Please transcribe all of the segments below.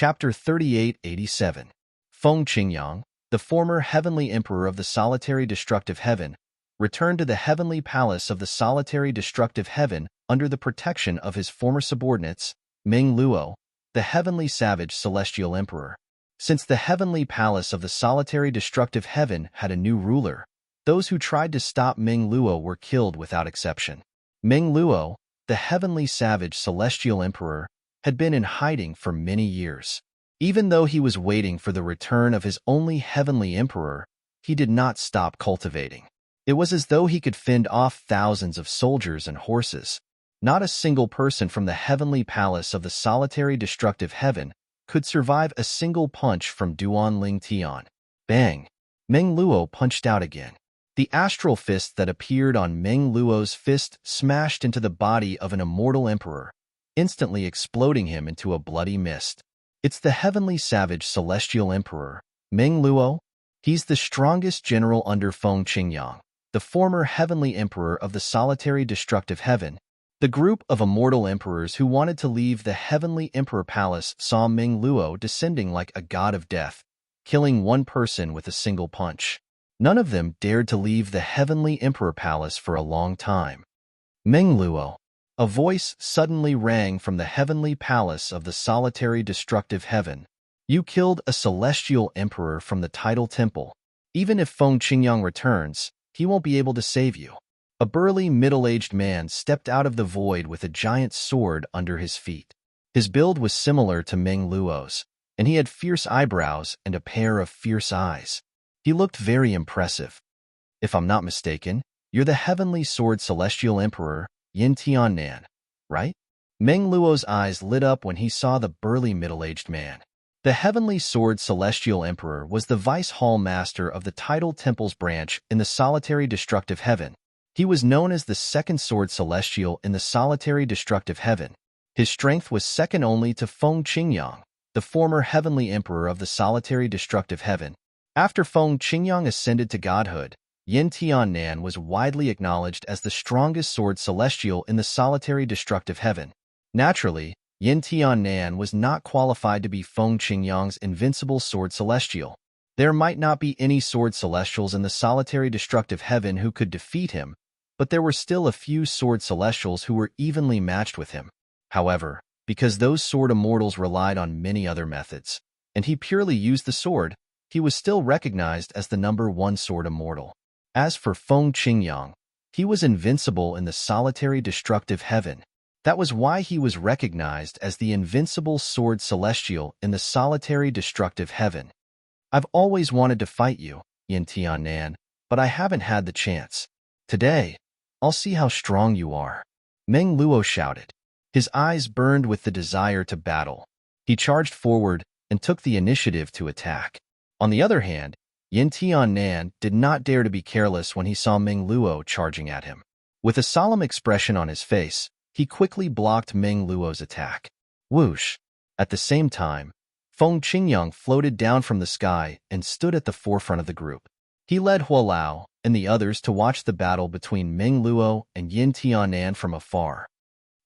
Chapter 3887. Feng Qingyang, the former heavenly emperor of the solitary destructive heaven, returned to the heavenly palace of the solitary destructive heaven under the protection of his former subordinates, Meng Luo, the heavenly savage celestial emperor. Since the heavenly palace of the solitary destructive heaven had a new ruler, those who tried to stop Meng Luo were killed without exception. Meng Luo, the heavenly savage celestial emperor, had been in hiding for many years. Even though he was waiting for the return of his only heavenly emperor, he did not stop cultivating. It was as though he could fend off thousands of soldiers and horses. Not a single person from the heavenly palace of the solitary destructive heaven could survive a single punch from Duan Ling Tian. Bang! Meng Luo punched out again. The astral fist that appeared on Meng Luo's fist smashed into the body of an immortal emperor, instantly exploding him into a bloody mist. It's the heavenly savage celestial emperor, Meng Luo. He's the strongest general under Feng Qingyang, the former heavenly emperor of the solitary destructive heaven. The group of immortal emperors who wanted to leave the heavenly emperor palace saw Meng Luo descending like a god of death, killing one person with a single punch. None of them dared to leave the heavenly emperor palace for a long time. Meng Luo. A voice suddenly rang from the heavenly palace of the solitary destructive heaven. You killed a celestial emperor from the tidal temple. Even if Feng Qingyang returns, he won't be able to save you. A burly middle-aged man stepped out of the void with a giant sword under his feet. His build was similar to Meng Luo's, and he had fierce eyebrows and a pair of fierce eyes. He looked very impressive. If I'm not mistaken, you're the heavenly sword celestial emperor, Yin Tiannan, right? Meng Luo's eyes lit up when he saw the burly middle-aged man. The heavenly sword celestial emperor was the vice hall master of the tidal temple's branch in the solitary destructive heaven. He was known as the second sword celestial in the solitary destructive heaven. His strength was second only to Feng Qingyang, the former heavenly emperor of the solitary destructive heaven. After Feng Qingyang ascended to godhood, Yin Tiannan was widely acknowledged as the strongest sword celestial in the solitary destructive heaven. Naturally, Yin Tiannan was not qualified to be Feng Qingyang's invincible sword celestial. There might not be any sword celestials in the solitary destructive heaven who could defeat him, but there were still a few sword celestials who were evenly matched with him. However, because those sword immortals relied on many other methods, and he purely used the sword, he was still recognized as the #1 sword immortal. As for Feng Qingyang, he was invincible in the solitary destructive heaven. That was why he was recognized as the invincible sword celestial in the solitary destructive heaven. I've always wanted to fight you, Yin Tiannan, but I haven't had the chance. Today, I'll see how strong you are. Meng Luo shouted. His eyes burned with the desire to battle. He charged forward and took the initiative to attack. On the other hand, Yin Tiannan did not dare to be careless when he saw Meng Luo charging at him. With a solemn expression on his face, he quickly blocked Meng Luo's attack. Whoosh! At the same time, Feng Qingyang floated down from the sky and stood at the forefront of the group. He led Huolao and the others to watch the battle between Meng Luo and Yin Tiannan from afar.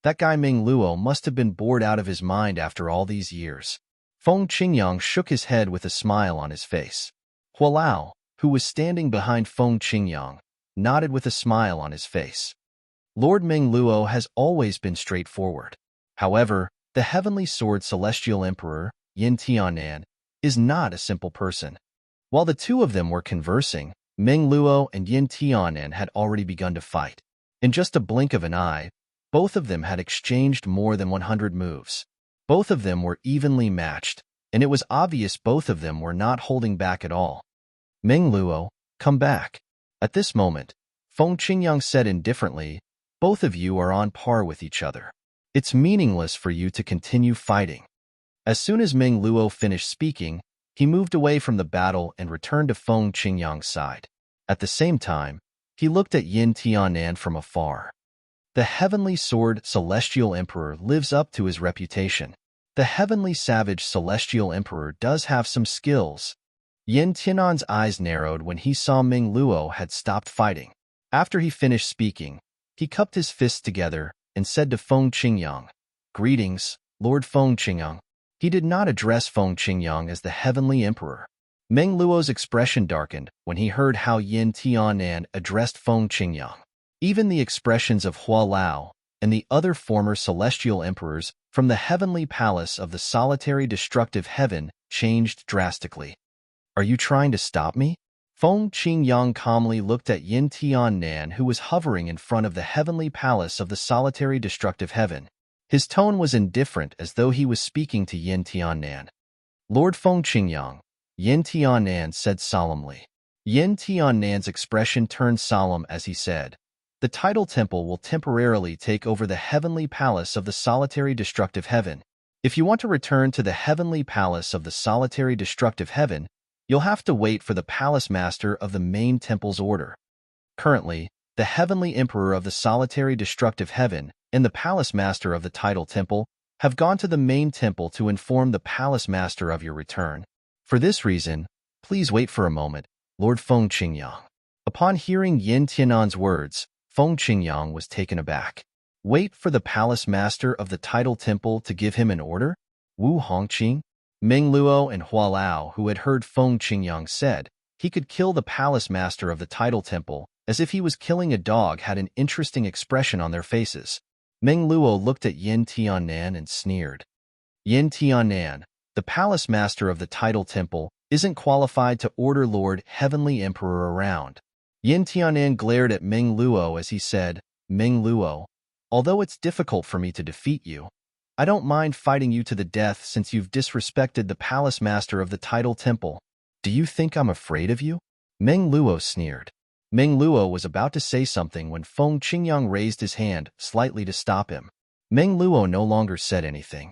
That guy Meng Luo must have been bored out of his mind after all these years. Feng Qingyang shook his head with a smile on his face. Huolao, who was standing behind Feng Qingyang, nodded with a smile on his face. Lord Meng Luo has always been straightforward. However, the heavenly sword celestial emperor, Yin Tiannan, is not a simple person. While the two of them were conversing, Meng Luo and Yin Tiannan had already begun to fight. In just a blink of an eye, both of them had exchanged more than 100 moves. Both of them were evenly matched, and it was obvious both of them were not holding back at all. Meng Luo, come back. At this moment, Feng Qingyang said indifferently, both of you are on par with each other. It's meaningless for you to continue fighting. As soon as Meng Luo finished speaking, he moved away from the battle and returned to Feng Qingyang's side. At the same time, he looked at Yin Tiannan from afar. The heavenly sword celestial emperor lives up to his reputation. The heavenly savage celestial emperor does have some skills. Yin Tiannan's eyes narrowed when he saw Meng Luo had stopped fighting. After he finished speaking, he cupped his fists together and said to Feng Qingyang, Greetings, Lord Feng Qingyang. He did not address Feng Qingyang as the Heavenly Emperor. Meng Luo's expression darkened when he heard how Yin Tianan addressed Feng Qingyang. Even the expressions of Hua Lao and the other former celestial emperors from the heavenly palace of the solitary destructive heaven changed drastically. Are you trying to stop me? Feng Qingyang calmly looked at Yin Tianan, who was hovering in front of the heavenly palace of the solitary destructive heaven. His tone was indifferent, as though he was speaking to Yin Tianan. Lord Feng Qingyang, Yin Tianan said solemnly. Yin Tianan's expression turned solemn as he said, "The tidal temple will temporarily take over the heavenly palace of the solitary destructive heaven. If you want to return to the heavenly palace of the solitary destructive heaven, you'll have to wait for the palace master of the main temple's order. Currently, the heavenly emperor of the solitary destructive heaven and the palace master of the tidal temple have gone to the main temple to inform the palace master of your return. For this reason, please wait for a moment, Lord Feng Qingyang." Upon hearing Yin Tianan's words, Feng Qingyang was taken aback. Wait for the palace master of the tidal temple to give him an order? Wu Hongqing? Meng Luo and Hua Lao, who had heard Feng Qingyang said he could kill the palace master of the tidal temple as if he was killing a dog, had an interesting expression on their faces. Meng Luo looked at Yin Tianan and sneered. Yin Tianan, the palace master of the tidal temple, isn't qualified to order Lord Heavenly Emperor around. Yin Tianan glared at Meng Luo as he said, "Meng Luo, although it's difficult for me to defeat you, I don't mind fighting you to the death since you've disrespected the palace master of the tidal temple. Do you think I'm afraid of you?" Meng Luo sneered. Meng Luo was about to say something when Feng Qingyang raised his hand slightly to stop him. Meng Luo no longer said anything.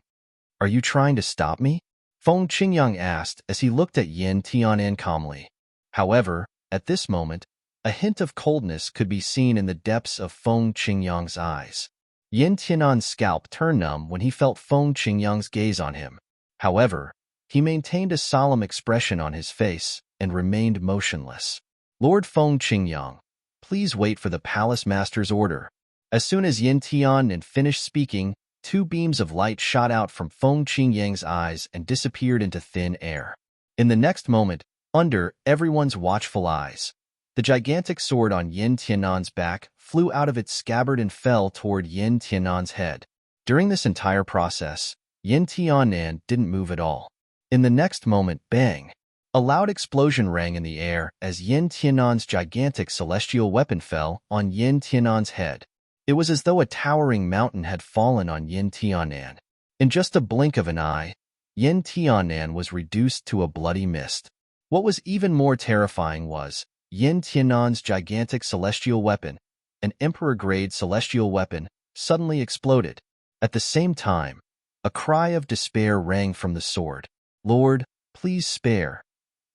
"Are you trying to stop me?" Feng Qingyang asked as he looked at Yin Tianan calmly. However, at this moment, a hint of coldness could be seen in the depths of Feng Qingyang's eyes. Yin Tianan's scalp turned numb when he felt Feng Qingyang's gaze on him. However, he maintained a solemn expression on his face and remained motionless. "Lord Feng Qingyang, please wait for the palace master's order." As soon as Yin Tianan finished speaking, two beams of light shot out from Feng Qingyang's eyes and disappeared into thin air. In the next moment, under everyone's watchful eyes, the gigantic sword on Yin Tianan's back flew out of its scabbard and fell toward Yin Tianan's head. During this entire process, Yin Tianan didn't move at all. In the next moment, bang! A loud explosion rang in the air as Yin Tianan's gigantic celestial weapon fell on Yin Tianan's head. It was as though a towering mountain had fallen on Yin Tianan. In just a blink of an eye, Yin Tianan was reduced to a bloody mist. What was even more terrifying was Yin Tianan's gigantic celestial weapon, an emperor-grade celestial weapon, suddenly exploded. At the same time, a cry of despair rang from the sword. "Lord, please spare."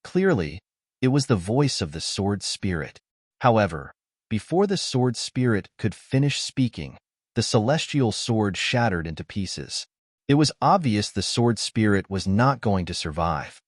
Clearly, it was the voice of the sword spirit. However, before the sword spirit could finish speaking, the celestial sword shattered into pieces. It was obvious the sword spirit was not going to survive.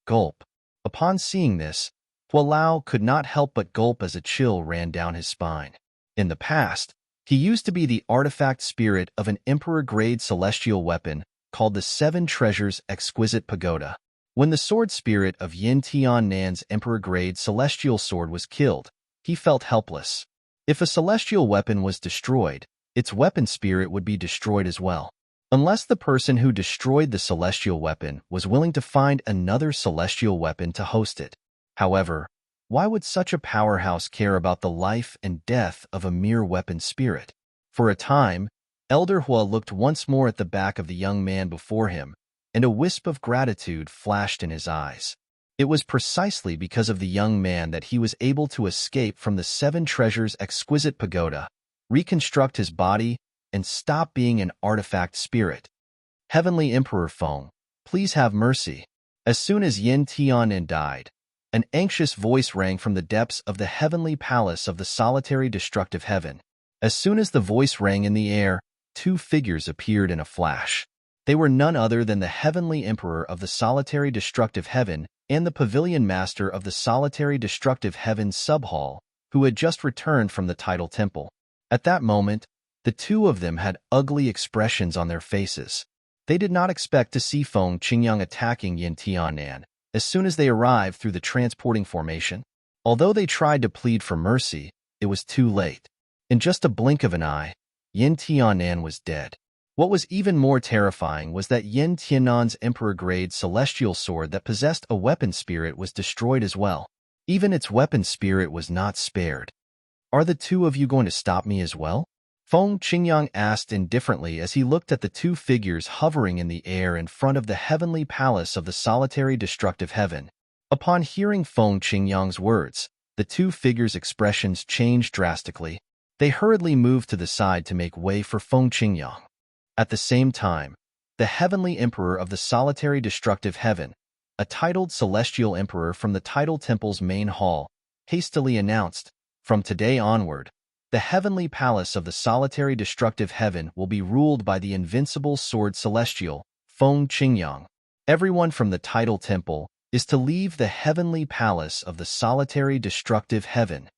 Gulp. Upon seeing this, Hua Lao could not help but gulp as a chill ran down his spine. In the past, he used to be the artifact spirit of an emperor-grade celestial weapon called the Seven Treasures Exquisite Pagoda. When the sword spirit of Yin Tianan's emperor-grade celestial sword was killed, he felt helpless. If a celestial weapon was destroyed, its weapon spirit would be destroyed as well. Unless the person who destroyed the celestial weapon was willing to find another celestial weapon to host it. However, why would such a powerhouse care about the life and death of a mere weapon spirit? For a time, Elder Hua looked once more at the back of the young man before him, and a wisp of gratitude flashed in his eyes. It was precisely because of the young man that he was able to escape from the Seven Treasures Exquisite Pagoda, reconstruct his body, and stop being an artifact spirit. "Heavenly Emperor Feng, please have mercy." As soon as Yin Tianan died, an anxious voice rang from the depths of the heavenly palace of the solitary destructive heaven. As soon as the voice rang in the air, two figures appeared in a flash. They were none other than the heavenly emperor of the solitary destructive heaven and the pavilion master of the solitary destructive heaven's subhall, who had just returned from the tidal temple. At that moment, the two of them had ugly expressions on their faces. They did not expect to see Feng Qingyang attacking Yin Tianan as soon as they arrived through the transporting formation. Although they tried to plead for mercy, it was too late. In just a blink of an eye, Yin Tianan was dead. What was even more terrifying was that Yin Tianan's emperor-grade celestial sword that possessed a weapon spirit was destroyed as well. Even its weapon spirit was not spared. "Are the two of you going to stop me as well?" Feng Qingyang asked indifferently as he looked at the two figures hovering in the air in front of the heavenly palace of the solitary destructive heaven. Upon hearing Feng Qingyang's words, the two figures' expressions changed drastically. They hurriedly moved to the side to make way for Feng Qingyang. At the same time, the heavenly emperor of the solitary destructive heaven, a titled celestial emperor from the tidal temple's main hall, hastily announced, "From today onward, the heavenly palace of the solitary destructive heaven will be ruled by the invincible sword celestial, Feng Qingyang. Everyone from the tidal temple is to leave the heavenly palace of the solitary destructive heaven."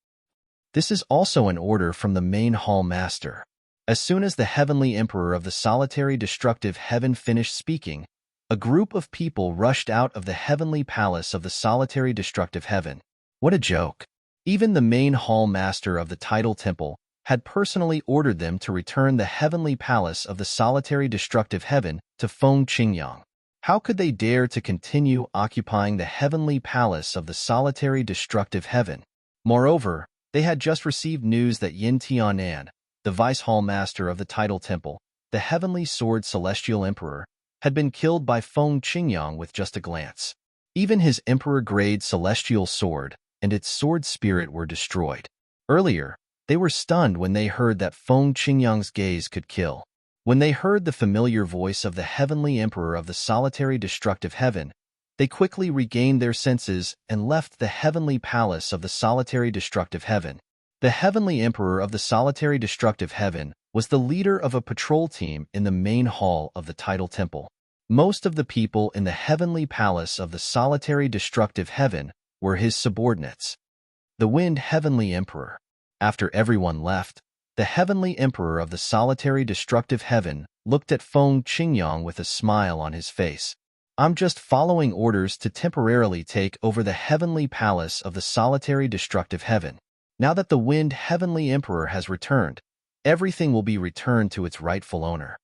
This is also an order from the main hall master. As soon as the heavenly emperor of the solitary destructive heaven finished speaking, a group of people rushed out of the heavenly palace of the solitary destructive heaven. What a joke! Even the main hall master of the tidal temple had personally ordered them to return the heavenly palace of the solitary destructive heaven to Feng Qingyang. How could they dare to continue occupying the heavenly palace of the solitary destructive heaven? Moreover, they had just received news that Yin Tianan, the vice hall master of the tidal temple, the heavenly sword celestial emperor, had been killed by Feng Qingyang with just a glance. Even his emperor-grade celestial sword and its sword spirit were destroyed. Earlier, they were stunned when they heard that Feng Qingyang's gaze could kill. When they heard the familiar voice of the heavenly emperor of the solitary destructive heaven, they quickly regained their senses and left the heavenly palace of the solitary destructive heaven. The heavenly emperor of the solitary destructive heaven was the leader of a patrol team in the main hall of the tidal temple. Most of the people in the heavenly palace of the solitary destructive heaven were his subordinates. The Wind Heavenly Emperor. After everyone left, the heavenly emperor of the solitary destructive heaven looked at Feng Qingyang with a smile on his face. "I'm just following orders to temporarily take over the heavenly palace of the solitary destructive heaven. Now that the Wind Heavenly Emperor has returned, everything will be returned to its rightful owner."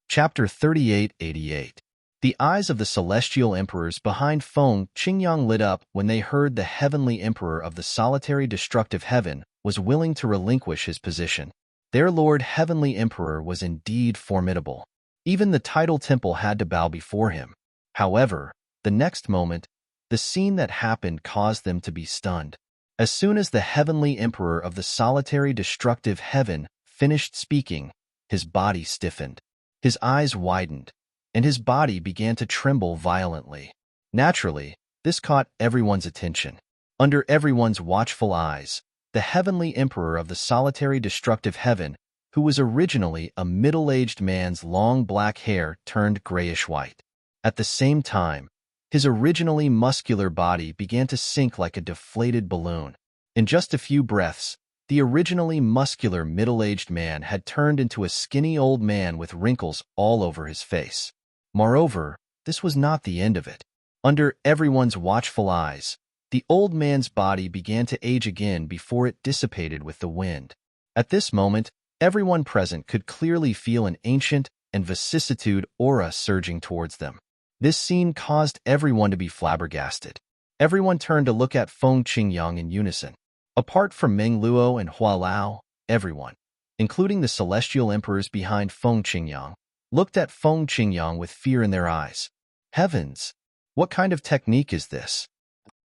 Chapter 3888. The eyes of the celestial emperors behind Feng Qingyang lit up when they heard the heavenly emperor of the solitary destructive heaven was willing to relinquish his position. Their Lord Heavenly Emperor was indeed formidable. Even the tidal temple had to bow before him. However, the next moment, the scene that happened caused them to be stunned. As soon as the heavenly emperor of the solitary destructive heaven finished speaking, his body stiffened, his eyes widened, and his body began to tremble violently. Naturally, this caught everyone's attention. Under everyone's watchful eyes, the heavenly emperor of the solitary destructive heaven, who was originally a middle-aged man's long black hair turned grayish-white. At the same time, his originally muscular body began to sink like a deflated balloon. In just a few breaths, the originally muscular middle-aged man had turned into a skinny old man with wrinkles all over his face. Moreover, this was not the end of it. Under everyone's watchful eyes, the old man's body began to age again before it dissipated with the wind. At this moment, everyone present could clearly feel an ancient and vicissitude aura surging towards them. This scene caused everyone to be flabbergasted. Everyone turned to look at Feng Qingyang in unison. Apart from Meng Luo and Hua Lao, everyone, including the celestial emperors behind Feng Qingyang, looked at Feng Qingyang with fear in their eyes. Heavens! What kind of technique is this?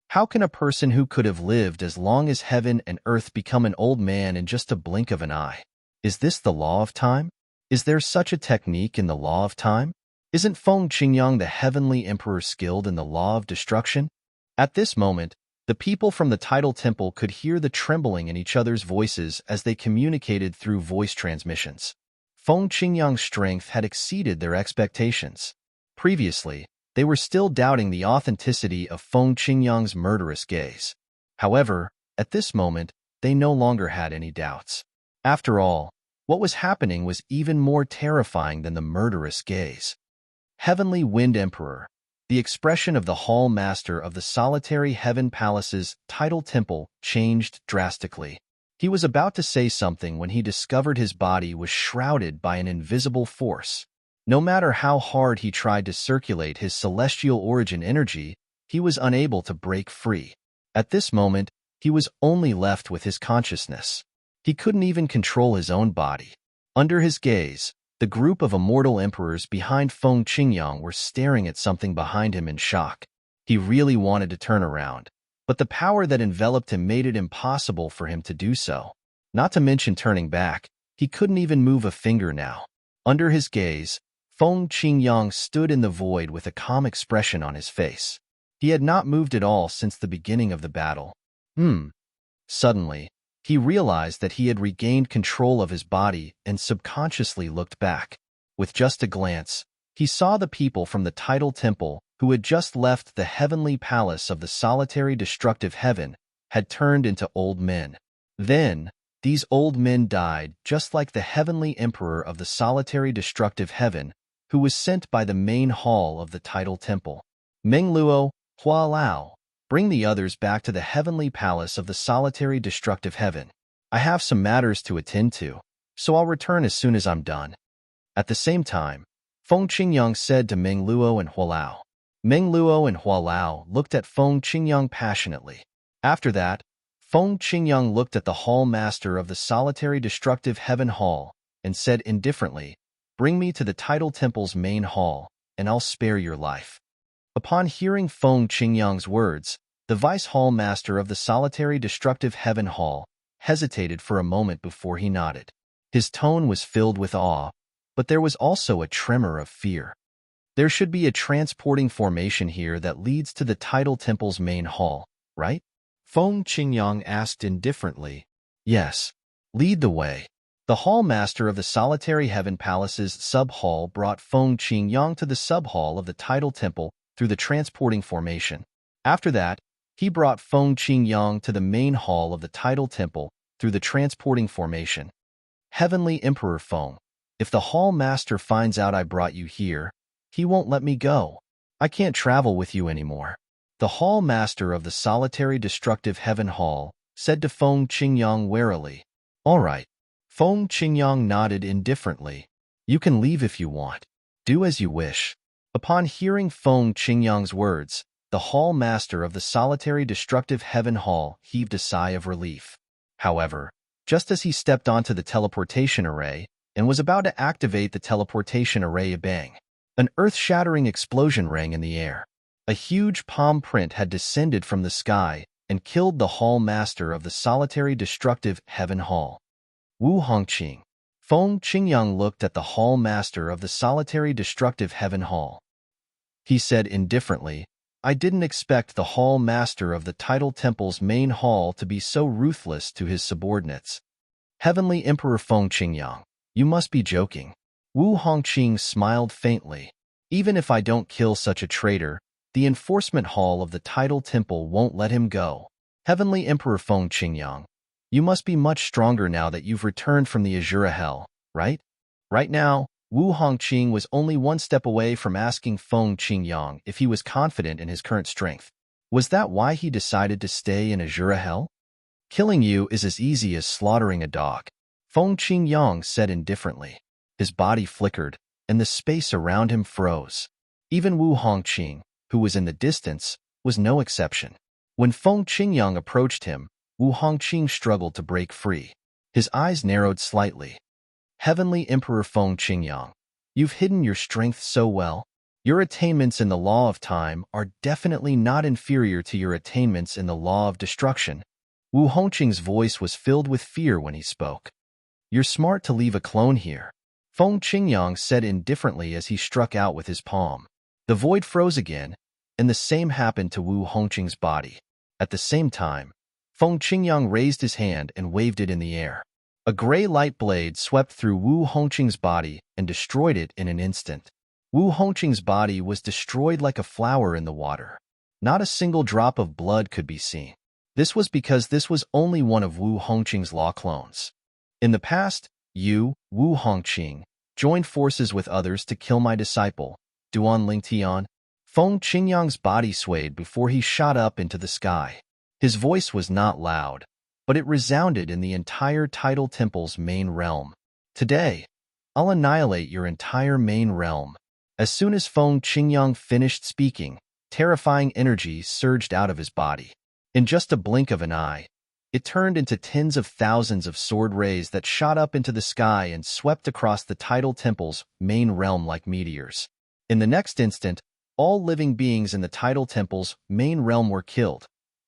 How can a person who could have lived as long as heaven and earth become an old man in just a blink of an eye? Is this the law of time? Is there such a technique in the law of time? Isn't Feng Qingyang the heavenly emperor skilled in the law of destruction? At this moment, the people from the tidal temple could hear the trembling in each other's voices as they communicated through voice transmissions. Feng Qingyang's strength had exceeded their expectations. Previously, they were still doubting the authenticity of Feng Qingyang's murderous gaze. However, at this moment, they no longer had any doubts. After all, What was happening was even more terrifying than the murderous gaze. Heavenly Wind Emperor, the expression of the Hall Master of the Solitary Heaven Palace's tidal temple, changed drastically. He was about to say something when he discovered his body was shrouded by an invisible force. No matter how hard he tried to circulate his celestial origin energy, he was unable to break free. At this moment, he was only left with his consciousness. He couldn't even control his own body. Under his gaze, the group of immortal emperors behind Feng Qingyang were staring at something behind him in shock. He really wanted to turn around, but the power that enveloped him made it impossible for him to do so. Not to mention turning back, he couldn't even move a finger now. Under his gaze, Feng Qingyang stood in the void with a calm expression on his face. He had not moved at all since the beginning of the battle. Suddenly, he realized that he had regained control of his body and subconsciously looked back. With just a glance, he saw the people from the tidal temple who had just left the heavenly palace of the solitary destructive heaven had turned into old men. Then, these old men died just like the heavenly emperor of the solitary destructive heaven, who was sent by the main hall of the tidal temple. Mengluo, Hua Lao, bring the others back to the heavenly palace of the solitary destructive heaven. I have some matters to attend to, so I'll return as soon as I'm done. At the same time, Feng Qingyang said to Mengluo and Hua Lao. Mengluo and Hua Lao looked at Feng Qingyang passionately. After that, Feng Qingyang looked at the hall master of the solitary destructive heaven hall and said indifferently, "Bring me to the tidal temple's main hall, and I'll spare your life." Upon hearing Feng Qingyang's words, the vice hall master of the solitary destructive heaven hall hesitated for a moment before he nodded. His tone was filled with awe, but there was also a tremor of fear. There should be a transporting formation here that leads to the tidal temple's main hall, right? Feng Qingyang asked indifferently. Yes. Lead the way. The hall master of the solitary heaven palace's sub-hall brought Feng Qingyang to the sub-hall of the tidal temple through the transporting formation. After that, he brought Feng Qingyang to the main hall of the tidal temple through the transporting formation. Heavenly Emperor Feng, if the hall master finds out I brought you here, he won't let me go. I can't travel with you anymore. The hall master of the solitary destructive heaven hall said to Feng Qingyang warily. All right. Feng Qingyang nodded indifferently. You can leave if you want. Do as you wish. Upon hearing Feng Qingyang's words, the hall master of the solitary destructive heaven hall heaved a sigh of relief. However, just as he stepped onto the teleportation array and was about to activate the teleportation array, bang! An earth-shattering explosion rang in the air. A huge palm print had descended from the sky and killed the hall master of the solitary destructive heaven hall. Wu Hongqing. Feng Qingyang looked at the hall master of the solitary destructive heaven hall. He said indifferently, I didn't expect the hall master of the tidal temple's main hall to be so ruthless to his subordinates. Heavenly Emperor Feng Qingyang, you must be joking. Wu Hongqing smiled faintly. Even if I don't kill such a traitor, the enforcement hall of the tidal temple won't let him go. Heavenly Emperor Feng Qingyang, you must be much stronger now that you've returned from the Azura Hell, right? Right now, Wu Hongqing was only one step away from asking Feng Qingyang if he was confident in his current strength. Was that why he decided to stay in Azura Hell? Killing you is as easy as slaughtering a dog, Feng Qingyang said indifferently. His body flickered, and the space around him froze. Even Wu Hongqing, who was in the distance, was no exception. When Feng Qingyang approached him, Wu Hongqing struggled to break free. His eyes narrowed slightly. Heavenly Emperor Feng Qingyang, you've hidden your strength so well. Your attainments in the law of time are definitely not inferior to your attainments in the law of destruction. Wu Hongqing's voice was filled with fear when he spoke. You're smart to leave a clone here, Feng Qingyang said indifferently as he struck out with his palm. The void froze again, and the same happened to Wu Hongqing's body. At the same time, Feng Qingyang raised his hand and waved it in the air. A gray light blade swept through Wu Hongqing's body and destroyed it in an instant. Wu Hongqing's body was destroyed like a flower in the water. Not a single drop of blood could be seen. This was because this was only one of Wu Hongqing's law clones. In the past, You, Wu Hongqing, joined forces with others to kill my disciple, Duan Lingtian. Feng Qingyang's body swayed before he shot up into the sky. His voice was not loud, but it resounded in the entire Tidal Temple's main realm. Today, I'll annihilate your entire main realm. As soon as Feng Qingyang finished speaking, terrifying energy surged out of his body. In just a blink of an eye, it turned into tens of thousands of sword rays that shot up into the sky and swept across the Tidal Temple's main realm like meteors. In the next instant, all living beings in the Tidal Temple's main realm were killed,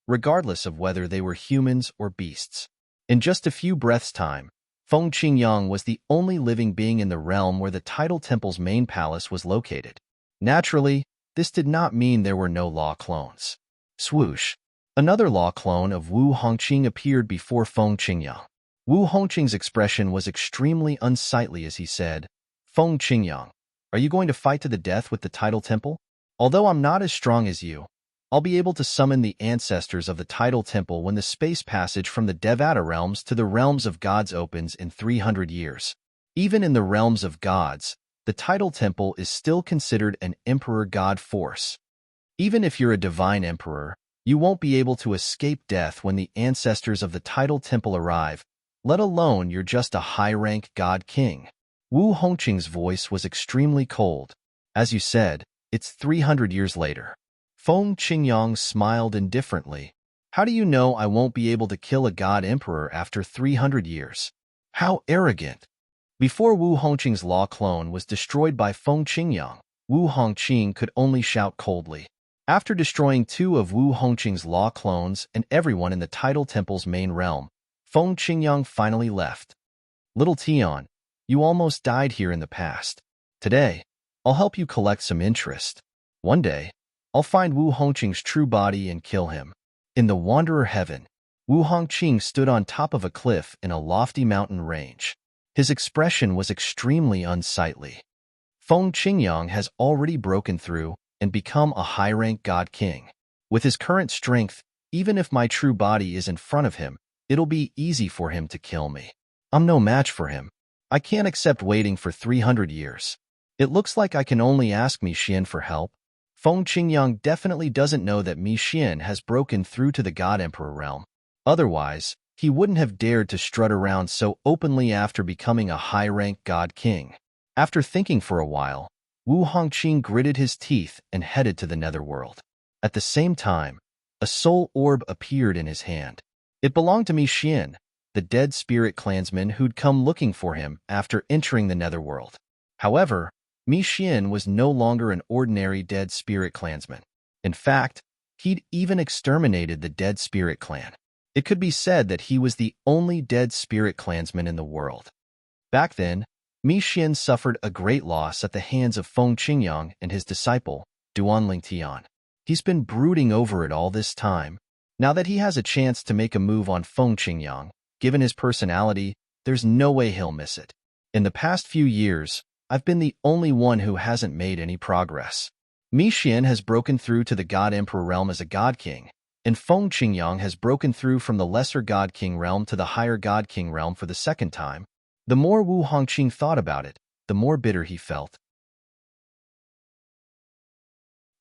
regardless of whether they were humans or beasts. In just a few breaths' time, Feng Qingyang was the only living being in the realm where the Tidal Temple's main palace was located. Naturally, this did not mean there were no law clones. Swoosh! Another law clone of Wu Hongqing appeared before Feng Qingyang. Wu Hongqing's expression was extremely unsightly as he said, "Feng Qingyang, are you going to fight to the death with the Tidal Temple? Although I'm not as strong as you, I'll be able to summon the ancestors of the Tidal Temple when the space passage from the Devata realms to the realms of gods opens in 300 years. Even in the realms of gods, the Tidal Temple is still considered an emperor god force. Even if you're a divine emperor, you won't be able to escape death when the ancestors of the Tidal Temple arrive, let alone you're just a high-rank god king." Wu Hongqing's voice was extremely cold. "As you said, it's 300 years later." Feng Qingyang smiled indifferently. "How do you know I won't be able to kill a god emperor after 300 years? How arrogant!" Before Wu Hongqing's law clone was destroyed by Feng Qingyang, Wu Hongqing could only shout coldly. After destroying 2 of Wu Hongqing's law clones and everyone in the Tidal Temple's main realm, Feng Qingyang finally left. "Little Tian, you almost died here in the past. Today, I'll help you collect some interest. One day, I'll find Wu Hongqing's true body and kill him." In the Wanderer Heaven, Wu Hongqing stood on top of a cliff in a lofty mountain range. His expression was extremely unsightly. Feng Qingyang has already broken through and become a high-rank god king. With his current strength, even if my true body is in front of him, it'll be easy for him to kill me. I'm no match for him. I can't accept waiting for 300 years. It looks like I can only ask Mi Xian for help. Feng Qingyang definitely doesn't know that Mi Xian has broken through to the God Emperor realm. Otherwise, he wouldn't have dared to strut around so openly after becoming a high-rank god king. After thinking for a while, Wu Hongqing gritted his teeth and headed to the netherworld. At the same time, a soul orb appeared in his hand. It belonged to Mi Xian, the dead spirit clansman who'd come looking for him after entering the netherworld. However, Mi Xian was no longer an ordinary dead spirit clansman. In fact, he'd even exterminated the dead spirit clan. It could be said that he was the only dead spirit clansman in the world. Back then, Mi Xian suffered a great loss at the hands of Feng Qingyang and his disciple, Duan Lingtian. He's been brooding over it all this time. Now that he has a chance to make a move on Feng Qingyang, given his personality, there's no way he'll miss it. In the past few years, I've been the only one who hasn't made any progress. Mi Xian has broken through to the God Emperor realm as a God King, and Feng Qingyang has broken through from the lesser God King realm to the higher God King realm for the second time. The more Wu Hongqing thought about it, the more bitter he felt.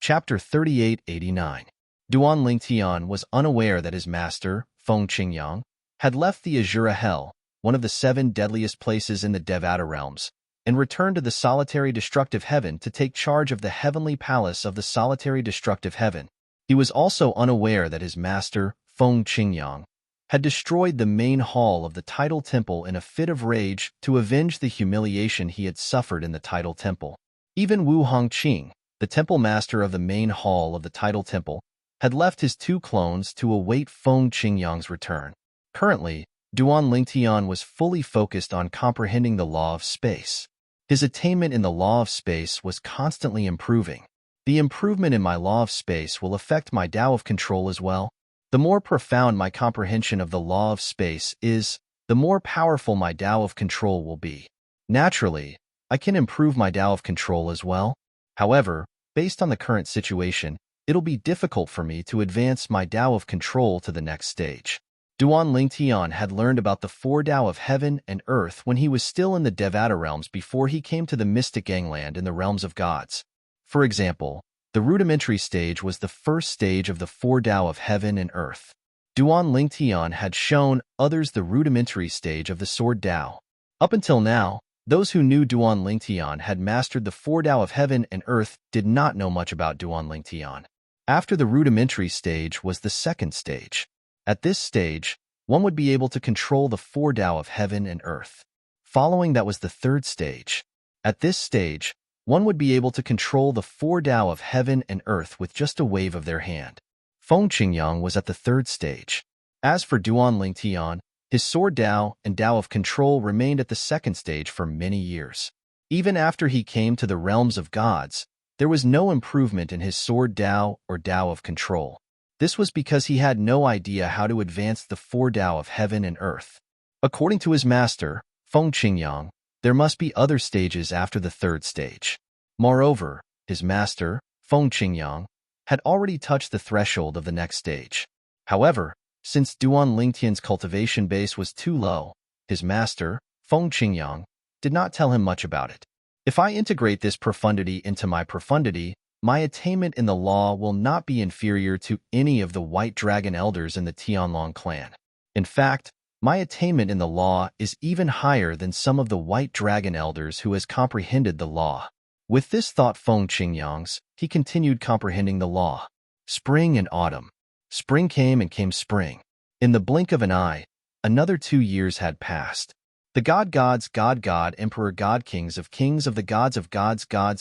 Chapter 3889. Duan Lingtian was unaware that his master, Feng Qingyang, had left the Azura Hell, one of the 7 deadliest places in the Devata realms, and returned to the solitary destructive heaven to take charge of the heavenly palace of the solitary destructive heaven. He was also unaware that his master, Feng Qingyang, had destroyed the main hall of the Tidal Temple in a fit of rage to avenge the humiliation he had suffered in the Tidal Temple. Even Wu Hongqing, the temple master of the main hall of the Tidal Temple, had left his 2 clones to await Feng Qingyang's return. Currently, Duan Lingtian was fully focused on comprehending the law of space. His attainment in the law of space was constantly improving. The improvement in my law of space will affect my Tao of control as well. The more profound my comprehension of the law of space is, the more powerful my Tao of control will be. Naturally, I can improve my Tao of control as well. However, based on the current situation, it'll be difficult for me to advance my Tao of control to the next stage. Duan Lingtian had learned about the four Tao of heaven and earth when he was still in the Devata realms before he came to the mystic gangland in the realms of gods. For example, the rudimentary stage was the first stage of the four Tao of heaven and earth. Duan Lingtian had shown others the rudimentary stage of the sword Tao. Up until now, those who knew Duan Lingtian had mastered the four Tao of heaven and earth did not know much about Duan Lingtian. After the rudimentary stage was the second stage. At this stage, one would be able to control the four Tao of heaven and earth. Following that was the third stage. At this stage, one would be able to control the four Tao of heaven and earth with just a wave of their hand. Feng Qingyang was at the third stage. As for Duan Lingtian, his sword Tao and Tao of control remained at the second stage for many years. Even after he came to the realms of gods, there was no improvement in his sword Tao or Tao of control. This was because he had no idea how to advance the four Tao of heaven and earth. According to his master, Feng Qingyang, there must be other stages after the third stage. Moreover, his master, Feng Qingyang, had already touched the threshold of the next stage. However, since Duan Lingtian's cultivation base was too low, his master, Feng Qingyang, did not tell him much about it. If I integrate this profundity into my profundity, my attainment in the law will not be inferior to any of the White Dragon elders in the Tianlong clan. In fact, my attainment in the law is even higher than some of the White Dragon elders who has comprehended the law. With this thought Feng Qingyang's, he continued comprehending the law. Spring and autumn. Spring came and came spring. In the blink of an eye, another 2 years had passed. The gods, God, Emperor, God, Kings of the gods,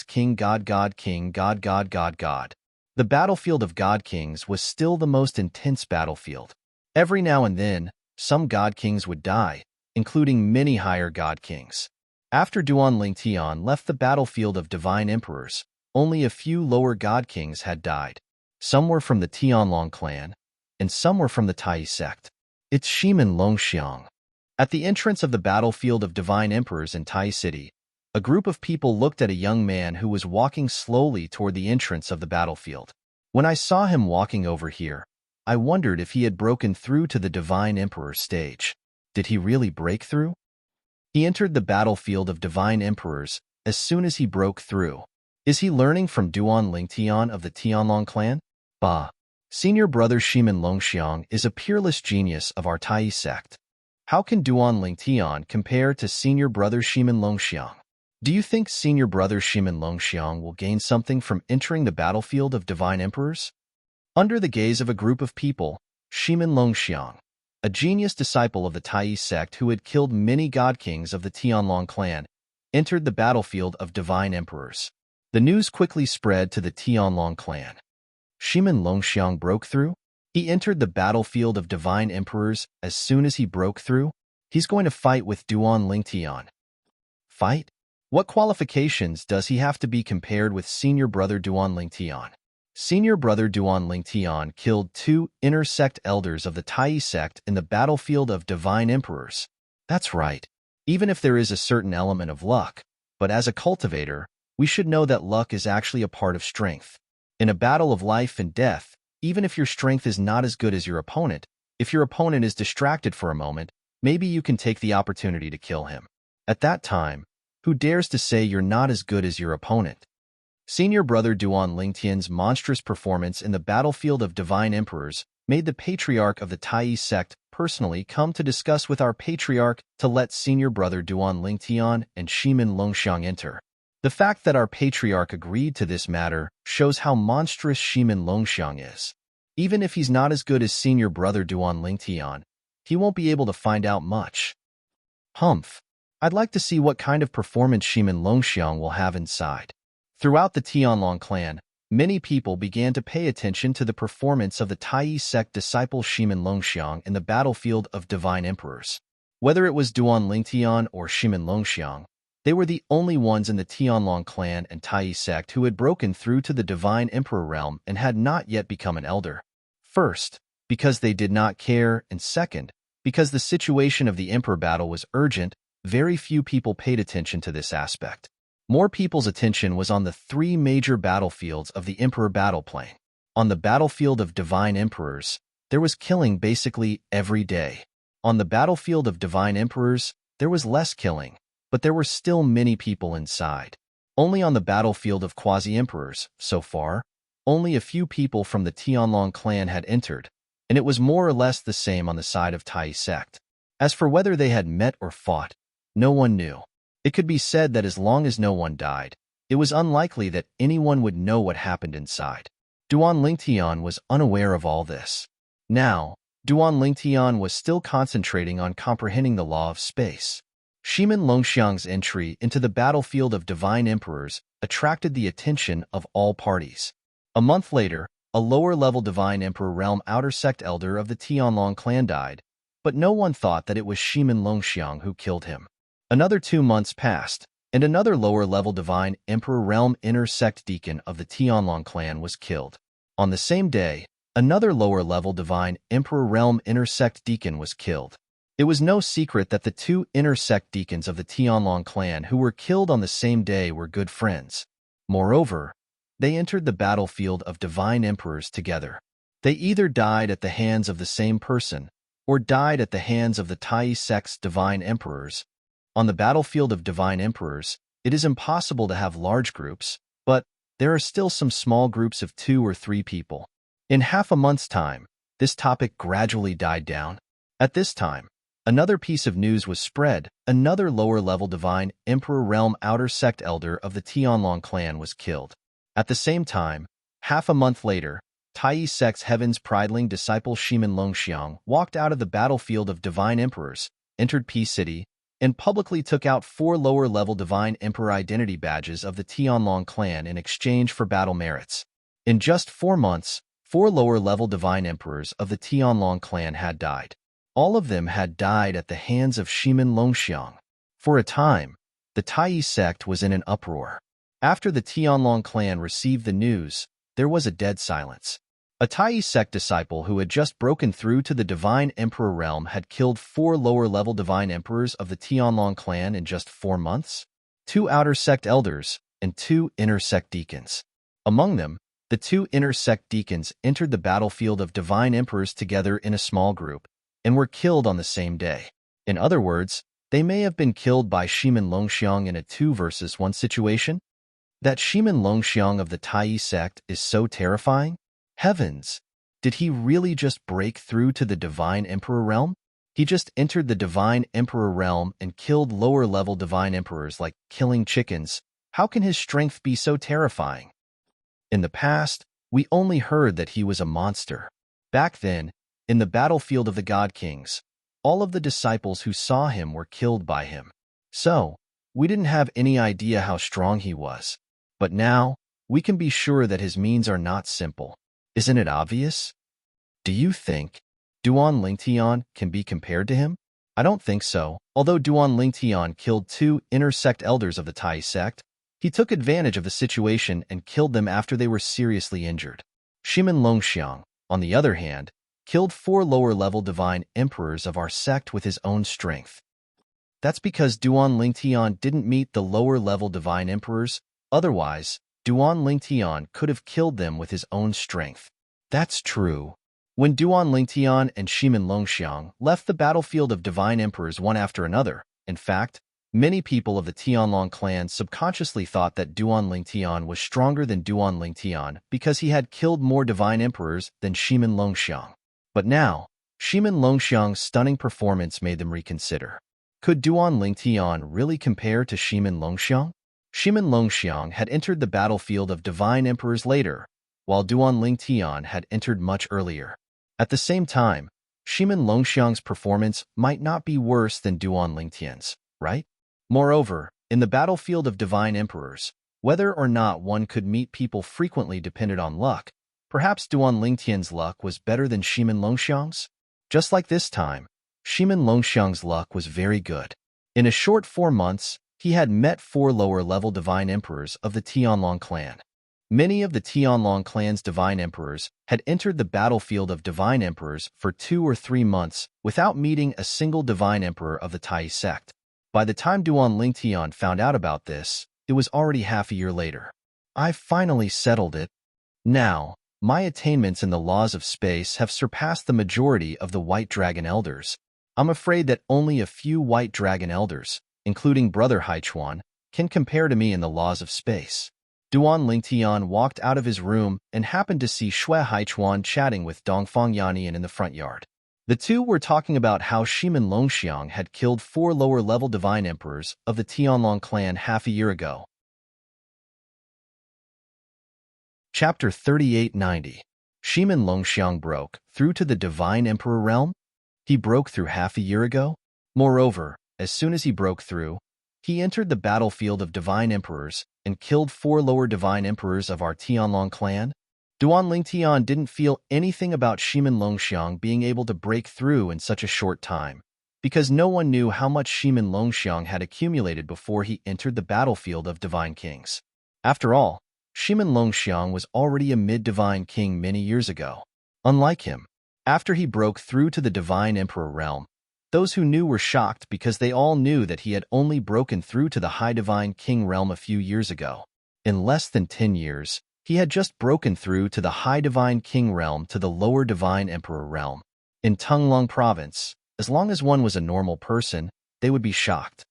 King, God, King, God. The battlefield of God Kings was still the most intense battlefield. Every now and then, some God Kings would die, including many higher God Kings. After Duan Lingtian left the battlefield of divine emperors, only a few lower God Kings had died. Some were from the Tianlong clan, and some were from the Tai sect. It's Shimin Longxiang. At the entrance of the battlefield of divine emperors in Tai City, a group of people looked at a young man who was walking slowly toward the entrance of the battlefield. When I saw him walking over here, I wondered if he had broken through to the divine emperor stage. Did he really break through? He entered the battlefield of divine emperors as soon as he broke through. Is he learning from Duan Lingtian of the Tianlong clan? Bah! Senior brother Shimin Longxiang is a peerless genius of our Tai sect. How can Duan Lingtian compare to senior brother Shimin Longxiang? Do you think senior brother Shimin Longxiang will gain something from entering the battlefield of divine emperors? Under the gaze of a group of people, Shimin Longxiang, a genius disciple of the Tai sect who had killed many god kings of the Tianlong clan, entered the battlefield of divine emperors. The news quickly spread to the Tianlong clan. Shimin Longxiang broke through? He entered the battlefield of divine emperors as soon as he broke through. He's going to fight with Duan Lingtian. Fight? What qualifications does he have to be compared with senior brother Duan Lingtian? Senior brother Duan Lingtian killed 2 inner sect elders of the Tai sect in the battlefield of divine emperors. That's right. Even if there is a certain element of luck, but as a cultivator, we should know that luck is actually a part of strength. In a battle of life and death, even if your strength is not as good as your opponent, if your opponent is distracted for a moment, maybe you can take the opportunity to kill him. At that time, who dares to say you're not as good as your opponent? Senior brother Duan Lingtian's monstrous performance in the battlefield of divine emperors made the patriarch of the Tai sect personally come to discuss with our patriarch to let senior brother Duan Lingtian and Shimin Longxiang enter. The fact that our patriarch agreed to this matter shows how monstrous Shimin Longxiang is. Even if he's not as good as senior brother Duan Lingtian, he won't be able to find out much. Humph. I'd like to see what kind of performance Shimin Longxiang will have inside. Throughout the Tianlong clan, many people began to pay attention to the performance of the Tai sect disciple Shimin Longxiang in the battlefield of divine emperors. Whether it was Duan Lingtian or Shimin Longxiang, they were the only ones in the Tianlong clan and Tai sect who had broken through to the divine emperor realm and had not yet become an elder. First, because they did not care, and second, because the situation of the emperor battle was urgent, very few people paid attention to this aspect. More people's attention was on the 3 major battlefields of the emperor battle plane. On the battlefield of divine emperors, There was killing basically every day. On the battlefield of divine emperors, there was less killing, but there were still many people inside. Only on the battlefield of quasi-emperors, so far, only a few people from the Tianlong clan had entered, and it was more or less the same on the side of Tai sect. As for whether they had met or fought, no one knew. It could be said that as long as no one died, it was unlikely that anyone would know what happened inside. Duan Lingtian was unaware of all this. Now, Duan Lingtian was still concentrating on comprehending the law of space. Shimin Longxiang's entry into the battlefield of divine emperors attracted the attention of all parties. A month later, a lower-level divine emperor realm outer sect elder of the Tianlong clan died, but no one thought that it was Shimin Longxiang who killed him. Another 2 months passed, and another lower-level divine emperor realm inner sect deacon of the Tianlong clan was killed. On the same day, another lower-level divine emperor realm inner sect deacon was killed. It was no secret that the 2 inner sect deacons of the Tianlong clan who were killed on the same day were good friends. Moreover, they entered the battlefield of divine emperors together. They either died at the hands of the same person, or died at the hands of the Tai sect's divine emperors. On the battlefield of divine emperors, it is impossible to have large groups, but there are still some small groups of 2 or 3 people. In half a month's time, this topic gradually died down. At this time, another piece of news was spread. Another lower-level divine emperor realm outer sect elder of the Tianlong clan was killed. At the same time, half a month later, Tai sect's heaven's prideling disciple Shimin Longxiang walked out of the battlefield of divine emperors, entered P City, and publicly took out 4 lower-level divine emperor identity badges of the Tianlong clan in exchange for battle merits. In just 4 months, 4 lower-level divine emperors of the Tianlong clan had died. All of them had died at the hands of Shimin Longxiang. For a time, the Tai sect was in an uproar. After the Tianlong clan received the news, there was a dead silence. A Tai sect disciple who had just broken through to the divine emperor realm had killed 4 lower-level divine emperors of the Tianlong clan in just 4 months, 2 outer sect elders, and 2 inner sect deacons. Among them, the 2 inner sect deacons entered the battlefield of divine emperors together in a small group, and were killed on the same day. In other words, they may have been killed by Shimin Longxiang in a 2 versus 1 situation. That Shimin Longxiang of the Tai sect is so terrifying? Heavens! Did he really just break through to the divine emperor realm? He just entered the divine emperor realm and killed lower-level divine emperors like killing chickens. How can his strength be so terrifying? In the past, we only heard that he was a monster. Back then, in the battlefield of the God Kings, all of the disciples who saw him were killed by him. So, we didn't have any idea how strong he was. But now, we can be sure that his means are not simple. Isn't it obvious? Do you think Duan Lingtian can be compared to him? I don't think so. Although Duan Lingtian killed 2 inner sect elders of the Tai sect, he took advantage of the situation and killed them after they were seriously injured. Shimin Longxiang, on the other hand, killed 4 lower-level divine emperors of our sect with his own strength. That's because Duan Lingtian didn't meet the lower-level divine emperors. Otherwise, Duan Lingtian could have killed them with his own strength. That's true. When Duan Lingtian and Shimin Longxiang left the battlefield of divine emperors one after another, in fact, many people of the Tianlong clan subconsciously thought that Duan Lingtian was stronger than Duan Lingtian because he had killed more divine emperors than Shimin Longxiang. But now, Shimin Longxiang's stunning performance made them reconsider. Could Duan Lingtian really compare to Shimin Longxiang? Shimin Longxiang had entered the battlefield of divine emperors later, while Duan Lingtian had entered much earlier. At the same time, Shimin Longxiang's performance might not be worse than Duan Lingtian's, right? Moreover, in the battlefield of divine emperors, whether or not one could meet people frequently depended on luck. Perhaps Duan Lingtian's luck was better than Shimin Longxiang's? Just like this time, Shimin Longxiang's luck was very good. In a short 4 months, he had met 4 lower-level divine emperors of the Tianlong clan. Many of the Tianlong clan's divine emperors had entered the battlefield of divine emperors for 2 or 3 months without meeting a single divine emperor of the Tai sect. By the time Duan Lingtian found out about this, it was already half a year later. I've finally settled it. Now, My attainments in the laws of space have surpassed the majority of the White Dragon Elders. I'm afraid that only a few White Dragon Elders, including Brother Haichuan, can compare to me in the laws of space. Duan Lingtian walked out of his room and happened to see Shui Haichuan chatting with Dongfang Yannian in the front yard. The two were talking about how Shimin Longxiang had killed 4 lower-level divine emperors of the Tianlong clan half a year ago. Chapter 3890. Shimin Longxiang broke through to the divine emperor realm? He broke through half a year ago? Moreover, as soon as he broke through, he entered the battlefield of divine emperors and killed 4 lower divine emperors of our Tianlong clan? Duan Lingtian didn't feel anything about Shimin Longxiang being able to break through in such a short time, because no one knew how much Shimin Longxiang had accumulated before he entered the battlefield of divine kings. After all, Shimin Longxiang was already a mid-divine king many years ago. Unlike him, after he broke through to the divine emperor realm, those who knew were shocked because they all knew that he had only broken through to the high divine king realm a few years ago. In less than 10 years, he had just broken through to the high divine king realm to the lower divine emperor realm. In Tunglong province, as long as one was a normal person, they would be shocked.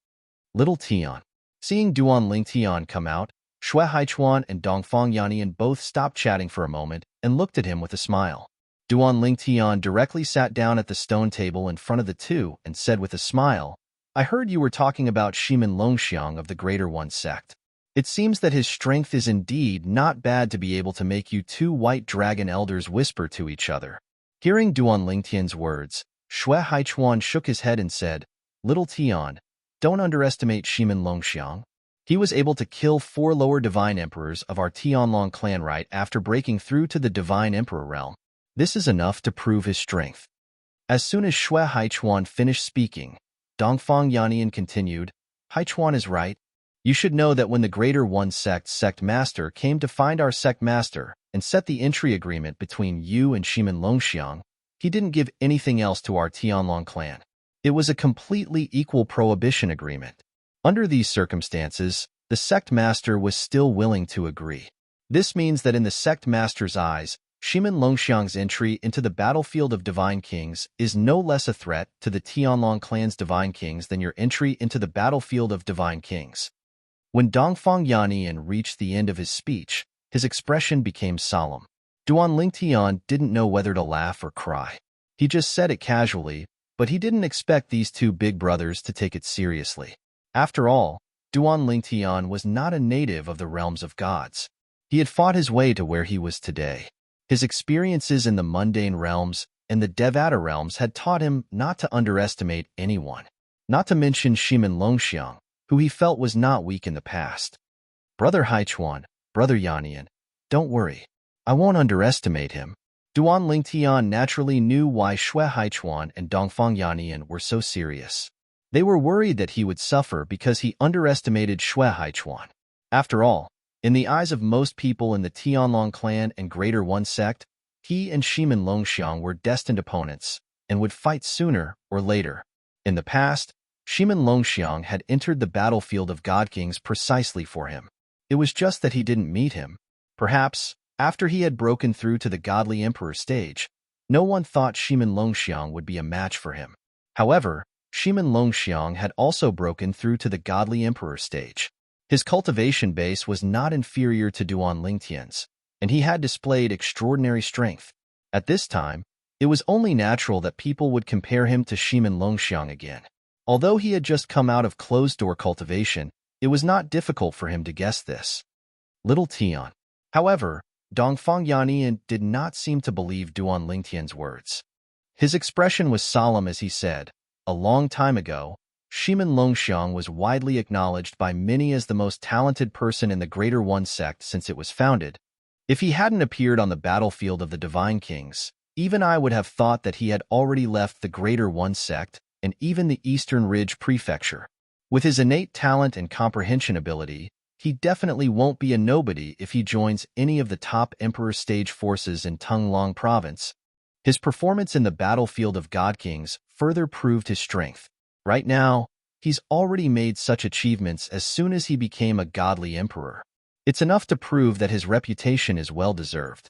Little Tian. Seeing Duan Lingtian come out, Shui Haichuan and Dongfang Yannian both stopped chatting for a moment and looked at him with a smile. Duan Lingtian directly sat down at the stone table in front of the two and said with a smile, "I heard you were talking about Shimin Longxiang of the Greater One sect. It seems that his strength is indeed not bad to be able to make you 2 White Dragon Elders whisper to each other." Hearing Duan Lingtian's words, Shui Haichuan shook his head and said, "Little Tian, don't underestimate Shimin Longxiang. He was able to kill 4 lower divine emperors of our Tianlong clan right after breaking through to the divine emperor realm. This is enough to prove his strength." As soon as Shui Haichuan finished speaking, Dongfang Yannian continued, "Haichuan is right. You should know that when the Greater One sect master came to find our sect master and set the entry agreement between you and Shimin Longxiang, he didn't give anything else to our Tianlong clan. It was a completely equal prohibition agreement. Under these circumstances, the sect master was still willing to agree. This means that in the sect master's eyes, Shimin Longxiang's entry into the battlefield of divine kings is no less a threat to the Tianlong clan's divine kings than your entry into the battlefield of divine kings." When Dongfang Yannian reached the end of his speech, his expression became solemn. Duan Lingtian didn't know whether to laugh or cry. He just said it casually, but he didn't expect these 2 big brothers to take it seriously. After all, Duan Lingtian was not a native of the realms of gods. He had fought his way to where he was today. His experiences in the mundane realms and the Devata realms had taught him not to underestimate anyone, not to mention Shimin Longxiang, who he felt was not weak in the past. "Brother Haichuan, Brother Yannian, don't worry. I won't underestimate him." Duan Lingtian naturally knew why Shui Haichuan and Dongfang Yannian were so serious. They were worried that he would suffer because he underestimated Shui Haichuan. After all, in the eyes of most people in the Tianlong clan and Greater One sect, he and Shimin Longxiang were destined opponents and would fight sooner or later. In the past, Shimin Longxiang had entered the battlefield of God Kings precisely for him. It was just that he didn't meet him. Perhaps, after he had broken through to the Godly Emperor stage, no one thought Shimin Longxiang would be a match for him. However, Shimin Longxiang had also broken through to the Godly Emperor stage. His cultivation base was not inferior to Duan Lingtian's, and he had displayed extraordinary strength. At this time, it was only natural that people would compare him to Shimin Longxiang again. Although he had just come out of closed-door cultivation, it was not difficult for him to guess this. Little Tian. However, Dongfang Yannian did not seem to believe Duan Lingtian's words. His expression was solemn as he said, "A long time ago, Shimin Longxiang was widely acknowledged by many as the most talented person in the Greater One sect since it was founded. If he hadn't appeared on the battlefield of the Divine Kings, even I would have thought that he had already left the Greater One sect and even the Eastern Ridge Prefecture. With his innate talent and comprehension ability, he definitely won't be a nobody if he joins any of the top Emperor stage forces in Tunglong province." His performance in the battlefield of God Kings further proved his strength. Right now, he's already made such achievements as soon as he became a godly emperor. It's enough to prove that his reputation is well-deserved.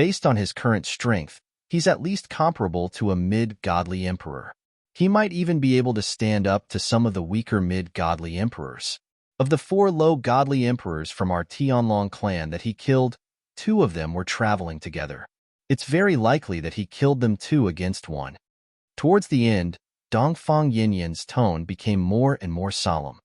Based on his current strength, he's at least comparable to a mid-godly emperor. He might even be able to stand up to some of the weaker mid-godly emperors. Of the 4 low-godly emperors from our Tianlong clan that he killed, 2 of them were traveling together. It's very likely that he killed them 2 against 1. Towards the end, Dongfang Yinyan's tone became more and more solemn.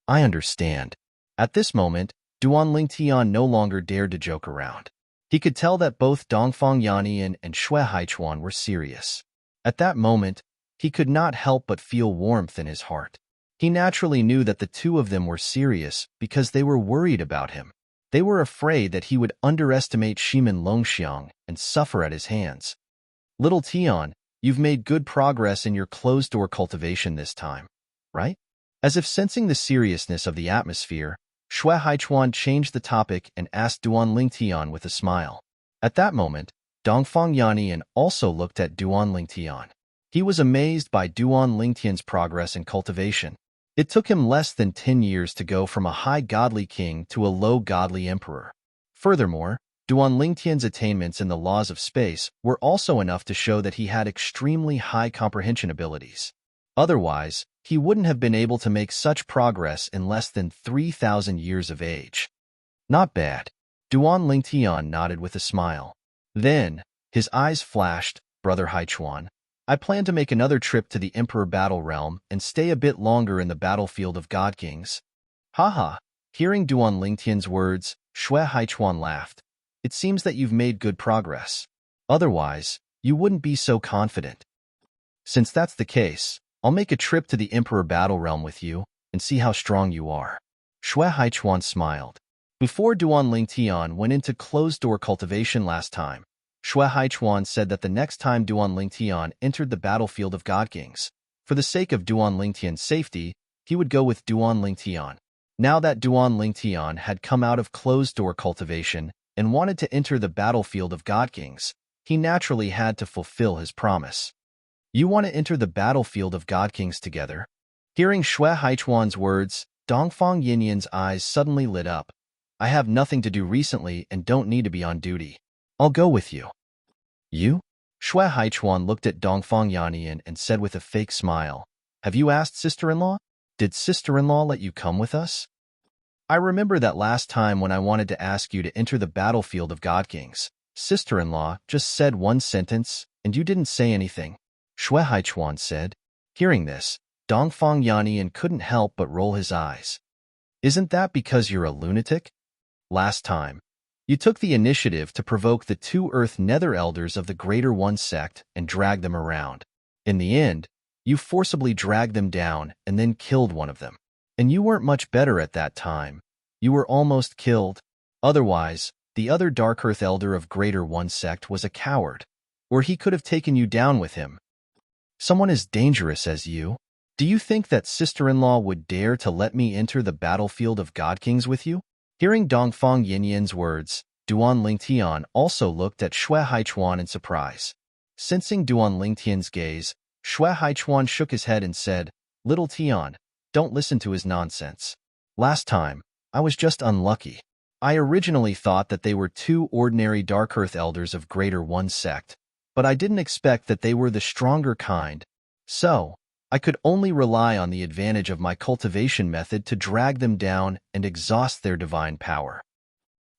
I understand. At this moment, Duan Lingtian no longer dared to joke around. He could tell that both Dongfang Yannian and Xue Haichuan were serious. At that moment, he could not help but feel warmth in his heart. He naturally knew that the 2 of them were serious because they were worried about him. They were afraid that he would underestimate Shimin Longxiang and suffer at his hands. Little Tian, you've made good progress in your closed-door cultivation this time, right? As if sensing the seriousness of the atmosphere, Xue Haichuan changed the topic and asked Duan Lingtian with a smile. At that moment, Dongfang Yannian also looked at Duan Lingtian. He was amazed by Duan Lingtian's progress in cultivation. It took him less than 10 years to go from a high godly king to a low godly emperor. Furthermore, Duan Lingtian's attainments in the laws of space were also enough to show that he had extremely high comprehension abilities. Otherwise, he wouldn't have been able to make such progress in less than 3,000 years of age. Not bad. Duan Lingtian nodded with a smile. Then, his eyes flashed, Brother Haichuan. I plan to make another trip to the Emperor Battle Realm and stay a bit longer in the battlefield of God Kings. Haha. Hearing Duan Lingtian's words, Xue Haichuan laughed. It seems that you've made good progress. Otherwise, you wouldn't be so confident. Since that's the case, I'll make a trip to the Emperor Battle Realm with you and see how strong you are. Xue Haichuan smiled. Before Duan Lingtian went into closed-door cultivation last time, Xue Haichuan said that the next time Duan Lingtian entered the battlefield of God Kings, for the sake of Duan Lingtian's safety, he would go with Duan Lingtian. Now that Duan Lingtian had come out of closed-door cultivation and wanted to enter the battlefield of God Kings, he naturally had to fulfill his promise. You want to enter the battlefield of God Kings together? Hearing Xue Haichuan's words, Dongfang Yinyan's eyes suddenly lit up. I have nothing to do recently and don't need to be on duty. I'll go with you. You? Xue Haichuan looked at Dongfang Yannian and said with a fake smile, Have you asked sister-in-law? Did sister-in-law let you come with us? I remember that last time when I wanted to ask you to enter the battlefield of God Kings. Sister-in-law just said one sentence, and you didn't say anything. Xue Haichuan said. Hearing this, Dongfang Yannian couldn't help but roll his eyes. Isn't that because you're a lunatic? Last time, you took the initiative to provoke the 2 Earth Nether Elders of the Greater One sect and drag them around. In the end, you forcibly dragged them down and then killed one of them. And you weren't much better at that time. You were almost killed. Otherwise, the other Dark Earth Elder of Greater One sect was a coward, or he could have taken you down with him. Someone as dangerous as you? Do you think that sister-in-law would dare to let me enter the battlefield of God Kings with you? Hearing Dongfang Yinyan's words, Duan Lingtian also looked at Xue Haichuan in surprise. Sensing Duan Lingtian's gaze, Xue Haichuan shook his head and said, Little Tian, don't listen to his nonsense. Last time, I was just unlucky. I originally thought that they were 2 ordinary Dark Earth Elders of Greater One sect, but I didn't expect that they were the stronger kind. So, I could only rely on the advantage of my cultivation method to drag them down and exhaust their divine power.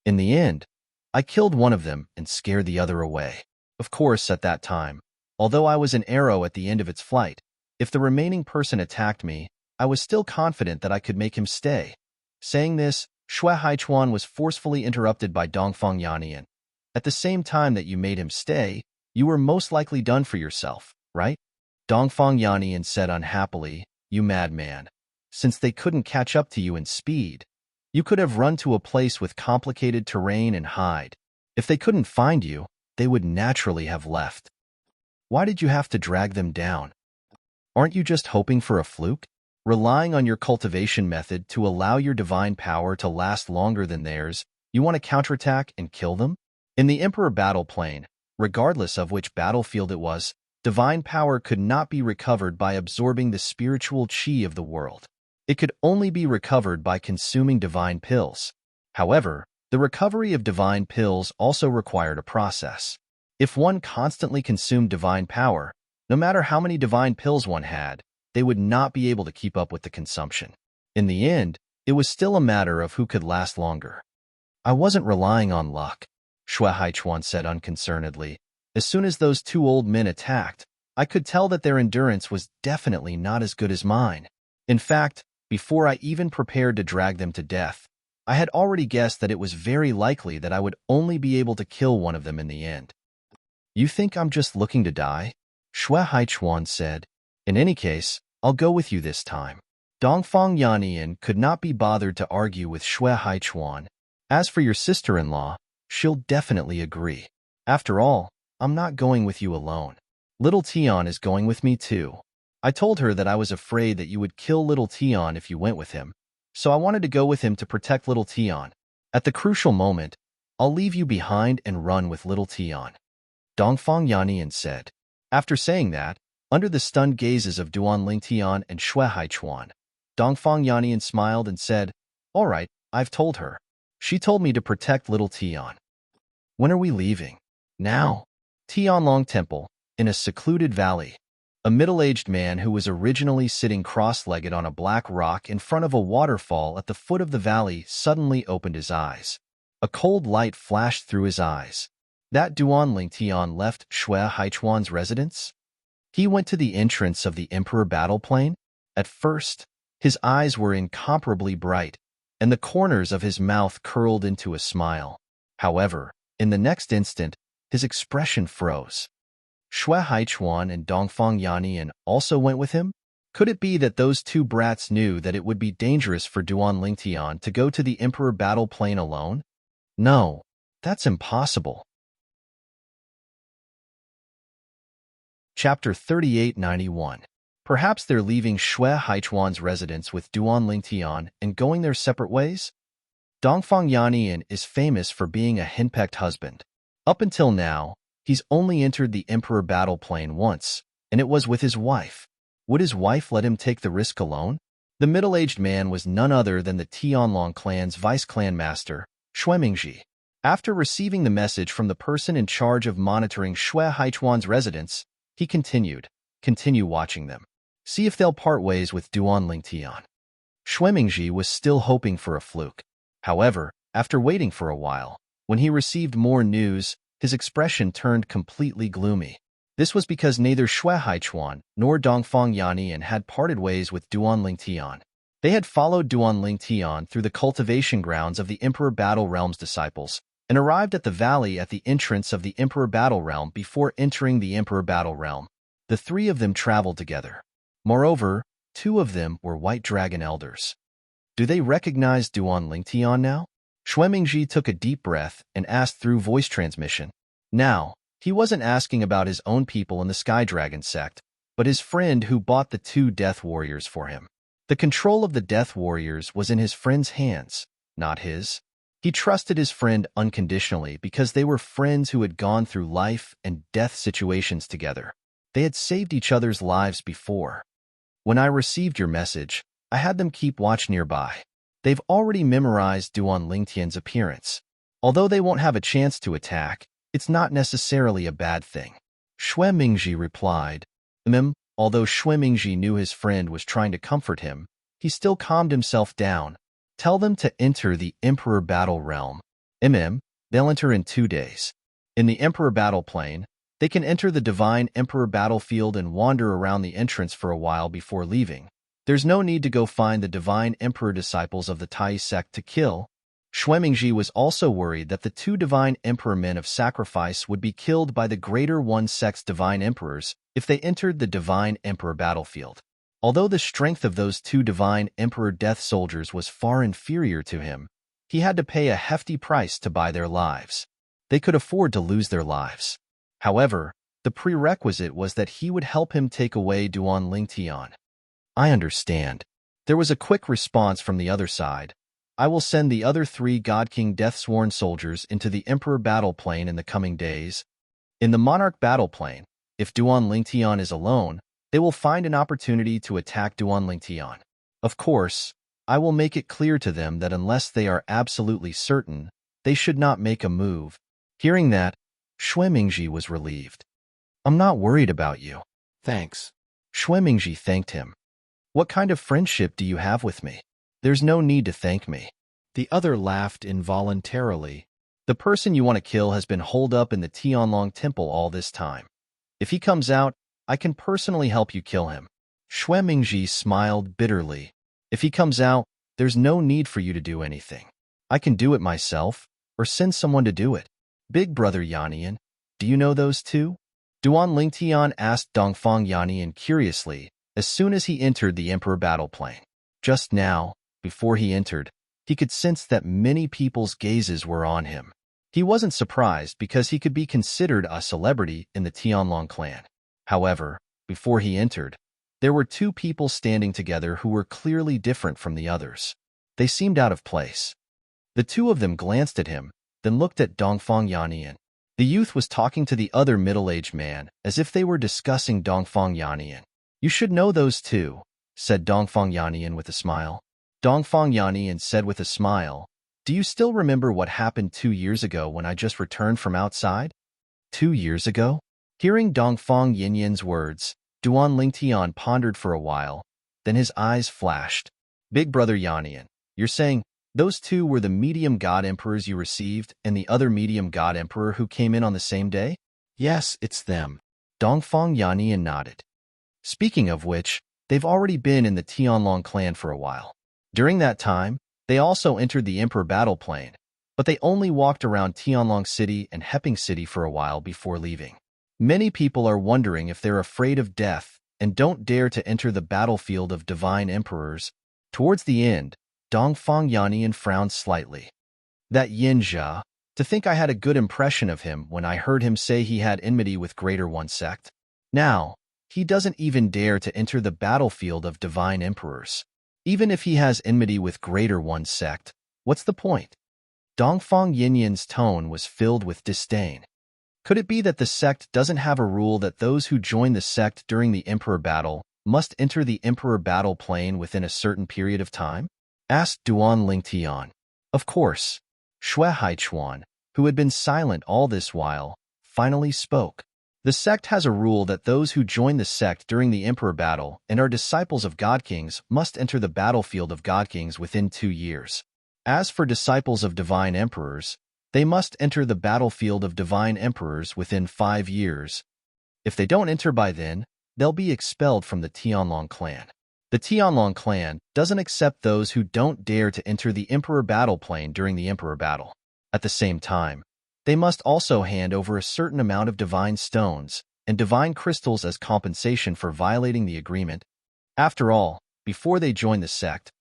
In the end, I killed one of them and scared the other away. Of course, at that time, although I was an arrow at the end of its flight, if the remaining person attacked me, I was still confident that I could make him stay. Saying this, Xue Haichuan was forcefully interrupted by Dongfang Yannian. At the same time that you made him stay, you were most likely done for yourself, right? Dongfang Yannian said unhappily, You madman. Since they couldn't catch up to you in speed, you could have run to a place with complicated terrain and hide. If they couldn't find you, they would naturally have left. Why did you have to drag them down? Aren't you just hoping for a fluke? Relying on your cultivation method to allow your divine power to last longer than theirs, you want to counterattack and kill them? In the Emperor battle plane, regardless of which battlefield it was, divine power could not be recovered by absorbing the spiritual chi of the world. It could only be recovered by consuming divine pills. However, The recovery of divine pills also required a process. If one constantly consumed divine power, no matter how many divine pills one had, they would not be able to keep up with the consumption. In the end, it was still a matter of who could last longer. I wasn't relying on luck, Shui Haichuan said unconcernedly. As soon as those two old men attacked, I could tell that their endurance was definitely not as good as mine. In fact, before I even prepared to drag them to death, I had already guessed that it was very likely that I would only be able to kill one of them in the end. You think I'm just looking to die? Shui Haichuan said. In any case, I'll go with you this time. Dongfang Yannian could not be bothered to argue with Shui Haichuan. As for your sister-in-law, she'll definitely agree. After all, I'm not going with you alone. Little Tian is going with me too. I told her that I was afraid that you would kill Little Tian if you went with him, so I wanted to go with him to protect Little Tian. At the crucial moment, I'll leave you behind and run with Little Tian, Dongfang Yannian said. After saying that, under the stunned gazes of Duan Lingtian and Shui Haichuan, Dongfang Yannian smiled and said, "All right, I've told her. She told me to protect Little Tian." When are we leaving? Now. Tianlong Temple, in a secluded valley. A middle-aged man who was originally sitting cross-legged on a black rock in front of a waterfall at the foot of the valley suddenly opened his eyes. A cold light flashed through his eyes. That Duan Lingtian left Shui Haichuan's residence? He went to the entrance of the Emperor Battle Plain. At first, his eyes were incomparably bright, and the corners of his mouth curled into a smile. However, in the next instant, his expression froze. Shui Haichuan and Dongfang Yannian also went with him? Could it be that those two brats knew that it would be dangerous for Duan Lingtian to go to the Emperor Battle Plain alone? No, that's impossible. Chapter 3891. Perhaps they're leaving Shui Haichuan's residence with Duan Lingtian and going their separate ways? Dongfang Yannian is famous for being a henpecked husband. Up until now, he's only entered the Emperor Battle Plain once, and it was with his wife. Would his wife let him take the risk alone? The middle-aged man was none other than the Tianlong clan's vice-clan master, Shui Mingji. After receiving the message from the person in charge of monitoring Shui Haichuan's residence, he continue watching them. See if they'll part ways with Duan Lingtian. Shui Mingji was still hoping for a fluke. However, after waiting for a while, when he received more news, his expression turned completely gloomy. This was because neither Shui Haichuan nor Dongfang Yannian had parted ways with Duan Lingtian. They had followed Duan Lingtian through the cultivation grounds of the Emperor Battle Realm's disciples and arrived at the valley at the entrance of the Emperor Battle Realm before entering the Emperor Battle Realm. The three of them traveled together. Moreover, two of them were White Dragon Elders. Do they recognize Duan Lingtian now? Shui Mingji took a deep breath and asked through voice transmission. Now, he wasn't asking about his own people in the Sky Dragon sect, but his friend who bought the two Death Warriors for him. The control of the Death Warriors was in his friend's hands, not his. He trusted his friend unconditionally because they were friends who had gone through life and death situations together. They had saved each other's lives before. When I received your message, I had them keep watch nearby. They've already memorized Duan Lingtian's appearance. Although they won't have a chance to attack, it's not necessarily a bad thing. Shui Mingji replied. Although Shui Mingji knew his friend was trying to comfort him, he still calmed himself down. Tell them to enter the Emperor Battle Realm. They'll enter in 2 days. In the Emperor Battle Plain, they can enter the Divine Emperor Battlefield and wander around the entrance for a while before leaving. There's no need to go find the Divine Emperor disciples of the Tai sect to kill. Shui Mingji was also worried that the two Divine Emperor men of sacrifice would be killed by the Greater One sect's Divine Emperors if they entered the Divine Emperor battlefield. Although the strength of those two Divine Emperor death soldiers was far inferior to him, he had to pay a hefty price to buy their lives. They could afford to lose their lives. However, the prerequisite was that he would help him take away Duan Lingtian. I understand. There was a quick response from the other side. I will send the other 3 God King Death-sworn soldiers into the Emperor Battle Plain in the coming days. In the Monarch Battle Plain, if Duan Lingtian is alone, they will find an opportunity to attack Duan Lingtian. Of course, I will make it clear to them that unless they are absolutely certain, they should not make a move. Hearing that, Xue Mingji was relieved. I'm not worried about you. Thanks. Xue Mingji thanked him. What kind of friendship do you have with me? There's no need to thank me. The other laughed involuntarily. The person you want to kill has been holed up in the Tianlong temple all this time. If he comes out, I can personally help you kill him. Xue Mingji smiled bitterly. If he comes out, there's no need for you to do anything. I can do it myself, or send someone to do it. Big brother Yannian, do you know those two? Duan Lingtian asked Dongfang Yannian curiously as soon as he entered the Emperor battle plane. Just now, before he entered, he could sense that many people's gazes were on him. He wasn't surprised because he could be considered a celebrity in the Tianlong clan. However, before he entered, there were two people standing together who were clearly different from the others. They seemed out of place. The two of them glanced at him, then looked at Dongfang Yannian. The youth was talking to the other middle-aged man as if they were discussing Dongfang Yannian. You should know those two, said Dongfang Yannian with a smile. Dongfang Yannian said with a smile, do you still remember what happened 2 years ago when I just returned from outside? 2 years ago? Hearing Dongfang Yannian's words, Duan Lingtian pondered for a while, then his eyes flashed. Big brother Yannian, you're saying those two were the medium god emperors you received and the other medium god emperor who came in on the same day? Yes, it's them. Dongfang Yannian nodded. Speaking of which, they've already been in the Tianlong clan for a while. During that time, they also entered the Emperor battle plane, but they only walked around Tianlong City and Heping City for a while before leaving. Many people are wondering if they're afraid of death and don't dare to enter the battlefield of divine emperors. Towards the end, Dongfang Yannian frowned slightly. That Yin Jia, to think I had a good impression of him when I heard him say he had enmity with Greater One sect. Now, he doesn't even dare to enter the battlefield of divine emperors. Even if he has enmity with Greater One sect, what's the point? Dongfang Yannian's tone was filled with disdain. Could it be that the sect doesn't have a rule that those who join the sect during the Emperor battle must enter the Emperor battle plane within a certain period of time? Asked Duan Lingtian. Of course. Xue Haichuan, who had been silent all this while, finally spoke. The sect has a rule that those who join the sect during the Emperor battle and are disciples of God Kings must enter the battlefield of God Kings within 2 years. As for disciples of divine emperors, they must enter the battlefield of divine emperors within 5 years. If they don't enter by then, they'll be expelled from the Tianlong clan. The Tianlong clan doesn't accept those who don't dare to enter the Emperor battle plane during the Emperor battle. At the same time, they must also hand over a certain amount of divine stones and divine crystals as compensation for violating the agreement. After all, before they join the sect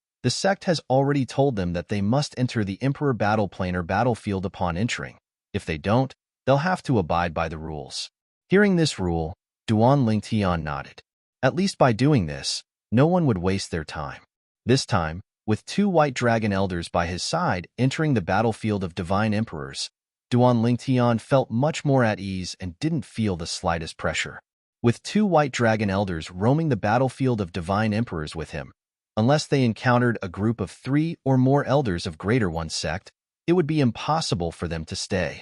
has already told them that they must enter the Emperor battle plane or battlefield upon entering. If they don't, they'll have to abide by the rules. Hearing this rule, Duan Lingtian nodded. At least by doing this, no one would waste their time. This time, with 2 white dragon elders by his side entering the battlefield of divine emperors, Duan Lingtian felt much more at ease and didn't feel the slightest pressure. With 2 white dragon elders roaming the battlefield of divine emperors with him, unless they encountered a group of 3 or more elders of Greater One sect, it would be impossible for them to stay.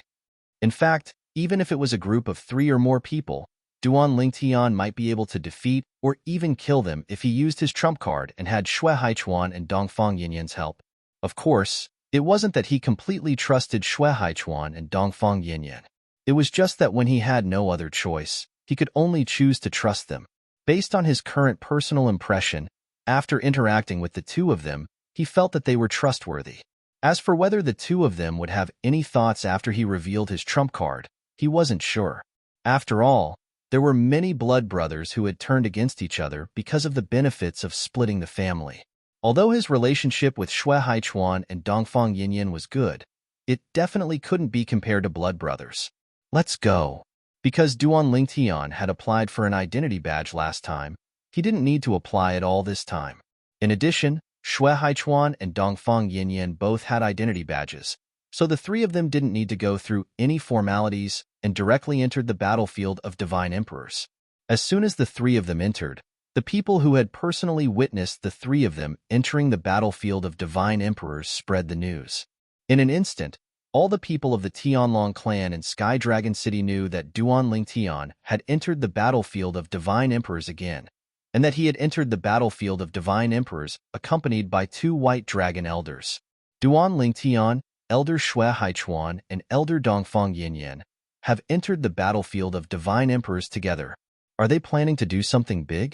In fact, even if it was a group of 3 or more people, Duan Lingtian might be able to defeat or even kill them if he used his trump card and had Xue Haichuan and Dongfang Yannian's help. Of course, it wasn't that he completely trusted Xue Haichuan and Dongfang Yannian. It was just that when he had no other choice, he could only choose to trust them. Based on his current personal impression, after interacting with the 2 of them, he felt that they were trustworthy. As for whether the 2 of them would have any thoughts after he revealed his trump card, he wasn't sure. After all, there were many blood brothers who had turned against each other because of the benefits of splitting the family. Although his relationship with Xue Haichuan and Dongfang Yannian was good, it definitely couldn't be compared to blood brothers. Let's go. Because Duan Lingtian had applied for an identity badge last time, he didn't need to apply it all this time. In addition, Xue Haichuan and Dongfang Yannian both had identity badges, so the 3 of them didn't need to go through any formalities and directly entered the battlefield of divine emperors. As soon as the 3 of them entered, the people who had personally witnessed the 3 of them entering the battlefield of divine emperors spread the news. In an instant, All the people of the Tianlong clan in Sky Dragon City knew that Duan Tian had entered the battlefield of Divine Emperors again, and that he had entered the battlefield of Divine Emperors accompanied by 2 white dragon elders. Duan Tian, Elder Shui Haichuan, and Elder Dongfang Yinyan have entered the battlefield of Divine Emperors together. Are they planning to do something big?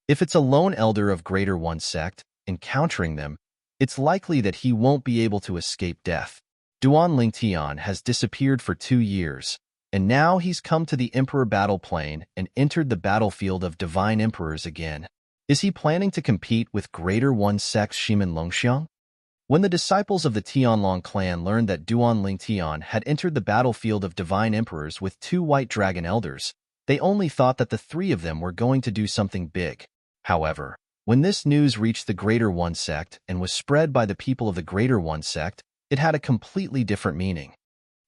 If it's a lone elder of Greater One sect encountering them, it's likely that he won't be able to escape death. Duan Tian has disappeared for 2 years, and now he's come to the Emperor battle plane and entered the battlefield of Divine Emperors again. Is he planning to compete with Greater One sect's Shimin Longxiang? When the disciples of the Tianlong clan learned that Duan Tian had entered the battlefield of Divine Emperors with 2 white dragon elders, they only thought that the 3 of them were going to do something big. However, when this news reached the Greater One sect and was spread by the people of the Greater One sect, it had a completely different meaning.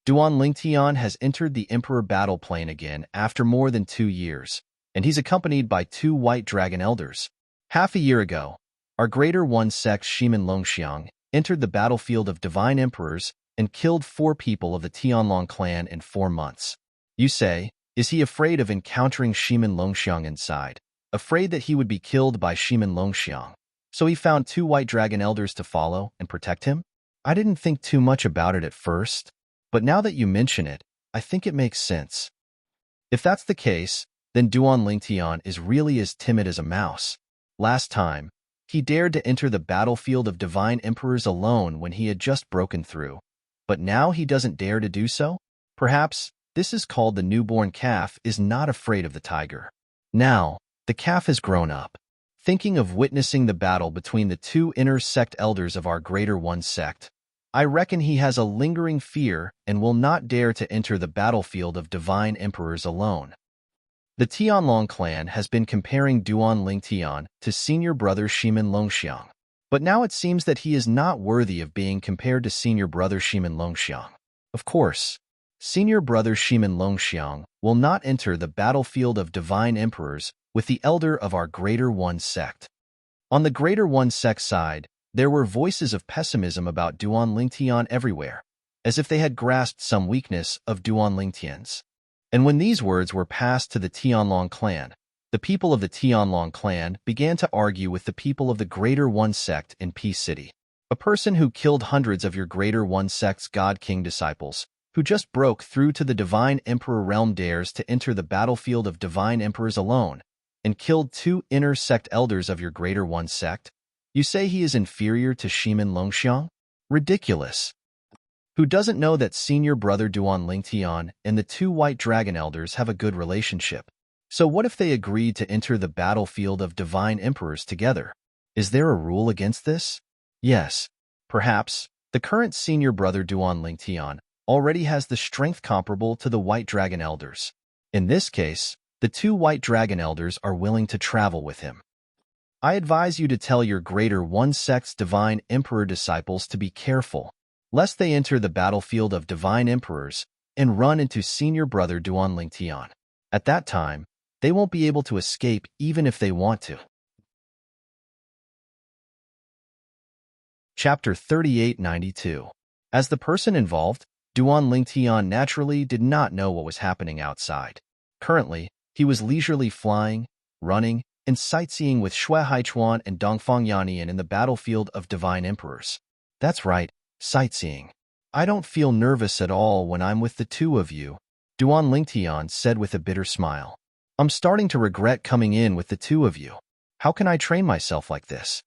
Duan Tian has entered the Emperor battle plane again after more than 2 years, and he's accompanied by 2 white dragon elders. Half a year ago, our Greater One sect's Shimin Longxiang entered the battlefield of Divine Emperors and killed 4 people of the Tianlong clan in 4 months. You say, is he afraid of encountering Shimin Longxiang inside? Afraid that he would be killed by Shimin Longxiang? So he found 2 white dragon elders to follow and protect him? I didn't think too much about it at first, but now that you mention it, I think it makes sense. If that's the case, then Duan Tian is really as timid as a mouse. Last time, he dared to enter the battlefield of Divine Emperors alone when he had just broken through. But now he doesn't dare to do so? Perhaps this is called the newborn calf is not afraid of the tiger. Now, the calf has grown up. Thinking of witnessing the battle between the 2 inner sect elders of our Greater One sect, I reckon he has a lingering fear and will not dare to enter the battlefield of Divine Emperors alone. The Tianlong clan has been comparing Duan Tian to senior brother Shimin Longxiang, but now it seems that he is not worthy of being compared to senior brother Shimin Longxiang. Of course, senior brother Shimin Longxiang will not enter the battlefield of Divine Emperors with the elder of our Greater One sect. On the Greater One sect side, there were voices of pessimism about Duan Tian everywhere, as if they had grasped some weakness of Duan Tian's. And when these words were passed to the Tianlong clan, the people of the Tianlong clan began to argue with the people of the Greater One sect in Peace City. A person who killed hundreds of your Greater One sect's God King disciples, who just broke through to the Divine Emperor realm, dares to enter the battlefield of Divine Emperors alone, and killed 2 inner sect elders of your Greater One sect? You say he is inferior to Shimin Longxiang? Ridiculous. Who doesn't know that senior brother Duan Tian and the 2 white dragon elders have a good relationship? So what if they agreed to enter the battlefield of Divine Emperors together? Is there a rule against this? Yes. Perhaps the current senior brother Duan Tian already has the strength comparable to the white dragon elders. In this case, the 2 white dragon elders are willing to travel with him. I advise you to tell your Greater One sect's Divine Emperor disciples to be careful, lest they enter the battlefield of Divine Emperors and run into senior brother Duan Tian. At that time, they won't be able to escape even if they want to. Chapter 3892. As the person involved, Duan Tian naturally did not know what was happening outside. Currently, he was leisurely flying, running, and sightseeing with Shui Haichuan and Dongfang Yannian in the battlefield of Divine Emperors. That's right, sightseeing. I don't feel nervous at all when I'm with the 2 of you, Duan Tian said with a bitter smile. I'm starting to regret coming in with the 2 of you. How can I train myself like this?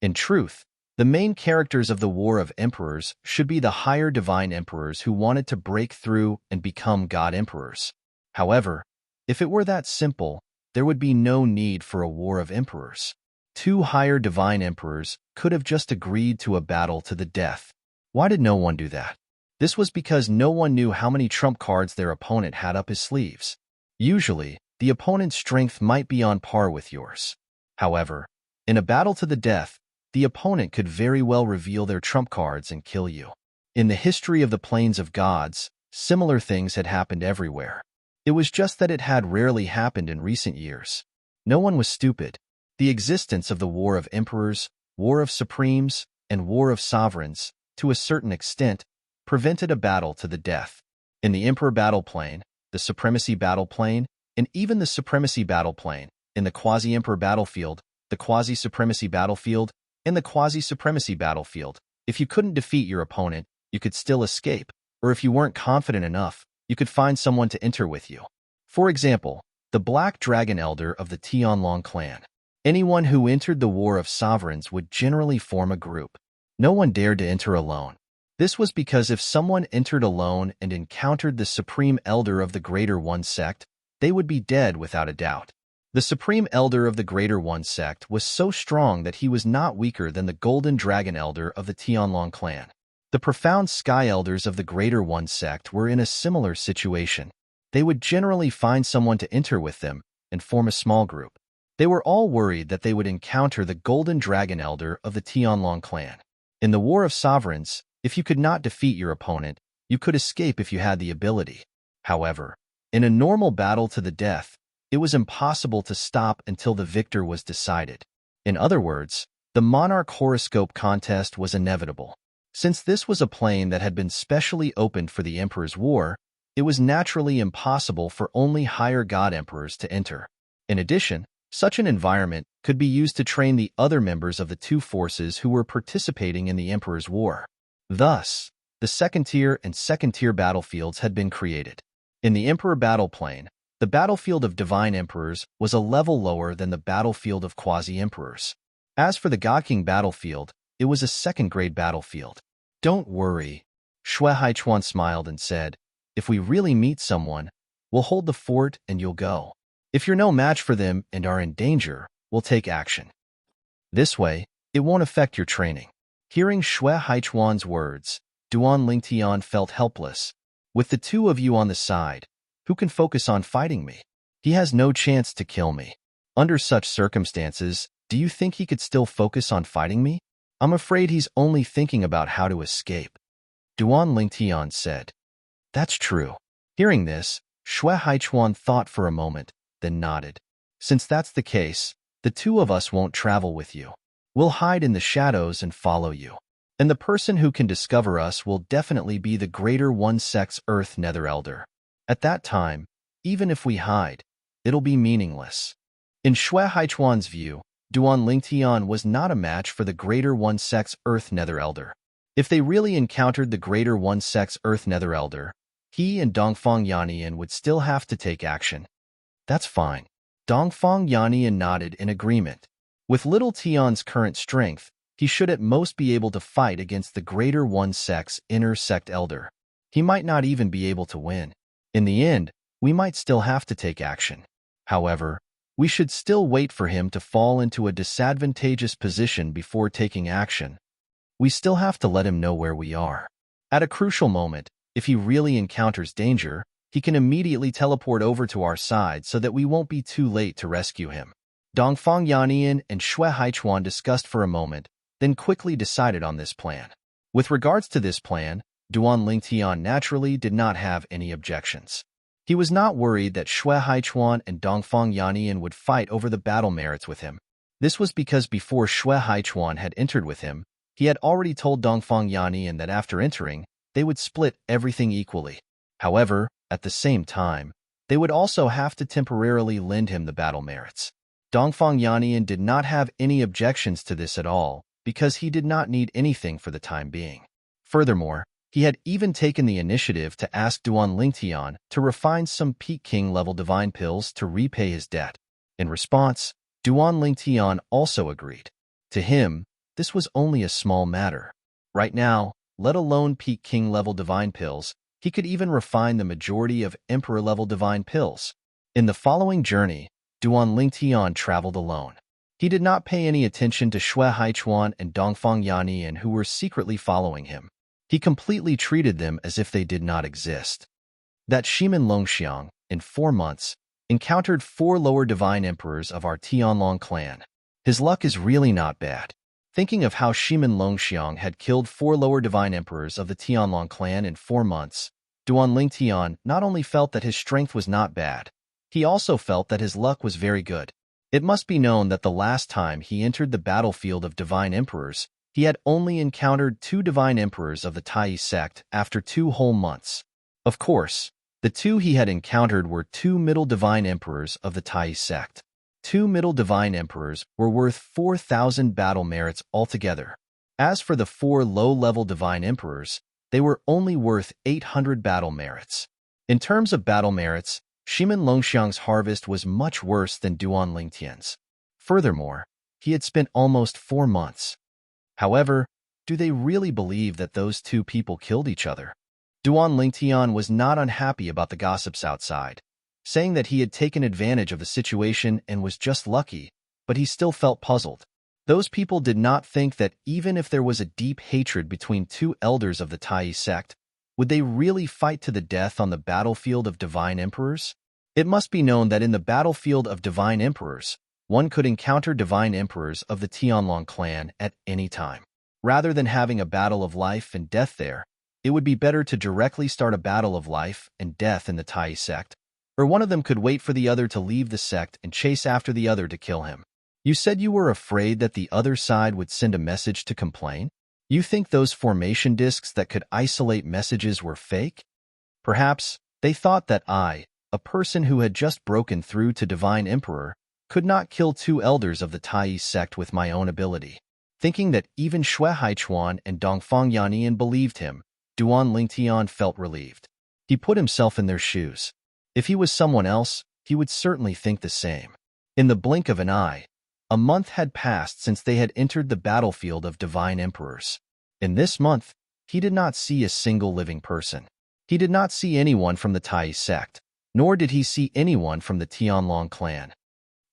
In truth, the main characters of the War of Emperors should be the higher Divine Emperors who wanted to break through and become God Emperors. However, if it were that simple, there would be no need for a War of Emperors. 2 higher Divine Emperors could have just agreed to a battle to the death. Why did no one do that? This was because no one knew how many trump cards their opponent had up his sleeves. Usually, the opponent's strength might be on par with yours. However, in a battle to the death, the opponent could very well reveal their trump cards and kill you. In the history of the Plains of Gods, similar things had happened everywhere. It was just that it had rarely happened in recent years. No one was stupid. The existence of the War of Emperors, War of Supremes, and War of Sovereigns, to a certain extent, prevented a battle to the death. In the Emperor battle plane, the Supremacy battle plane, and even the Supremacy battle plane, in the Quasi-Emperor battlefield, the Quasi-Supremacy battlefield, and the Quasi-Supremacy battlefield, if you couldn't defeat your opponent, you could still escape, or if you weren't confident enough, you could find someone to enter with you. For example, the Black Dragon Elder of the Tianlong clan. Anyone who entered the War of Sovereigns would generally form a group. No one dared to enter alone. This was because if someone entered alone and encountered the Supreme Elder of the Greater One sect, they would be dead without a doubt. The Supreme Elder of the Greater One sect was so strong that he was not weaker than the Golden Dragon Elder of the Tianlong clan. The Profound Sky Elders of the Greater One sect were in a similar situation. They would generally find someone to enter with them and form a small group. They were all worried that they would encounter the Golden Dragon Elder of the Tianlong clan. In the War of Sovereigns, if you could not defeat your opponent, you could escape if you had the ability. However, in a normal battle to the death, it was impossible to stop until the victor was decided. In other words, the Monarch Horoscope contest was inevitable. Since this was a plane that had been specially opened for the Emperor's War, it was naturally impossible for only higher god emperors to enter. In addition, such an environment could be used to train the other members of the two forces who were participating in the Emperor's War. Thus, the second-tier and second-tier battlefields had been created. In the Emperor battle plane, the battlefield of Divine Emperors was a level lower than the battlefield of Quasi-Emperors. As for the God King battlefield, it was a second-grade battlefield. Don't worry, Shui Haichuan smiled and said, if we really meet someone, we'll hold the fort and you'll go. If you're no match for them and are in danger, we'll take action. This way, it won't affect your training. Hearing Shui Haichuan's words, Duan Lingtian felt helpless. With the two of you on the side, who can focus on fighting me? He has no chance to kill me. Under such circumstances, do you think he could still focus on fighting me? I'm afraid he's only thinking about how to escape. Duan Lingtian said. That's true. Hearing this, Shui Haichuan thought for a moment, then nodded. Since that's the case, the two of us won't travel with you. We'll hide in the shadows and follow you. And the person who can discover us will definitely be the Greater One Sect's Earth Nether Elder. At that time, even if we hide, it'll be meaningless. In Shui Haichuan's view, Duan Lingtian was not a match for the Greater One Sect's Earth Nether Elder. If they really encountered the Greater One Sect's Earth Nether Elder, he and Dongfang Yannian would still have to take action. That's fine. Dongfang Yannian nodded in agreement. With Little Tian's current strength, he should at most be able to fight against the Greater One Sect's Inner Sect Elder. He might not even be able to win. In the end, we might still have to take action. However, we should still wait for him to fall into a disadvantageous position before taking action. We still have to let him know where we are. At a crucial moment, if he really encounters danger, he can immediately teleport over to our side so that we won't be too late to rescue him. Dongfang Yannian and Shui Haichuan discussed for a moment, then quickly decided on this plan. With regards to this plan, Duan Lingtian naturally did not have any objections. He was not worried that Shui Haichuan and Dongfang Yannian would fight over the battle merits with him. This was because before Shui Haichuan had entered with him, he had already told Dongfang Yannian that after entering, they would split everything equally. However, at the same time, they would also have to temporarily lend him the battle merits. Dongfang Yannian did not have any objections to this at all, because he did not need anything for the time being. Furthermore, he had even taken the initiative to ask Duan Lingtian to refine some Peak King level divine pills to repay his debt. In response, Duan Lingtian also agreed. To him, this was only a small matter. Right now, let alone Peak King level divine pills, he could even refine the majority of Emperor level divine pills. In the following journey, Duan Lingtian traveled alone. He did not pay any attention to Shui Haichuan and Dongfang Yannian who were secretly following him. He completely treated them as if they did not exist. That Shimin Longxiang, in 4 months, encountered 4 lower divine emperors of our Tianlong clan. His luck is really not bad. Thinking of how Shimin Longxiang had killed 4 lower divine emperors of the Tianlong clan in 4 months, Duan Lingtian not only felt that his strength was not bad, he also felt that his luck was very good. It must be known that the last time he entered the battlefield of divine emperors, He had only encountered 2 divine emperors of the Tai sect after 2 whole months. Of course, the 2 he had encountered were 2 middle divine emperors of the Tai sect. 2 middle divine emperors were worth 4,000 battle merits altogether. As for the 4 low-level divine emperors, they were only worth 800 battle merits. In terms of battle merits, Shimin Longxiang's harvest was much worse than Duan Lingtian's. Furthermore, he had spent almost 4 months. However, do they really believe that those 2 people killed each other? Duan Lingtian was not unhappy about the gossips outside, saying that he had taken advantage of the situation and was just lucky, but he still felt puzzled. Those people did not think that even if there was a deep hatred between 2 elders of the Tai sect, would they really fight to the death on the battlefield of divine emperors? It must be known that in the battlefield of divine emperors, one could encounter divine emperors of the Tianlong clan at any time. Rather than having a battle of life and death there, it would be better to directly start a battle of life and death in the Tai sect, or one of them could wait for the other to leave the sect and chase after the other to kill him. You said you were afraid that the other side would send a message to complain? You think those formation discs that could isolate messages were fake? Perhaps they thought that I, a person who had just broken through to Divine Emperor, could not kill 2 elders of the Tai sect with my own ability. Thinking that even Xue Haichuan and Dongfang Yannian believed him, Duan Lingtian felt relieved. He put himself in their shoes. If he was someone else, he would certainly think the same. In the blink of an eye, a month had passed since they had entered the battlefield of divine emperors. In this month, he did not see a single living person. He did not see anyone from the Tai sect, nor did he see anyone from the Tianlong clan.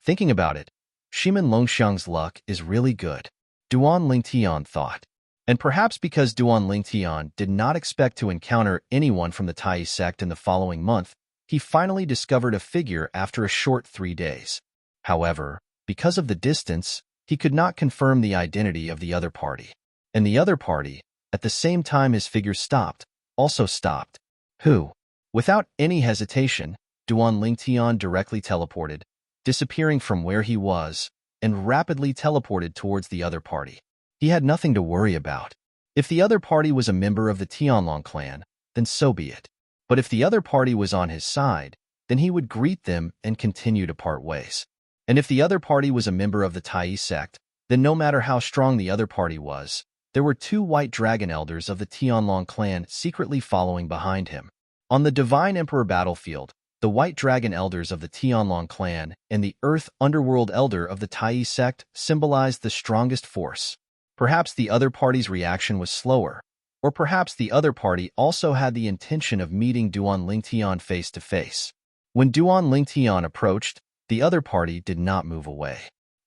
Thinking about it, Shimin Longxiang's luck is really good, Duan Lingtian thought. And perhaps because Duan Lingtian did not expect to encounter anyone from the Tai sect in the following month, he finally discovered a figure after a short 3 days. However, because of the distance, he could not confirm the identity of the other party. And the other party, at the same time his figure stopped, also stopped. Who? Without any hesitation, Duan Lingtian directly teleported, disappearing from where he was, and rapidly teleported towards the other party. He had nothing to worry about. If the other party was a member of the Tianlong clan, then so be it. But if the other party was on his side, then he would greet them and continue to part ways. And if the other party was a member of the Tai sect, then no matter how strong the other party was, there were 2 white dragon elders of the Tianlong clan secretly following behind him. On the Divine Emperor battlefield, the white dragon elders of the Tianlong clan and the earth underworld elder of the Tai sect symbolized the strongest force. Perhaps the other party's reaction was slower, or perhaps the other party also had the intention of meeting Duan Lingtian face to face. When Duan Lingtian approached, the other party did not move away.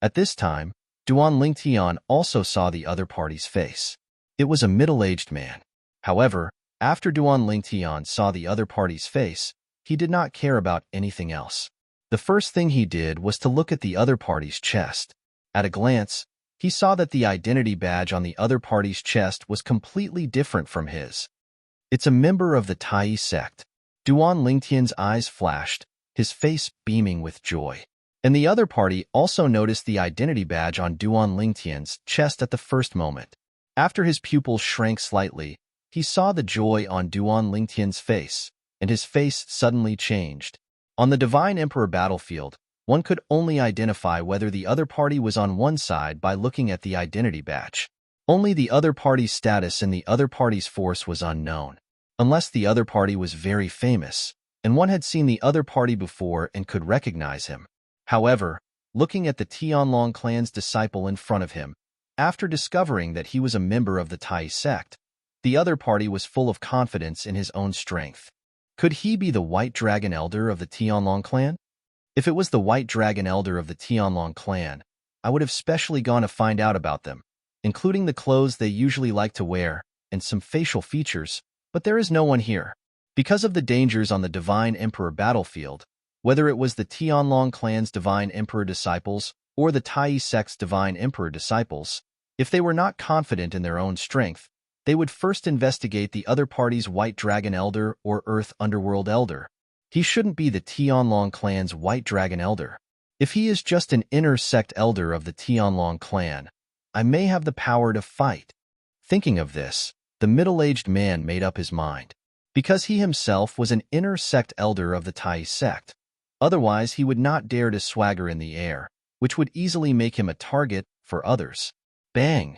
At this time, Duan Lingtian also saw the other party's face. It was a middle-aged man. However, after Duan Lingtian saw the other party's face, he did not care about anything else. The first thing he did was to look at the other party's chest. At a glance, he saw that the identity badge on the other party's chest was completely different from his. It's a member of the Tai sect. Duan Lingtian's eyes flashed, his face beaming with joy. And the other party also noticed the identity badge on Duan Lingtian's chest at the first moment. After his pupils shrank slightly, he saw the joy on Duan Lingtian's face, and his face suddenly changed. On the Divine Emperor battlefield, one could only identify whether the other party was on one side by looking at the identity badge. Only the other party's status and the other party's force was unknown, unless the other party was very famous, and one had seen the other party before and could recognize him. However, looking at the Tianlong clan's disciple in front of him, after discovering that he was a member of the Tai sect, the other party was full of confidence in his own strength. Could he be the White Dragon Elder of the Tianlong clan? If it was the White Dragon Elder of the Tianlong clan, I would have specially gone to find out about them, including the clothes they usually like to wear and some facial features, but there is no one here. Because of the dangers on the Divine Emperor battlefield, whether it was the Tianlong clan's Divine Emperor disciples or the Tai sect's Divine Emperor disciples, if they were not confident in their own strength, they would first investigate the other party's White Dragon Elder or Earth Underworld Elder. He shouldn't be the Tianlong clan's White Dragon Elder. If he is just an inner sect elder of the Tianlong clan, I may have the power to fight. Thinking of this, the middle-aged man made up his mind. Because he himself was an inner sect elder of the Tai sect. Otherwise, he would not dare to swagger in the air, which would easily make him a target for others. Bang!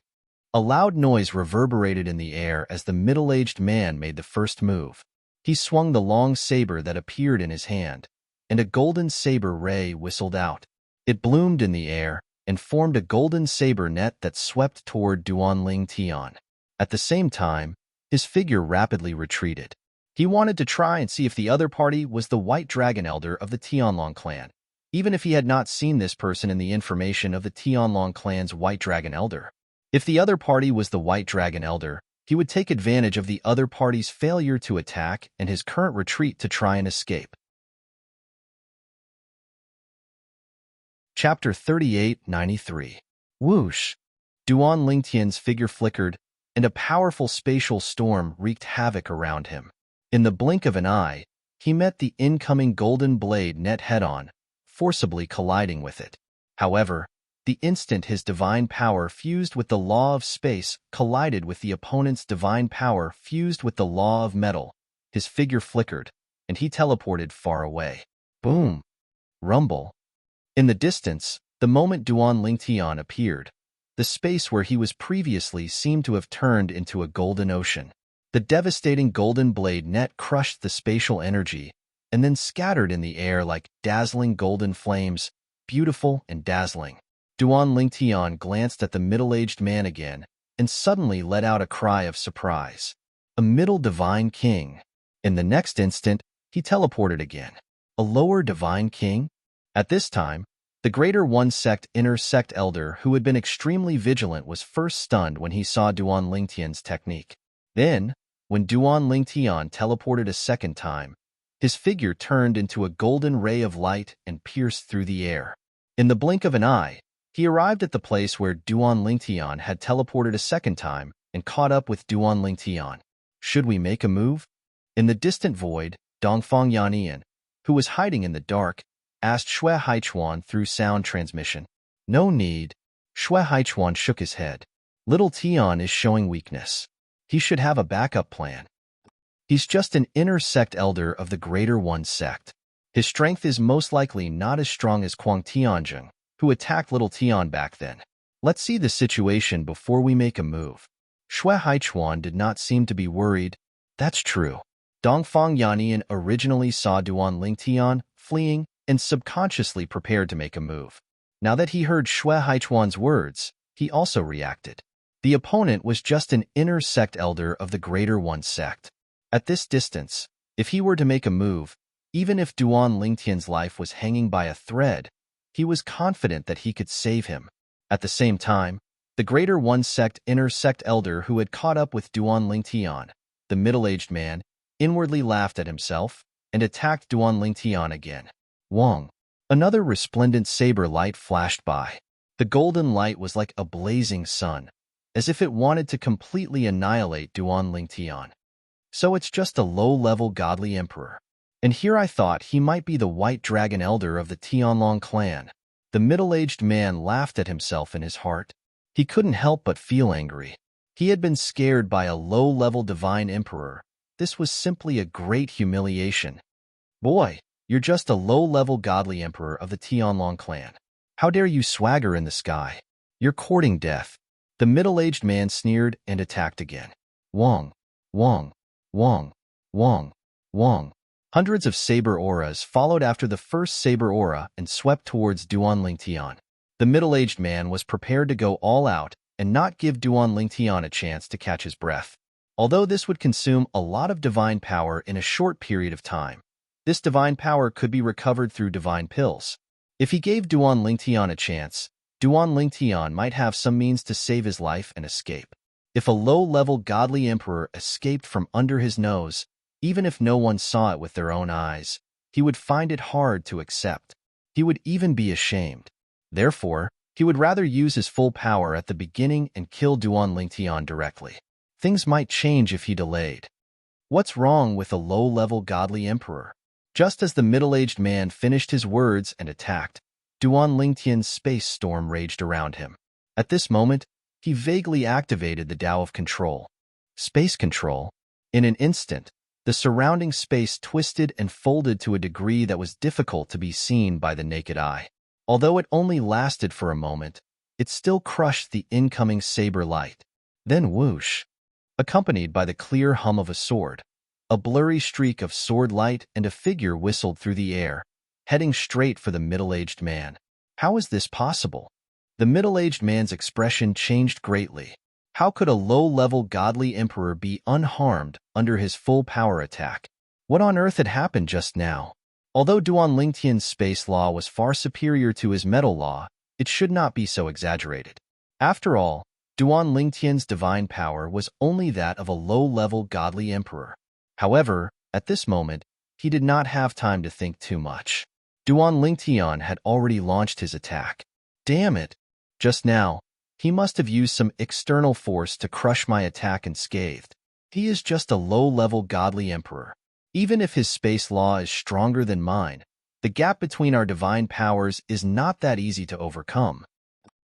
A loud noise reverberated in the air as the middle-aged man made the first move. He swung the long saber that appeared in his hand, and a golden saber ray whistled out. It bloomed in the air and formed a golden saber net that swept toward Duanling Tian. At the same time, his figure rapidly retreated. He wanted to try and see if the other party was the White Dragon Elder of the Tianlong clan, even if he had not seen this person in the information of the Tianlong clan's White Dragon Elder. If the other party was the White Dragon Elder, he would take advantage of the other party's failure to attack and his current retreat to try and escape. Chapter 3893. Whoosh! Duan Lingtian's figure flickered, and a powerful spatial storm wreaked havoc around him. In the blink of an eye, he met the incoming golden blade net head-on, forcibly colliding with it. However, the instant his divine power fused with the law of space collided with the opponent's divine power fused with the law of metal, his figure flickered, and he teleported far away. Boom! Rumble! In the distance, the moment Duan Lingtian appeared, the space where he was previously seemed to have turned into a golden ocean. The devastating golden blade net crushed the spatial energy and then scattered in the air like dazzling golden flames, beautiful and dazzling. Duan Lingtian glanced at the middle-aged man again and suddenly let out a cry of surprise. A middle divine king. In the next instant, he teleported again. A lower divine king? At this time, the Greater One Sect inner sect elder who had been extremely vigilant was first stunned when he saw Duan Lingtian's technique. Then, when Duan Lingtian teleported a second time, his figure turned into a golden ray of light and pierced through the air. In the blink of an eye, he arrived at the place where Duan Lingtian had teleported a second time and caught up with Duan Lingtian. Should we make a move? In the distant void, Dongfang Yanian, who was hiding in the dark, asked Shui Haichuan through sound transmission. No need. Shui Haichuan shook his head. Little Tian is showing weakness. He should have a backup plan. He's just an inner sect elder of the Greater One Sect. His strength is most likely not as strong as Kuang Tianzheng, who attacked Little Tian back then. Let's see the situation before we make a move. Shui Haichuan did not seem to be worried. That's true. Dongfang Yanian originally saw Duan Lingtian fleeing and subconsciously prepared to make a move. Now that he heard Shui Haichuan's words, he also reacted. The opponent was just an inner sect elder of the Greater One Sect. At this distance, if he were to make a move, even if Duan Lingtian's life was hanging by a thread, he was confident that he could save him. At the same time, the Greater One Sect inner sect elder who had caught up with Duan Lingtian, the middle-aged man, inwardly laughed at himself and attacked Duan Lingtian again. Wong. Another resplendent saber light flashed by. The golden light was like a blazing sun, as if it wanted to completely annihilate Duan Lingtian. So it's just a low-level godly emperor. And here I thought he might be the White Dragon Elder of the Tianlong clan. The middle-aged man laughed at himself in his heart. He couldn't help but feel angry. He had been scared by a low-level divine emperor. This was simply a great humiliation. Boy, you're just a low-level godly emperor of the Tianlong clan. How dare you swagger in the sky? You're courting death. The middle-aged man sneered and attacked again. Wong, Wong, Wong, Wong, Wong. Hundreds of saber auras followed after the first saber aura and swept towards Duan Lingtian. The middle-aged man was prepared to go all out and not give Duan Lingtian a chance to catch his breath. Although this would consume a lot of divine power in a short period of time, this divine power could be recovered through divine pills. If he gave Duan Lingtian a chance, Duan Lingtian might have some means to save his life and escape. If a low-level godly emperor escaped from under his nose, even if no one saw it with their own eyes, he would find it hard to accept. He would even be ashamed. Therefore, he would rather use his full power at the beginning and kill Duan Lingtian directly. Things might change if he delayed. What's wrong with a low-level godly emperor? Just as the middle-aged man finished his words and attacked, Duan Lingtian's space storm raged around him. At this moment, He vaguely activated the Tao of control. Space control. In an instant, the surrounding space twisted and folded to a degree that was difficult to be seen by the naked eye. Although it only lasted for a moment, it still crushed the incoming saber light. Then whoosh, accompanied by the clear hum of a sword, a blurry streak of sword light and a figure whistled through the air, heading straight for the middle-aged man. How is this possible? The middle-aged man's expression changed greatly. How could a low-level godly emperor be unharmed under his full power attack? What on earth had happened just now? Although Duan Lingtian's space law was far superior to his metal law, it should not be so exaggerated. After all, Duan Lingtian's divine power was only that of a low-level godly emperor. However, at this moment, he did not have time to think too much. Duan Lingtian had already launched his attack. Damn it! Just now, he must have used some external force to crush my attack unscathed. He is just a low-level godly emperor. Even if his space law is stronger than mine, the gap between our divine powers is not that easy to overcome.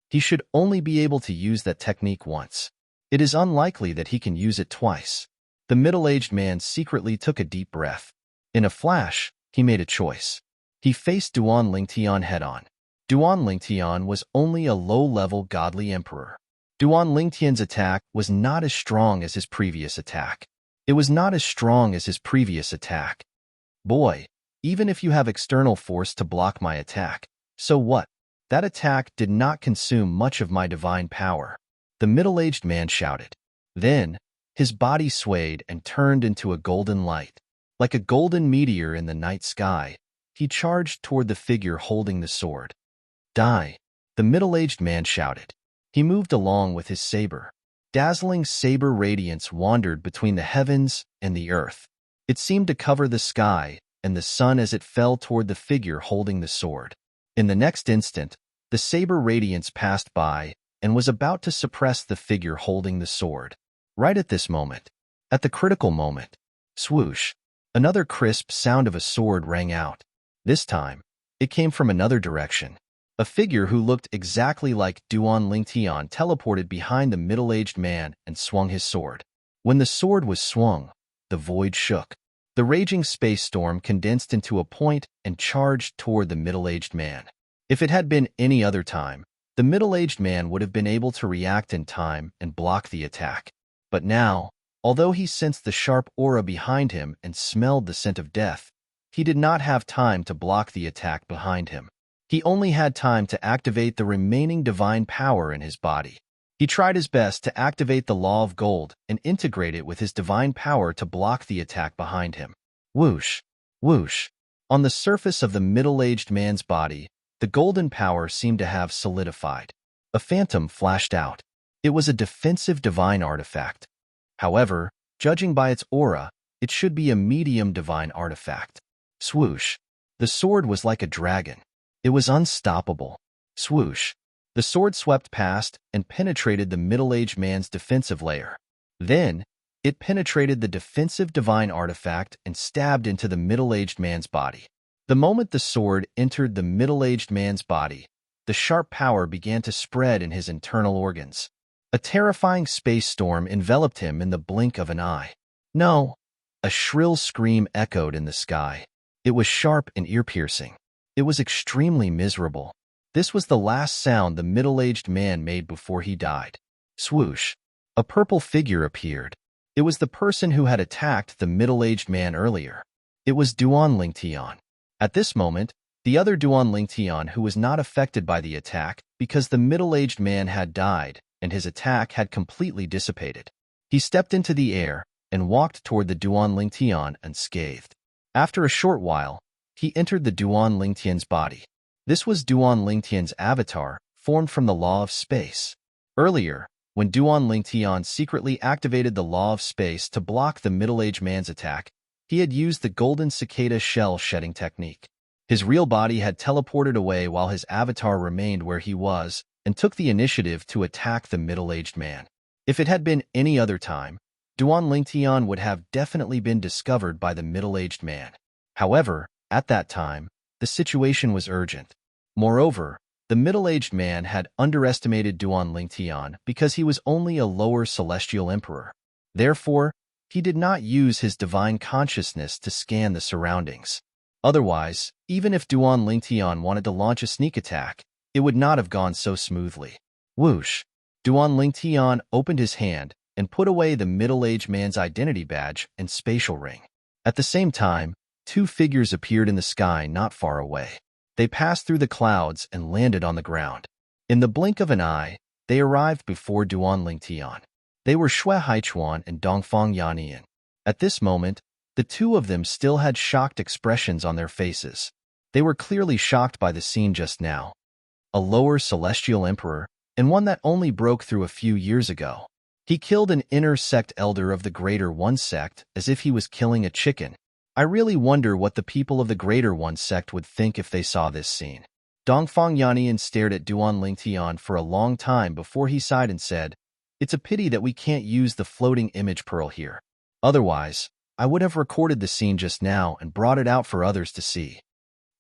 He should only be able to use that technique once. It is unlikely that he can use it twice. The middle-aged man secretly took a deep breath. In a flash, he made a choice. He faced Duan Lingtian head-on. Duan Lingtian was only a low-level godly emperor. Duan Lingtian's attack was not as strong as his previous attack. It was not as strong as his previous attack. Boy, even if you have external force to block my attack, so what? That attack did not consume much of my divine power. The middle-aged man shouted. Then, his body swayed and turned into a golden light. Like a golden meteor in the night sky, he charged toward the figure holding the sword. Die! The middle-aged man shouted. He moved along with his saber. Dazzling saber radiance wandered between the heavens and the earth. It seemed to cover the sky and the sun as it fell toward the figure holding the sword. In the next instant, the saber radiance passed by and was about to suppress the figure holding the sword. Right at this moment, at the critical moment, swoosh, another crisp sound of a sword rang out. This time, it came from another direction. A figure who looked exactly like Duan Lingtian teleported behind the middle-aged man and swung his sword. When the sword was swung, the void shook. The raging space storm condensed into a point and charged toward the middle-aged man. If it had been any other time, the middle-aged man would have been able to react in time and block the attack. But now, although he sensed the sharp aura behind him and smelled the scent of death, he did not have time to block the attack behind him. He only had time to activate the remaining divine power in his body. He tried his best to activate the law of gold and integrate it with his divine power to block the attack behind him. Whoosh, whoosh. On the surface of the middle-aged man's body, the golden power seemed to have solidified. A phantom flashed out. It was a defensive divine artifact. However, judging by its aura, it should be a medium divine artifact. Swoosh. The sword was like a dragon. It was unstoppable. Swoosh. The sword swept past and penetrated the middle-aged man's defensive layer. Then, it penetrated the defensive divine artifact and stabbed into the middle-aged man's body. The moment the sword entered the middle-aged man's body, the sharp power began to spread in his internal organs. A terrifying space storm enveloped him in the blink of an eye. No! A shrill scream echoed in the sky. It was sharp and ear-piercing. It was extremely miserable. This was the last sound the middle-aged man made before he died. Swoosh. A purple figure appeared. It was the person who had attacked the middle-aged man earlier. It was Duan Lingtian. At this moment, the other Duan Lingtian who was not affected by the attack because the middle-aged man had died and his attack had completely dissipated. He stepped into the air and walked toward the Duan Lingtian unscathed. After a short while, he entered the Duan Lingtian's body. This was Duan Lingtian's avatar, formed from the law of space. Earlier, when Duan Lingtian secretly activated the law of space to block the middle-aged man's attack, he had used the golden cicada shell-shedding technique. His real body had teleported away while his avatar remained where he was and took the initiative to attack the middle-aged man. If it had been any other time, Duan Lingtian would have definitely been discovered by the middle-aged man. However, at that time, the situation was urgent. Moreover, The middle-aged man had underestimated Duan Lingtian because he was only a lower celestial emperor. Therefore, he did not use his divine consciousness to scan the surroundings. Otherwise, even if Duan Lingtian wanted to launch a sneak attack, it would not have gone so smoothly. Whoosh! Duan Lingtian opened his hand and put away the middle-aged man's identity badge and spatial ring. At the same time, two figures appeared in the sky not far away. They passed through the clouds and landed on the ground. In the blink of an eye, they arrived before Duan Lingtian. They were Shui Haichuan and Dongfang Yannian. At this moment, the two of them still had shocked expressions on their faces. They were clearly shocked by the scene just now. A lower celestial emperor, and one that only broke through a few years ago. He killed an inner sect elder of the Greater One sect as if he was killing a chicken. I really wonder what the people of the Greater One sect would think if they saw this scene. Dongfang Yannian stared at Duan Lingtian for a long time before he sighed and said, "It's a pity that we can't use the floating image pearl here. Otherwise, I would have recorded the scene just now and brought it out for others to see."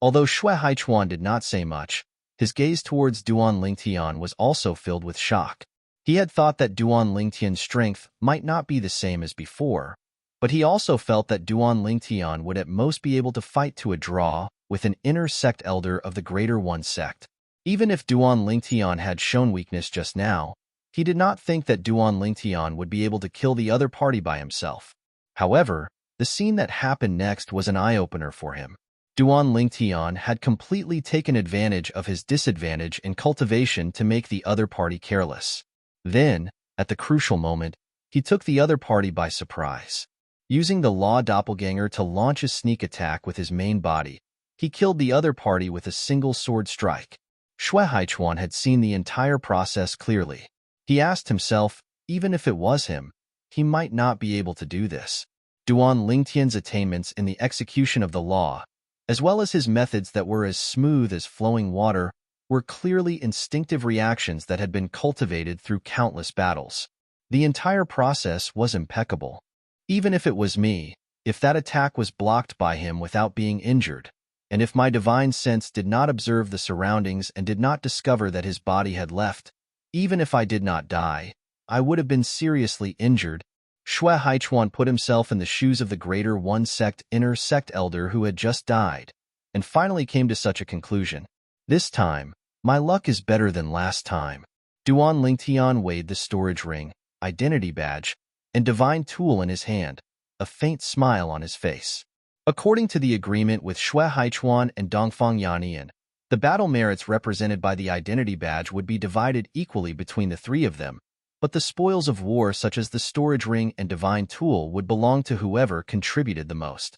Although Shui Haichuan did not say much, his gaze towards Duan Lingtian was also filled with shock. He had thought that Duan Lingtian's strength might not be the same as before, but he also felt that Duan Lingtian would at most be able to fight to a draw with an inner sect elder of the Greater One sect. Even if Duan Lingtian had shown weakness just now, he did not think that Duan Lingtian would be able to kill the other party by himself. However, the scene that happened next was an eye-opener for him. Duan Lingtian had completely taken advantage of his disadvantage in cultivation to make the other party careless. Then, at the crucial moment, he took the other party by surprise. Using the Law Doppelganger to launch a sneak attack with his main body, he killed the other party with a single sword strike. Shui Haichuan had seen the entire process clearly. He asked himself, even if it was him, he might not be able to do this. Duan Lingtian's attainments in the execution of the law, as well as his methods that were as smooth as flowing water, were clearly instinctive reactions that had been cultivated through countless battles. The entire process was impeccable. Even if it was me, if that attack was blocked by him without being injured, and if my divine sense did not observe the surroundings and did not discover that his body had left, even if I did not die, I would have been seriously injured. Shui Haichuan put himself in the shoes of the Greater One sect inner sect elder who had just died, and finally came to such a conclusion. This time, my luck is better than last time. Duan Lingtian weighed the storage ring, identity badge, and divine tool in his hand, a faint smile on his face. According to the agreement with Shui Haichuan and Dongfang Yannian, the battle merits represented by the identity badge would be divided equally between the three of them, but the spoils of war such as the storage ring and divine tool would belong to whoever contributed the most.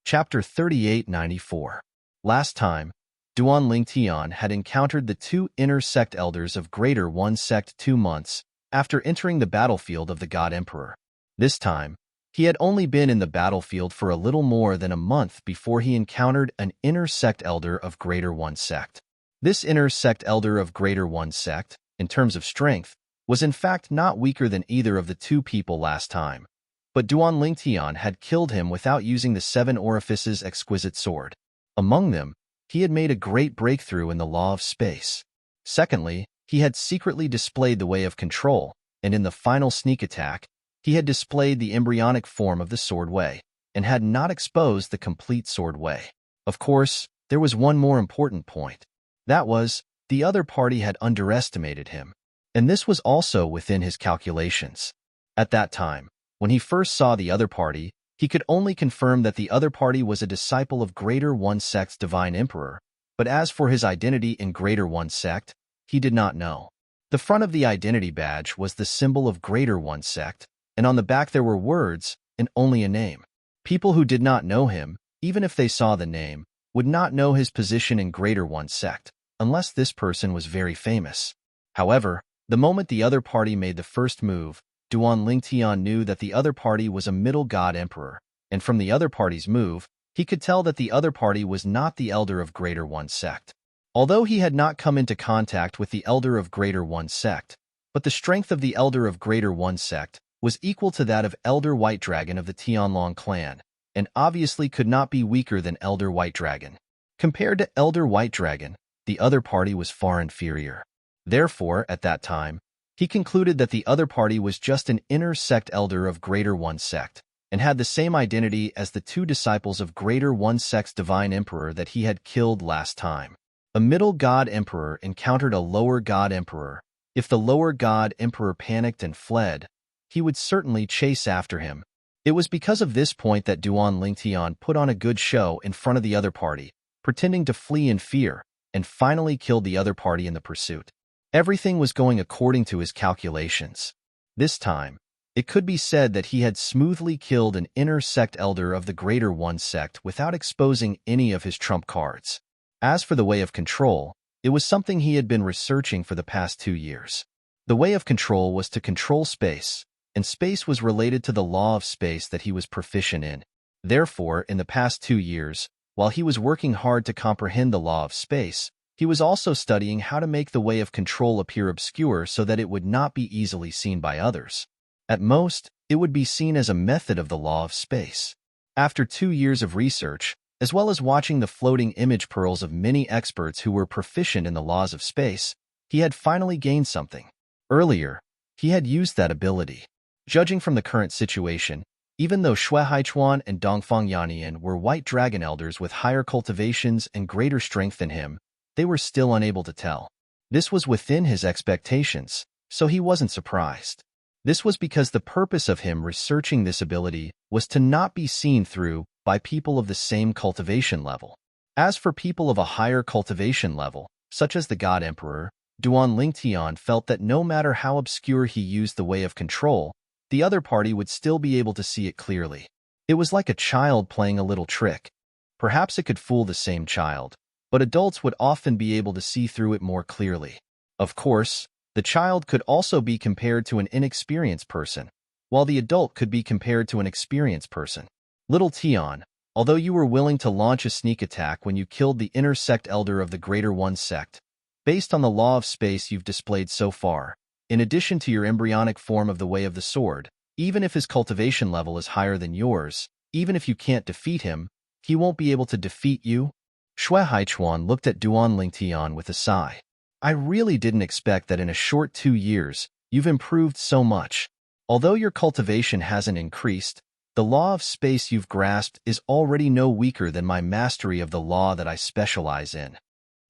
Chapter 3894. Last time, Duan Lingtian had encountered the two inner sect elders of Greater One sect 2 months after entering the battlefield of the God Emperor. This time, he had only been in the battlefield for a little more than a month before he encountered an inner sect elder of Greater One sect. This inner sect elder of Greater One sect, in terms of strength, was in fact not weaker than either of the two people last time. But Duan Lingtian had killed him without using the 7 Orifices exquisite sword. Among them, he had made a great breakthrough in the law of space. Secondly, he had secretly displayed the way of control, and in the final sneak attack, he had displayed the embryonic form of the sword way, and had not exposed the complete sword way. Of course, there was one more important point. That was, the other party had underestimated him, and this was also within his calculations. At that time, when he first saw the other party, he could only confirm that the other party was a disciple of Greater One Sect's Divine Emperor, but as for his identity in Greater One Sect, he did not know. The front of the identity badge was the symbol of Greater One Sect, and on the back there were words, and only a name. People who did not know him, even if they saw the name, would not know his position in Greater One Sect, unless this person was very famous. However, the moment the other party made the first move, Duan Lingtian knew that the other party was a middle god emperor, and from the other party's move, he could tell that the other party was not the elder of Greater One Sect. Although he had not come into contact with the elder of Greater One Sect, but the strength of the elder of Greater One Sect was equal to that of Elder White Dragon of the Tianlong clan, and obviously could not be weaker than Elder White Dragon. Compared to Elder White Dragon, the other party was far inferior. Therefore, at that time, he concluded that the other party was just an inner sect elder of Greater One Sect, and had the same identity as the two disciples of Greater One Sect's divine emperor that he had killed last time. A middle god emperor encountered a lower god emperor. If the lower god emperor panicked and fled, he would certainly chase after him. It was because of this point that Duan Lingtian put on a good show in front of the other party, pretending to flee in fear, and finally killed the other party in the pursuit. Everything was going according to his calculations. This time, it could be said that he had smoothly killed an inner sect elder of the Greater One Sect without exposing any of his trump cards. As for the way of control, it was something he had been researching for the past 2 years. The way of control was to control space, and space was related to the law of space that he was proficient in. Therefore, in the past 2 years, while he was working hard to comprehend the law of space, he was also studying how to make the way of control appear obscure so that it would not be easily seen by others. At most, it would be seen as a method of the law of space. After 2 years of research, as well as watching the floating image pearls of many experts who were proficient in the laws of space, he had finally gained something. Earlier, he had used that ability. Judging from the current situation, even though Shui Haichuan and Dongfang Yannian were white dragon elders with higher cultivations and greater strength than him, they were still unable to tell. This was within his expectations, so he wasn't surprised. This was because the purpose of him researching this ability was to not be seen through by people of the same cultivation level. As for people of a higher cultivation level, such as the God Emperor, Duan Lingtian felt that no matter how obscure he used the way of control, the other party would still be able to see it clearly. It was like a child playing a little trick. Perhaps it could fool the same child, but adults would often be able to see through it more clearly. Of course, the child could also be compared to an inexperienced person, while the adult could be compared to an experienced person. Little Tian, although you were willing to launch a sneak attack when you killed the inner sect elder of the Greater One Sect, based on the law of space you've displayed so far, in addition to your embryonic form of the Way of the Sword, even if his cultivation level is higher than yours, even if you can't defeat him, he won't be able to defeat you. Shui Haichuan looked at Duan Lingtian with a sigh. I really didn't expect that in a short 2 years, you've improved so much. Although your cultivation hasn't increased, the law of space you've grasped is already no weaker than my mastery of the law that I specialize in.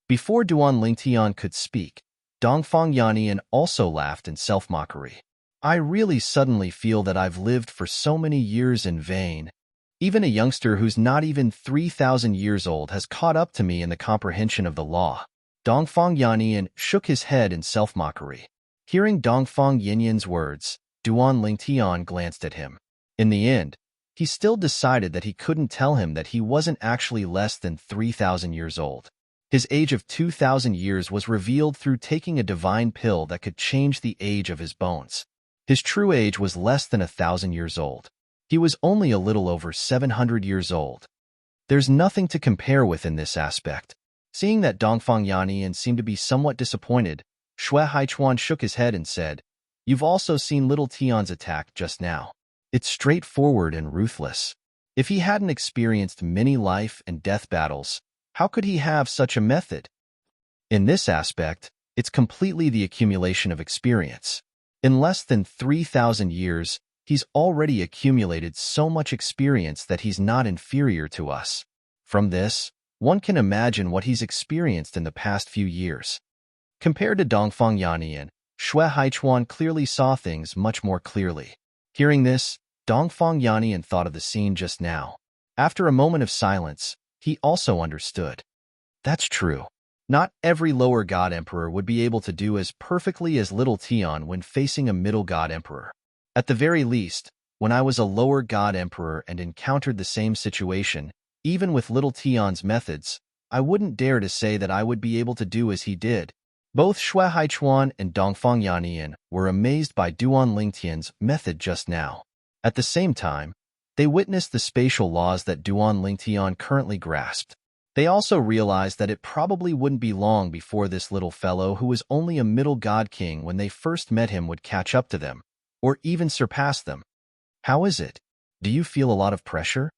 Before Duan Lingtian could speak, Dongfang Yannian also laughed in self-mockery. I really suddenly feel that I've lived for so many years in vain. Even a youngster who's not even 3,000 years old has caught up to me in the comprehension of the law. Dongfang Yannian shook his head in self-mockery. Hearing Dongfang Yannian's words, Duan Lingtian glanced at him. In the end, he still decided that he couldn't tell him that he wasn't actually less than 3,000 years old. His age of 2,000 years was revealed through taking a divine pill that could change the age of his bones. His true age was less than 1,000 years old. He was only a little over 700 years old. There's nothing to compare with in this aspect. Seeing that Dongfang Yannian seemed to be somewhat disappointed, Shui Haichuan shook his head and said, You've also seen little Tian's attack just now. It's straightforward and ruthless. If he hadn't experienced many life and death battles, how could he have such a method? In this aspect, it's completely the accumulation of experience. In less than 3,000 years, he's already accumulated so much experience that he's not inferior to us. From this, one can imagine what he's experienced in the past few years. Compared to Dongfang Yannian, Shui Haichuan clearly saw things much more clearly. Hearing this, Dongfang Yannian thought of the scene just now. After a moment of silence, he also understood. That's true. Not every lower god emperor would be able to do as perfectly as little Tian when facing a middle god emperor. At the very least, when I was a lower god emperor and encountered the same situation, even with little Tian's methods, I wouldn't dare to say that I would be able to do as he did. Both Shui Haichuan and Dongfang Yannian were amazed by Duan Lingtian's method just now. At the same time, they witnessed the spatial laws that Duan Lingtian currently grasped. They also realized that it probably wouldn't be long before this little fellow who was only a middle god king when they first met him would catch up to them, or even surpass them. How is it? Do you feel a lot of pressure?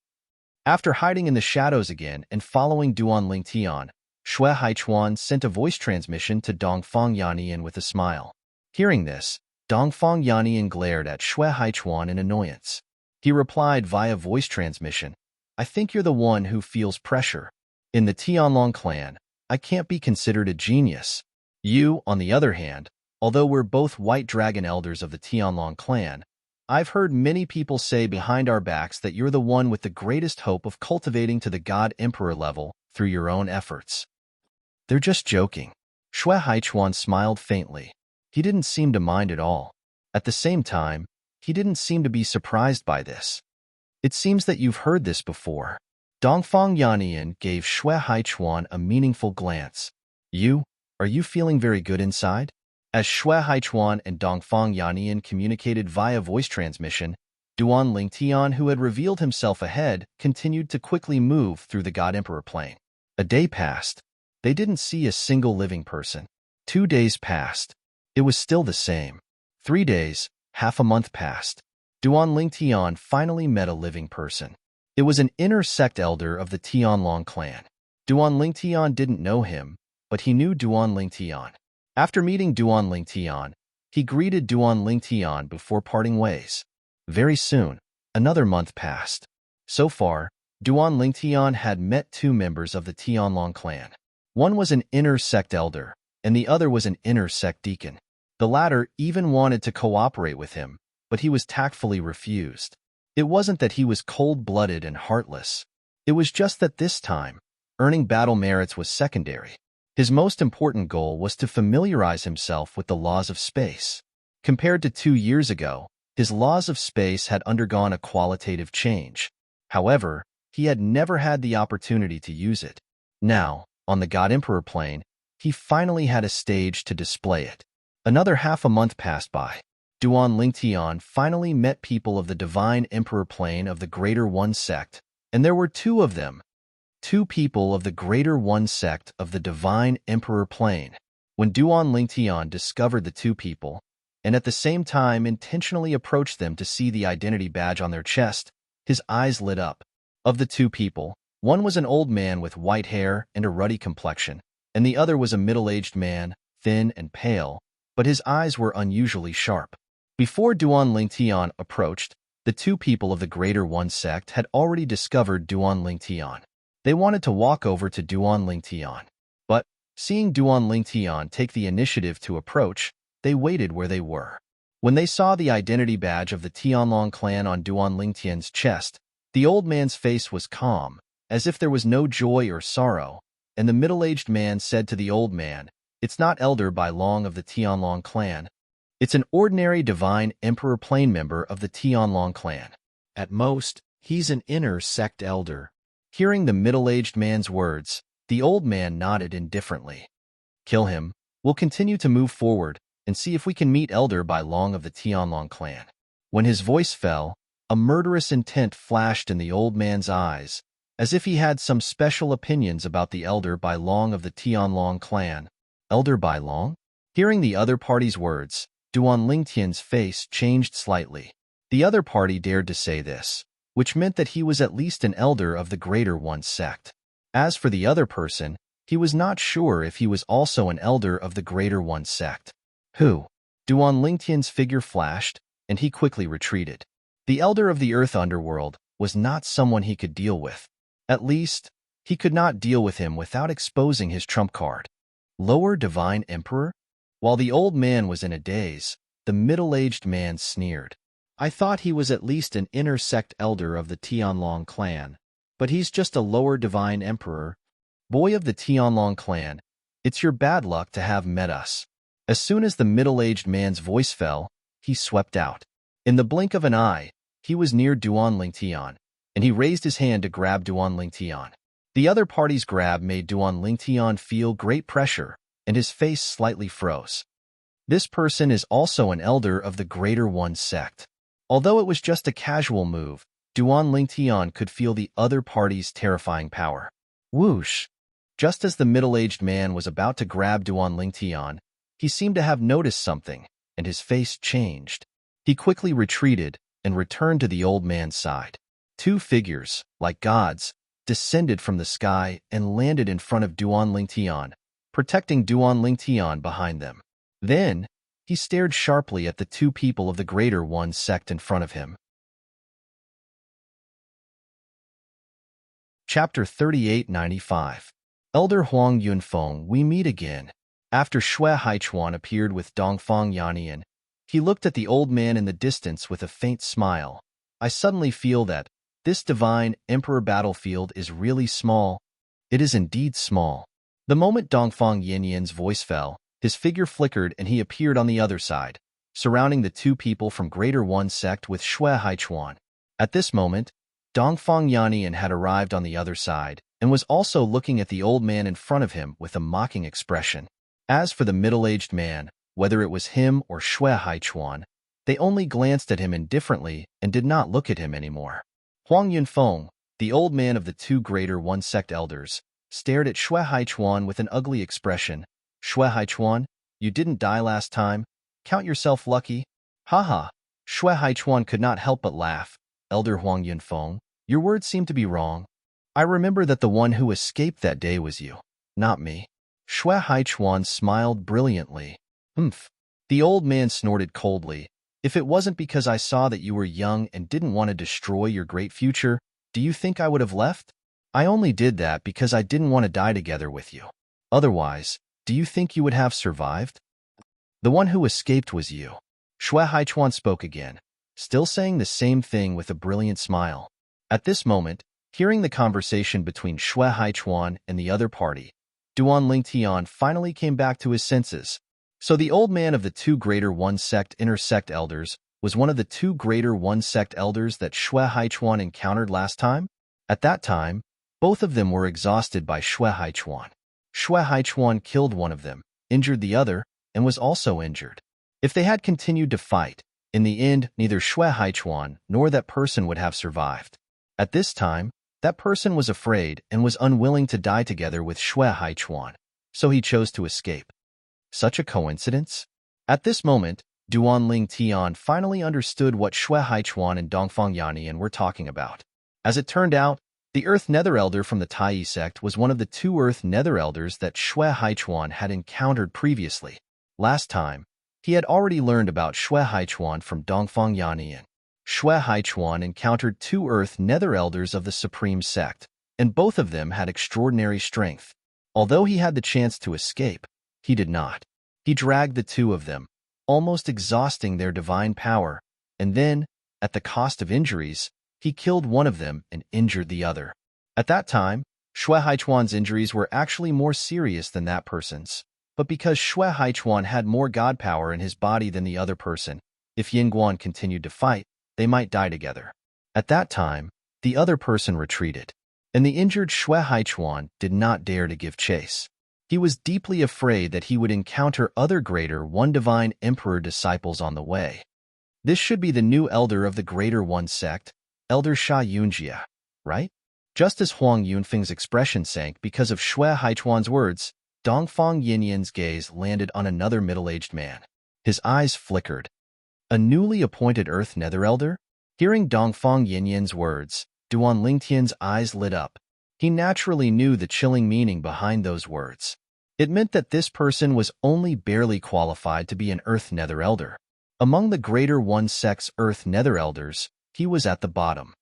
After hiding in the shadows again and following Duan Lingtian, Shui Haichuan sent a voice transmission to Dongfang Yannian with a smile. Hearing this, Dongfang Yannian glared at Shui Haichuan in annoyance. He replied via voice transmission, I think you're the one who feels pressure. In the Tianlong clan, I can't be considered a genius. You, on the other hand, although we're both white dragon elders of the Tianlong clan, I've heard many people say behind our backs that you're the one with the greatest hope of cultivating to the God Emperor level through your own efforts. They're just joking. Shui Haichuan smiled faintly. He didn't seem to mind at all. At the same time, he didn't seem to be surprised by this. It seems that you've heard this before. Dongfang Yannian gave Shui Haichuan a meaningful glance. Are you feeling very good inside? As Shui Haichuan and Dongfang Yannian communicated via voice transmission, Duan Lingtian, who had revealed himself ahead, continued to quickly move through the God Emperor plane. A day passed. They didn't see a single living person. 2 days passed. It was still the same. 3 days, half a month passed. Duan Lingtian finally met a living person. It was an inner sect elder of the Tianlong clan. Duan Lingtian didn't know him, but he knew Duan Lingtian. After meeting Duan Lingtian, he greeted Duan Lingtian before parting ways. Very soon, another month passed. So far, Duan Lingtian had met 2 members of the Tianlong clan. One was an inner sect elder, and the other was an inner sect deacon. The latter even wanted to cooperate with him, but he was tactfully refused. It wasn't that he was cold-blooded and heartless. It was just that this time, earning battle merits was secondary. His most important goal was to familiarize himself with the laws of space. Compared to 2 years ago, his laws of space had undergone a qualitative change. However, he had never had the opportunity to use it. Now, on the God Emperor plane, he finally had a stage to display it. Another half a month passed by. Duan Lingtian finally met people of the Divine Emperor plane of the Greater One sect, and there were 2 of them. 2 people of the Greater One sect of the Divine Emperor plane. When Duan Lingtian discovered the 2 people, and at the same time intentionally approached them to see the identity badge on their chest, his eyes lit up. Of the 2 people, one was an old man with white hair and a ruddy complexion, and the other was a middle-aged man, thin and pale, but his eyes were unusually sharp. Before Duan Lingtian approached, the 2 people of the Greater One sect had already discovered Duan Lingtian. They wanted to walk over to Duan Lingtian, but, seeing Duan Lingtian take the initiative to approach, they waited where they were. When they saw the identity badge of the Tianlong clan on Duan Lingtian's chest, the old man's face was calm, as if there was no joy or sorrow, and the middle-aged man said to the old man, It's not elder by long of the Tianlong clan. It's an ordinary Divine Emperor plane member of the Tianlong clan. At most, he's an inner sect elder. Hearing the middle-aged man's words, the old man nodded indifferently. Kill him. We'll continue to move forward and see if we can meet elder by long of the Tianlong clan. When his voice fell, a murderous intent flashed in the old man's eyes, as if he had some special opinions about the elder by long of the Tianlong clan. Elder by long? Hearing the other party's words, Duan Lingtian's face changed slightly. The other party dared to say this, which meant that he was at least an elder of the Greater One sect. As for the other person, he was not sure if he was also an elder of the Greater One sect. Who? Duan Lingtian's figure flashed, and he quickly retreated. The elder of the Earth Underworld was not someone he could deal with. At least, he could not deal with him without exposing his trump card. Lower Divine Emperor? While the old man was in a daze, the middle-aged man sneered. I thought he was at least an inner sect elder of the Tianlong clan, but he's just a lower Divine Emperor. Boy of the Tianlong clan, it's your bad luck to have met us. As soon as the middle-aged man's voice fell, he swept out. In the blink of an eye, he was near Duan Lingtian, and he raised his hand to grab Duan Lingtian. The other party's grab made Duan Lingtian feel great pressure, and his face slightly froze. This person is also an elder of the Greater One sect. Although it was just a casual move, Duan Lingtian could feel the other party's terrifying power. Whoosh! Just as the middle-aged man was about to grab Duan Lingtian, he seemed to have noticed something, and his face changed. He quickly retreated and returned to the old man's side. Two figures, like gods, descended from the sky and landed in front of Duan Lingtian, protecting Duan Lingtian behind them. Then, he stared sharply at the two people of the Greater One sect in front of him. Chapter 3895. Elder Huang Yunfeng, we meet again. After Shui Haichuan appeared with Dongfang Yannian, he looked at the old man in the distance with a faint smile. I suddenly feel that this divine emperor battlefield is really small. It is indeed small. The moment Dongfang Yannian's voice fell, his figure flickered and he appeared on the other side, surrounding the two people from Greater One sect with Shui Haichuan. At this moment, Dongfang Yannian had arrived on the other side and was also looking at the old man in front of him with a mocking expression. As for the middle-aged man, whether it was him or Shui Haichuan, they only glanced at him indifferently and did not look at him anymore. Huang Yunfeng, the old man of the two Greater One sect elders, stared at Shui Haichuan with an ugly expression. Shui Haichuan, you didn't die last time? Count yourself lucky? Haha. Shui Haichuan could not help but laugh. Elder Huang Yunfeng, your words seem to be wrong. I remember that the one who escaped that day was you, not me. Shui Haichuan smiled brilliantly. Humph. The old man snorted coldly. If it wasn't because I saw that you were young and didn't want to destroy your great future, do you think I would have left? I only did that because I didn't want to die together with you. Otherwise, do you think you would have survived? The one who escaped was you. Shui Haichuan spoke again, still saying the same thing with a brilliant smile. At this moment, hearing the conversation between Shui Haichuan and the other party, Duan Lingtian finally came back to his senses. So the old man of the two Greater One sect inner-sect elders was one of the two Greater One sect elders that Shui Haichuan encountered last time? At that time, both of them were exhausted by Shui Haichuan. Shui Haichuan killed one of them, injured the other, and was also injured. If they had continued to fight, in the end, neither Shui Haichuan nor that person would have survived. At this time, that person was afraid and was unwilling to die together with Shui Haichuan, so he chose to escape. Such a coincidence? At this moment, Duan Lingtian finally understood what Shui Haichuan and Dongfang Yannian were talking about. As it turned out, the Earth Nether Elder from the Tai sect was one of the two Earth Nether Elders that Shui Haichuan had encountered previously. Last time, he had already learned about Shui Haichuan from Dongfang Yannian. Shui Haichuan encountered two Earth Nether Elders of the Supreme Sect, and both of them had extraordinary strength. Although he had the chance to escape, he did not. He dragged the two of them, almost exhausting their divine power, and then, at the cost of injuries, he killed one of them and injured the other. At that time, Shui Haichuan's injuries were actually more serious than that person's, but because Shui Haichuan had more god power in his body than the other person, if Yingguan continued to fight, they might die together. At that time, the other person retreated, and the injured Shui Haichuan did not dare to give chase. He was deeply afraid that he would encounter other Greater One Divine Emperor disciples on the way. This should be the new elder of the Greater One sect, Elder Sha Yunjia, right? Just as Huang Yunfeng's expression sank because of Shui Haichuan's words, Dongfang Yannian's gaze landed on another middle-aged man. His eyes flickered. A newly appointed Earth Nether Elder? Hearing Dongfang Yannian's words, Duan Lingtian's eyes lit up. He naturally knew the chilling meaning behind those words. It meant that this person was only barely qualified to be an Earth Nether Elder. Among the Greater One sect's Earth Nether Elders, he was at the bottom.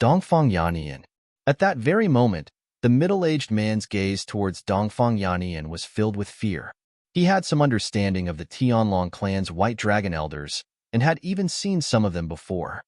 Dongfang Yannian. At that very moment, the middle-aged man's gaze towards Dongfang Yannian was filled with fear. He had some understanding of the Tianlong clan's White Dragon Elders, and had even seen some of them before.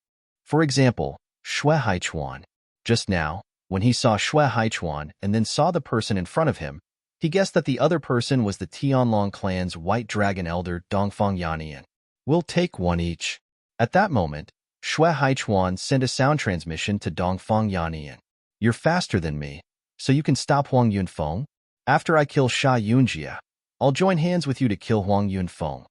For example, Shui Haichuan. Just now, when he saw Shui Haichuan and then saw the person in front of him, he guessed that the other person was the Tianlong clan's White Dragon Elder Dongfang Yannian. We'll take one each. At that moment, Shui Haichuan sent a sound transmission to Dongfang Yannian. You're faster than me, so you can stop Huang Yunfeng? After I kill Sha Yunjia, I'll join hands with you to kill Huang Yunfeng.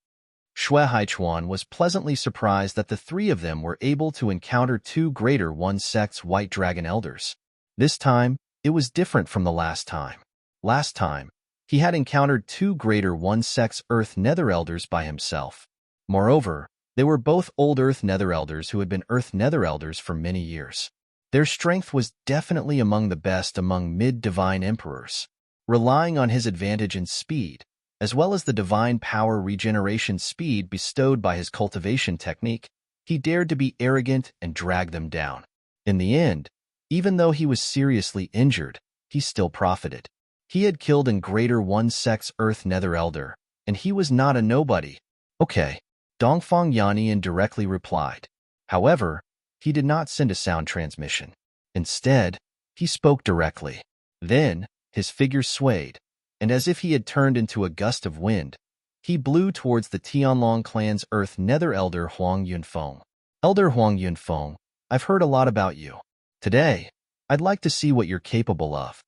Shui Haichuan was pleasantly surprised that the three of them were able to encounter two Greater One sect's White Dragon Elders. This time, it was different from the last time. Last time, he had encountered two Greater One sect's Earth Nether Elders by himself. Moreover, they were both old Earth Nether Elders who had been Earth Nether Elders for many years. Their strength was definitely among the best among mid-divine emperors. Relying on his advantage in speed, as well as the divine power regeneration speed bestowed by his cultivation technique, he dared to be arrogant and drag them down. In the end, even though he was seriously injured, he still profited. He had killed in Greater One Sect's Earth Nether Elder, and he was not a nobody. Okay, Dongfang Yannian directly replied. However, he did not send a sound transmission. Instead, he spoke directly. Then, his figure swayed, and as if he had turned into a gust of wind, he blew towards the Tianlong clan's Earth Nether Elder Huang Yunfeng. Elder Huang Yunfeng, I've heard a lot about you. Today, I'd like to see what you're capable of.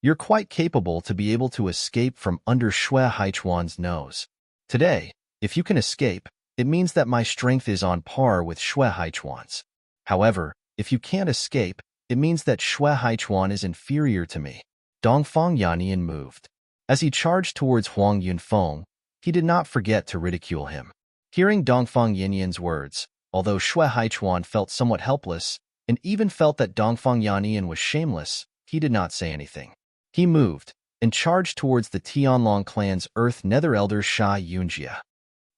You're quite capable to be able to escape from under Xue Haichuan's nose. Today, if you can escape, it means that my strength is on par with Xue Haichuan's. However, if you can't escape, it means that Xue Haichuan is inferior to me. Dongfang Yannian moved. As he charged towards Huang Yunfeng, he did not forget to ridicule him. Hearing Dongfang Yannian's words, although Xue Haichuan felt somewhat helpless, and even felt that Dongfang Yannian was shameless, he did not say anything. He moved, and charged towards the Tianlong clan's Earth Nether Elder Sha Yunjia.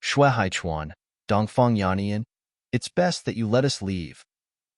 Xue Haichuan, Dongfang Yannian, it's best that you let us leave.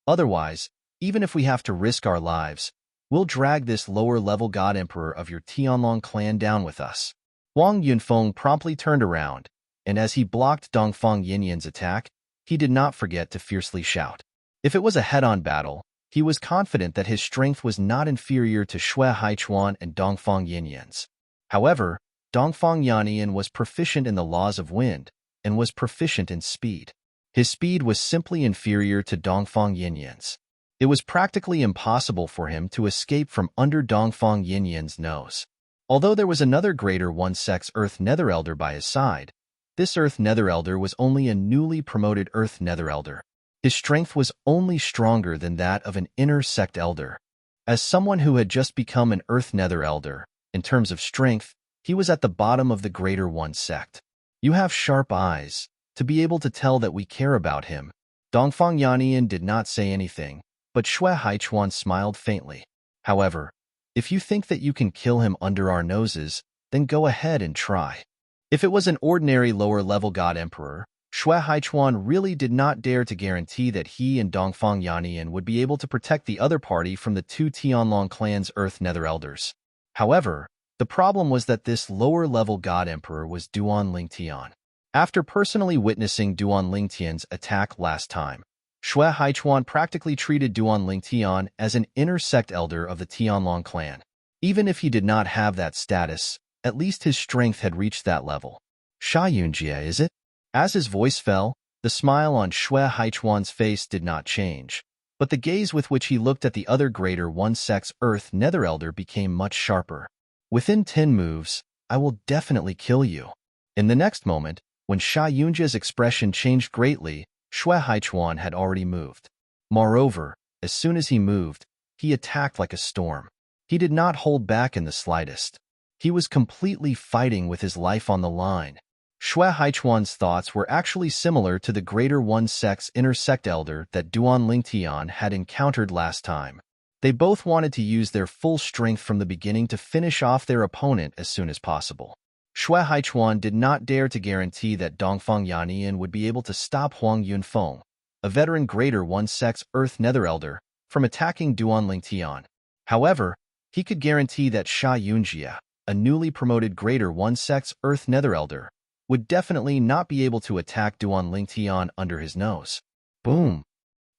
Otherwise, even if we have to risk our lives, we'll drag this lower-level God Emperor of your Tianlong clan down with us. Huang Yunfeng promptly turned around, and as he blocked Dongfang Yannian's attack, he did not forget to fiercely shout. If it was a head-on battle, he was confident that his strength was not inferior to Xue Haichuan and Dongfang Yannian's. However, Dongfang Yannian was proficient in the laws of wind, and was proficient in speed. His speed was simply inferior to Dongfang Yannian's. It was practically impossible for him to escape from under Dongfang Yannian's nose. Although there was another Greater One Sect's Earth Nether Elder by his side, this Earth Nether Elder was only a newly promoted Earth Nether Elder. His strength was only stronger than that of an Inner Sect Elder. As someone who had just become an Earth Nether Elder, in terms of strength, he was at the bottom of the Greater One Sect. You have sharp eyes, to be able to tell that we care about him. Dongfang Yannian did not say anything, but Xue Haichuan smiled faintly. However, if you think that you can kill him under our noses, then go ahead and try. If it was an ordinary lower-level God Emperor, Xue Haichuan really did not dare to guarantee that he and Dongfang Yannian would be able to protect the other party from the two Tianlong clan's Earth Nether Elders. However, the problem was that this lower-level God Emperor was Duan Lingtian. After personally witnessing Duan Lingtian's attack last time, Xue Haichuan practically treated Duan Lingtian as an Inner Sect Elder of the Tianlong clan. Even if he did not have that status, at least his strength had reached that level. Sha Yunjia, is it? As his voice fell, the smile on Xue Haichuan's face did not change, but the gaze with which he looked at the other Greater One Sect's Earth Nether Elder became much sharper. Within 10 moves, I will definitely kill you. In the next moment, when Sha Yunjia's expression changed greatly, Xue Haichuan had already moved. Moreover, as soon as he moved, he attacked like a storm. He did not hold back in the slightest. He was completely fighting with his life on the line. Xue Haichuan's thoughts were actually similar to the Greater One Sect's Inner Sect Elder that Duan Lingtian had encountered last time. They both wanted to use their full strength from the beginning to finish off their opponent as soon as possible. Xue Haichuan did not dare to guarantee that Dongfang Yannian would be able to stop Huang Yunfeng, a veteran Greater One Sect's Earth Nether Elder, from attacking Duan Lingtian. However, he could guarantee that Sha Yunjia, a newly promoted Greater One Sect's Earth Nether Elder, would definitely not be able to attack Duan Lingtian under his nose. Boom!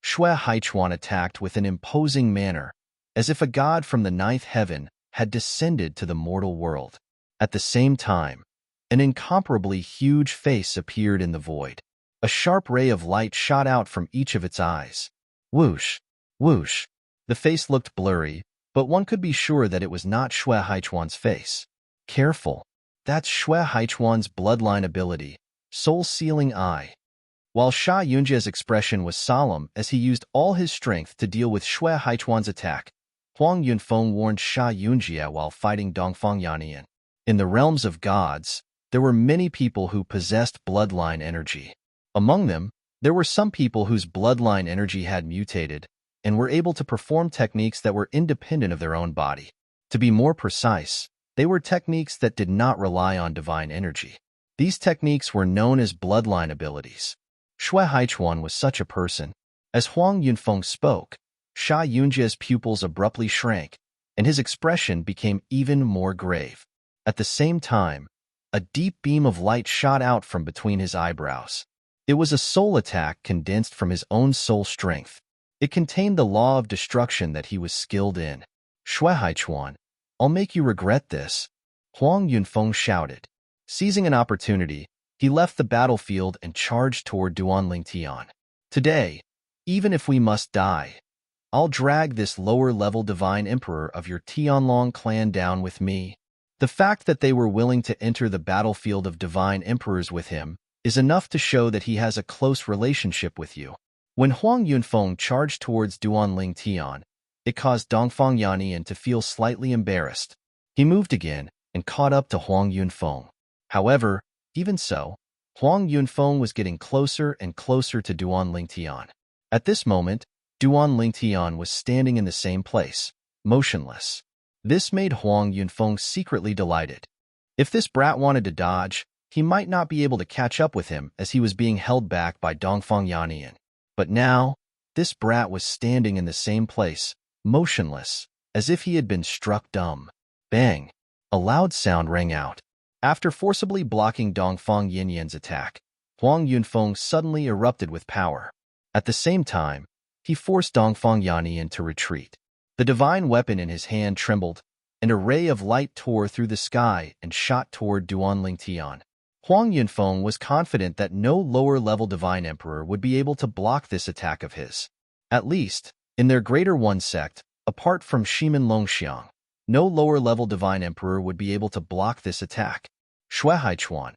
Xue Haichuan attacked with an imposing manner, as if a god from the ninth heaven had descended to the mortal world. At the same time, an incomparably huge face appeared in the void. A sharp ray of light shot out from each of its eyes. Whoosh! Whoosh! The face looked blurry, but one could be sure that it was not Xue Haichuan's face. Careful! That's Xue Haichuan's bloodline ability, Soul-Sealing Eye. While Sha Yunjia's expression was solemn as he used all his strength to deal with Xue Haichuan's attack, Huang Yunfeng warned Sha Yunjia while fighting Dongfang Yannian. In the realms of gods, there were many people who possessed bloodline energy. Among them, there were some people whose bloodline energy had mutated, and were able to perform techniques that were independent of their own body. To be more precise, they were techniques that did not rely on divine energy. These techniques were known as bloodline abilities. Shui Haichuan was such a person. As Huang Yunfeng spoke, Sha Yunjie's pupils abruptly shrank, and his expression became even more grave. At the same time, a deep beam of light shot out from between his eyebrows. It was a soul attack condensed from his own soul strength. It contained the law of destruction that he was skilled in. Shui Haichuan, I'll make you regret this, Huang Yunfeng shouted. Seizing an opportunity, he left the battlefield and charged toward Duanling Tian. Today, even if we must die, I'll drag this lower-level divine emperor of your Tianlong clan down with me. The fact that they were willing to enter the battlefield of divine emperors with him is enough to show that he has a close relationship with you. When Huang Yunfeng charged towards Duanling Tian, it caused Dongfang Yannian to feel slightly embarrassed. He moved again and caught up to Huang Yunfeng. However, even so, Huang Yunfeng was getting closer and closer to Duanling Tian. At this moment, Duanling Tian was standing in the same place, motionless. This made Huang Yunfeng secretly delighted. If this brat wanted to dodge, he might not be able to catch up with him as he was being held back by Dongfang Yannian. But now, this brat was standing in the same place, motionless, as if he had been struck dumb. Bang! A loud sound rang out. After forcibly blocking Dongfang Yannian's attack, Huang Yunfeng suddenly erupted with power. At the same time, he forced Dongfang Yannian to retreat. The divine weapon in his hand trembled, and a ray of light tore through the sky and shot toward Duanling Tian. Huang Yunfeng was confident that no lower-level divine emperor would be able to block this attack of his. At least, in their Greater One sect, apart from Shimen Longxiang, no lower-level divine emperor would be able to block this attack. Shui Haichuan,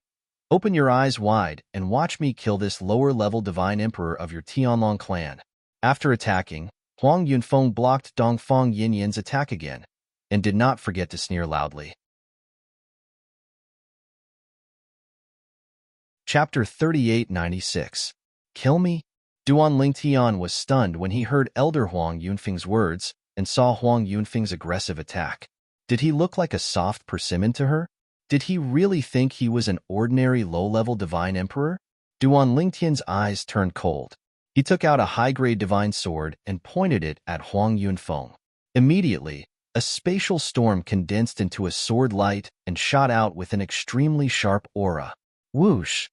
open your eyes wide and watch me kill this lower-level divine emperor of your Tianlong clan. After attacking, Huang Yunfeng blocked Dongfang Yannian's attack again, and did not forget to sneer loudly. Chapter 3896. Kill me? Duanling Tian was stunned when he heard Elder Huang Yunfeng's words and saw Huang Yunfeng's aggressive attack. Did he look like a soft persimmon to her? Did he really think he was an ordinary low-level divine emperor? Duanling Tian's eyes turned cold. He took out a high-grade divine sword and pointed it at Huang Yunfeng. Immediately, a spatial storm condensed into a sword light and shot out with an extremely sharp aura. Whoosh!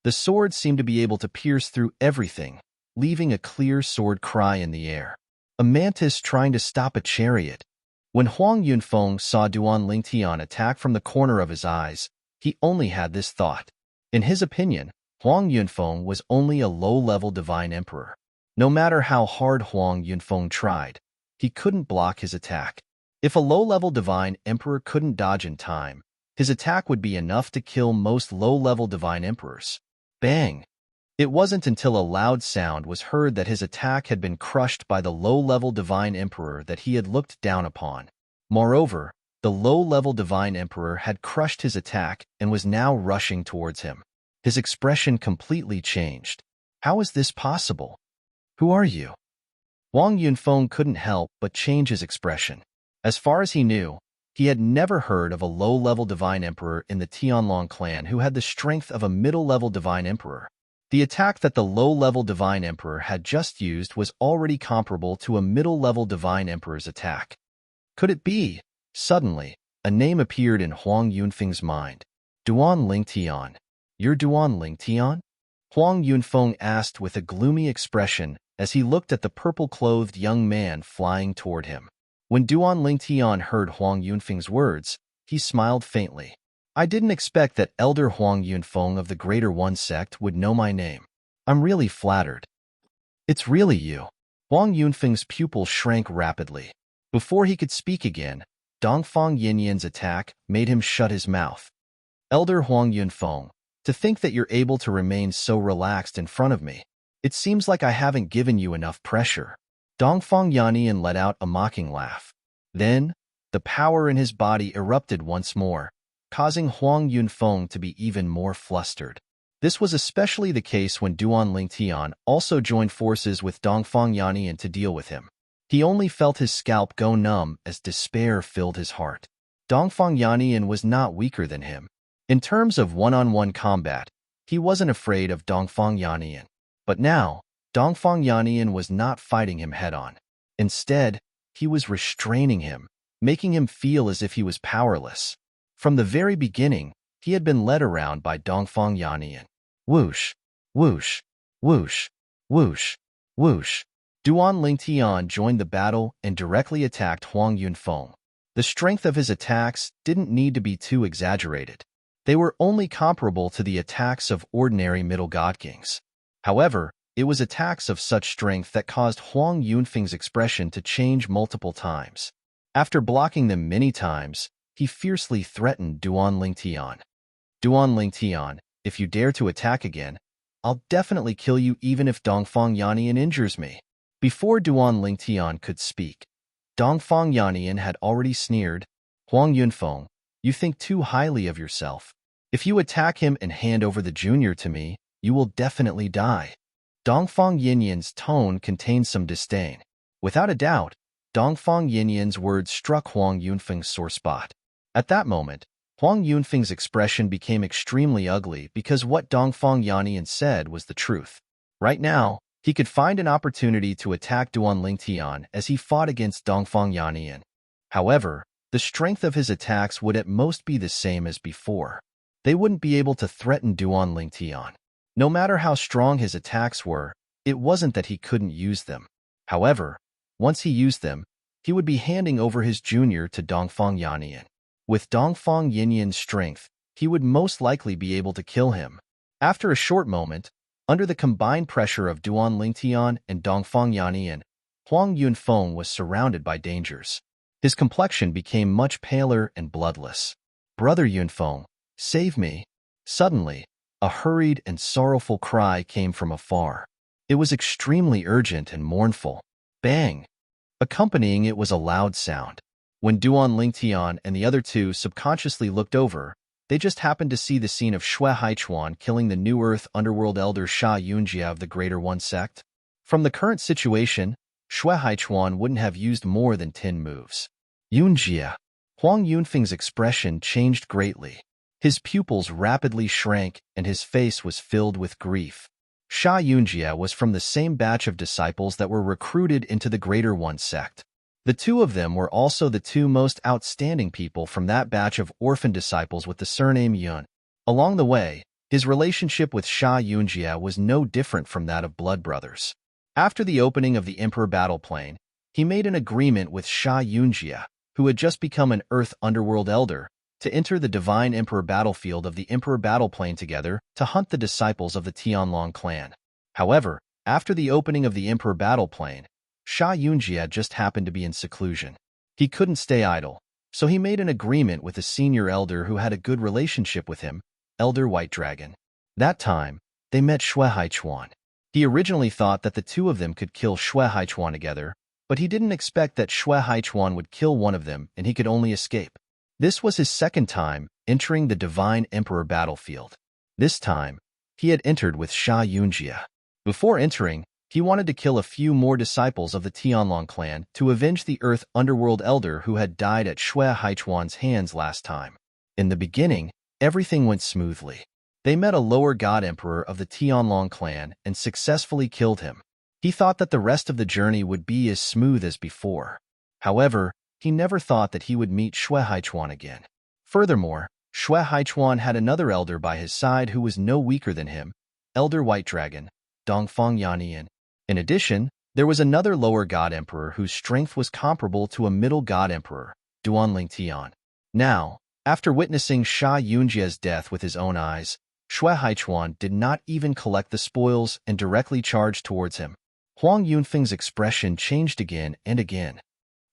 The sword seemed to be able to pierce through everything, leaving a clear sword cry in the air. A mantis trying to stop a chariot. When Huang Yunfeng saw Duanling Tian attack from the corner of his eyes, he only had this thought. In his opinion, Huang Yunfeng was only a low-level divine emperor. No matter how hard Huang Yunfeng tried, he couldn't block his attack. If a low-level divine emperor couldn't dodge in time, his attack would be enough to kill most low-level divine emperors. Bang! It wasn't until a loud sound was heard that his attack had been crushed by the low-level divine emperor that he had looked down upon. Moreover, the low-level divine emperor had crushed his attack and was now rushing towards him. His expression completely changed. How is this possible? Who are you? Huang Yunfeng couldn't help but change his expression. As far as he knew, he had never heard of a low-level divine emperor in the Tianlong clan who had the strength of a middle-level divine emperor. The attack that the low-level divine emperor had just used was already comparable to a middle-level divine emperor's attack. Could it be? Suddenly, a name appeared in Huang Yunfeng's mind. Duanling Tian. You're Duanling Tian? Huang Yunfeng asked with a gloomy expression as he looked at the purple-clothed young man flying toward him. When Duanling Tian heard Huang Yunfeng's words, he smiled faintly. I didn't expect that Elder Huang Yunfeng of the Greater One sect would know my name. I'm really flattered. It's really you. Huang Yunfeng's pupil shrank rapidly. Before he could speak again, Dongfang Yannian's attack made him shut his mouth. Elder Huang Yunfeng, to think that you're able to remain so relaxed in front of me. It seems like I haven't given you enough pressure. Dongfang Yannian let out a mocking laugh. Then, the power in his body erupted once more, causing Huang Yunfeng to be even more flustered. This was especially the case when Duanling Tian also joined forces with Dongfang Yannian to deal with him. He only felt his scalp go numb as despair filled his heart. Dongfang Yannian was not weaker than him. In terms of one-on-one combat, he wasn't afraid of Dongfang Yannian. But now, Dongfang Yannian was not fighting him head-on. Instead, he was restraining him, making him feel as if he was powerless. From the very beginning, he had been led around by Dongfang Yannian. Whoosh, whoosh, whoosh, whoosh, whoosh. Duan Lingtian joined the battle and directly attacked Huang Yunfeng. The strength of his attacks didn't need to be too exaggerated. They were only comparable to the attacks of ordinary middle god kings. However, it was attacks of such strength that caused Huang Yunfeng's expression to change multiple times. After blocking them many times, he fiercely threatened Duan Lingtian. Duan Lingtian, if you dare to attack again, I'll definitely kill you even if Dongfang Yannian injures me. Before Duan Lingtian could speak, Dongfang Yannian had already sneered, Huang Yunfeng, you think too highly of yourself. If you attack him and hand over the junior to me, you will definitely die. Dongfang Yannian's tone contained some disdain. Without a doubt, Dongfang Yannian's words struck Huang Yunfeng's sore spot. At that moment, Huang Yunfeng's expression became extremely ugly because what Dongfang Yannian said was the truth. Right now, he could find an opportunity to attack Duan Lingtian as he fought against Dongfang Yannian. However, the strength of his attacks would at most be the same as before. They wouldn't be able to threaten Duan Lingtian. No matter how strong his attacks were, it wasn't that he couldn't use them. However, once he used them, he would be handing over his junior to Dongfang Yannian. With Dongfang Yannian's strength, he would most likely be able to kill him. After a short moment, under the combined pressure of Duan Lingtian and Dongfang Yannian, Huang Yunfeng was surrounded by dangers. His complexion became much paler and bloodless. Brother Yunfeng, save me. Suddenly, a hurried and sorrowful cry came from afar. It was extremely urgent and mournful. Bang! Accompanying it was a loud sound. When Duan Lingtian and the other two subconsciously looked over, they just happened to see the scene of Xue Haichuan killing the New Earth Underworld elder Sha Yunjia of the Greater One sect. From the current situation, Xue Haichuan wouldn't have used more than 10 moves. Yunjia. Huang Yunfeng's expression changed greatly. His pupils rapidly shrank and his face was filled with grief. Sha Yunjia was from the same batch of disciples that were recruited into the Greater One sect. The two of them were also the two most outstanding people from that batch of orphan disciples with the surname Yun. Along the way, his relationship with Sha Yunjia was no different from that of blood brothers. After the opening of the Emperor battle plane, he made an agreement with Sha Yunjia, who had just become an Earth Underworld elder, to enter the Divine Emperor battlefield of the Emperor battle plane together to hunt the disciples of the Tianlong clan. However, after the opening of the Emperor battle plane, Sha Yunjia just happened to be in seclusion. He couldn't stay idle, so he made an agreement with a senior elder who had a good relationship with him, Elder White Dragon. That time, they met Xue Haichuan. He originally thought that the two of them could kill Xue Haichuan together, but he didn't expect that Xue Haichuan would kill one of them and he could only escape. This was his second time entering the Divine Emperor battlefield. This time, he had entered with Sha Yunjia. Before entering, he wanted to kill a few more disciples of the Tianlong clan to avenge the Earth Underworld elder who had died at Xue Haichuan's hands last time. In the beginning, everything went smoothly. They met a lower god emperor of the Tianlong clan and successfully killed him. He thought that the rest of the journey would be as smooth as before. However, he never thought that he would meet Xue Haichuan again. Furthermore, Xue Haichuan had another elder by his side who was no weaker than him, Elder White Dragon, Dongfang Yannian. In addition, there was another lower god emperor whose strength was comparable to a middle god emperor, Duan Lingtian. Now, after witnessing Sha Yunjia's death with his own eyes, Xue Haichuan did not even collect the spoils and directly charged towards him. Huang Yunfeng's expression changed again and again.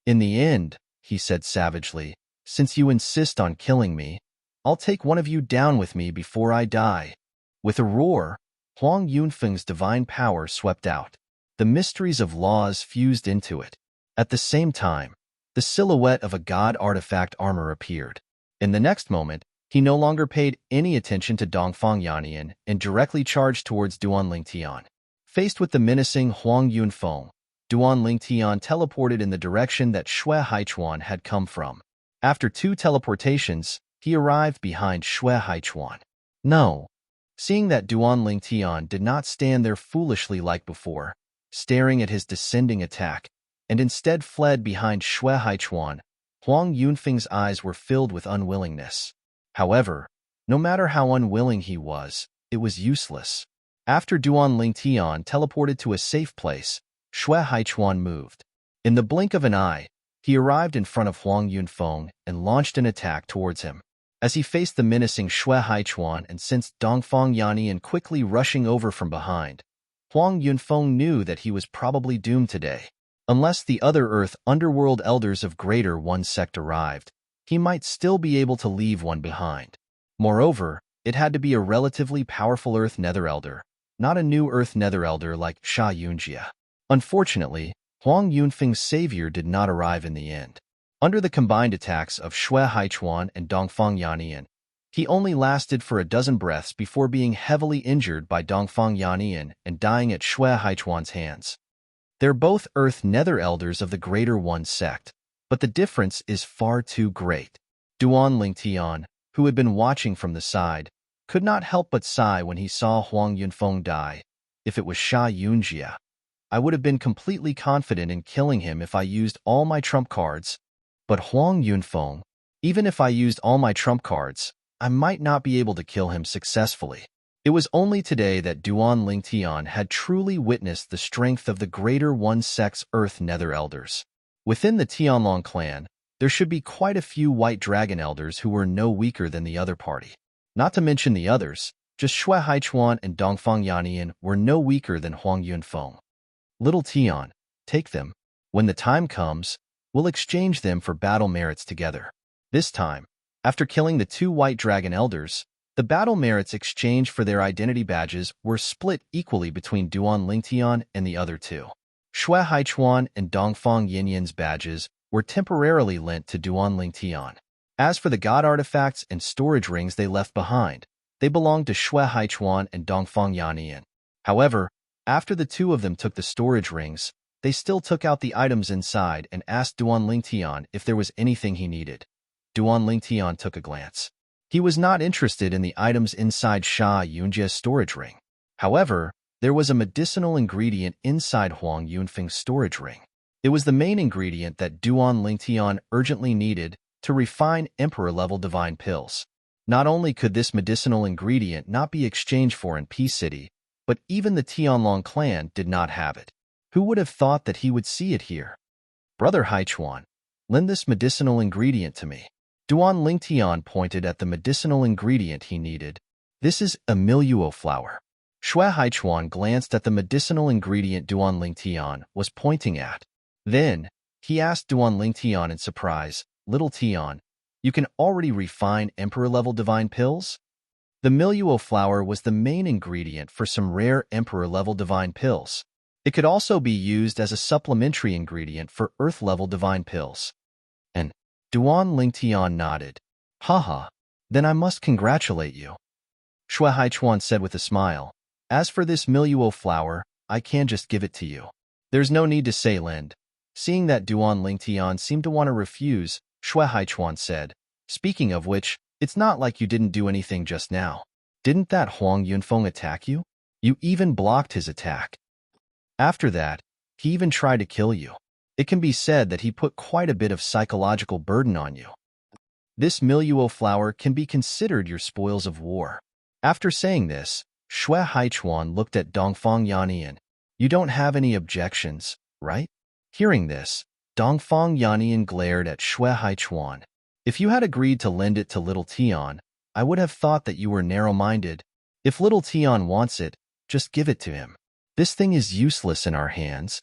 In the end, he said savagely, since you insist on killing me, I'll take one of you down with me before I die. With a roar, Huang Yunfeng's divine power swept out. The mysteries of laws fused into it. At the same time, the silhouette of a god artifact armor appeared. In the next moment, he no longer paid any attention to Dongfang Yannian and directly charged towards Duan Lingtian. Faced with the menacing Huang Yunfeng, Duan Lingtian teleported in the direction that Shui Haichuan had come from. After 2 teleportations, he arrived behind Shui Haichuan. No. Seeing that Duan Lingtian did not stand there foolishly like before, staring at his descending attack, and instead fled behind Shui Haichuan, Huang Yunfeng's eyes were filled with unwillingness. However, no matter how unwilling he was, it was useless. After Duan Lingtian teleported to a safe place, Shui Haichuan moved. In the blink of an eye, he arrived in front of Huang Yunfeng and launched an attack towards him. As he faced the menacing Shui Haichuan and sensed Dongfang Yannian quickly rushing over from behind, Huang Yunfeng knew that he was probably doomed today. Unless the other Earth underworld elders of Greater One sect arrived, he might still be able to leave one behind. Moreover, it had to be a relatively powerful Earth Nether Elder, not a new Earth Nether Elder like Sha Yunjia. Unfortunately, Huang Yunfeng's savior did not arrive in the end. Under the combined attacks of Shui Haichuan and Dongfang Yannian, he only lasted for a dozen breaths before being heavily injured by Dongfang Yannian and dying at Shui Haichuan's hands. They're both Earth Nether Elders of the Greater One sect, but the difference is far too great. Duan Lingtian, who had been watching from the side, could not help but sigh when he saw Huang Yunfeng die. If it was Sha Yunjia, I would have been completely confident in killing him if I used all my trump cards. But Huang Yunfeng, even if I used all my trump cards, I might not be able to kill him successfully. It was only today that Duan Lingtian had truly witnessed the strength of the Greater One sect's Earth Nether Elders. Within the Tianlong clan, there should be quite a few White Dragon Elders who were no weaker than the other party. Not to mention the others, just Shui Haichuan and Dongfang Yannian were no weaker than Huang Yunfeng. Little Tian, take them. When the time comes, we'll exchange them for battle merits together. This time, after killing the 2 White Dragon Elders, the battle merits exchanged for their identity badges were split equally between Duan Lingtian and the other 2. Shui Haichuan and Dongfang Yannian's badges were temporarily lent to Duan Lingtian. As for the god artifacts and storage rings they left behind, they belonged to Shui Haichuan and Dongfang Yannian. However, after the 2 of them took the storage rings, they still took out the items inside and asked Duan Lingtian if there was anything he needed. Duan Lingtian took a glance. He was not interested in the items inside Sha Yunjia's storage ring. However, there was a medicinal ingredient inside Huang Yunfeng's storage ring. It was the main ingredient that Duan Lingtian urgently needed to refine Emperor-level divine pills. Not only could this medicinal ingredient not be exchanged for in Peace City, but even the Tianlong clan did not have it. Who would have thought that he would see it here? Brother Haichuan, lend this medicinal ingredient to me. Duan Lingtian pointed at the medicinal ingredient he needed. This is a milieu flower. Shui Haichuan glanced at the medicinal ingredient Duan Lingtian was pointing at. Then, he asked Duan Lingtian in surprise, Little Tian, you can already refine Emperor-level divine pills? The milieu flower was the main ingredient for some rare Emperor-level divine pills. It could also be used as a supplementary ingredient for Earth-level divine pills. And Duan Lingtian nodded. Haha, then I must congratulate you. Shui Haichuan said with a smile. As for this milieu flower, I can just give it to you. There's no need to say lend. Seeing that Duan Lingtian seemed to want to refuse, Shui Haichuan said, speaking of which, it's not like you didn't do anything just now. Didn't that Huang Yunfeng attack you? You even blocked his attack. After that, he even tried to kill you. It can be said that he put quite a bit of psychological burden on you. This milieu flower can be considered your spoils of war. After saying this, Shui Haichuan looked at Dongfang Yannian. You don't have any objections, right? Hearing this, Dongfang Yannian glared at Shui Haichuan. If you had agreed to lend it to Little Tian, I would have thought that you were narrow-minded. If Little Tian wants it, just give it to him. This thing is useless in our hands.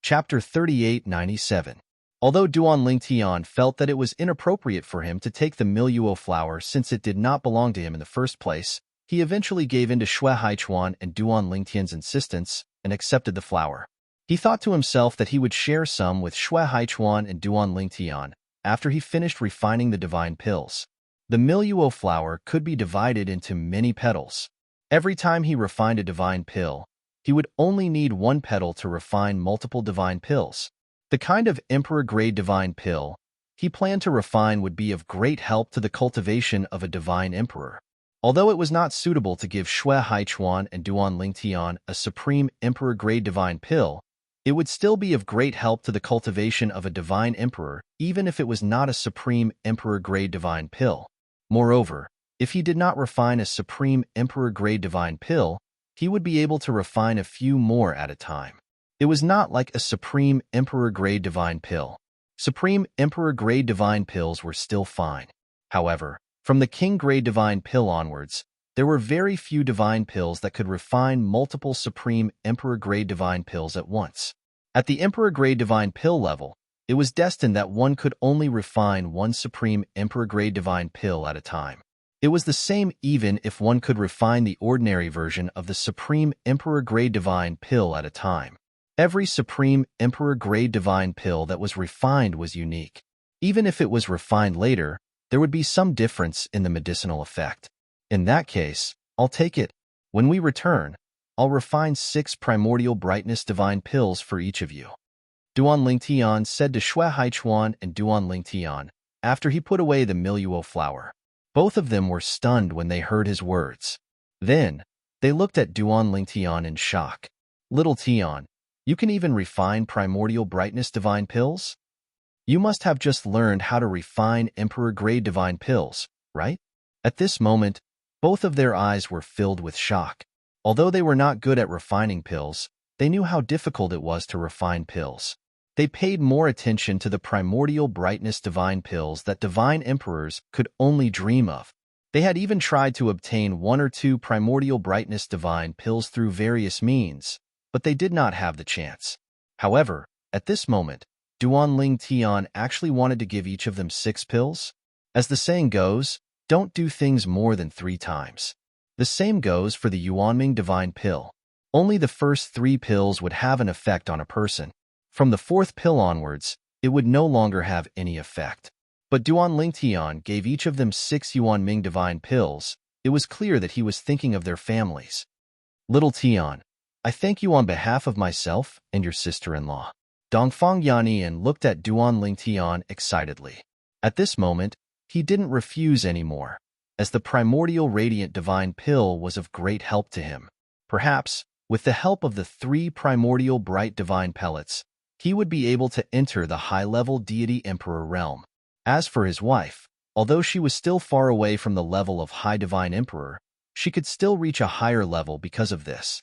Chapter 3897. Although Duan Lingtian felt that it was inappropriate for him to take the milieu flower since it did not belong to him in the first place, he eventually gave in to Shui Haichuan and Duan Lingtian's insistence and accepted the flower. He thought to himself that he would share some with Shui Haichuan and Duan Lingtian after he finished refining the divine pills. The milieu flower could be divided into many petals. Every time he refined a divine pill, he would only need one petal to refine multiple divine pills. The kind of emperor-grade divine pill he planned to refine would be of great help to the cultivation of a divine emperor. Although it was not suitable to give Shui Haichuan and Duan Lingtian a supreme emperor-grade divine pill, it would still be of great help to the cultivation of a divine emperor, even if it was not a supreme emperor-grade divine pill. Moreover, if he did not refine a supreme emperor-grade divine pill, he would be able to refine a few more at a time. It was not like a supreme emperor-grade divine pill. Supreme emperor-grade divine pills were still fine. However, from the king-grade divine pill onwards, there were very few divine pills that could refine multiple supreme emperor-grade divine pills at once. At the emperor-grade divine pill level, it was destined that one could only refine one supreme emperor-grade divine pill at a time. It was the same even if one could refine the ordinary version of the supreme emperor-grade divine pill at a time. Every supreme emperor-grade divine pill that was refined was unique. Even if it was refined later, there would be some difference in the medicinal effect. In that case, I'll take it. When we return, I'll refine 6 primordial brightness divine pills for each of you. Duan Lingtian said to Shui Haichuan and Duan Lingtian after he put away the Miluo flower. Both of them were stunned when they heard his words. Then, they looked at Duan Lingtian in shock. Little Tian, you can even refine primordial brightness divine pills? You must have just learned how to refine emperor-grade divine pills, right? At this moment, both of their eyes were filled with shock. Although they were not good at refining pills, they knew how difficult it was to refine pills. They paid more attention to the primordial brightness divine pills that divine emperors could only dream of. They had even tried to obtain 1 or 2 primordial brightness divine pills through various means, but they did not have the chance. However, at this moment, Duan Lingtian actually wanted to give each of them 6 pills. As the saying goes, don't do things more than 3 times. The same goes for the Yuanming divine pill. Only the first 3 pills would have an effect on a person. From the 4th pill onwards, it would no longer have any effect. But Duan Lingtian gave each of them 6 Yuanming divine pills. It was clear that he was thinking of their families. Little Tian, I thank you on behalf of myself and your sister-in-law. Dongfang Yannian looked at Duan Lingtian excitedly. At this moment, he didn't refuse anymore, as the primordial radiant divine pill was of great help to him. Perhaps, with the help of the 3 primordial bright divine pellets, he would be able to enter the high-level deity emperor realm. As for his wife, although she was still far away from the level of high divine emperor, she could still reach a higher level because of this.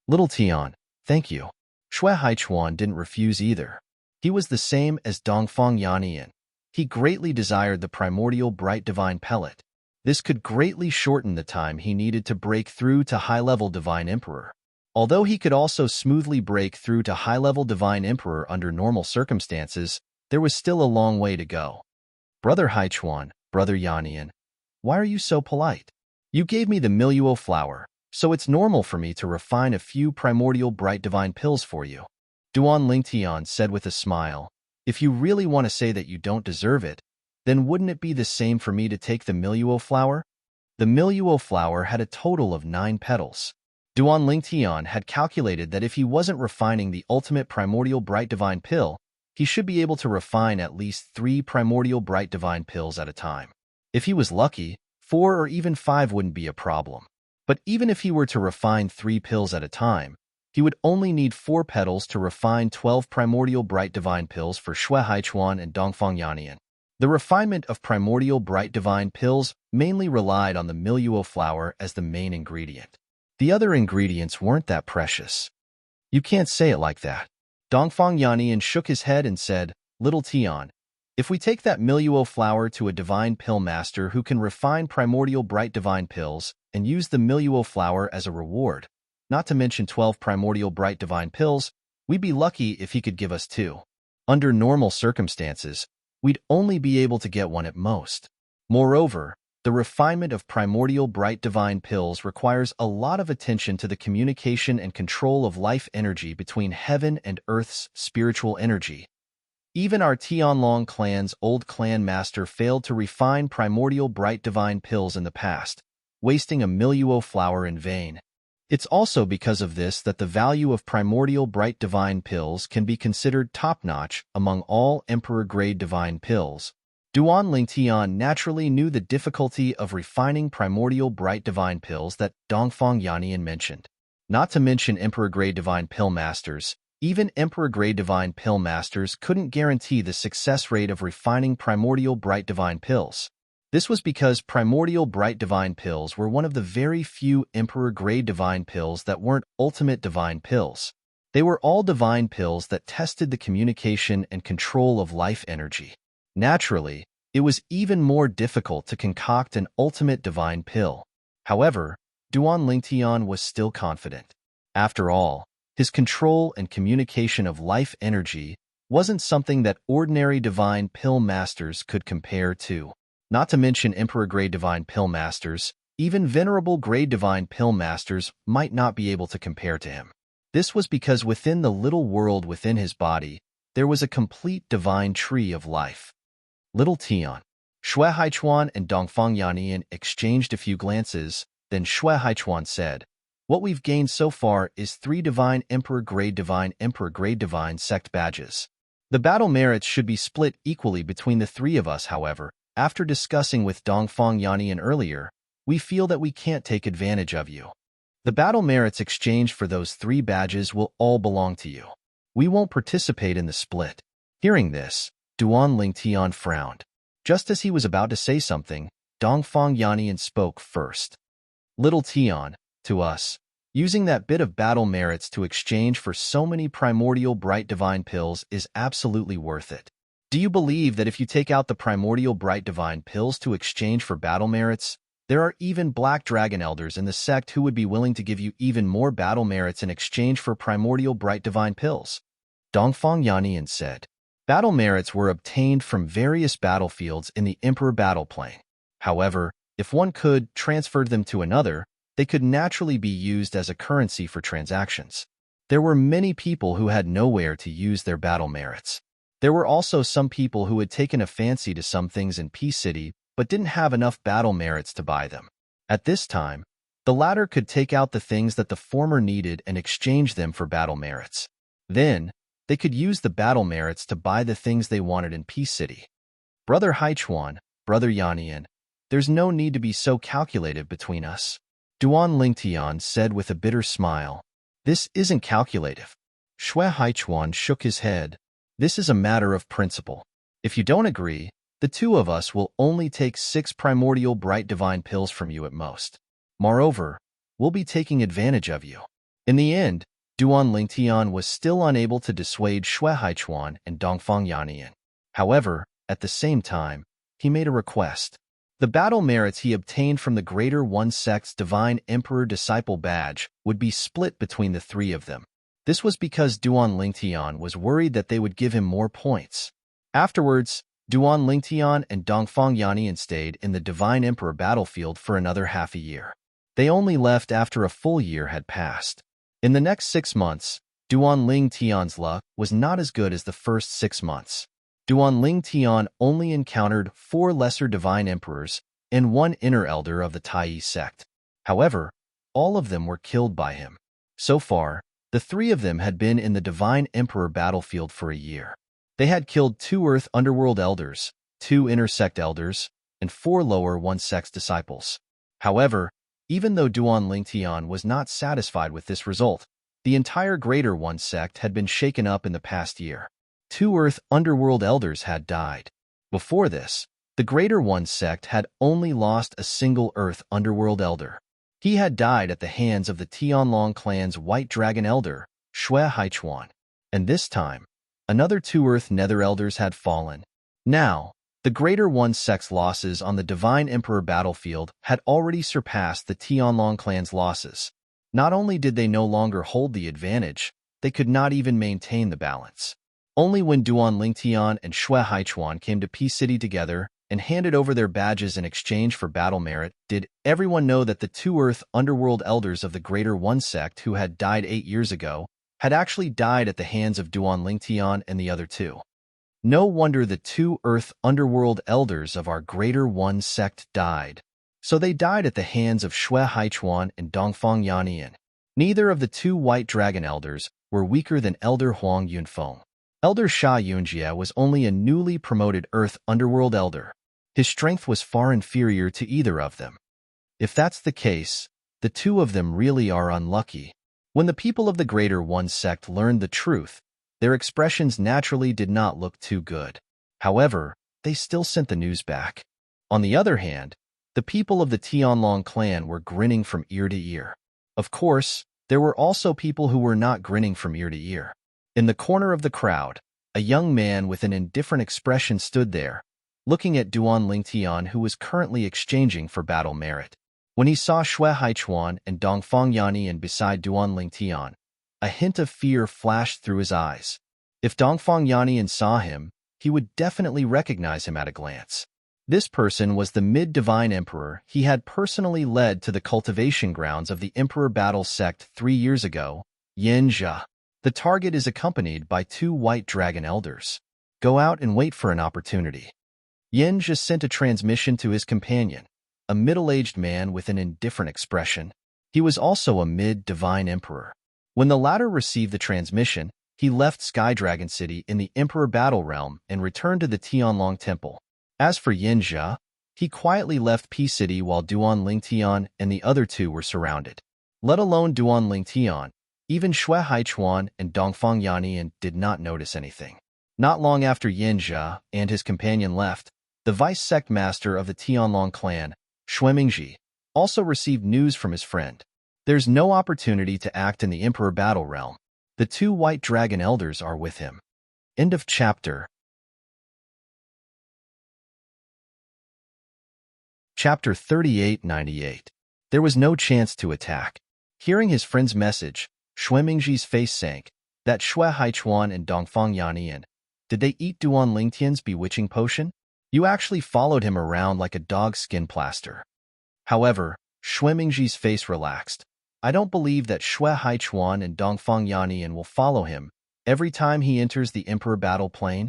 Little Tian, thank you. Shui Haichuan didn't refuse either. He was the same as Dongfang Yannian. He greatly desired the primordial bright divine pellet. This could greatly shorten the time he needed to break through to high-level divine emperor. Although he could also smoothly break through to high-level divine emperor under normal circumstances, there was still a long way to go. Brother Haichuan, Brother Yannian, why are you so polite? You gave me the Miluo flower, so it's normal for me to refine a few primordial bright divine pills for you. Duan Lingtian said with a smile, if you really want to say that you don't deserve it, then wouldn't it be the same for me to take the Miluo flower? The Miluo flower had a total of 9 petals. Duan Lingtian had calculated that if he wasn't refining the ultimate primordial bright divine pill, he should be able to refine at least 3 primordial bright divine pills at a time. If he was lucky, 4 or even 5 wouldn't be a problem. But even if he were to refine 3 pills at a time, he would only need 4 petals to refine 12 primordial bright divine pills for Shui Haichuan and Dongfang Yannian. The refinement of primordial bright divine pills mainly relied on the Miluo flower as the main ingredient. The other ingredients weren't that precious. You can't say it like that. Dongfang Yannian shook his head and said, Little Tian, if we take that Miluo flower to a divine pill master who can refine primordial bright divine pills and use the Miluo flower as a reward, not to mention 12 primordial bright divine pills, we'd be lucky if he could give us 2. Under normal circumstances, we'd only be able to get 1 at most. Moreover, the refinement of primordial bright divine pills requires a lot of attention to the communication and control of life energy between heaven and earth's spiritual energy. Even our Tianlong clan's old clan master failed to refine primordial bright divine pills in the past, wasting a milieu flower in vain. It's also because of this that the value of primordial bright divine pills can be considered top-notch among all emperor-grade divine pills. Duan Lingtian naturally knew the difficulty of refining primordial bright divine pills that Dongfang Yannian mentioned. Not to mention emperor-grade divine pill masters, even emperor-grade divine pill masters couldn't guarantee the success rate of refining primordial bright divine pills. This was because primordial bright divine pills were one of the very few emperor-grade divine pills that weren't ultimate divine pills. They were all divine pills that tested the communication and control of life energy. Naturally, it was even more difficult to concoct an ultimate divine pill. However, Duan Lingtian was still confident. After all, his control and communication of life energy wasn't something that ordinary divine pill masters could compare to. Not to mention emperor-grade divine pill masters, even venerable-grade divine pill masters might not be able to compare to him. This was because within the little world within his body, there was a complete divine tree of life. Little Tian. Xue Haichuan and Dongfang Yannian exchanged a few glances, then Xue Haichuan said, "What we've gained so far is 3 divine emperor-grade divine sect badges. The battle merits should be split equally between the 3 of us, however. After discussing with Dongfang Yannian earlier, we feel that we can't take advantage of you. The battle merits exchanged for those 3 badges will all belong to you. We won't participate in the split." Hearing this, Duan Lingtian frowned. Just as he was about to say something, Dongfang Yannian spoke first. "Little Tian, to us, using that bit of battle merits to exchange for so many primordial bright divine pills is absolutely worth it. Do you believe that if you take out the primordial bright divine pills to exchange for battle merits, there are even black dragon elders in the sect who would be willing to give you even more battle merits in exchange for primordial bright divine pills?" Dongfang Yannian said. Battle merits were obtained from various battlefields in the Emperor battle plane. However, if one could transfer them to another, they could naturally be used as a currency for transactions. There were many people who had nowhere to use their battle merits. There were also some people who had taken a fancy to some things in Peace City but didn't have enough battle merits to buy them. At this time, the latter could take out the things that the former needed and exchange them for battle merits. Then, they could use the battle merits to buy the things they wanted in Peace City. "Brother Haichuan, Brother Yannian, there's no need to be so calculative between us," Duan Lingtian said with a bitter smile. "This isn't calculative." Xue Haichuan shook his head. "This is a matter of principle. If you don't agree, the 2 of us will only take 6 primordial bright divine pills from you at most. Moreover, we'll be taking advantage of you." In the end, Duan Lingtian was still unable to dissuade Xue Haichuan and Dongfang Yannian. However, at the same time, he made a request. The battle merits he obtained from the Greater One Sect's Divine Emperor Disciple badge would be split between the 3 of them. This was because Duan Lingtian was worried that they would give him more points. Afterwards, Duan Lingtian and Dongfang Yannian stayed in the Divine Emperor battlefield for another half a year. They only left after a full year had passed. In the next 6 months, Duan Lingtian's luck was not as good as the first 6 months. Duan Lingtian only encountered 4 lesser divine emperors and 1 inner elder of the Tai sect. However, all of them were killed by him. So far, the 3 of them had been in the Divine Emperor battlefield for a year. They had killed 2 Earth Underworld elders, 2 inner sect elders, and 4 lower One Sect's disciples. However, even though Duan Lingtian was not satisfied with this result, the entire Greater One Sect had been shaken up in the past year. 2 Earth Underworld elders had died. Before this, the Greater One Sect had only lost a single Earth Underworld elder. He had died at the hands of the Tianlong clan's White Dragon elder, Xue Haichuan. And this time, another 2 Earth Nether elders had fallen. Now, the Greater One Sect's losses on the Divine Emperor battlefield had already surpassed the Tianlong clan's losses. Not only did they no longer hold the advantage, they could not even maintain the balance. Only when Duan Lingtian and Xue Haichuan came to Peace City together and handed over their badges in exchange for battle merit did everyone know that the 2 Earth Underworld elders of the Greater One Sect who had died 8 years ago had actually died at the hands of Duan Lingtian and the other 2. No wonder the 2 Earth Underworld elders of our Greater One Sect died. So they died at the hands of Xue Haichuan and Dongfang Yannian. Neither of the two white dragon elders were weaker than Elder Huang Yunfeng. Elder Sha Yunjie was only a newly promoted Earth Underworld elder. His strength was far inferior to either of them. If that's the case, the two of them really are unlucky. When the people of the Greater One sect learned the truth, their expressions naturally did not look too good. However, they still sent the news back. On the other hand, the people of the Tianlong clan were grinning from ear to ear. Of course, there were also people who were not grinning from ear to ear. In the corner of the crowd, a young man with an indifferent expression stood there, looking at Duan Lingtian, who was currently exchanging for battle merit. When he saw Xue Haichuan and Dongfang Yannian beside Duan Lingtian, a hint of fear flashed through his eyes. If Dongfang Yannian saw him, he would definitely recognize him at a glance. This person was the mid-divine emperor he had personally led to the cultivation grounds of the Emperor Battle sect 3 years ago, Yin Jia. The target is accompanied by 2 white dragon elders. Go out and wait for an opportunity. Yin Jia sent a transmission to his companion, a middle-aged man with an indifferent expression. He was also a mid-divine emperor. When the latter received the transmission, he left Sky Dragon City in the Emperor Battle Realm and returned to the Tianlong Temple. As for Yin Jia, he quietly left P City while Duan Lingtian and the other 2 were surrounded. Let alone Duan Lingtian, even Xue Haichuan and Dongfang Yannian did not notice anything. Not long after Yin Jia and his companion left, the vice sect master of the Tianlong clan, Xue Mingji, also received news from his friend. There's no opportunity to act in the Emperor Battle Realm. The 2 white dragon elders are with him. End of chapter. Chapter 3898. There was no chance to attack. Hearing his friend's message, Xue Mingji's face sank. That Xue Haichuan and Dongfang Yannian. Did they eat Duan Lingtian's bewitching potion? You actually followed him around like a dog's skin plaster. However, Xue Mingji's face relaxed. I don't believe that Xue Haichuan and Dongfang Yannian will follow him. Every time he enters the Emperor Battle Plane,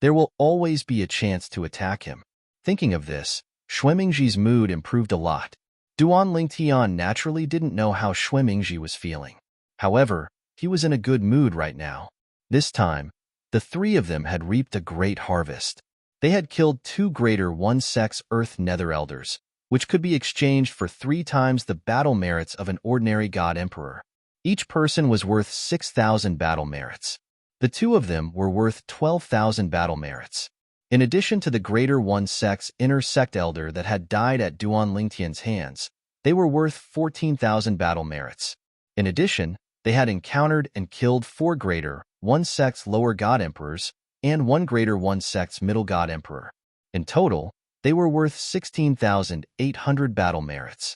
there will always be a chance to attack him. Thinking of this, Xue Mingji's mood improved a lot. Duan Lingtian naturally didn't know how Xue Mingji was feeling. However, he was in a good mood right now. This time, the 3 of them had reaped a great harvest. They had killed 2 Greater One Sex Earth Nether Elders, which could be exchanged for 3 times the battle merits of an ordinary God Emperor. Each person was worth 6,000 battle merits. The 2 of them were worth 12,000 battle merits. In addition to the Greater One Sex Inner Sect Elder that had died at Duan Lingtian's hands, they were worth 14,000 battle merits. In addition, they had encountered and killed 4 Greater One Sex Lower God Emperors and 1 Greater One Sex Middle God Emperor. In total, they were worth 16,800 battle merits.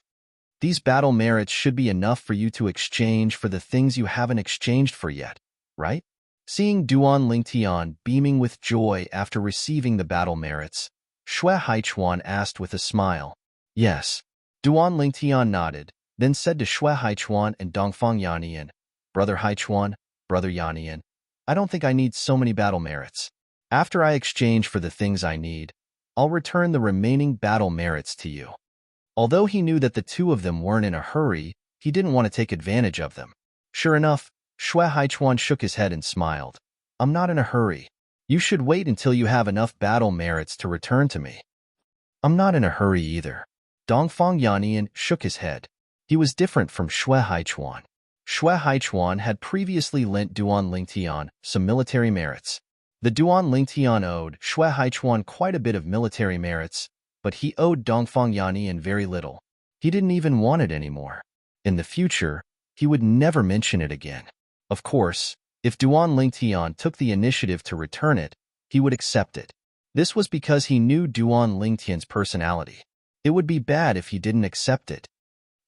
These battle merits should be enough for you to exchange for the things you haven't exchanged for yet, right? Seeing Duan Lingtian beaming with joy after receiving the battle merits, Xue Haichuan asked with a smile. Yes. Duan Lingtian nodded, then said to Xue Haichuan and Dongfang Yannian, Brother Haichuan, Brother Yannian, I don't think I need so many battle merits. After I exchange for the things I need, I'll return the remaining battle merits to you. Although he knew that the 2 of them weren't in a hurry, he didn't want to take advantage of them. Sure enough, Xue Haichuan shook his head and smiled. I'm not in a hurry. You should wait until you have enough battle merits to return to me. I'm not in a hurry either. Dongfang Yannian shook his head. He was different from Xue Haichuan. Xue Haichuan had previously lent Duan Lingtian some military merits. The Duan Lingtian owed Xue Haichuan quite a bit of military merits, but he owed Dongfang Yannian very little. He didn't even want it anymore. In the future, he would never mention it again. Of course, if Duan Lingtian took the initiative to return it, he would accept it. This was because he knew Duan Lingtian's personality. It would be bad if he didn't accept it.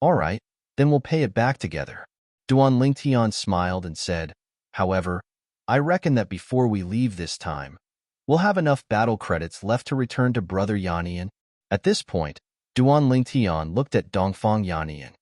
All right, then we'll pay it back together. Duan Lingtian smiled and said, however, I reckon that before we leave this time, we'll have enough battle credits left to return to Brother Yannian. At this point, Duan Lingtian looked at Dongfang Yannian.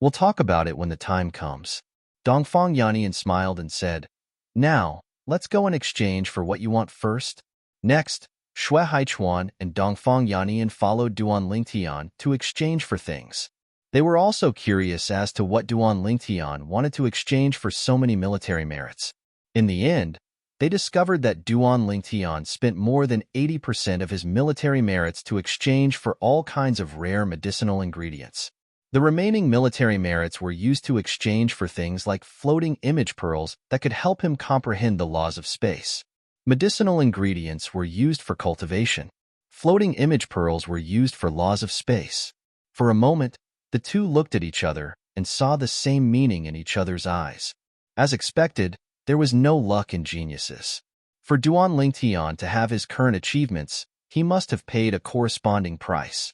We'll talk about it when the time comes. Dongfang Yannian smiled and said, now, let's go and exchange for what you want first. Next, Shui Haichuan and Dongfang Yannian followed Duan Lingtian to exchange for things. They were also curious as to what Duan Lingtian wanted to exchange for so many military merits. In the end, they discovered that Duan Lingtian spent more than 80% of his military merits to exchange for all kinds of rare medicinal ingredients. The remaining military merits were used to exchange for things like floating image pearls that could help him comprehend the laws of space. Medicinal ingredients were used for cultivation. Floating image pearls were used for laws of space. For a moment, the two looked at each other and saw the same meaning in each other's eyes. As expected, there was no luck in geniuses. For Duan Lingtian to have his current achievements, he must have paid a corresponding price.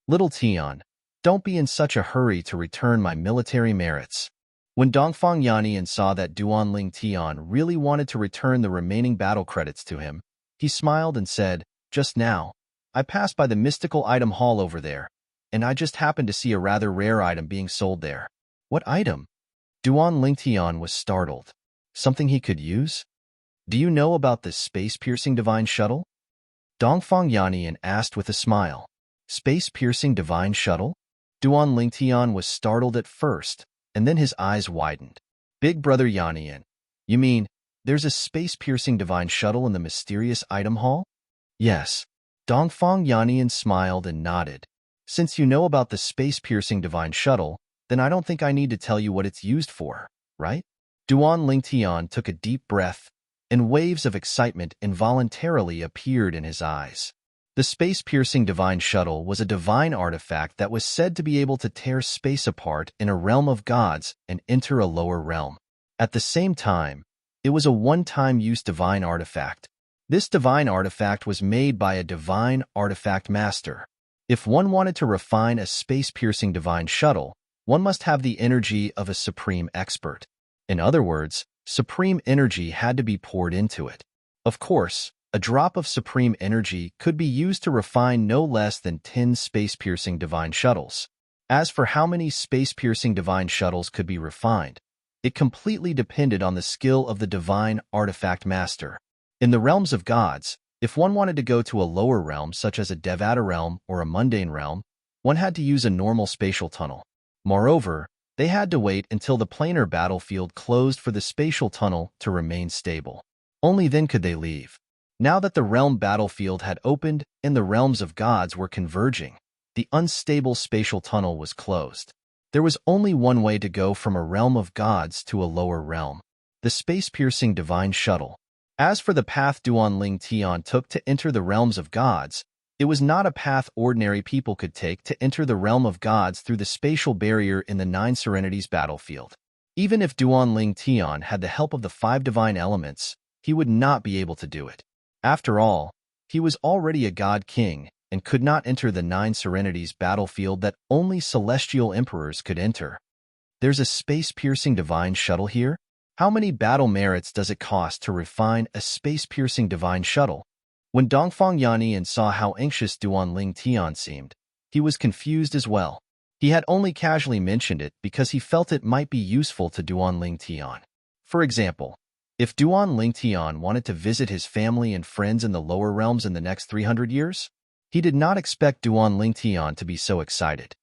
Little Tian, don't be in such a hurry to return my military merits. When Dongfang Yannian saw that Duan Lingtian really wanted to return the remaining battle credits to him, he smiled and said, "Just now, I passed by the mystical item hall over there, and I just happened to see a rather rare item being sold there." "What item?" Duan Lingtian was startled. "Something he could use? Do you know about the space-piercing divine shuttle?" Dongfang Yannian asked with a smile. "Space-piercing divine shuttle?" Duan Lingtian was startled at first, and then his eyes widened. "Big brother Yannian, you mean there's a space-piercing divine shuttle in the mysterious item hall?" "Yes." Dongfang Yannian smiled and nodded. "Since you know about the space-piercing divine shuttle, then I don't think I need to tell you what it's used for, right?" Duan Lingtian took a deep breath, and waves of excitement involuntarily appeared in his eyes. The space-piercing divine shuttle was a divine artifact that was said to be able to tear space apart in a realm of gods and enter a lower realm. At the same time, it was a one-time use divine artifact. This divine artifact was made by a divine artifact master. If one wanted to refine a space-piercing divine shuttle, one must have the energy of a supreme expert. In other words, supreme energy had to be poured into it. Of course, a drop of supreme energy could be used to refine no less than 10 space-piercing divine shuttles. As for how many space-piercing divine shuttles could be refined, it completely depended on the skill of the divine artifact master. In the realms of gods, if one wanted to go to a lower realm such as a Devata realm or a mundane realm, one had to use a normal spatial tunnel. Moreover, they had to wait until the planar battlefield closed for the spatial tunnel to remain stable. Only then could they leave. Now that the realm battlefield had opened and the realms of gods were converging, the unstable spatial tunnel was closed. There was only one way to go from a realm of gods to a lower realm: the space-piercing divine shuttle. As for the path Duan Lingtian took to enter the realms of gods, it was not a path ordinary people could take to enter the realm of gods through the spatial barrier in the Nine Serenities battlefield. Even if Duan Lingtian had the help of the 5 divine elements, he would not be able to do it. After all, he was already a god king and could not enter the Nine Serenities battlefield that only celestial emperors could enter. "There's a space-piercing divine shuttle here? How many battle merits does it cost to refine a space-piercing divine shuttle?" When Dongfang Yannian saw how anxious Duan Lingtian seemed, he was confused as well. He had only casually mentioned it because he felt it might be useful to Duan Lingtian. For example, if Duan Lingtian wanted to visit his family and friends in the lower realms in the next 300 years, he did not expect Duan Lingtian to be so excited.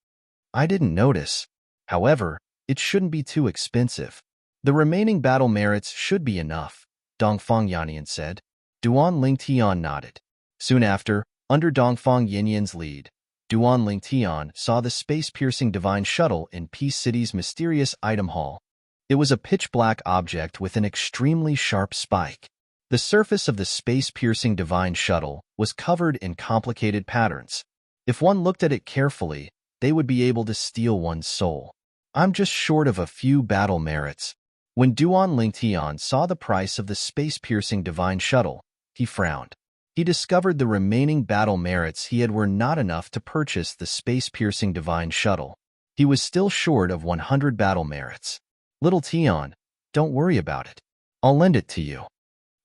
"I didn't notice. However, it shouldn't be too expensive. The remaining battle merits should be enough," Dongfang Yannian said. Duan Lingtian nodded. Soon after, under Dongfang Yannian's lead, Duan Lingtian saw the space-piercing divine shuttle in Peace City's mysterious item hall. It was a pitch-black object with an extremely sharp spike. The surface of the space-piercing divine shuttle was covered in complicated patterns. If one looked at it carefully, they would be able to steal one's soul. "I'm just short of a few battle merits." When Duan Lingtian saw the price of the space-piercing divine shuttle, he frowned. He discovered the remaining battle merits he had were not enough to purchase the space-piercing divine shuttle. He was still short of 100 battle merits. "Little Tian, don't worry about it. I'll lend it to you."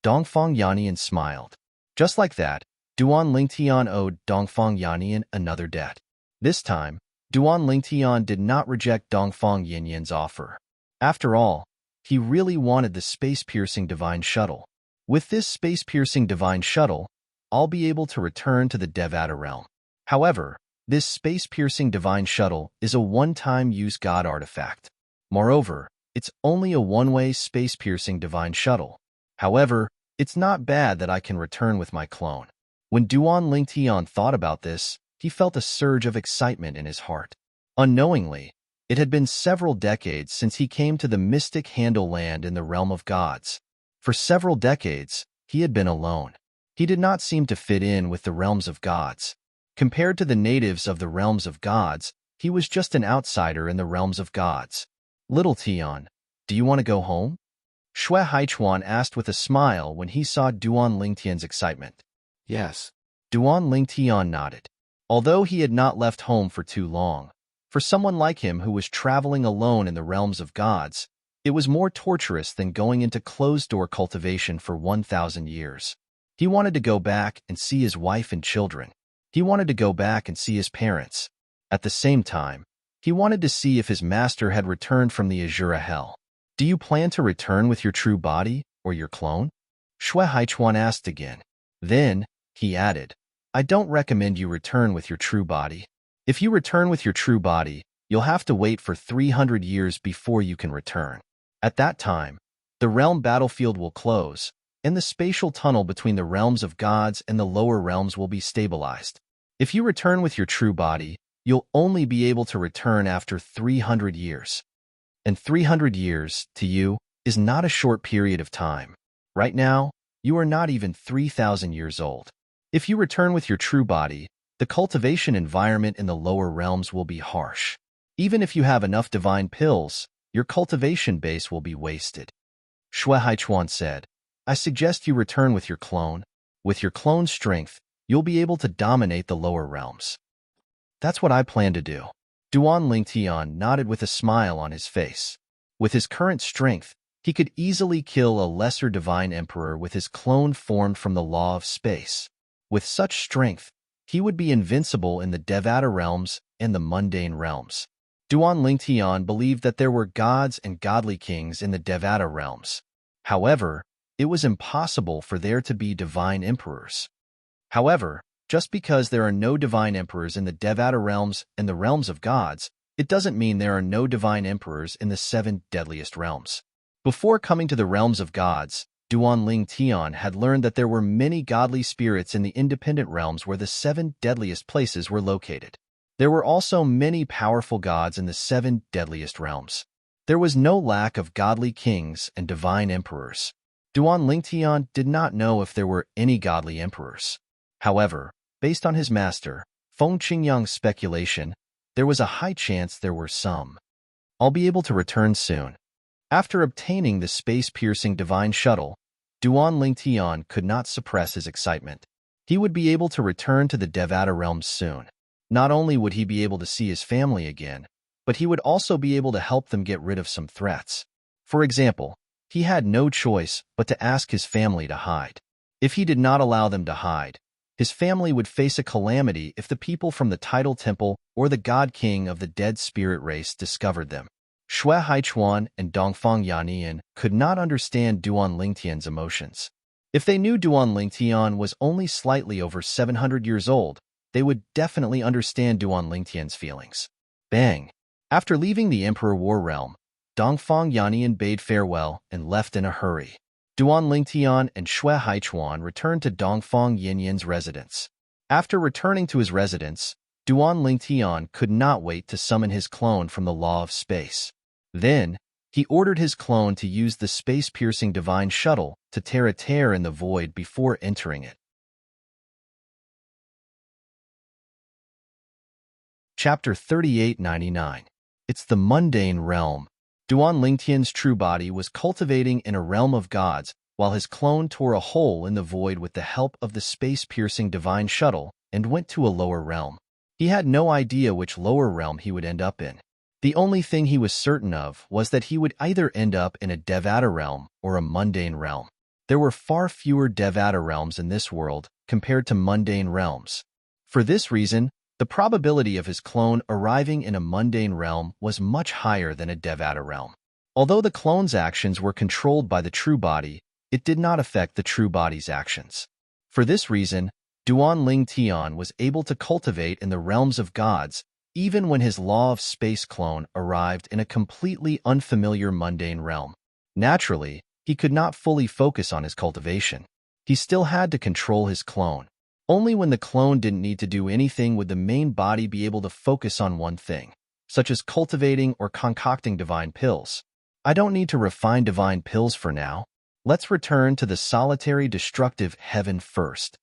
Dongfang Yannian smiled. Just like that, Duan Lingtian owed Dongfang Yannian another debt. This time, Duan Lingtian did not reject Dongfang Yannian's offer. After all, he really wanted the space-piercing divine shuttle. With this space-piercing divine shuttle, I'll be able to return to the Devata realm. However, this space-piercing divine shuttle is a one-time use God artifact. Moreover, it's only a one-way space-piercing divine shuttle. However, it's not bad that I can return with my clone. When Duan Lingtian thought about this, he felt a surge of excitement in his heart. Unknowingly, it had been several decades since he came to the mystic Handle land in the realm of gods. For several decades, he had been alone. He did not seem to fit in with the realms of gods. Compared to the natives of the realms of gods, he was just an outsider in the realms of gods. Little Tian, do you want to go home? Shui Haichuan asked with a smile when he saw Duan Lingtian's excitement. Yes. Duan Lingtian nodded. Although he had not left home for too long, for someone like him who was traveling alone in the realms of gods, it was more torturous than going into closed-door cultivation for 1,000 years. He wanted to go back and see his wife and children. He wanted to go back and see his parents. At the same time, he wanted to see if his master had returned from the Azura Hell. Do you plan to return with your true body or your clone? Shui Haichuan asked again. Then, he added, I don't recommend you return with your true body. If you return with your true body, you'll have to wait for 300 years before you can return. At that time, the realm battlefield will close, and the spatial tunnel between the realms of gods and the lower realms will be stabilized. If you return with your true body, you'll only be able to return after 300 years. And 300 years, to you, is not a short period of time. Right now, you are not even 3,000 years old. If you return with your true body, the cultivation environment in the lower realms will be harsh. Even if you have enough divine pills, your cultivation base will be wasted. Shui Haichuan said, I suggest you return with your clone. With your clone's strength, you'll be able to dominate the lower realms. That's what I plan to do. Duan Lingtian nodded with a smile on his face. With his current strength, he could easily kill a lesser divine emperor with his clone formed from the law of space. With such strength, he would be invincible in the Devata realms and the mundane realms. Duan Lingtian believed that there were gods and godly kings in the Devata realms. However, it was impossible for there to be divine emperors. However, just because there are no divine emperors in the Devata realms and the realms of gods, it doesn't mean there are no divine emperors in the 7 deadliest realms. Before coming to the realms of gods, Duan Lingtian had learned that there were many godly spirits in the independent realms where the 7 deadliest places were located. There were also many powerful gods in the 7 deadliest realms. There was no lack of godly kings and divine emperors. Duan Lingtian did not know if there were any godly emperors. However, based on his master, Feng Qingyang's speculation, there was a high chance there were some. I'll be able to return soon. After obtaining the space-piercing divine shuttle, Duan Lingtian could not suppress his excitement. He would be able to return to the Devata realms soon. Not only would he be able to see his family again, but he would also be able to help them get rid of some threats. For example, he had no choice but to ask his family to hide. If he did not allow them to hide, his family would face a calamity if the people from the Tidal Temple or the God King of the dead spirit race discovered them. Shui Haichuan and Dongfang Yannian could not understand Duan Lingtian's emotions. If they knew Duan Lingtian was only slightly over 700 years old, they would definitely understand Duan Lingtian's feelings. Bang! After leaving the Emperor War Realm, Dongfang Yannian bade farewell and left in a hurry. Duan Lingtian and Shui Haichuan returned to Dongfang Yannian's residence. After returning to his residence, Duan Lingtian could not wait to summon his clone from the law of space. Then, he ordered his clone to use the space-piercing divine shuttle to tear a tear in the void before entering it. Chapter 3899. It's the mundane realm. Duan Lingtian's true body was cultivating in a realm of gods while his clone tore a hole in the void with the help of the space-piercing divine shuttle and went to a lower realm. He had no idea which lower realm he would end up in. The only thing he was certain of was that he would either end up in a Devata realm or a mundane realm. There were far fewer Devata realms in this world compared to mundane realms. For this reason, the probability of his clone arriving in a mundane realm was much higher than a Devata realm. Although the clone's actions were controlled by the true body, it did not affect the true body's actions. For this reason, Duan Ling Tian was able to cultivate in the realms of gods even when his law of space clone arrived in a completely unfamiliar mundane realm. Naturally, he could not fully focus on his cultivation. He still had to control his clone. Only when the clone didn't need to do anything would the main body be able to focus on one thing, such as cultivating or concocting divine pills. I don't need to refine divine pills for now. Let's return to the solitary destructive heaven first.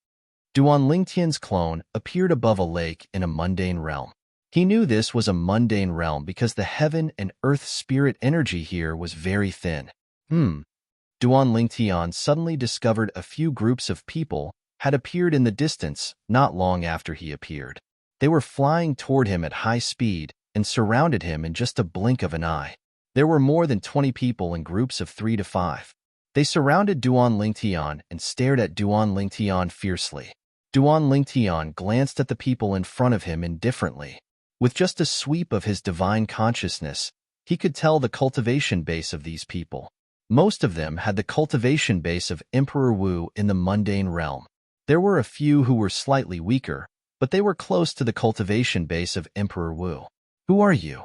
Duan Lingtian's clone appeared above a lake in a mundane realm. He knew this was a mundane realm because the heaven and earth spirit energy here was very thin. Duan Lingtian suddenly discovered a few groups of people had appeared in the distance not long after he appeared. They were flying toward him at high speed and surrounded him in just a blink of an eye. There were more than 20 people in groups of 3 to 5. They surrounded Duan Lingtian and stared at Duan Lingtian fiercely. Duan Lingtian glanced at the people in front of him indifferently. With just a sweep of his divine consciousness, he could tell the cultivation base of these people. Most of them had the cultivation base of Emperor Wu in the mundane realm. There were a few who were slightly weaker, but they were close to the cultivation base of Emperor Wu. Who are you?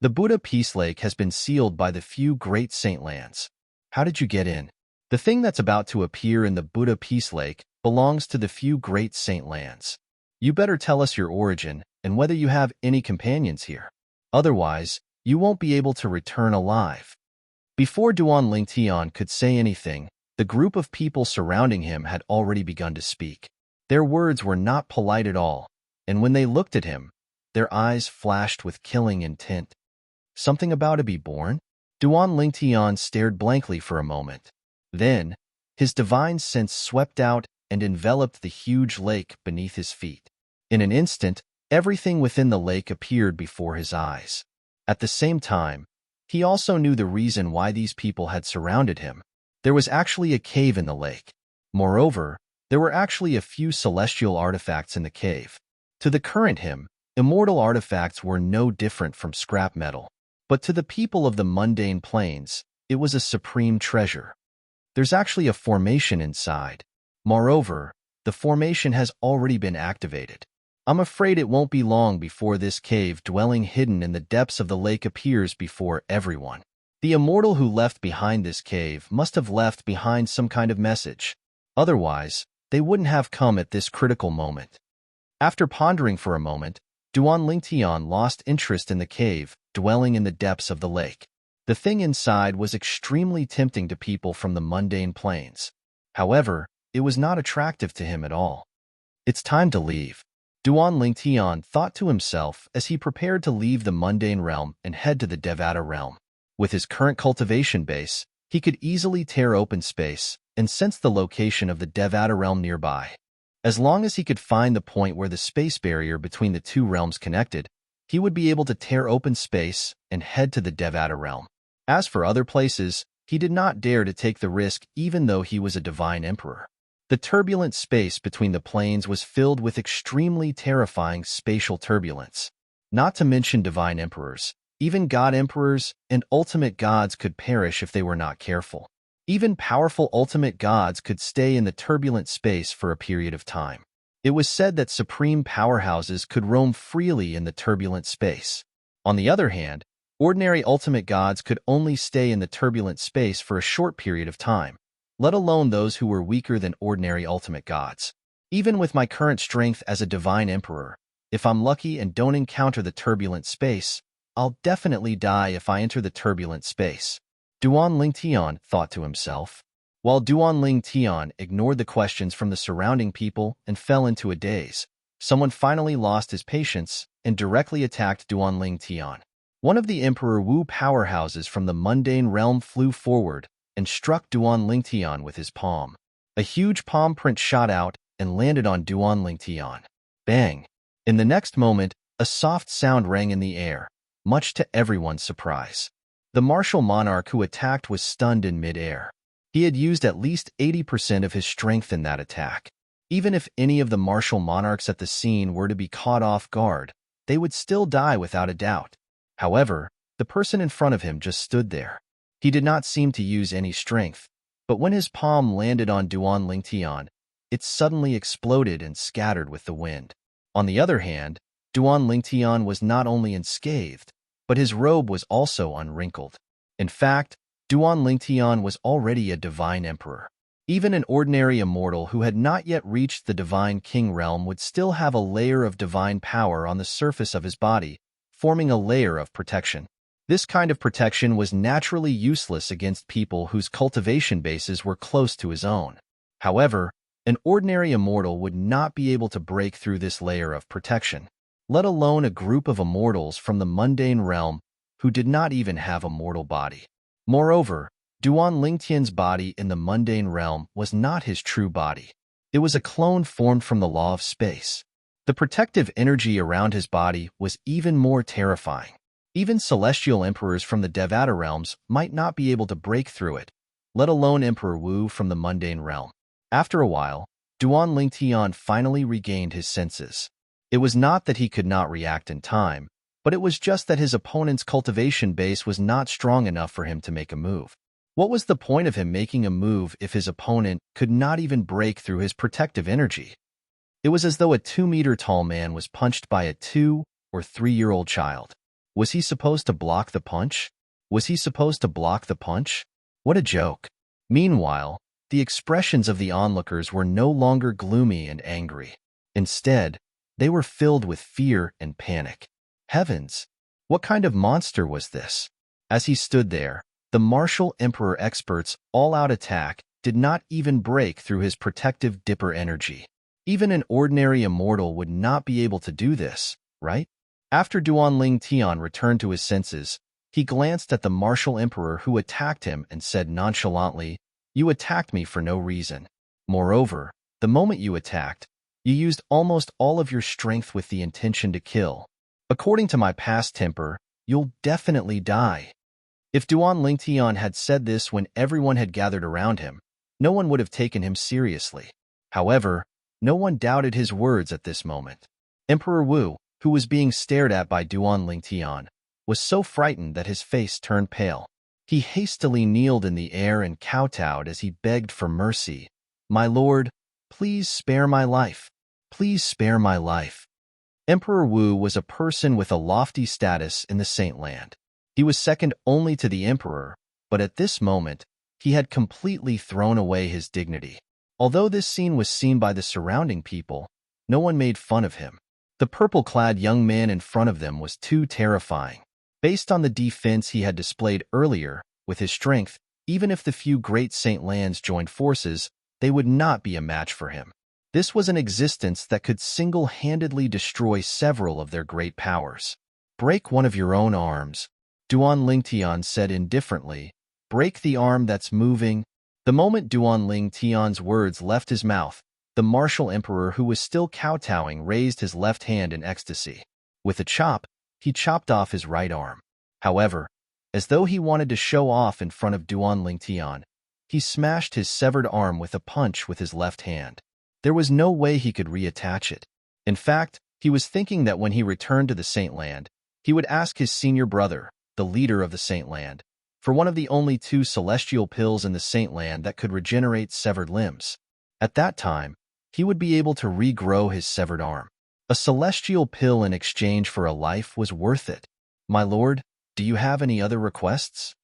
The Buddha Peace Lake has been sealed by the few great saint lands. How did you get in? The thing that's about to appear in the Buddha Peace Lake belongs to the few great saint lands. You better tell us your origin and whether you have any companions here. Otherwise, you won't be able to return alive. Before Duan Lingtian could say anything, the group of people surrounding him had already begun to speak. Their words were not polite at all, and when they looked at him, their eyes flashed with killing intent. Something about to be born? Duan Lingtian stared blankly for a moment. Then, his divine sense swept out and enveloped the huge lake beneath his feet. In an instant, everything within the lake appeared before his eyes. At the same time, he also knew the reason why these people had surrounded him. There was actually a cave in the lake. Moreover, there were actually a few celestial artifacts in the cave. To the current him, immortal artifacts were no different from scrap metal. But to the people of the mundane plains, it was a supreme treasure. There's actually a formation inside. Moreover, the formation has already been activated. I'm afraid it won't be long before this cave dwelling hidden in the depths of the lake appears before everyone. The immortal who left behind this cave must have left behind some kind of message. Otherwise, they wouldn't have come at this critical moment. After pondering for a moment, Duan Lingtian lost interest in the cave dwelling in the depths of the lake. The thing inside was extremely tempting to people from the mundane plains. However, it was not attractive to him at all. It's time to leave. Duan Lingtian thought to himself as he prepared to leave the mundane realm and head to the Devata realm. With his current cultivation base, he could easily tear open space and sense the location of the Devata realm nearby. As long as he could find the point where the space barrier between the two realms connected, he would be able to tear open space and head to the Devata realm. As for other places, he did not dare to take the risk even though he was a divine emperor. The turbulent space between the planes was filled with extremely terrifying spatial turbulence. Not to mention divine emperors, even god emperors and ultimate gods could perish if they were not careful. Even powerful ultimate gods could stay in the turbulent space for a period of time. It was said that supreme powerhouses could roam freely in the turbulent space. On the other hand, ordinary ultimate gods could only stay in the turbulent space for a short period of time, let alone those who were weaker than ordinary ultimate gods. Even with my current strength as a divine emperor, if I'm lucky and don't encounter the turbulent space, I'll definitely die if I enter the turbulent space. Duan Lingtian thought to himself. While Duan Lingtian ignored the questions from the surrounding people and fell into a daze, someone finally lost his patience and directly attacked Duan Lingtian. One of the Emperor Wu powerhouses from the mundane realm flew forward and struck Duan Lingtian with his palm. A huge palm print shot out and landed on Duan Lingtian. Bang! In the next moment, a soft sound rang in the air, much to everyone's surprise. The martial monarch who attacked was stunned in mid-air. He had used at least 80% of his strength in that attack. Even if any of the martial monarchs at the scene were to be caught off guard, they would still die without a doubt. However, the person in front of him just stood there. He did not seem to use any strength, but when his palm landed on Duan Lingtian, it suddenly exploded and scattered with the wind. On the other hand, Duan Lingtian was not only unscathed, but his robe was also unwrinkled. In fact, Duan Lingtian was already a divine emperor. Even an ordinary immortal who had not yet reached the divine king realm would still have a layer of divine power on the surface of his body, forming a layer of protection. This kind of protection was naturally useless against people whose cultivation bases were close to his own. However, an ordinary immortal would not be able to break through this layer of protection, let alone a group of immortals from the mundane realm who did not even have a mortal body. Moreover, Duan Lingtian's body in the mundane realm was not his true body. It was a clone formed from the law of space. The protective energy around his body was even more terrifying. Even celestial emperors from the Devata realms might not be able to break through it, let alone Emperor Wu from the mundane realm. After a while, Duan Lingtian finally regained his senses. It was not that he could not react in time, but it was just that his opponent's cultivation base was not strong enough for him to make a move. What was the point of him making a move if his opponent could not even break through his protective energy? It was as though a 2-meter-tall man was punched by a 2- or 3-year-old child. Was he supposed to block the punch? Was he supposed to block the punch? What a joke. Meanwhile, the expressions of the onlookers were no longer gloomy and angry. Instead, they were filled with fear and panic. Heavens! What kind of monster was this? As he stood there, the martial emperor expert's all-out attack did not even break through his protective dipper energy. Even an ordinary immortal would not be able to do this, right? After Duan Lingtian returned to his senses, he glanced at the martial emperor who attacked him and said nonchalantly, "You attacked me for no reason. Moreover, the moment you attacked, you used almost all of your strength with the intention to kill. According to my past temper, you'll definitely die." If Duan Lingtian had said this when everyone had gathered around him, no one would have taken him seriously. However, no one doubted his words at this moment. Emperor Wu, who was being stared at by Duan Lingtian, was so frightened that his face turned pale. He hastily kneeled in the air and kowtowed as he begged for mercy. "My lord, please spare my life. Please spare my life." Emperor Wu was a person with a lofty status in the Saintland. He was second only to the emperor, but at this moment, he had completely thrown away his dignity. Although this scene was seen by the surrounding people, no one made fun of him. The purple-clad young man in front of them was too terrifying. Based on the defense he had displayed earlier, with his strength, even if the few great Saint Lands joined forces, they would not be a match for him. This was an existence that could single-handedly destroy several of their great powers. "Break one of your own arms," Duan Lingtian said indifferently. "Break the arm that's moving." The moment Duan Lingtian's words left his mouth, the martial emperor who was still kowtowing raised his left hand in ecstasy. With a chop, he chopped off his right arm. However, as though he wanted to show off in front of Duan Lingtian, he smashed his severed arm with a punch with his left hand. There was no way he could reattach it. In fact, he was thinking that when he returned to the Saintland, he would ask his senior brother, the leader of the Saintland, for one of the only 2 celestial pills in the Saintland that could regenerate severed limbs. At that time, he would be able to regrow his severed arm. A celestial pill in exchange for a life was worth it. "My lord, do you have any other requests?"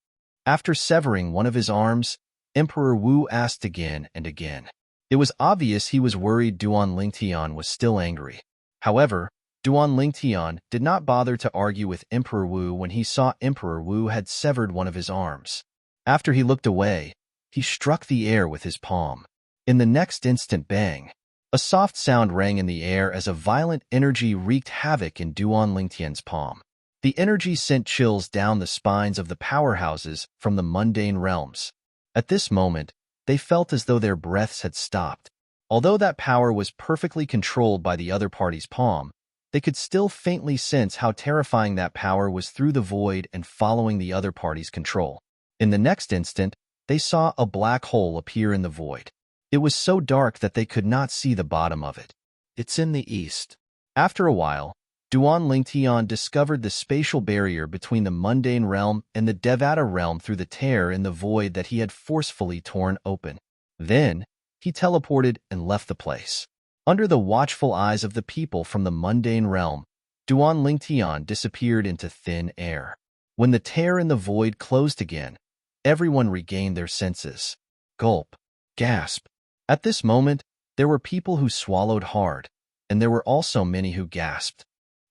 After severing one of his arms, Emperor Wu asked again and again. It was obvious he was worried Duan Lingtian was still angry. However, Duan Lingtian did not bother to argue with Emperor Wu when he saw Emperor Wu had severed one of his arms. After he looked away, he struck the air with his palm. In the next instant, bang! A soft sound rang in the air as a violent energy wreaked havoc in Duan Lingtian's palm. The energy sent chills down the spines of the powerhouses from the mundane realms. At this moment, they felt as though their breaths had stopped. Although that power was perfectly controlled by the other party's palm, they could still faintly sense how terrifying that power was through the void and following the other party's control. In the next instant, they saw a black hole appear in the void. It was so dark that they could not see the bottom of it. "It's in the east." After a while, Duan Lingtian discovered the spatial barrier between the mundane realm and the Devata realm through the tear in the void that he had forcefully torn open. Then, he teleported and left the place. Under the watchful eyes of the people from the mundane realm, Duan Lingtian disappeared into thin air. When the tear in the void closed again, everyone regained their senses. Gulp. Gasp. At this moment, there were people who swallowed hard, and there were also many who gasped.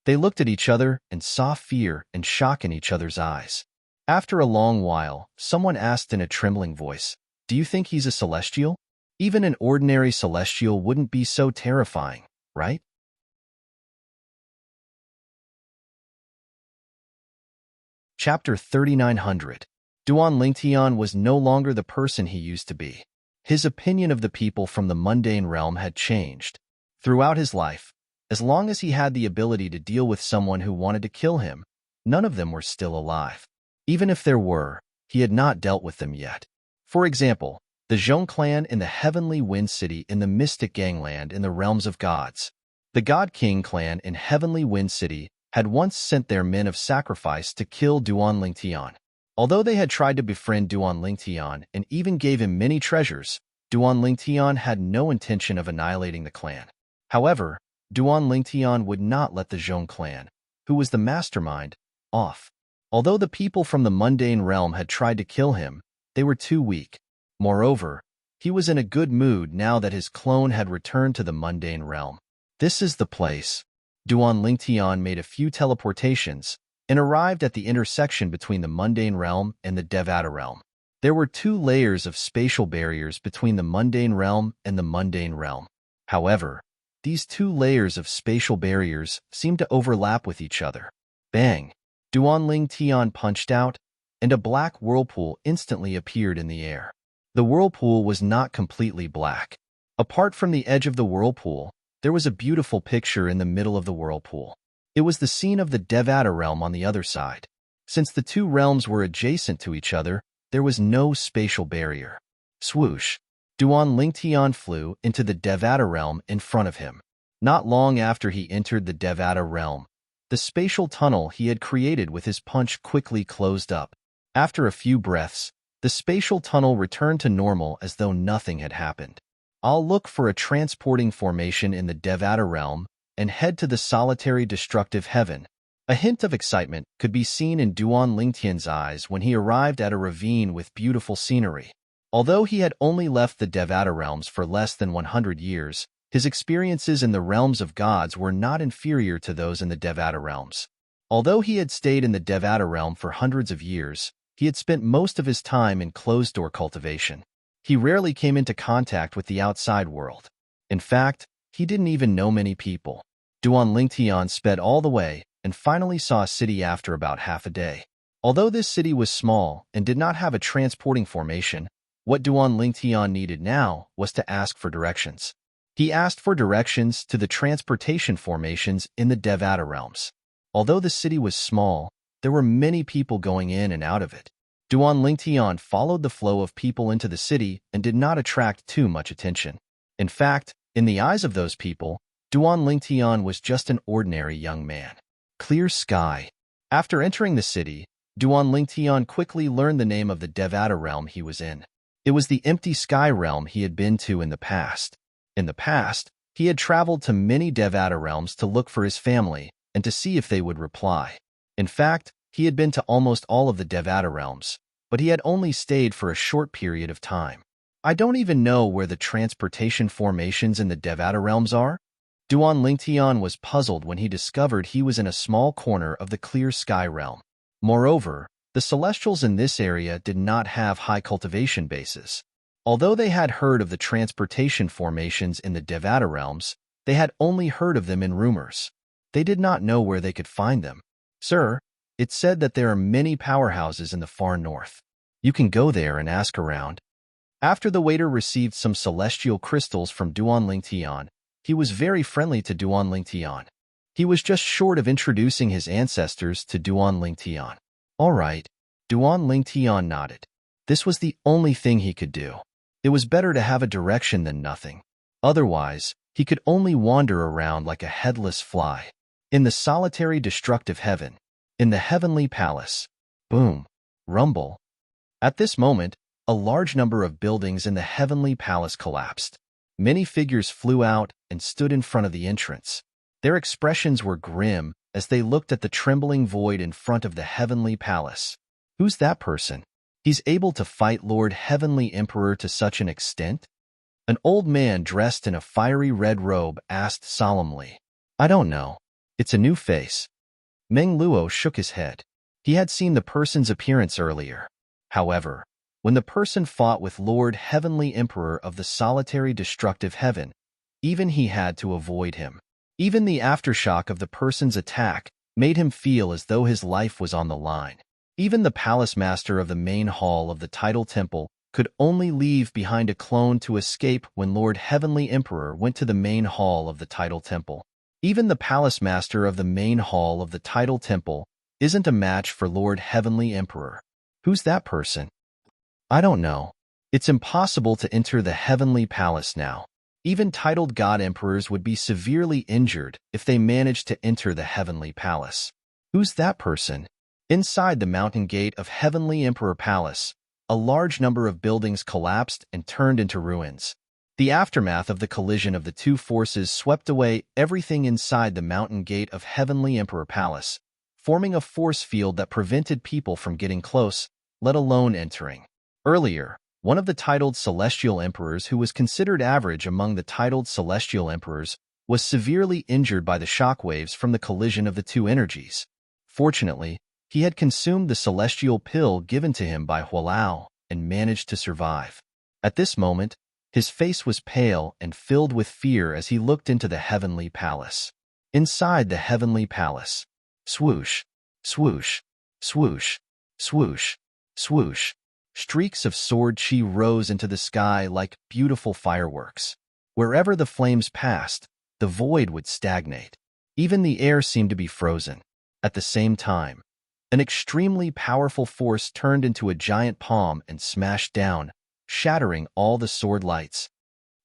They looked at each other and saw fear and shock in each other's eyes. After a long while, someone asked in a trembling voice, "Do you think he's a celestial? Even an ordinary celestial wouldn't be so terrifying, right?" Chapter 3900. Duan Lingtian was no longer the person he used to be. His opinion of the people from the mundane realm had changed. Throughout his life, as long as he had the ability to deal with someone who wanted to kill him, none of them were still alive. Even if there were, he had not dealt with them yet. For example, the Zhong clan in the Heavenly Wind City in the Mystic Gangland in the Realms of Gods. The God King clan in Heavenly Wind City had once sent their men of sacrifice to kill Duan Lingtian. Although they had tried to befriend Duan Lingtian and even gave him many treasures, Duan Lingtian had no intention of annihilating the clan. However, Duan Lingtian would not let the Zhong clan, who was the mastermind, off. Although the people from the mundane realm had tried to kill him, they were too weak. Moreover, he was in a good mood now that his clone had returned to the mundane realm. This is the place. Duan Lingtian made a few teleportations and arrived at the intersection between the mundane realm and the Devata realm. There were 2 layers of spatial barriers between the mundane realm and the mundane realm. However, these 2 layers of spatial barriers seemed to overlap with each other. Bang! Duan Lingtian punched out, and a black whirlpool instantly appeared in the air. The whirlpool was not completely black. Apart from the edge of the whirlpool, there was a beautiful picture in the middle of the whirlpool. It was the scene of the Devata realm on the other side. Since the 2 realms were adjacent to each other, there was no spatial barrier. Swoosh! Duan Lingtian flew into the Devata realm in front of him. Not long after he entered the Devata realm, the spatial tunnel he had created with his punch quickly closed up. After a few breaths, the spatial tunnel returned to normal as though nothing had happened. I'll look for a transporting formation in the Devata realm and head to the solitary destructive heaven. A hint of excitement could be seen in Duan Lingtian's eyes when he arrived at a ravine with beautiful scenery. Although he had only left the Devata realms for less than 100 years, his experiences in the realms of gods were not inferior to those in the Devata realms. Although he had stayed in the Devata realm for hundreds of years, he had spent most of his time in closed-door cultivation. He rarely came into contact with the outside world. In fact, he didn't even know many people. Duan Lingtian sped all the way and finally saw a city after about half a day. Although this city was small and did not have a transporting formation, what Duan Lingtian needed now was to ask for directions. He asked for directions to the transportation formations in the Devata realms. Although the city was small, there were many people going in and out of it. Duan Lingtian followed the flow of people into the city and did not attract too much attention. In fact, in the eyes of those people, Duan Lingtian was just an ordinary young man. Clear sky. After entering the city, Duan Lingtian quickly learned the name of the Devata realm he was in. It was the empty sky realm he had been to in the past. In the past, he had traveled to many Devata realms to look for his family and to see if they would reply. In fact, he had been to almost all of the Devata realms, but he had only stayed for a short period of time. I don't even know where the transportation formations in the Devata realms are. Duan Lingtian was puzzled when he discovered he was in a small corner of the clear sky realm. Moreover, the Celestials in this area did not have high cultivation bases. Although they had heard of the transportation formations in the Devata realms, they had only heard of them in rumors. They did not know where they could find them. Sir, it's said that there are many powerhouses in the far north. You can go there and ask around. After the waiter received some celestial crystals from Duan Lingtian, he was very friendly to Duan Lingtian. He was just short of introducing his ancestors to Duan Lingtian. All right, Duan Lingtian nodded. This was the only thing he could do. It was better to have a direction than nothing. Otherwise, he could only wander around like a headless fly. In the solitary destructive heaven, in the heavenly palace. Boom. Rumble. At this moment, a large number of buildings in the heavenly palace collapsed. Many figures flew out and stood in front of the entrance. Their expressions were grim as they looked at the trembling void in front of the heavenly palace. Who's that person? He's able to fight Lord Heavenly Emperor to such an extent? An old man dressed in a fiery red robe asked solemnly. I don't know. It's a new face. Meng Luo shook his head. He had seen the person's appearance earlier. However, when the person fought with Lord Heavenly Emperor of the solitary destructive heaven, even he had to avoid him. Even the aftershock of the person's attack made him feel as though his life was on the line. Even the palace master of the main hall of the tidal temple could only leave behind a clone to escape when Lord Heavenly Emperor went to the main hall of the tidal temple. Even the palace master of the main hall of the tidal temple isn't a match for Lord Heavenly Emperor. Who's that person? I don't know. It's impossible to enter the heavenly palace now. Even titled god emperors would be severely injured if they managed to enter the heavenly palace. Who's that person? Inside the mountain gate of Heavenly Emperor Palace, a large number of buildings collapsed and turned into ruins. The aftermath of the collision of the two forces swept away everything inside the mountain gate of Heavenly Emperor Palace, forming a force field that prevented people from getting close, let alone entering. Earlier, one of the titled celestial emperors who was considered average among the titled celestial emperors was severely injured by the shockwaves from the collision of the two energies. Fortunately, he had consumed the celestial pill given to him by Hualao and managed to survive. At this moment, his face was pale and filled with fear as he looked into the heavenly palace. Inside the heavenly palace, swoosh, swoosh, swoosh, swoosh, swoosh, streaks of sword chi rose into the sky like beautiful fireworks. Wherever the flames passed, the void would stagnate. Even the air seemed to be frozen. At the same time, an extremely powerful force turned into a giant palm and smashed down, shattering all the sword lights.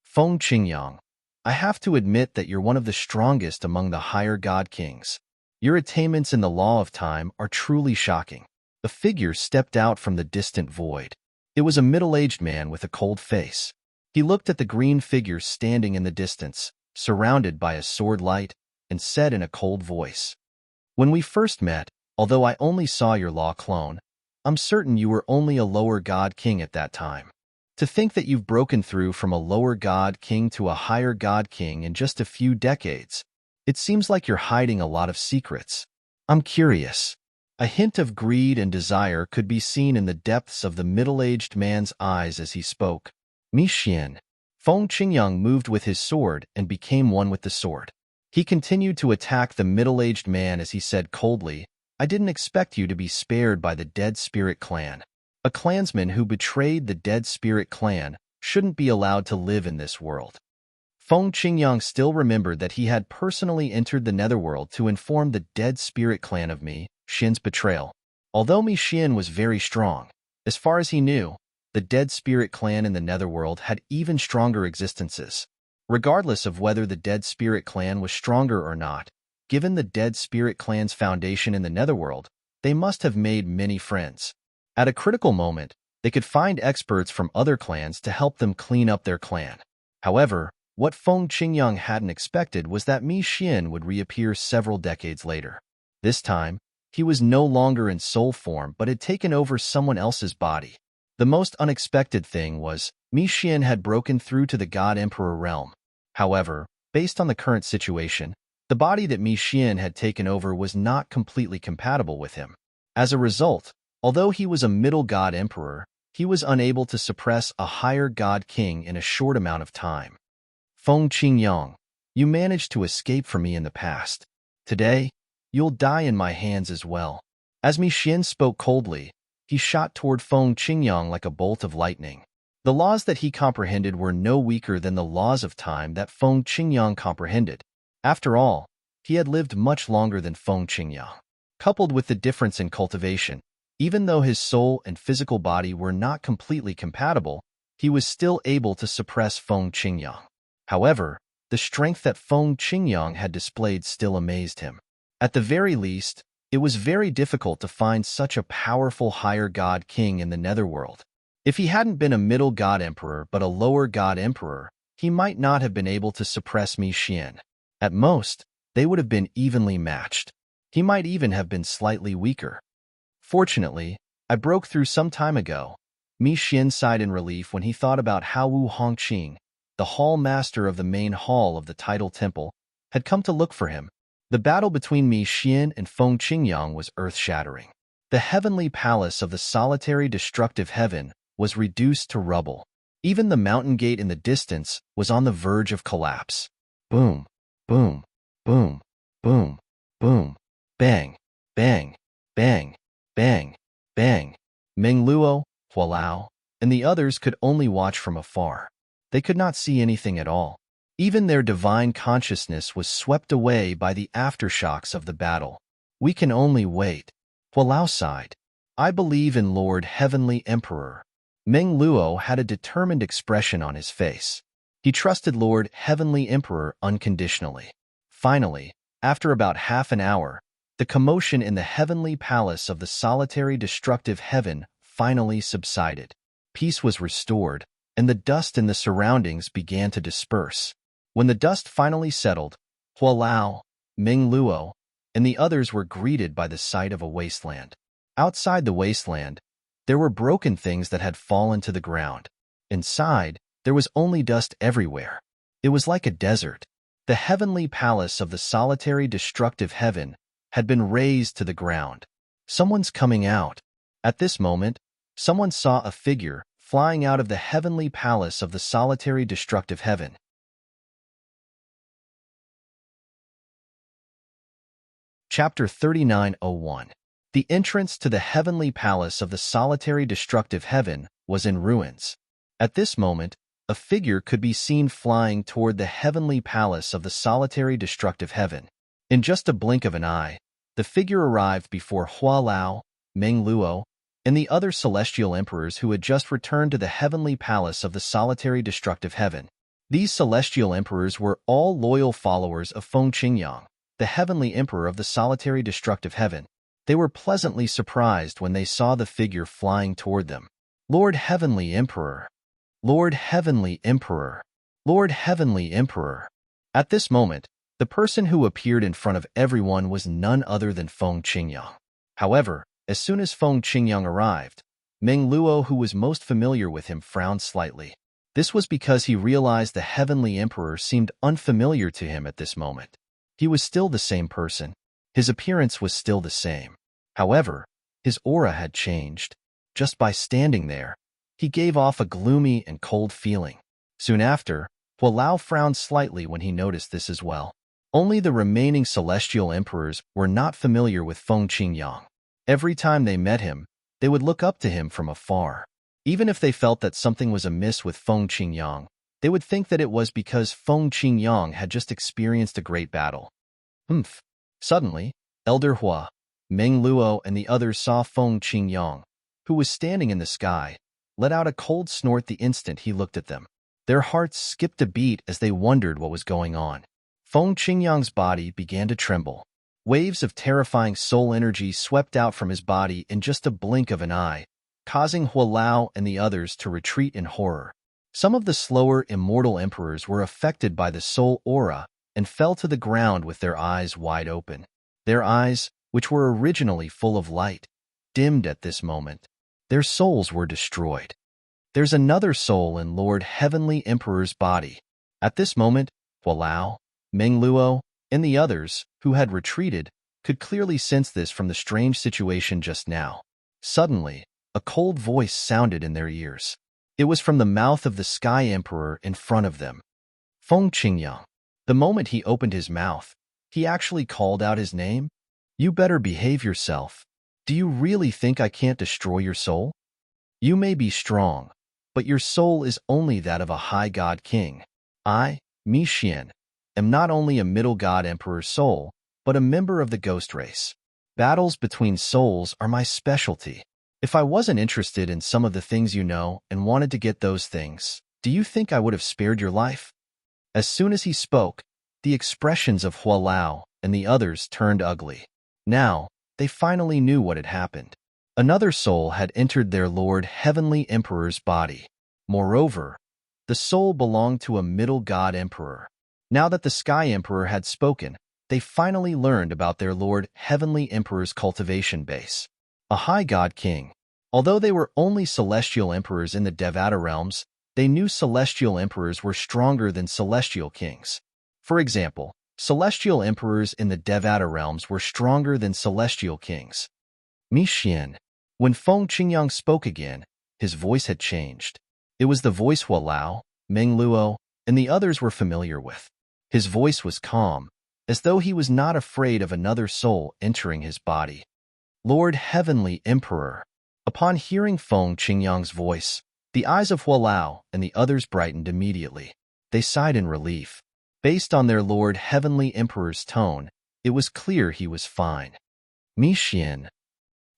Feng Qingyang, I have to admit that you're one of the strongest among the higher god kings. Your attainments in the law of time are truly shocking. A figure stepped out from the distant void. It was a middle-aged man with a cold face. He looked at the green figure standing in the distance, surrounded by a sword light, and said in a cold voice, When we first met, although I only saw your law clone, I'm certain you were only a lower god king at that time. To think that you've broken through from a lower god king to a higher god king in just a few decades, it seems like you're hiding a lot of secrets. I'm curious. A hint of greed and desire could be seen in the depths of the middle-aged man's eyes as he spoke. Mi Xian. Feng Qingyang moved with his sword and became one with the sword. He continued to attack the middle-aged man as he said coldly, I didn't expect you to be spared by the Dead Spirit clan. A clansman who betrayed the Dead Spirit clan shouldn't be allowed to live in this world. Feng Qingyang still remembered that he had personally entered the netherworld to inform the Dead Spirit clan of Mi Xian's betrayal. Although Mi Xian was very strong, as far as he knew, the Dead Spirit clan in the netherworld had even stronger existences. Regardless of whether the Dead Spirit clan was stronger or not, given the Dead Spirit clan's foundation in the netherworld, they must have made many friends. At a critical moment, they could find experts from other clans to help them clean up their clan. However, what Feng Qingyang hadn't expected was that Mi Xian would reappear several decades later. This time, he was no longer in soul form but had taken over someone else's body. The most unexpected thing was, Mi Xian had broken through to the God Emperor realm. However, based on the current situation, the body that Mi Xian had taken over was not completely compatible with him. As a result, although he was a middle god emperor, he was unable to suppress a higher god king in a short amount of time. Feng Qingyang, you managed to escape from me in the past. Today, you'll die in my hands as well. As Mi Xian spoke coldly, he shot toward Feng Qingyang like a bolt of lightning. The laws that he comprehended were no weaker than the laws of time that Feng Qingyang comprehended. After all, he had lived much longer than Feng Qingyang. Coupled with the difference in cultivation, even though his soul and physical body were not completely compatible, he was still able to suppress Feng Qingyang. However, the strength that Feng Qingyang had displayed still amazed him. At the very least, it was very difficult to find such a powerful higher god king in the netherworld. If he hadn't been a middle god emperor but a lower god emperor, he might not have been able to suppress Mi Xian. At most, they would have been evenly matched. He might even have been slightly weaker. Fortunately, I broke through some time ago. Mi Xian sighed in relief when he thought about how Wu Hongqing, the hall master of the main hall of the tidal temple, had come to look for him. The battle between Mi Xian and Feng Qingyang was earth-shattering. The heavenly palace of the solitary destructive heaven was reduced to rubble. Even the mountain gate in the distance was on the verge of collapse. Boom, boom, boom, boom, boom, bang, bang, bang, bang, bang. Meng Luo, Hualao, and the others could only watch from afar. They could not see anything at all. Even their divine consciousness was swept away by the aftershocks of the battle. We can only wait. Hualao sighed. I believe in Lord Heavenly Emperor. Meng Luo had a determined expression on his face. He trusted Lord Heavenly Emperor unconditionally. Finally, after about half an hour, the commotion in the heavenly palace of the solitary destructive heaven finally subsided. Peace was restored, and the dust in the surroundings began to disperse. When the dust finally settled, Hualao, Meng Luo, and the others were greeted by the sight of a wasteland. Outside the wasteland, there were broken things that had fallen to the ground. Inside, there was only dust everywhere. It was like a desert. The heavenly palace of the solitary destructive heaven had been razed to the ground. Someone's coming out. At this moment, someone saw a figure flying out of the heavenly palace of the solitary destructive heaven. Chapter 39:01. The entrance to the heavenly palace of the solitary destructive heaven was in ruins. At this moment, a figure could be seen flying toward the heavenly palace of the solitary destructive heaven. In just a blink of an eye, the figure arrived before Hualao, Meng Luo, and the other celestial emperors who had just returned to the heavenly palace of the solitary destructive heaven. These celestial emperors were all loyal followers of Feng Qingyang, the heavenly emperor of the solitary destructive heaven. They were pleasantly surprised when they saw the figure flying toward them. Lord Heavenly Emperor! Lord Heavenly Emperor! Lord Heavenly Emperor! At this moment, the person who appeared in front of everyone was none other than Feng Qingyang. However, as soon as Feng Qingyang arrived, Meng Luo, who was most familiar with him, frowned slightly. This was because he realized the Heavenly Emperor seemed unfamiliar to him at this moment. He was still the same person. His appearance was still the same. However, his aura had changed. Just by standing there, he gave off a gloomy and cold feeling. Soon after, Hualao frowned slightly when he noticed this as well. Only the remaining celestial emperors were not familiar with Feng Qingyang. Every time they met him, they would look up to him from afar. Even if they felt that something was amiss with Feng Qingyang, they would think that it was because Feng Qingyang had just experienced a great battle. Humph! Suddenly, Elder Hua, Meng Luo, and the others saw Feng Qingyang, who was standing in the sky, let out a cold snort the instant he looked at them. Their hearts skipped a beat as they wondered what was going on. Feng Qingyang's body began to tremble. Waves of terrifying soul energy swept out from his body in just a blink of an eye, causing Hualao and the others to retreat in horror. Some of the slower immortal emperors were affected by the soul aura and fell to the ground with their eyes wide open. Their eyes, which were originally full of light, dimmed at this moment. Their souls were destroyed. There's another soul in Lord Heavenly Emperor's body. At this moment, Hualao, Meng Luo, and the others, who had retreated, could clearly sense this from the strange situation just now. Suddenly, a cold voice sounded in their ears. It was from the mouth of the Sky Emperor in front of them. Feng Qingyang. The moment he opened his mouth, he actually called out his name. You better behave yourself. Do you really think I can't destroy your soul? You may be strong, but your soul is only that of a high god king. I, Mi Xian, am not only a middle god emperor's soul, but a member of the ghost race. Battles between souls are my specialty. If I wasn't interested in some of the things you know and wanted to get those things, do you think I would have spared your life? As soon as he spoke, the expressions of Hualao and the others turned ugly. Now, they finally knew what had happened. Another soul had entered their Lord Heavenly Emperor's body. Moreover, the soul belonged to a middle god emperor. Now that the Sky Emperor had spoken, they finally learned about their Lord Heavenly Emperor's cultivation base. A high god king. Although they were only celestial emperors in the Devata realms, they knew celestial emperors were stronger than celestial kings. For example, celestial emperors in the Devata realms were stronger than celestial kings. Mi Xian. When Feng Qingyang spoke again, his voice had changed. It was the voice Hua Lao, Meng Luo, and the others were familiar with. His voice was calm, as though he was not afraid of another soul entering his body. Lord Heavenly Emperor. Upon hearing Feng Qingyang's voice, the eyes of Hua Lao and the others brightened immediately. They sighed in relief. Based on their Lord Heavenly Emperor's tone, it was clear he was fine. Mi Xian.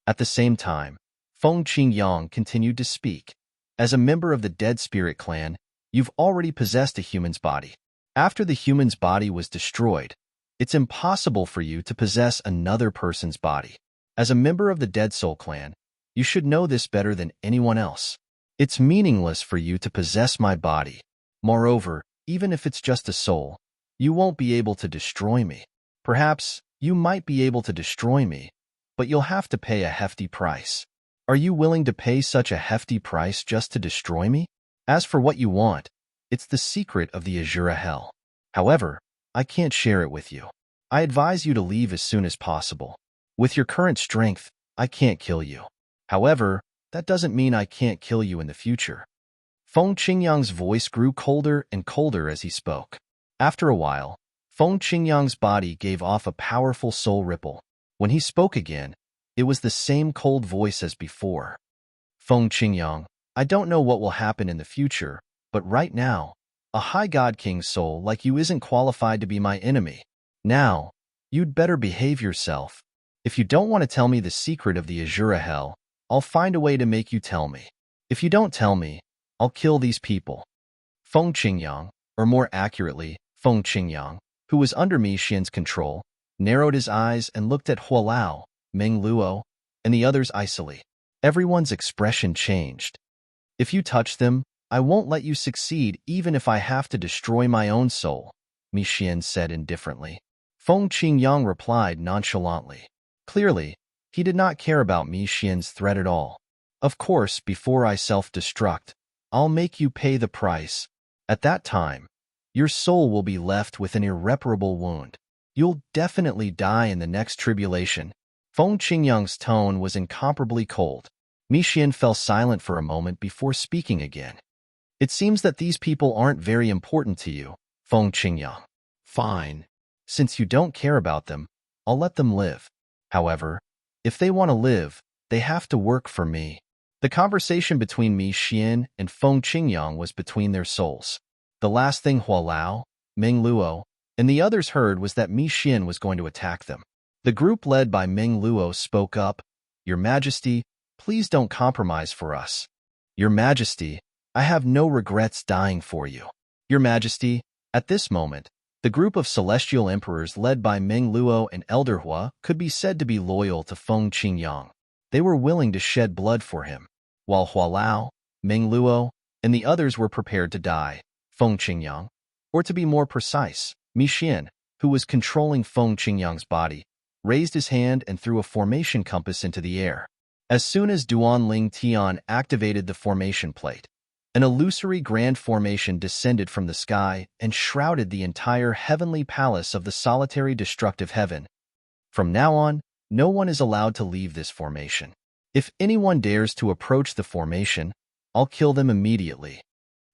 At the same time, Feng Qingyang continued to speak. As a member of the Dead Spirit clan, you've already possessed a human's body. After the human's body was destroyed, it's impossible for you to possess another person's body. As a member of the Dead Soul clan, you should know this better than anyone else. It's meaningless for you to possess my body. Moreover, even if it's just a soul, you won't be able to destroy me. Perhaps you might be able to destroy me, but you'll have to pay a hefty price. Are you willing to pay such a hefty price just to destroy me? As for what you want, it's the secret of the Azura Hell. However, I can't share it with you. I advise you to leave as soon as possible. With your current strength, I can't kill you. However, that doesn't mean I can't kill you in the future. Feng Qingyang's voice grew colder and colder as he spoke. After a while, Feng Qingyang's body gave off a powerful soul ripple. When he spoke again, it was the same cold voice as before. Feng Qingyang, I don't know what will happen in the future, but right now, a high god king's soul like you isn't qualified to be my enemy. Now, you'd better behave yourself. If you don't want to tell me the secret of the Azura Hell, I'll find a way to make you tell me. If you don't tell me, I'll kill these people. Feng Qingyang, or more accurately, Feng Qingyang, who was under Mi Xian's control, narrowed his eyes and looked at Hua Lao, Meng Luo, and the others icily. Everyone's expression changed. If you touch them, I won't let you succeed even if I have to destroy my own soul, Mi Xian said indifferently. Feng Qingyang replied nonchalantly. Clearly, he did not care about Mi Xian's threat at all. Of course, before I self-destruct, I'll make you pay the price. At that time, your soul will be left with an irreparable wound. You'll definitely die in the next tribulation. Feng Qingyang's tone was incomparably cold. Mi Xian fell silent for a moment before speaking again. It seems that these people aren't very important to you, Feng Qingyang. Fine. Since you don't care about them, I'll let them live. However, if they want to live, they have to work for me. The conversation between Mi Xian and Feng Qingyang was between their souls. The last thing Hua Lao, Meng Luo, and the others heard was that Mi Xian was going to attack them. The group led by Meng Luo spoke up, Your Majesty, please don't compromise for us. Your Majesty, I have no regrets dying for you. Your Majesty, at this moment, the group of celestial emperors led by Meng Luo and Elder Hua could be said to be loyal to Feng Qingyang. They were willing to shed blood for him, while Hua Lao, Meng Luo, and the others were prepared to die. Feng Qingyang, or to be more precise, Mi Xian, who was controlling Feng Qingyang's body, raised his hand and threw a formation compass into the air. As soon as Duan Ling Tian activated the formation plate, an illusory grand formation descended from the sky and shrouded the entire heavenly palace of the solitary destructive heaven. From now on, no one is allowed to leave this formation. If anyone dares to approach the formation, I'll kill them immediately.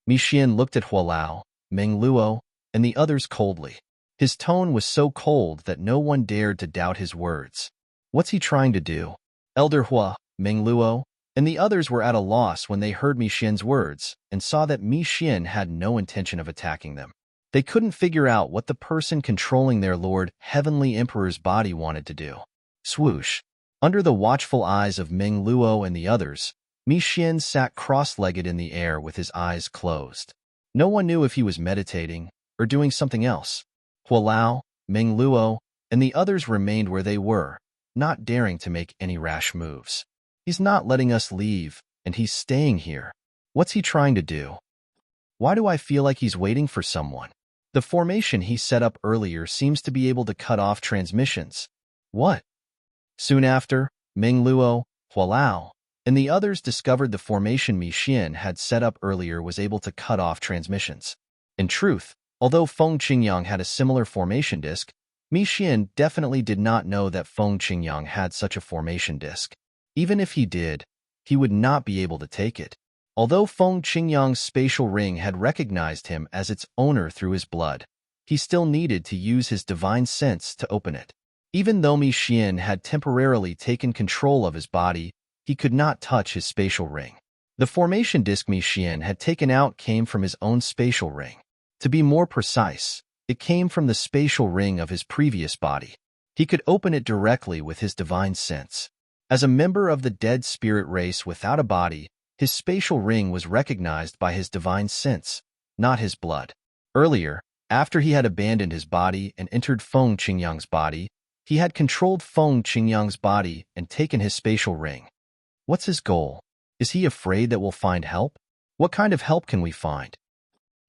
Mi Xian looked at Hua Lao, Meng Luo, and the others coldly. His tone was so cold that no one dared to doubt his words. What's he trying to do? Elder Hua, Meng Luo, and the others were at a loss when they heard Mi Xian's words and saw that Mi Xian had no intention of attacking them. They couldn't figure out what the person controlling their Lord Heavenly Emperor's body wanted to do. Swoosh! Under the watchful eyes of Meng Luo and the others, Mi Xian sat cross-legged in the air with his eyes closed. No one knew if he was meditating or doing something else. Hua Lao, Meng Luo, and the others remained where they were, not daring to make any rash moves. He's not letting us leave, and he's staying here. What's he trying to do? Why do I feel like he's waiting for someone? The formation he set up earlier seems to be able to cut off transmissions. What? Soon after, Ming Luo, Hualao, and the others discovered the formation Mi Xian had set up earlier was able to cut off transmissions. In truth, although Feng Qingyang had a similar formation disk, Mi Xian definitely did not know that Feng Qingyang had such a formation disk. Even if he did, he would not be able to take it. Although Feng Qingyang's spatial ring had recognized him as its owner through his blood, he still needed to use his divine sense to open it. Even though Mi Xian had temporarily taken control of his body, he could not touch his spatial ring. The formation disk Mi Xian had taken out came from his own spatial ring. To be more precise, it came from the spatial ring of his previous body. He could open it directly with his divine sense. As a member of the dead spirit race without a body, his spatial ring was recognized by his divine sense, not his blood. Earlier, after he had abandoned his body and entered Feng Qingyang's body, he had controlled Feng Qingyang's body and taken his spatial ring. What's his goal? Is he afraid that we'll find help? What kind of help can we find?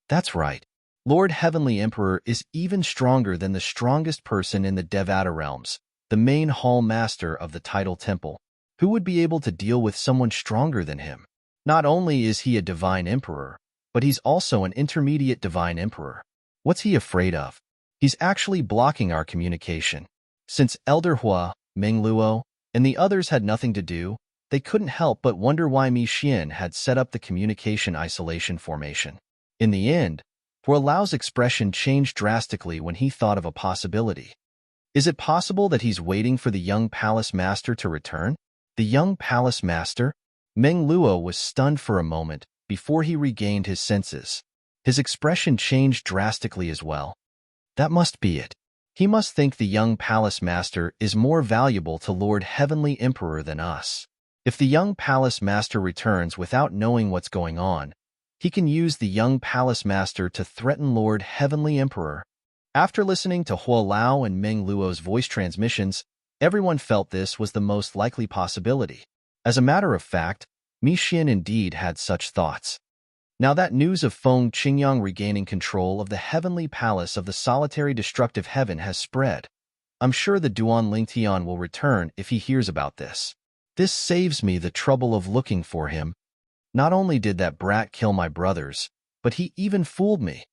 That's right. Lord Heavenly Emperor is even stronger than the strongest person in the Devata realms, the main hall master of the tidal temple. Who would be able to deal with someone stronger than him? Not only is he a divine emperor, but he's also an intermediate divine emperor. What's he afraid of? He's actually blocking our communication. Since Elder Hua, Ming Luo, and the others had nothing to do, they couldn't help but wonder why Mi Xian had set up the communication isolation formation. In the end, Hua Lao's expression changed drastically when he thought of a possibility. Is it possible that he's waiting for the young palace master to return? The young palace master? Meng Luo was stunned for a moment before he regained his senses. His expression changed drastically as well. That must be it. He must think the young palace master is more valuable to Lord Heavenly Emperor than us. If the young palace master returns without knowing what's going on, he can use the young palace master to threaten Lord Heavenly Emperor. After listening to Hua Lao and Meng Luo's voice transmissions, everyone felt this was the most likely possibility. As a matter of fact, Mi Xian indeed had such thoughts. Now that news of Feng Qingyang regaining control of the heavenly palace of the solitary destructive heaven has spread, I'm sure the Duan Lingtian will return if he hears about this. This saves me the trouble of looking for him. Not only did that brat kill my brothers, but he even fooled me.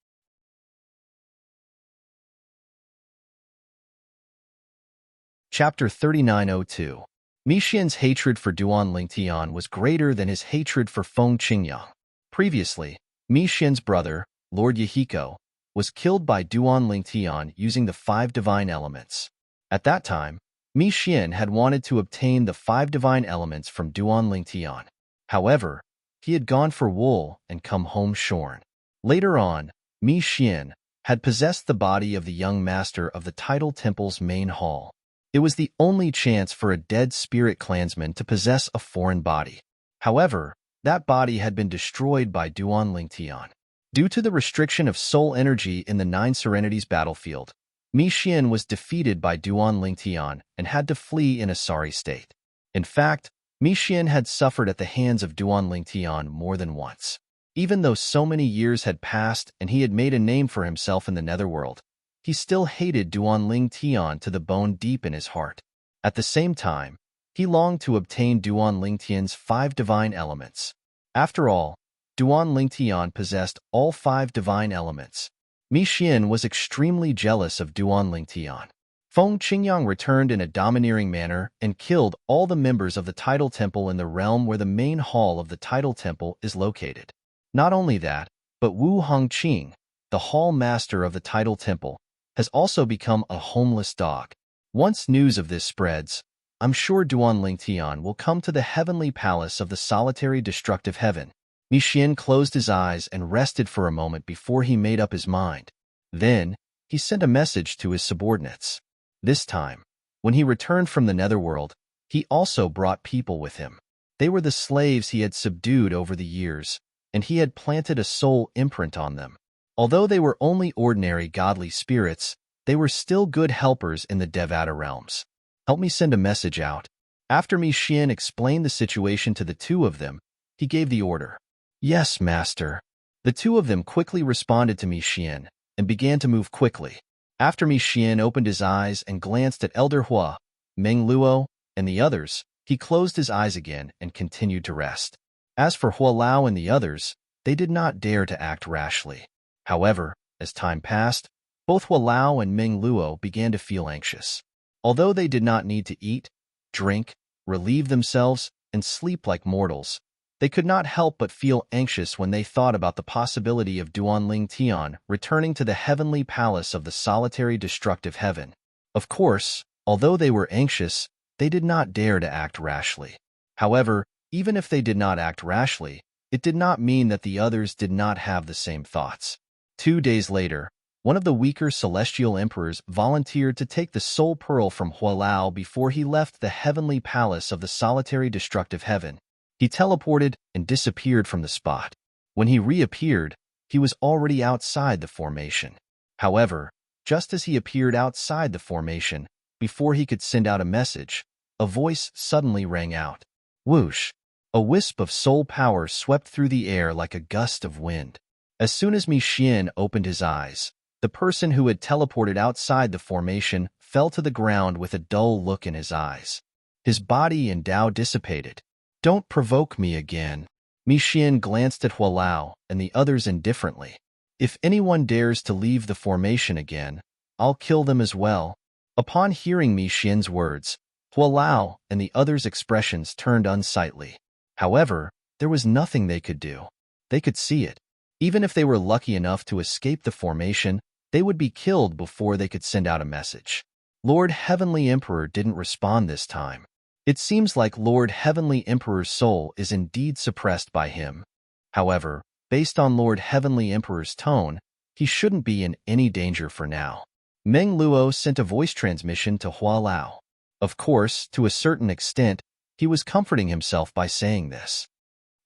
Chapter 3902. Mi Xian's hatred for Duan Lingtian was greater than his hatred for Feng Qingyang. Previously, Mi Xian's brother, Lord Yahiko, was killed by Duan Lingtian using the 5 divine elements. At that time, Mi Xian had wanted to obtain the 5 divine elements from Duan Lingtian. However, he had gone for wool and come home shorn. Later on, Mi Xian had possessed the body of the young master of the tidal temple's main hall. It was the only chance for a dead spirit clansman to possess a foreign body. However, that body had been destroyed by Duan Lingtian. Due to the restriction of soul energy in the 9 Serenities battlefield, Mi Xian was defeated by Duan Lingtian and had to flee in a sorry state. In fact, Mi Xian had suffered at the hands of Duan Lingtian more than once. Even though so many years had passed and he had made a name for himself in the netherworld, he still hated Duan Lingtian to the bone deep in his heart. At the same time, he longed to obtain Duan Lingtian's 5 divine elements. After all, Duan Lingtian possessed all 5 divine elements. Mi Xian was extremely jealous of Duan Lingtian. Feng Qingyang returned in a domineering manner and killed all the members of the tidal temple in the realm where the main hall of the tidal temple is located. Not only that, but Wu Hongqing, the hall master of the tidal temple, has also become a homeless dog. Once news of this spreads, I'm sure Duan Lingtian will come to the heavenly palace of the solitary destructive heaven. Mi Xian closed his eyes and rested for a moment before he made up his mind. Then, he sent a message to his subordinates. This time, when he returned from the netherworld, he also brought people with him. They were the slaves he had subdued over the years, and he had planted a soul imprint on them. Although they were only ordinary godly spirits, they were still good helpers in the Devata realms. Help me send a message out. After Mi Xian explained the situation to the two of them, he gave the order. Yes, master. The two of them quickly responded to Mi Xian and began to move quickly. After Mi Xian opened his eyes and glanced at Elder Hua, Meng Luo, and the others, he closed his eyes again and continued to rest. As for Hua Lao and the others, they did not dare to act rashly. However, as time passed, both Hua Lao and Meng Luo began to feel anxious. Although they did not need to eat, drink, relieve themselves, and sleep like mortals, they could not help but feel anxious when they thought about the possibility of Duanling Tian returning to the heavenly palace of the solitary destructive heaven. Of course, although they were anxious, they did not dare to act rashly. However, even if they did not act rashly, it did not mean that the others did not have the same thoughts. 2 days later, one of the weaker celestial emperors volunteered to take the soul pearl from Hua Lao before he left the heavenly palace of the solitary destructive heaven. He teleported and disappeared from the spot. When he reappeared, he was already outside the formation. However, just as he appeared outside the formation, before he could send out a message, a voice suddenly rang out. Whoosh! A wisp of soul power swept through the air like a gust of wind. As soon as Mi Xian opened his eyes, the person who had teleported outside the formation fell to the ground with a dull look in his eyes. His body and Tao dissipated. Don't provoke me again. Mi Xian glanced at Hua Lao and the others indifferently. If anyone dares to leave the formation again, I'll kill them as well. Upon hearing Mi Xian's words, Hua Lao and the others' expressions turned unsightly. However, there was nothing they could do. They could see it. Even if they were lucky enough to escape the formation, they would be killed before they could send out a message. Lord Heavenly Emperor didn't respond this time. It seems like Lord Heavenly Emperor's soul is indeed suppressed by him. However, based on Lord Heavenly Emperor's tone, he shouldn't be in any danger for now. Meng Luo sent a voice transmission to Hua Lao. Of course, to a certain extent, he was comforting himself by saying this.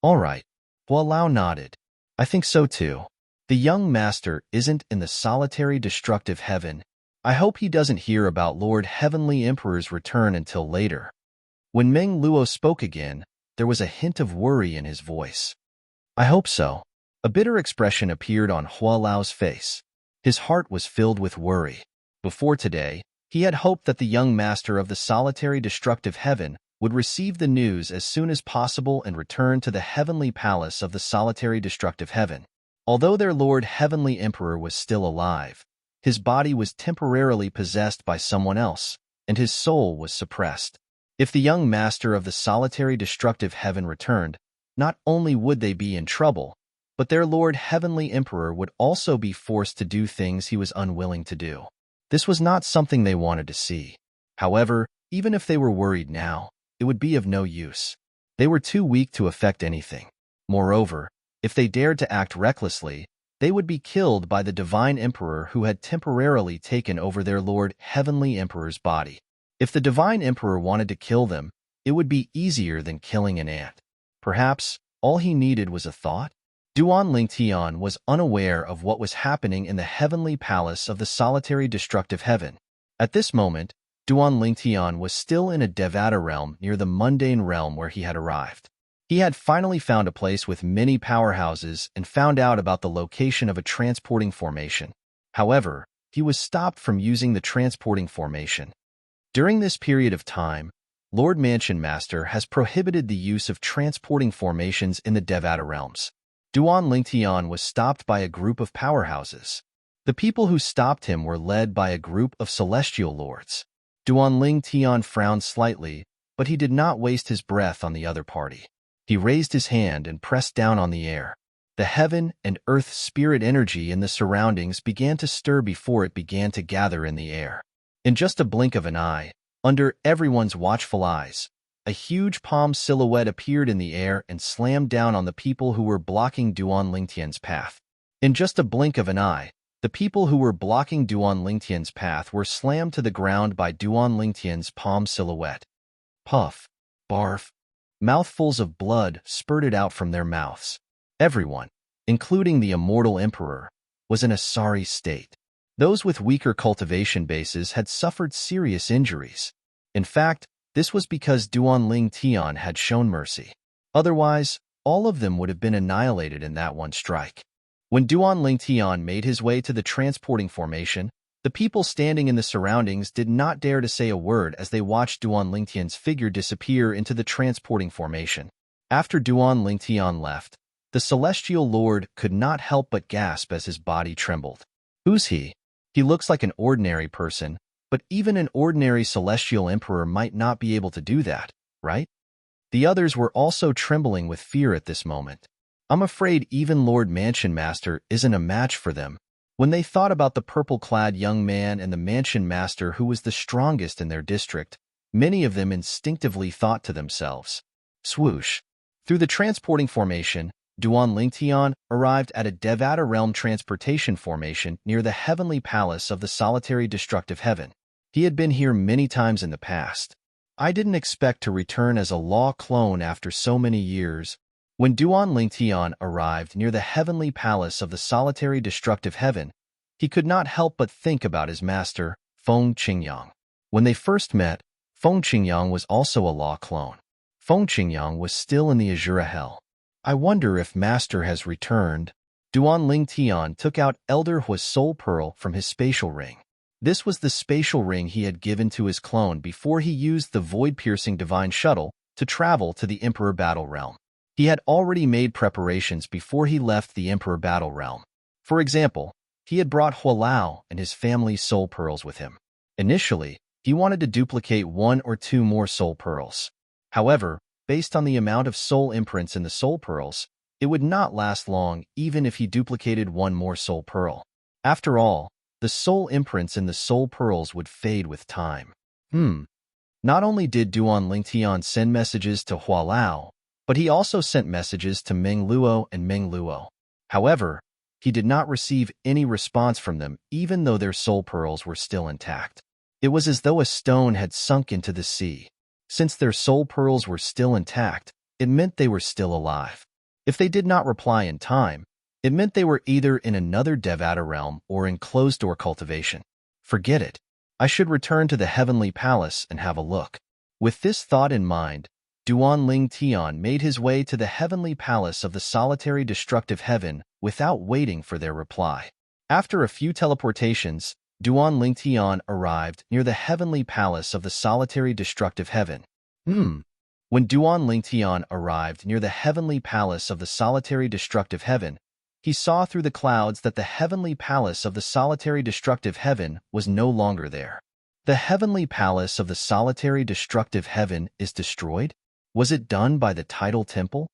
All right. Hua Lao nodded. I think so too. The young master isn't in the solitary destructive heaven. I hope he doesn't hear about Lord Heavenly Emperor's return until later. When Meng Luo spoke again, there was a hint of worry in his voice. I hope so. A bitter expression appeared on Hua Lao's face. His heart was filled with worry. Before today, he had hoped that the young master of the solitary destructive heaven would receive the news as soon as possible and return to the heavenly palace of the solitary destructive heaven. Although their Lord Heavenly Emperor was still alive, his body was temporarily possessed by someone else, and his soul was suppressed. If the young master of the solitary destructive heaven returned, not only would they be in trouble, but their Lord Heavenly Emperor would also be forced to do things he was unwilling to do. This was not something they wanted to see. However, even if they were worried now, it would be of no use. They were too weak to affect anything. Moreover, if they dared to act recklessly, they would be killed by the Divine Emperor who had temporarily taken over their Lord Heavenly Emperor's body. If the Divine Emperor wanted to kill them, it would be easier than killing an ant. Perhaps all he needed was a thought? Duanling Tian was unaware of what was happening in the heavenly palace of the solitary destructive heaven. At this moment, Duanling Tian was still in a Devata realm near the mundane realm where he had arrived. He had finally found a place with many powerhouses and found out about the location of a transporting formation. However, he was stopped from using the transporting formation. During this period of time, Lord Mansion Master has prohibited the use of transporting formations in the Devata realms. Duanling Tian was stopped by a group of powerhouses. The people who stopped him were led by a group of celestial lords. Duanling Tian frowned slightly, but he did not waste his breath on the other party. He raised his hand and pressed down on the air. The heaven and earth spirit energy in the surroundings began to stir before it began to gather in the air. In just a blink of an eye, under everyone's watchful eyes, a huge palm silhouette appeared in the air and slammed down on the people who were blocking Duanling Tian's path. In just a blink of an eye, the people who were blocking Duanling Tian's path were slammed to the ground by Duanling Tian's palm silhouette. Puff, barf. Mouthfuls of blood spurted out from their mouths. Everyone, including the immortal emperor, was in a sorry state. Those with weaker cultivation bases had suffered serious injuries. In fact, This was because Duan Ling Tian had shown mercy. Otherwise, all of them would have been annihilated in that one strike. When Duan Ling Tian made his way to the transporting formation, the people standing in the surroundings did not dare to say a word as they watched Duan Ling Tian's figure disappear into the transporting formation. After Duan Ling Tian left, the celestial lord could not help but gasp as his body trembled. Who's he? He looks like an ordinary person, but even an ordinary celestial emperor might not be able to do that, right? The others were also trembling with fear at this moment. I'm afraid even Lord Mansion Master isn't a match for them. When they thought about the purple-clad young man and the Mansion Master who was the strongest in their district, many of them instinctively thought to themselves. Swoosh! Through the transporting formation, Duan Lingtian arrived at a Devata realm transportation formation near the heavenly palace of the solitary destructive heaven. He had been here many times in the past. I didn't expect to return as a law clone after so many years. When Duan Lingtian arrived near the heavenly palace of the solitary destructive heaven, he could not help but think about his master, Feng Qingyang. When they first met, Feng Qingyang was also a law clone. Feng Qingyang was still in the Azura Hell. I wonder if Master has returned. Duan Lingtian took out Elder Hua's soul pearl from his spatial ring. This was the spatial ring he had given to his clone before he used the void-piercing divine shuttle to travel to the Emperor Battle Realm. He had already made preparations before he left the Emperor Battle Realm. For example, he had brought Hualao and his family's soul pearls with him. Initially, he wanted to duplicate 1 or 2 more soul pearls. However, based on the amount of soul imprints in the soul pearls, it would not last long even if he duplicated 1 more soul pearl. After all, the soul imprints in the soul pearls would fade with time. Not only did Duan Lingtian send messages to Hualao, but he also sent messages to Meng Luo and Meng Luo. However, he did not receive any response from them even though their soul pearls were still intact. It was as though a stone had sunk into the sea. Since their soul pearls were still intact, it meant they were still alive. If they did not reply in time, it meant they were either in another Devata realm or in closed-door cultivation. Forget it. I should return to the heavenly palace and have a look. With this thought in mind, Duan Lingtian made his way to the heavenly palace of the solitary destructive heaven without waiting for their reply. After a few teleportations, Duan Lingtian arrived near the heavenly palace of the solitary destructive heaven. When Duan Lingtian arrived near the heavenly palace of the solitary destructive heaven, he saw through the clouds that the heavenly palace of the solitary destructive heaven was no longer there. The heavenly palace of the solitary destructive heaven is destroyed? Was it done by the tidal temple?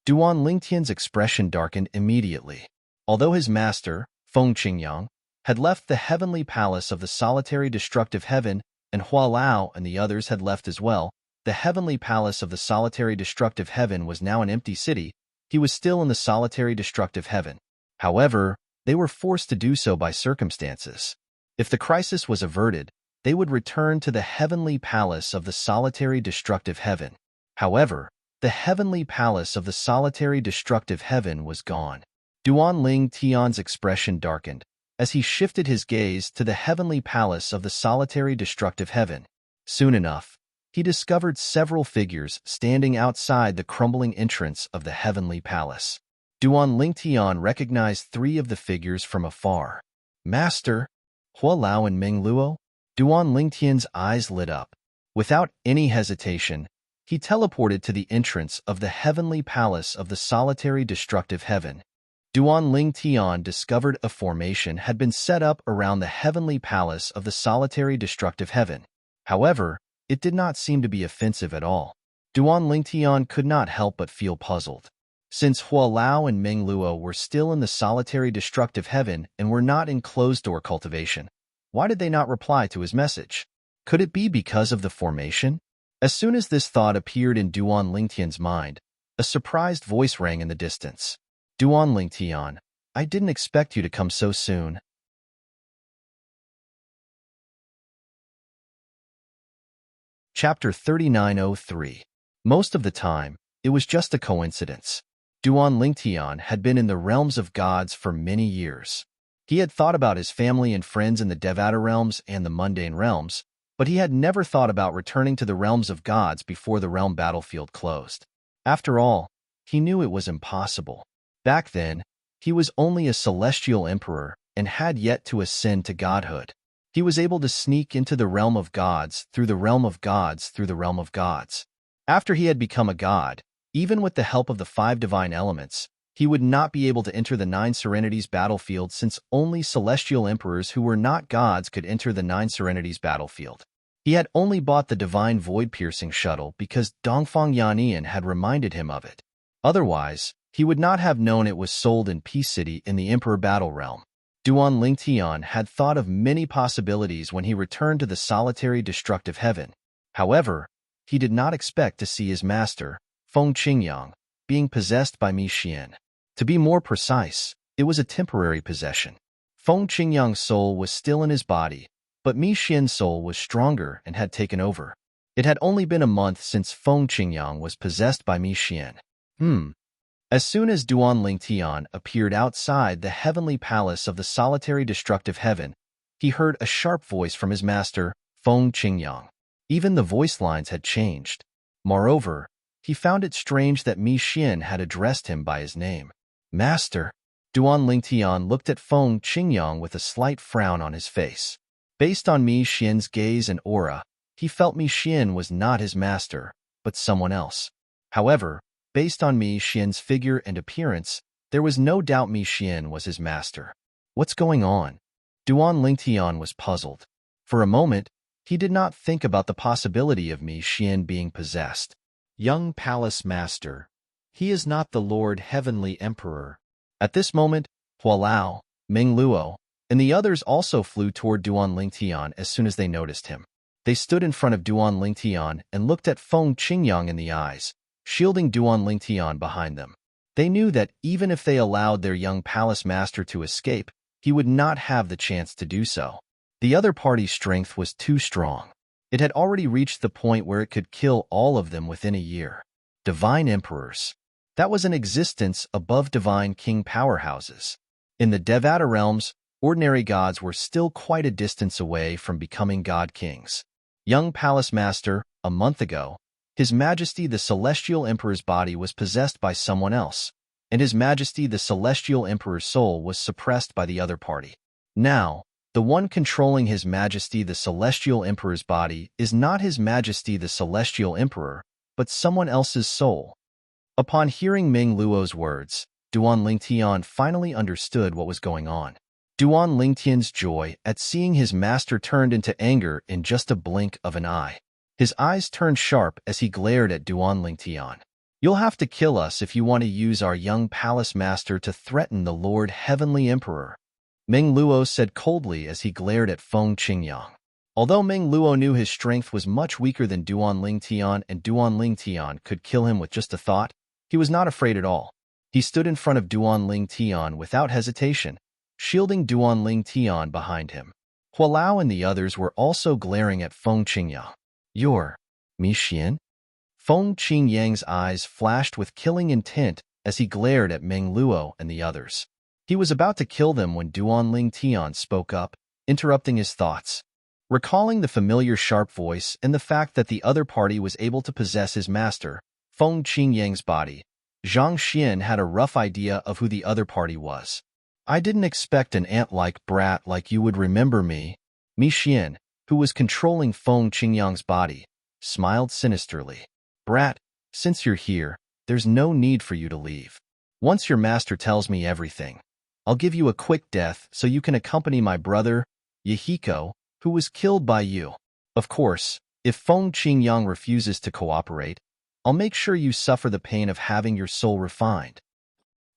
Duan Lingtian's expression darkened immediately. Although his master, Feng Qingyang, had left the heavenly palace of the solitary destructive heaven and Hualao and the others had left as well, the heavenly palace of the solitary destructive heaven was now an empty city. He was still in the solitary destructive heaven. However, they were forced to do so by circumstances. If the crisis was averted, they would return to the heavenly palace of the solitary destructive heaven. However, the heavenly palace of the solitary destructive heaven was gone. Duan Lingtian's expression darkened as he shifted his gaze to the heavenly palace of the solitary destructive heaven. Soon enough, he discovered several figures standing outside the crumbling entrance of the heavenly palace. Duan Lingtian recognized 3 of the figures from afar. Master, Hualao and Meng Luo? Duan Lingtian's eyes lit up. Without any hesitation, he teleported to the entrance of the heavenly palace of the solitary destructive heaven. Duan Lingtian discovered a formation had been set up around the heavenly palace of the solitary destructive heaven. However, it did not seem to be offensive at all. Duan Lingtian could not help but feel puzzled. Since Hualao and Meng Luo were still in the solitary destructive heaven and were not in closed-door cultivation, why did they not reply to his message? Could it be because of the formation? As soon as this thought appeared in Duan Lingtian's mind, a surprised voice rang in the distance. Duan Lingtian, I didn't expect you to come so soon. Chapter 3903. Most of the time, it was just a coincidence. Duan Lingtian had been in the realms of gods for many years. He had thought about his family and friends in the Devata realms and the mundane realms, but he had never thought about returning to the realms of gods before the realm battlefield closed. After all, he knew it was impossible. Back then, he was only a celestial emperor and had yet to ascend to godhood. He was able to sneak into the realm of gods through the realm of gods through the realm of gods. After he had become a god, even with the help of the 5 divine elements, he would not be able to enter the 9 serenities battlefield since only celestial emperors who were not gods could enter the 9 serenities battlefield. He had only bought the divine void-piercing shuttle because Dongfang Yannian had reminded him of it. Otherwise, he would not have known it was sold in Peace City in the Emperor Battle Realm. Duan Lingtian had thought of many possibilities when he returned to the solitary destructive heaven. However, he did not expect to see his master, Feng Qingyang, being possessed by Mi Xian. To be more precise, it was a temporary possession. Feng Qingyang's soul was still in his body, but Mi Xian's soul was stronger and had taken over. It had only been a month since Feng Qingyang was possessed by Mi Xian. As soon as Duan Lingtian appeared outside the heavenly palace of the solitary destructive heaven, he heard a sharp voice from his master, Feng Qingyang. Even the voice lines had changed. Moreover, he found it strange that Mi Xian had addressed him by his name. Master. Duan Lingtian looked at Feng Qingyang with a slight frown on his face. Based on Mi Xian's gaze and aura, he felt Mi Xian was not his master, but someone else. However, based on Mi Xian's figure and appearance, there was no doubt Mi Xian was his master. What's going on? Duan Lingtian was puzzled. For a moment, he did not think about the possibility of Mi Xian being possessed. Young Palace Master. He is not the Lord Heavenly Emperor. At this moment, Hualao, Ming Luo, and the others also flew toward Duan Lingtian as soon as they noticed him. They stood in front of Duan Lingtian and looked at Feng Qingyang in the eyes, shielding Duan Lingtian behind them. They knew that even if they allowed their young palace master to escape, he would not have the chance to do so. The other party's strength was too strong. It had already reached the point where it could kill all of them within a year. Divine emperors. That was an existence above divine king powerhouses. In the Devata realms, ordinary gods were still quite a distance away from becoming god kings. Young palace master, a month ago, His Majesty the Celestial Emperor's body was possessed by someone else, and His Majesty the Celestial Emperor's soul was suppressed by the other party. Now, the one controlling His Majesty the Celestial Emperor's body is not His Majesty the Celestial Emperor, but someone else's soul. Upon hearing Ming Luo's words, Duan Lingtian finally understood what was going on. Duan Lingtian's joy at seeing his master turned into anger in just a blink of an eye. His eyes turned sharp as he glared at Duan Lingtian. "You'll have to kill us if you want to use our young palace master to threaten the Lord Heavenly Emperor," Ming Luo said coldly as he glared at Feng Qingyang. Although Ming Luo knew his strength was much weaker than Duan Lingtian and Duan Lingtian could kill him with just a thought, he was not afraid at all. He stood in front of Duan Lingtian without hesitation, shielding Duan Lingtian behind him. Hualao and the others were also glaring at Feng Qingyang. "You're Mi Xian?" Feng Qingyang's eyes flashed with killing intent as he glared at Ming Luo and the others. He was about to kill them when Duan Lingtian spoke up, interrupting his thoughts. Recalling the familiar sharp voice and the fact that the other party was able to possess his master, Feng Qingyang's body, Zhang Xian had a rough idea of who the other party was. "I didn't expect an ant-like brat like you would remember me." Mi Xian, who was controlling Feng Qingyang's body, smiled sinisterly. "Brat, since you're here, there's no need for you to leave. Once your master tells me everything, I'll give you a quick death so you can accompany my brother, Yahiko, who was killed by you. Of course, if Feng Qingyang refuses to cooperate, I'll make sure you suffer the pain of having your soul refined."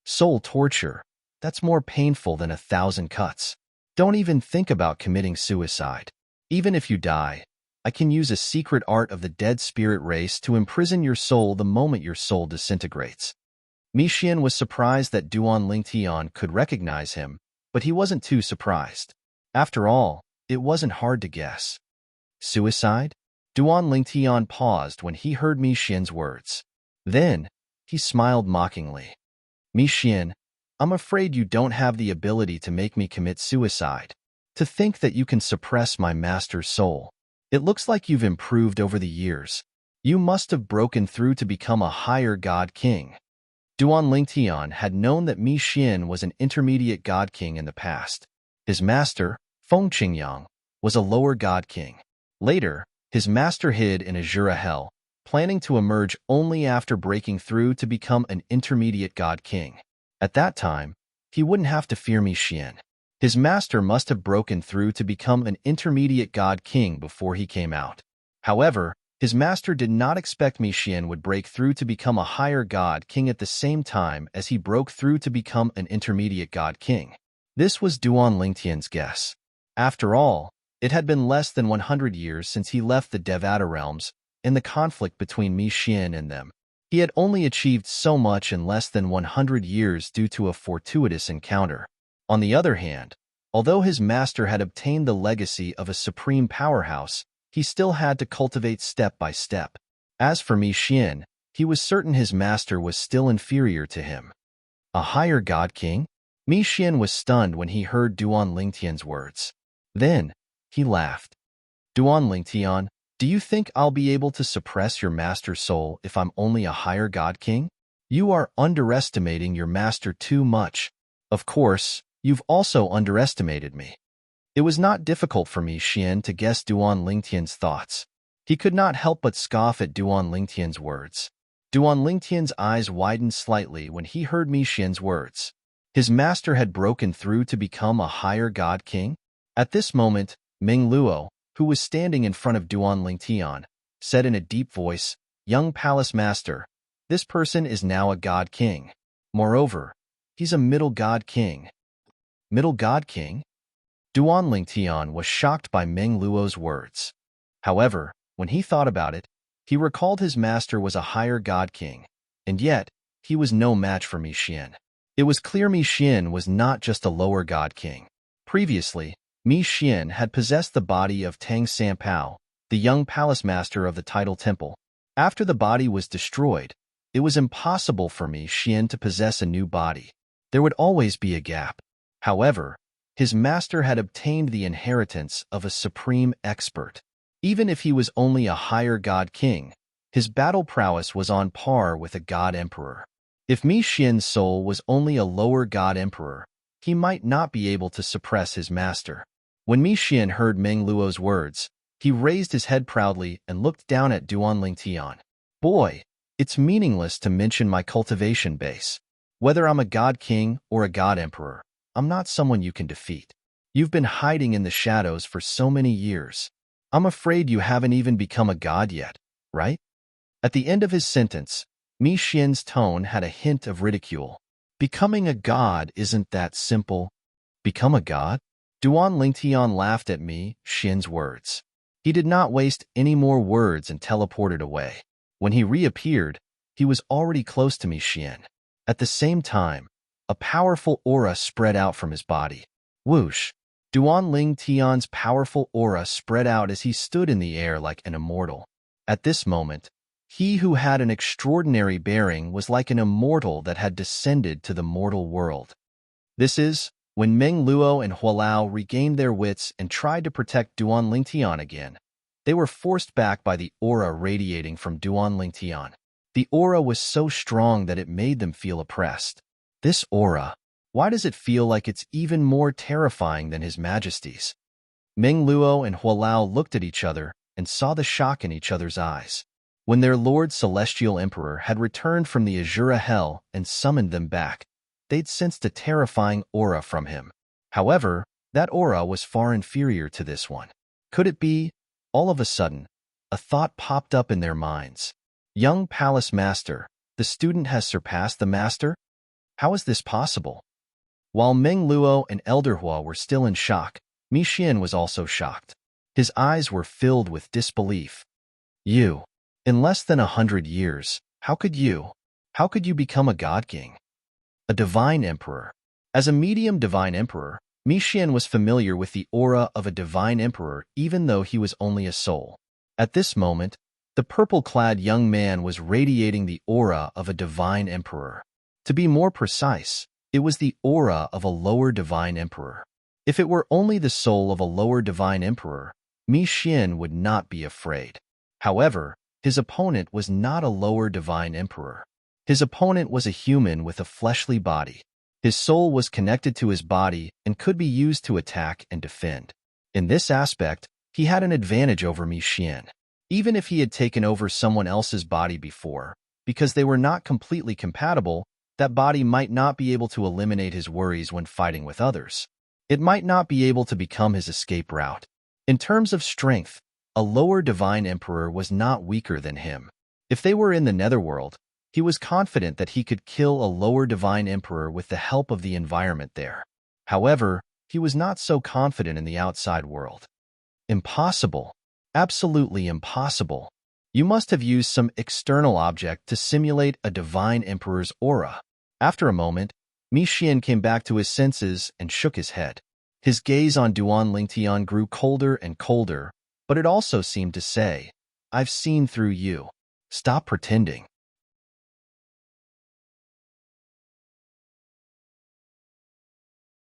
Soul torture. That's more painful than 1,000 cuts. Don't even think about committing suicide. Even if you die, I can use a secret art of the dead spirit race to imprison your soul the moment your soul disintegrates. Mi Xian was surprised that Duan Lingtian could recognize him, but he wasn't too surprised. After all, it wasn't hard to guess. Suicide? Duan Lingtian paused when he heard Mi Xian's words. Then, he smiled mockingly. "Mi Xian, I'm afraid you don't have the ability to make me commit suicide. To think that you can suppress my master's soul. It looks like you've improved over the years. You must have broken through to become a higher god king. Duan Lingtian had known that Mi Xian was an intermediate god king in the past. His master, Feng Qingyang, was a lower god king. Later, his master hid in Azura Hell, planning to emerge only after breaking through to become an intermediate god king. At that time, he wouldn't have to fear Mi Xian. His master must have broken through to become an intermediate god king before he came out. However, his master did not expect Mi Xian would break through to become a higher god king at the same time as he broke through to become an intermediate god king. This was Duan Lingtian's guess. After all, it had been less than 100 years since he left the Devata realms and the conflict between Mi Xian and them. He had only achieved so much in less than 100 years due to a fortuitous encounter. On the other hand, although his master had obtained the legacy of a supreme powerhouse, he still had to cultivate step by step. As for Mi Xian, he was certain his master was still inferior to him. A higher god king? Mi Xian was stunned when he heard Duan Lingtian's words. Then, he laughed. Duan Lingtian, do you think I'll be able to suppress your master's soul if I'm only a higher god king? You are underestimating your master too much. Of course, you've also underestimated me. It was not difficult for Mi Xian to guess Duan Lingtian's thoughts. He could not help but scoff at Duan Lingtian's words. Duan Lingtian's eyes widened slightly when he heard Mi Xian's words. His master had broken through to become a higher god king? At this moment, Meng Luo, who was standing in front of Duan Lingtian, said in a deep voice, "Young palace master, this person is now a god king. Moreover, he's a middle god king." Middle god king? Duan Lingtian was shocked by Meng Luo's words. However, when he thought about it, he recalled his master was a higher god king, and yet, he was no match for Mi Xian. It was clear Mi Xian was not just a lower god king. Previously, Mi Xian had possessed the body of Tang Sanpao, the young palace master of the Tidal Temple. After the body was destroyed, it was impossible for Mi Xian to possess a new body. There would always be a gap. However, his master had obtained the inheritance of a supreme expert. Even if he was only a higher god king, his battle prowess was on par with a god emperor. If Mi Xian's soul was only a lower god emperor, he might not be able to suppress his master. When Mi Xian heard Meng Luo's words, he raised his head proudly and looked down at Duan Lingtian. Boy, it's meaningless to mention my cultivation base. Whether I'm a god king or a god emperor, I'm not someone you can defeat. You've been hiding in the shadows for so many years. I'm afraid you haven't even become a god yet, right? At the end of his sentence, Mi Xian's tone had a hint of ridicule. Becoming a god isn't that simple. Become a god? Duan Lingtian laughed at Mi Xian's words. He did not waste any more words and teleported away. When he reappeared, he was already close to Mi Xian. At the same time, a powerful aura spread out from his body. Whoosh! Duan Lingtian's powerful aura spread out as he stood in the air like an immortal. At this moment, he who had an extraordinary bearing was like an immortal that had descended to the mortal world. This is, when Meng Luo and Hualao regained their wits and tried to protect Duan Lingtian again, they were forced back by the aura radiating from Duan Lingtian. The aura was so strong that it made them feel oppressed. This aura, why does it feel like it's even more terrifying than His Majesty's? Meng Luo and Hualao looked at each other and saw the shock in each other's eyes. When their Lord Celestial Emperor had returned from the Azura Hell and summoned them back, they'd sensed a terrifying aura from him. However, that aura was far inferior to this one. Could it be? All of a sudden, a thought popped up in their minds. Young Palace Master, the student has surpassed the Master? How is this possible? While Meng Luo and Elder Hua were still in shock, Mi Xian was also shocked. His eyes were filled with disbelief. You, in less than 100 years, how could you become a God King? A Divine Emperor. As a medium Divine Emperor, Mi Xian was familiar with the aura of a Divine Emperor even though he was only a soul. At this moment, the purple-clad young man was radiating the aura of a Divine Emperor. To be more precise, it was the aura of a lower Divine Emperor. If it were only the soul of a lower Divine Emperor, Mi Xian would not be afraid. However, his opponent was not a lower divine emperor. His opponent was a human with a fleshly body. His soul was connected to his body and could be used to attack and defend. In this aspect, he had an advantage over Mi Xian. Even if he had taken over someone else's body before, because they were not completely compatible, that body might not be able to eliminate his worries when fighting with others. It might not be able to become his escape route. In terms of strength, a lower divine emperor was not weaker than him. If they were in the netherworld, he was confident that he could kill a lower divine emperor with the help of the environment there. However, he was not so confident in the outside world. Impossible. Absolutely impossible. You must have used some external object to simulate a divine emperor's aura. After a moment, Mi Xian came back to his senses and shook his head. His gaze on Duan Lingtian grew colder and colder, but it also seemed to say, "I've seen through you. Stop pretending."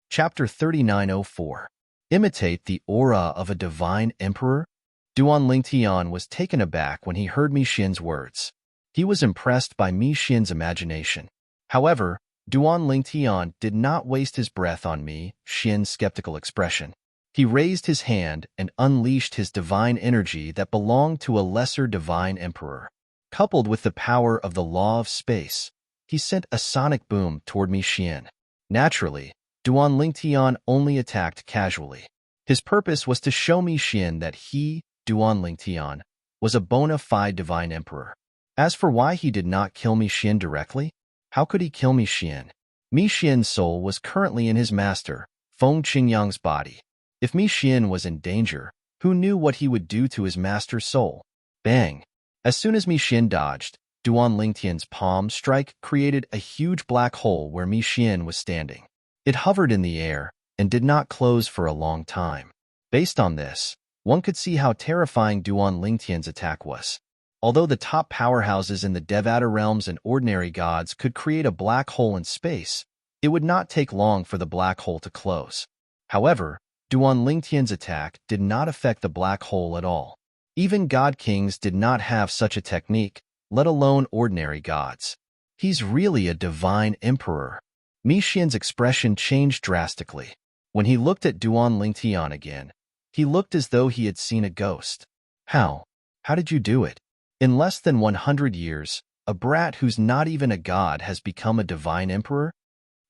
Chapter 3904. Imitate the aura of a divine emperor? Duan Lingtian was taken aback when he heard Mi Xian's words. He was impressed by Mi Xian's imagination. However, Duan Lingtian did not waste his breath on Mi Xian's skeptical expression. He raised his hand and unleashed his divine energy that belonged to a lesser divine emperor. Coupled with the power of the law of space, he sent a sonic boom toward Mi Xian. Naturally, Duan Lingtian only attacked casually. His purpose was to show Mi Xian that he, Duan Lingtian, was a bona fide divine emperor. As for why he did not kill Mi Xian directly, how could he kill Mi Xian? Mi Xian's soul was currently in his master, Feng Qingyang's body. If Mi Xian was in danger, who knew what he would do to his master's soul? Bang! As soon as Mi Xian dodged, Duan Lingtian's palm strike created a huge black hole where Mi Xian was standing. It hovered in the air and did not close for a long time. Based on this, one could see how terrifying Duan Lingtian's attack was. Although the top powerhouses in the Devata realms and ordinary gods could create a black hole in space, it would not take long for the black hole to close. However, Duan Lingtian's attack did not affect the black hole at all. Even god kings did not have such a technique, let alone ordinary gods. He's really a divine emperor. Mi Xian's expression changed drastically. When he looked at Duan Lingtian again, he looked as though he had seen a ghost. How? How did you do it? In less than 100 years, a brat who's not even a god has become a divine emperor?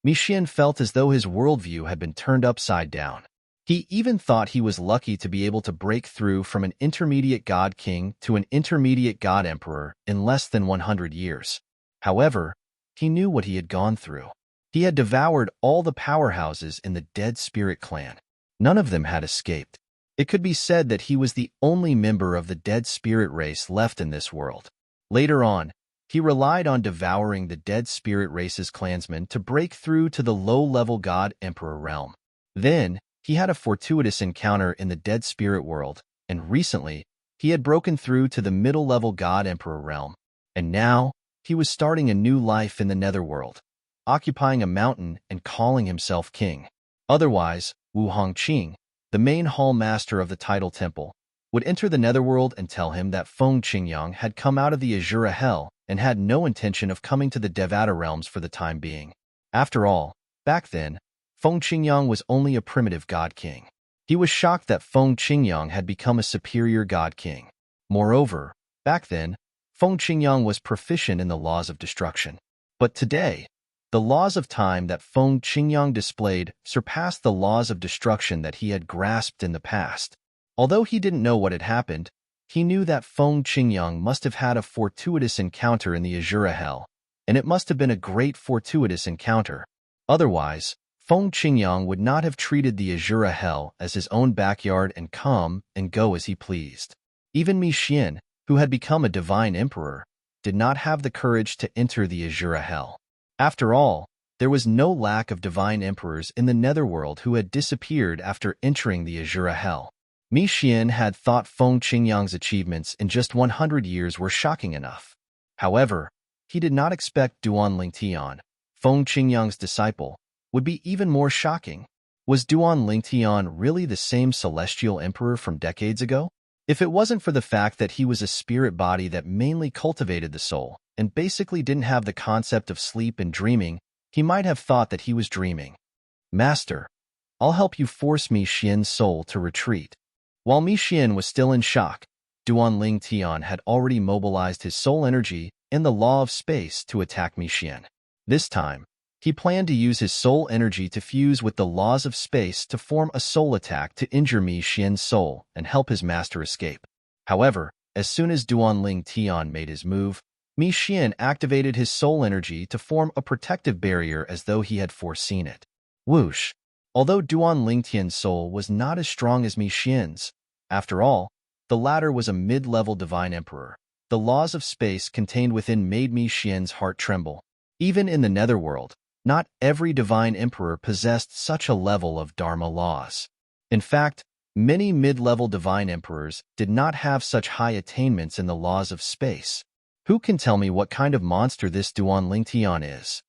Mi Xian felt as though his worldview had been turned upside down. He even thought he was lucky to be able to break through from an intermediate god king to an intermediate god emperor in less than 100 years. However, he knew what he had gone through. He had devoured all the powerhouses in the Dead Spirit clan. None of them had escaped. It could be said that he was the only member of the Dead Spirit race left in this world. Later on, he relied on devouring the Dead Spirit race's clansmen to break through to the low-level God Emperor realm. Then, he had a fortuitous encounter in the Dead Spirit world, and recently, he had broken through to the middle-level God Emperor realm. And now, he was starting a new life in the Netherworld, occupying a mountain and calling himself king. Otherwise, Wu Hongqing, the main hall master of the Tidal Temple, would enter the Netherworld and tell him that Feng Qingyang had come out of the Azura Hell and had no intention of coming to the Devata realms for the time being. After all, back then, Feng Qingyang was only a primitive god king. He was shocked that Feng Qingyang had become a superior god king. Moreover, back then, Feng Qingyang was proficient in the laws of destruction. But today, the laws of time that Feng Qingyang displayed surpassed the laws of destruction that he had grasped in the past. Although he didn't know what had happened, he knew that Feng Qingyang must have had a fortuitous encounter in the Azura Hell, and it must have been a great fortuitous encounter. Otherwise, Feng Qingyang would not have treated the Azura Hell as his own backyard and come and go as he pleased. Even Mi Xian, who had become a divine emperor, did not have the courage to enter the Azura Hell. After all, there was no lack of divine emperors in the Netherworld who had disappeared after entering the Azura Hell. Mi Xian had thought Feng Qingyang's achievements in just 100 years were shocking enough. However, he did not expect Duan Lingtian, Feng Qingyang's disciple, would be even more shocking. Was Duan Lingtian really the same celestial emperor from decades ago? If it wasn't for the fact that he was a spirit body that mainly cultivated the soul, and basically didn't have the concept of sleep and dreaming, he might have thought that he was dreaming. Master, I'll help you force Mi Xian's soul to retreat. While Mi Xian was still in shock, Duan Lingtian had already mobilized his soul energy and the law of space to attack Mi Xian. This time, he planned to use his soul energy to fuse with the laws of space to form a soul attack to injure Mi Xian's soul and help his master escape. However, as soon as Duan Lingtian made his move, Mi Xian activated his soul energy to form a protective barrier as though he had foreseen it. Whoosh! Although Duan Lingtian's soul was not as strong as Mi Xian's, after all, the latter was a mid-level divine emperor. The laws of space contained within made Mi Xian's heart tremble. Even in the netherworld, not every divine emperor possessed such a level of Dharma laws. In fact, many mid-level divine emperors did not have such high attainments in the laws of space. Who can tell me what kind of monster this Duan Lingtian is?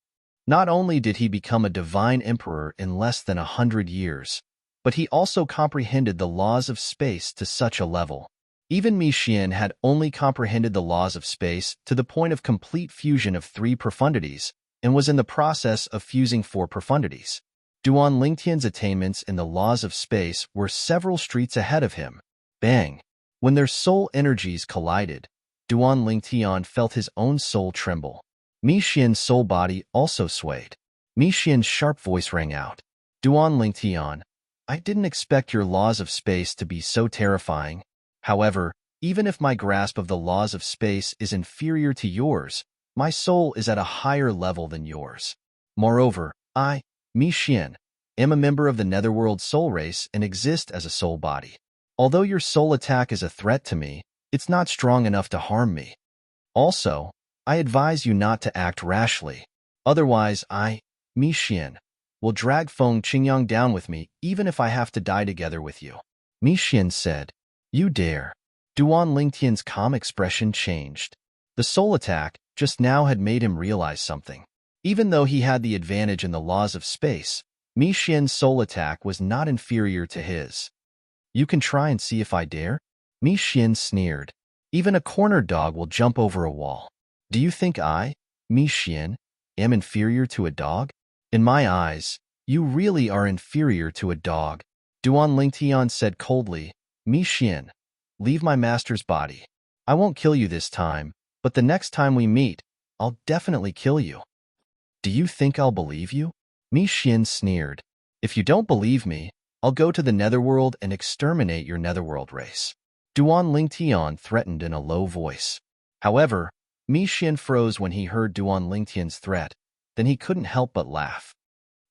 Not only did he become a divine emperor in less than 100 years, but he also comprehended the laws of space to such a level. Even Mi Xian had only comprehended the laws of space to the point of complete fusion of 3 profundities, and was in the process of fusing 4 profundities. Duan Lingtian's attainments in the laws of space were several streets ahead of him. Bang! When their soul energies collided, Duan Lingtian felt his own soul tremble. Mi Xian's soul body also swayed. Mi Xian's sharp voice rang out. Duan Lingtian, I didn't expect your laws of space to be so terrifying. However, even if my grasp of the laws of space is inferior to yours, my soul is at a higher level than yours. Moreover, I, Mi Xian, am a member of the netherworld soul race and exist as a soul body. Although your soul attack is a threat to me, it's not strong enough to harm me. Also, I advise you not to act rashly. Otherwise, I, Mi Xian, will drag Feng Qingyang down with me even if I have to die together with you. Mi Xian said, You dare. Duan Lingtian's calm expression changed. The soul attack just now had made him realize something. Even though he had the advantage in the laws of space, Mi Xian's soul attack was not inferior to his. You can try and see if I dare? Mi Xian sneered. Even a cornered dog will jump over a wall. Do you think I, Mi Xian, am inferior to a dog? In my eyes, you really are inferior to a dog. Duan Lingtian said coldly, Mi Xian, leave my master's body. I won't kill you this time, but the next time we meet, I'll definitely kill you. Do you think I'll believe you? Mi Xian sneered. If you don't believe me, I'll go to the netherworld and exterminate your netherworld race. Duan Lingtian threatened in a low voice. However, Mi Xian froze when he heard Duan Lingtian's threat. Then he couldn't help but laugh.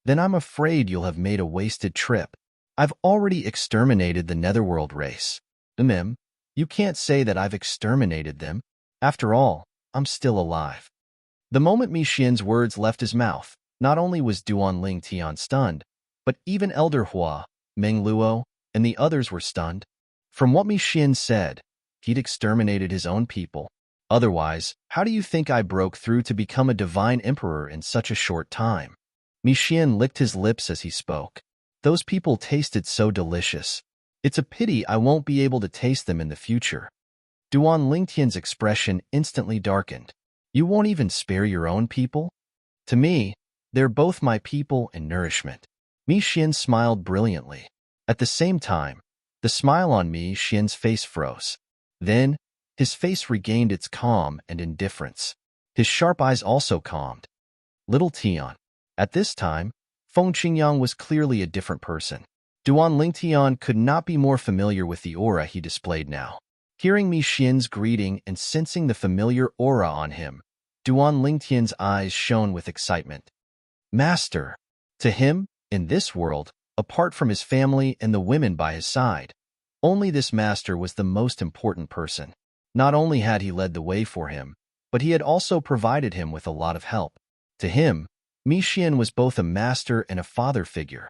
Then I'm afraid you'll have made a wasted trip. I've already exterminated the netherworld race. You can't say that I've exterminated them. After all, I'm still alive. The moment Mi Xian's words left his mouth, not only was Duan Lingtian stunned, but even Elder Hua, Meng Luo, and the others were stunned. From what Mi Xian said, he'd exterminated his own people. Otherwise, how do you think I broke through to become a divine emperor in such a short time? Mi Xian licked his lips as he spoke. Those people tasted so delicious. It's a pity I won't be able to taste them in the future. Duan Lingtian's expression instantly darkened. You won't even spare your own people? To me, they're both my people and nourishment. Mi Xian smiled brilliantly. At the same time, the smile on Mi Xian's face froze. Then, his face regained its calm and indifference. His sharp eyes also calmed. Little Tian. At this time, Feng Qingyang was clearly a different person. Duan Lingtian could not be more familiar with the aura he displayed now. Hearing Mi Xian's greeting and sensing the familiar aura on him, Duan Lingtian's eyes shone with excitement. Master! To him, in this world, apart from his family and the women by his side, only this master was the most important person. Not only had he led the way for him, but he had also provided him with a lot of help. To him, Mi Xian was both a master and a father figure.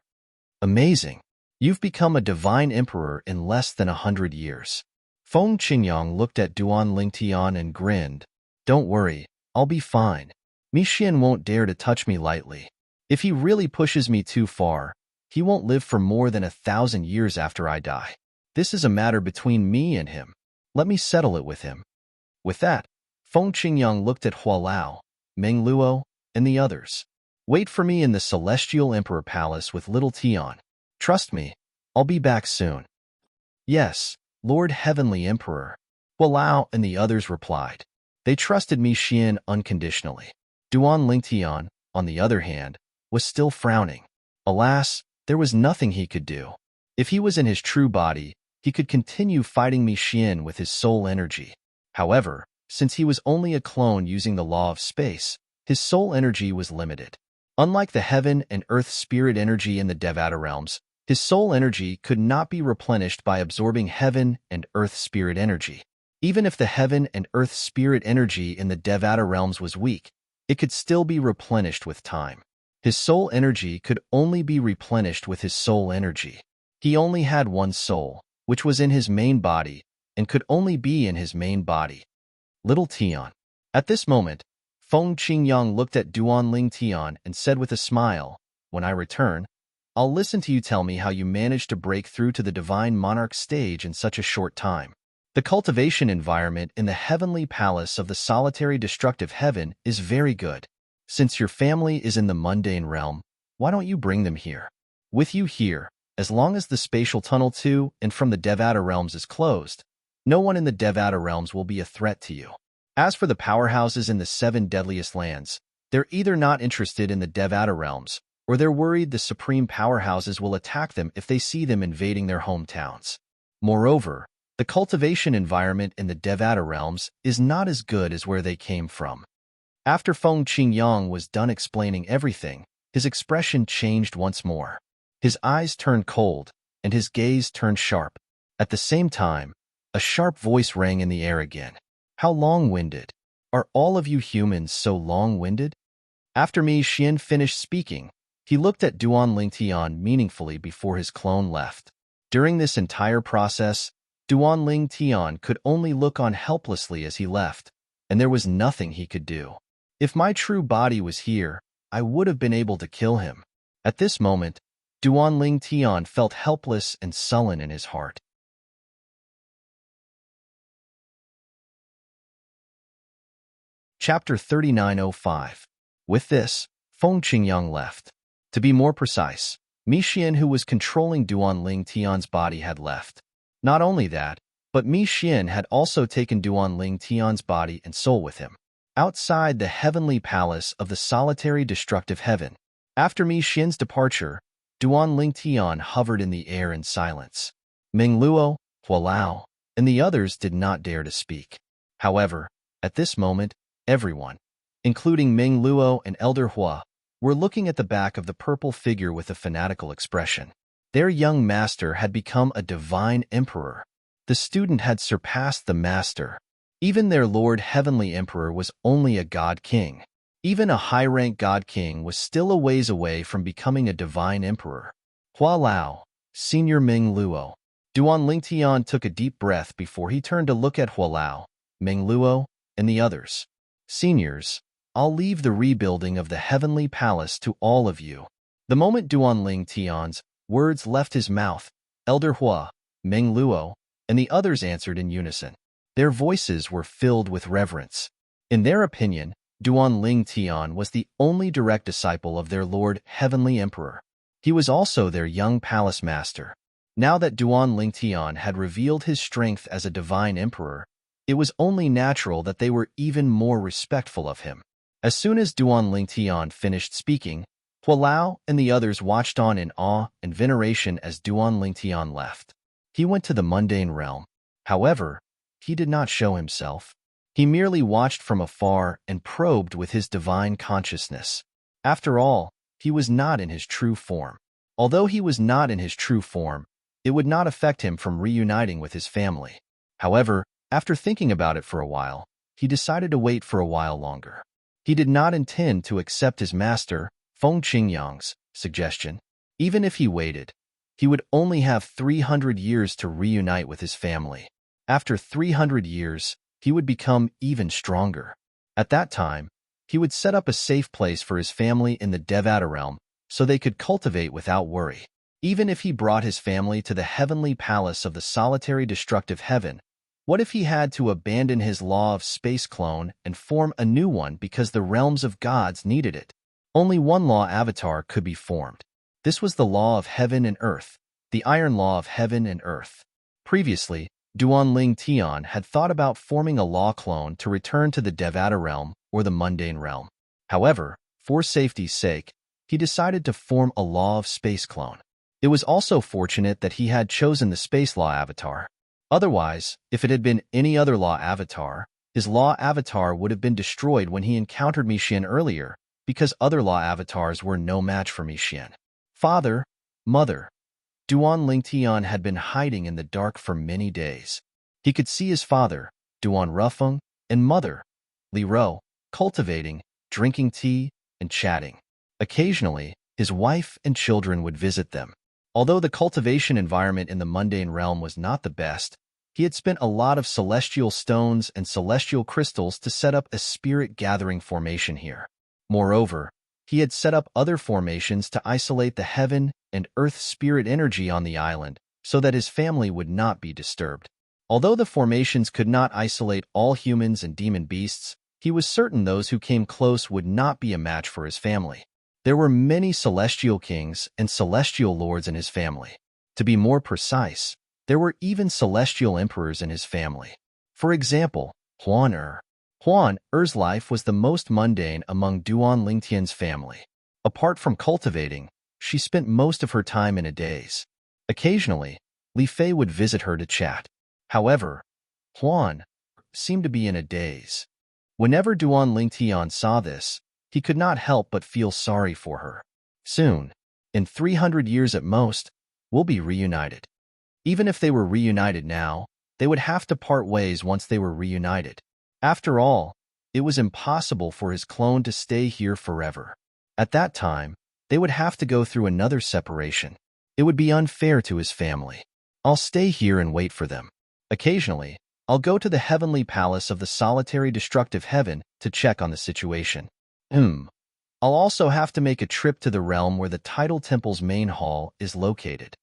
Amazing! You've become a divine emperor in less than 100 years. Feng Qingyang looked at Duan Lingtian and grinned. Don't worry, I'll be fine. Mi Xian won't dare to touch me lightly. If he really pushes me too far, He won't live for more than 1,000 years after I die. This is a matter between me and him. Let me settle it with him." With that, Feng Qingyang looked at Hualao, Meng Luo, and the others. "Wait for me in the Celestial Emperor Palace with little Tian. Trust me, I'll be back soon." "Yes, Lord Heavenly Emperor," Hualao and the others replied. They trusted Mi Xian unconditionally. Duan Lingtian, on the other hand, was still frowning. Alas, there was nothing he could do. If he was in his true body, he could continue fighting Mi Xian with his soul energy. However, since he was only a clone using the law of space, his soul energy was limited. Unlike the heaven and earth spirit energy in the Devata realms, his soul energy could not be replenished by absorbing heaven and earth spirit energy. Even if the heaven and earth spirit energy in the Devata realms was weak, it could still be replenished with time. His soul energy could only be replenished with his soul energy. He only had one soul, which was in his main body, and could only be in his main body. Little Tian. At this moment, Feng Qingyang looked at Duan Ling Tian and said with a smile, "When I return, I'll listen to you tell me how you managed to break through to the Divine Monarch stage in such a short time." The cultivation environment in the heavenly palace of the solitary destructive heaven is very good. Since your family is in the mundane realm, why don't you bring them here? With you here, as long as the spatial tunnel to and from the Devata realms is closed, no one in the Devata realms will be a threat to you. As for the powerhouses in the 7 deadliest lands, they're either not interested in the Devata realms, or they're worried the supreme powerhouses will attack them if they see them invading their hometowns. Moreover, the cultivation environment in the Devata realms is not as good as where they came from. After Feng Qingyang was done explaining everything, his expression changed once more. His eyes turned cold, and his gaze turned sharp. At the same time, a sharp voice rang in the air again. "How long-winded? Are all of you humans so long-winded?" After Mi Xian finished speaking, he looked at Duan Lingtian meaningfully before his clone left. During this entire process, Duan Lingtian could only look on helplessly as he left, and there was nothing he could do. "If my true body was here, I would have been able to kill him." At this moment, Duan Lingtian felt helpless and sullen in his heart. Chapter 3905. With this, Feng Qingyang left. To be more precise, Mi Xian, who was controlling Duan Lingtian's body, had left. Not only that, but Mi Xian had also taken Duan Lingtian's body and soul with him. Outside the heavenly palace of the solitary destructive heaven, after Mi Xian's departure, Duan Lingtian hovered in the air in silence. Meng Luo, Hualao, and the others did not dare to speak. However, at this moment, everyone, including Meng Luo and Elder Hua, were looking at the back of the purple figure with a fanatical expression. Their young master had become a divine emperor. The student had surpassed the master. Even their Lord Heavenly Emperor was only a God King. Even a high-rank God King was still a ways away from becoming a divine emperor. Hua Lao, Senior Meng Luo. Duan Lingtian took a deep breath before he turned to look at Hua Lao, Meng Luo, and the others. "Seniors, I'll leave the rebuilding of the heavenly palace to all of you." The moment Duan Lingtian's words left his mouth, Elder Hua, Meng Luo, and the others answered in unison. Their voices were filled with reverence. In their opinion, Duan Lingtian was the only direct disciple of their Lord Heavenly Emperor. He was also their young palace master. Now that Duan Lingtian had revealed his strength as a divine emperor, it was only natural that they were even more respectful of him. As soon as Duan Lingtian finished speaking, Hualao and the others watched on in awe and veneration as Duan Lingtian left. He went to the mundane realm. However, he did not show himself. He merely watched from afar and probed with his divine consciousness. After all, he was not in his true form. Although he was not in his true form, it would not affect him from reuniting with his family. However, after thinking about it for a while, he decided to wait for a while longer. He did not intend to accept his master, Feng Qingyang's, suggestion. Even if he waited, he would only have 300 years to reunite with his family. After 300 years, he would become even stronger. At that time, he would set up a safe place for his family in the Devata realm so they could cultivate without worry. Even if he brought his family to the heavenly palace of the solitary destructive heaven, what if he had to abandon his law of space clone and form a new one because the realms of gods needed it? Only one law avatar could be formed. This was the law of heaven and earth, the iron law of heaven and earth. Previously, Duanling Tian had thought about forming a law clone to return to the Devata realm or the mundane realm. However, for safety's sake, he decided to form a law of space clone. It was also fortunate that he had chosen the space law avatar. Otherwise, if it had been any other law avatar, his law avatar would have been destroyed when he encountered Mixian earlier, because other law avatars were no match for Mixian. Father, mother. Duan Lingtian had been hiding in the dark for many days. He could see his father, Duan Rufeng, and mother, Li Ro, cultivating, drinking tea, and chatting. Occasionally, his wife and children would visit them. Although the cultivation environment in the mundane realm was not the best, he had spent a lot of celestial stones and celestial crystals to set up a spirit-gathering formation here. Moreover, he had set up other formations to isolate the heaven and earth spirit energy on the island so that his family would not be disturbed. Although the formations could not isolate all humans and demon beasts, he was certain those who came close would not be a match for his family. There were many celestial kings and celestial lords in his family. To be more precise, there were even celestial emperors in his family. For example, Huan Er. Huan Er's life was the most mundane among Duan Lingtian's family. Apart from cultivating, she spent most of her time in a daze. Occasionally, Li Fei would visit her to chat. However, Huan seemed to be in a daze. Whenever Duan Lingtian saw this, he could not help but feel sorry for her. Soon, in 300 years at most, we'll be reunited. Even if they were reunited now, they would have to part ways once they were reunited. After all, it was impossible for his clone to stay here forever. At that time, they would have to go through another separation. It would be unfair to his family. I'll stay here and wait for them. Occasionally, I'll go to the heavenly palace of the solitary destructive heaven to check on the situation. I'll also have to make a trip to the realm where the tidal temple's main hall is located.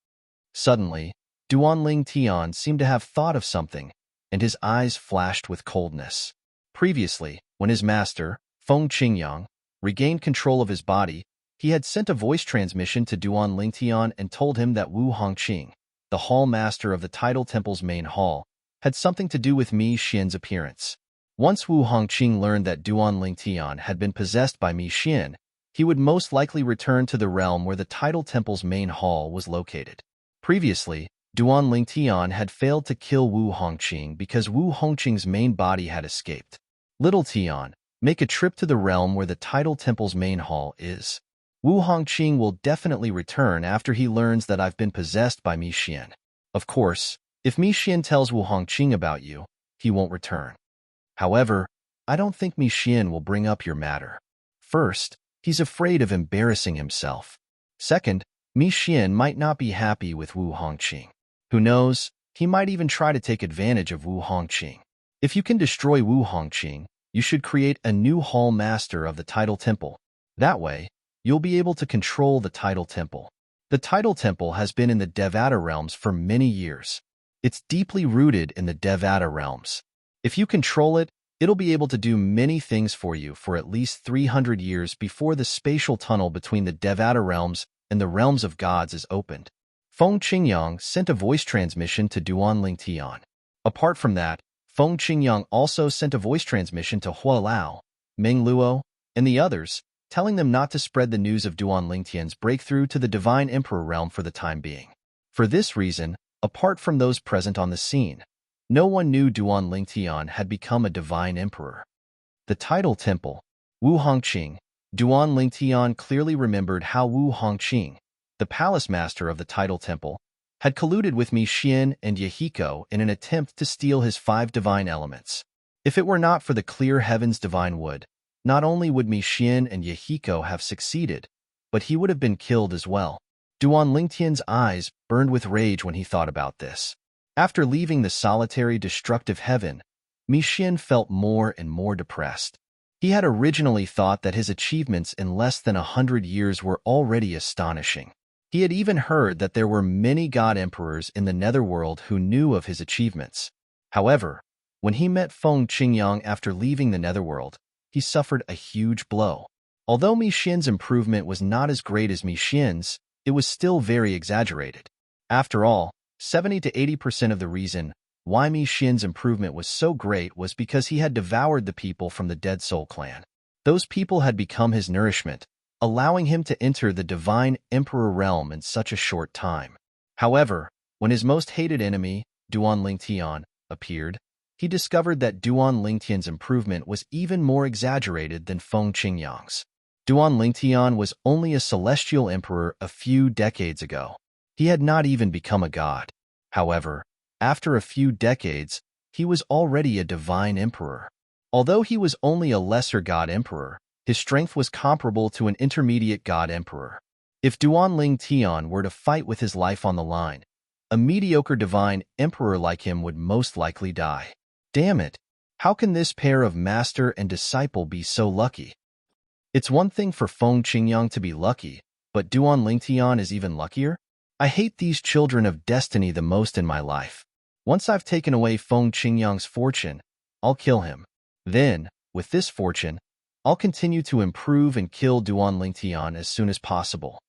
Suddenly, Duanling Tian seemed to have thought of something, and his eyes flashed with coldness. Previously, when his master, Feng Qingyang, regained control of his body, he had sent a voice transmission to Duan Lingtian and told him that Wu Hongqing, the hall master of the tidal temple's main hall, had something to do with Mi Xian's appearance. Once Wu Hongqing learned that Duan Lingtian had been possessed by Mi Xian, he would most likely return to the realm where the tidal temple's main hall was located. Previously, Duan Lingtian had failed to kill Wu Hongqing because Wu Hongqing's main body had escaped. Little Tian, make a trip to the realm where the tidal temple's main hall is. Wu Hongqing will definitely return after he learns that I've been possessed by Mi Xian. Of course, if Mi Xian tells Wu Hongqing about you, he won't return. However, I don't think Mi Xian will bring up your matter. First, he's afraid of embarrassing himself. Second, Mi Xian might not be happy with Wu Hongqing. Who knows, he might even try to take advantage of Wu Hongqing. If you can destroy Wu Hongqing, you should create a new hall master of the tidal temple. That way, you'll be able to control the tidal temple. The tidal temple has been in the Devata realms for many years. It's deeply rooted in the Devata realms. If you control it, it'll be able to do many things for you for at least 300 years before the spatial tunnel between the Devata realms and the realms of gods is opened. Feng Qingyang sent a voice transmission to Duan Lingtian. Apart from that, Feng Qingyang also sent a voice transmission to Hua Lao, Meng Luo, and the others, telling them not to spread the news of Duan Lingtian's breakthrough to the Divine Emperor realm for the time being. For this reason, apart from those present on the scene, no one knew Duan Lingtian had become a Divine Emperor. The tidal temple, Wu Hongqing. Duan Lingtian clearly remembered how Wu Hongqing, the palace master of the tidal temple, had colluded with Mi Xian and Yahiko in an attempt to steal his 5 divine elements. If it were not for the clear heaven's divine wood, not only would Mi Xian and Yahiko have succeeded, but he would have been killed as well. Duan Lingtian's eyes burned with rage when he thought about this. After leaving the solitary destructive heaven, Mi Xian felt more and more depressed. He had originally thought that his achievements in less than 100 years were already astonishing. He had even heard that there were many god emperors in the netherworld who knew of his achievements. However, when he met Feng Qingyang after leaving the netherworld, he suffered a huge blow. Although Mi Xian's improvement was not as great as Mi Xian's, it was still very exaggerated. After all, 70 to 80% of the reason why Mi Xian's improvement was so great was because he had devoured the people from the Dead Soul clan. Those people had become his nourishment, allowing him to enter the divine emperor realm in such a short time. However, when his most hated enemy, Duan Lingtian, appeared, he discovered that Duan Lingtian's improvement was even more exaggerated than Feng Qingyang's. Duan Lingtian was only a celestial emperor a few decades ago. He had not even become a god. However, after a few decades, he was already a divine emperor. Although he was only a lesser god emperor, his strength was comparable to an intermediate god emperor. If Duan Lingtian were to fight with his life on the line, a mediocre divine emperor like him would most likely die. Damn it! How can this pair of master and disciple be so lucky? It's one thing for Feng Qingyang to be lucky, but Duan Lingtian is even luckier? I hate these children of destiny the most in my life. Once I've taken away Feng Qingyang's fortune, I'll kill him. Then, with this fortune, I'll continue to improve and kill Duan Lingtian as soon as possible.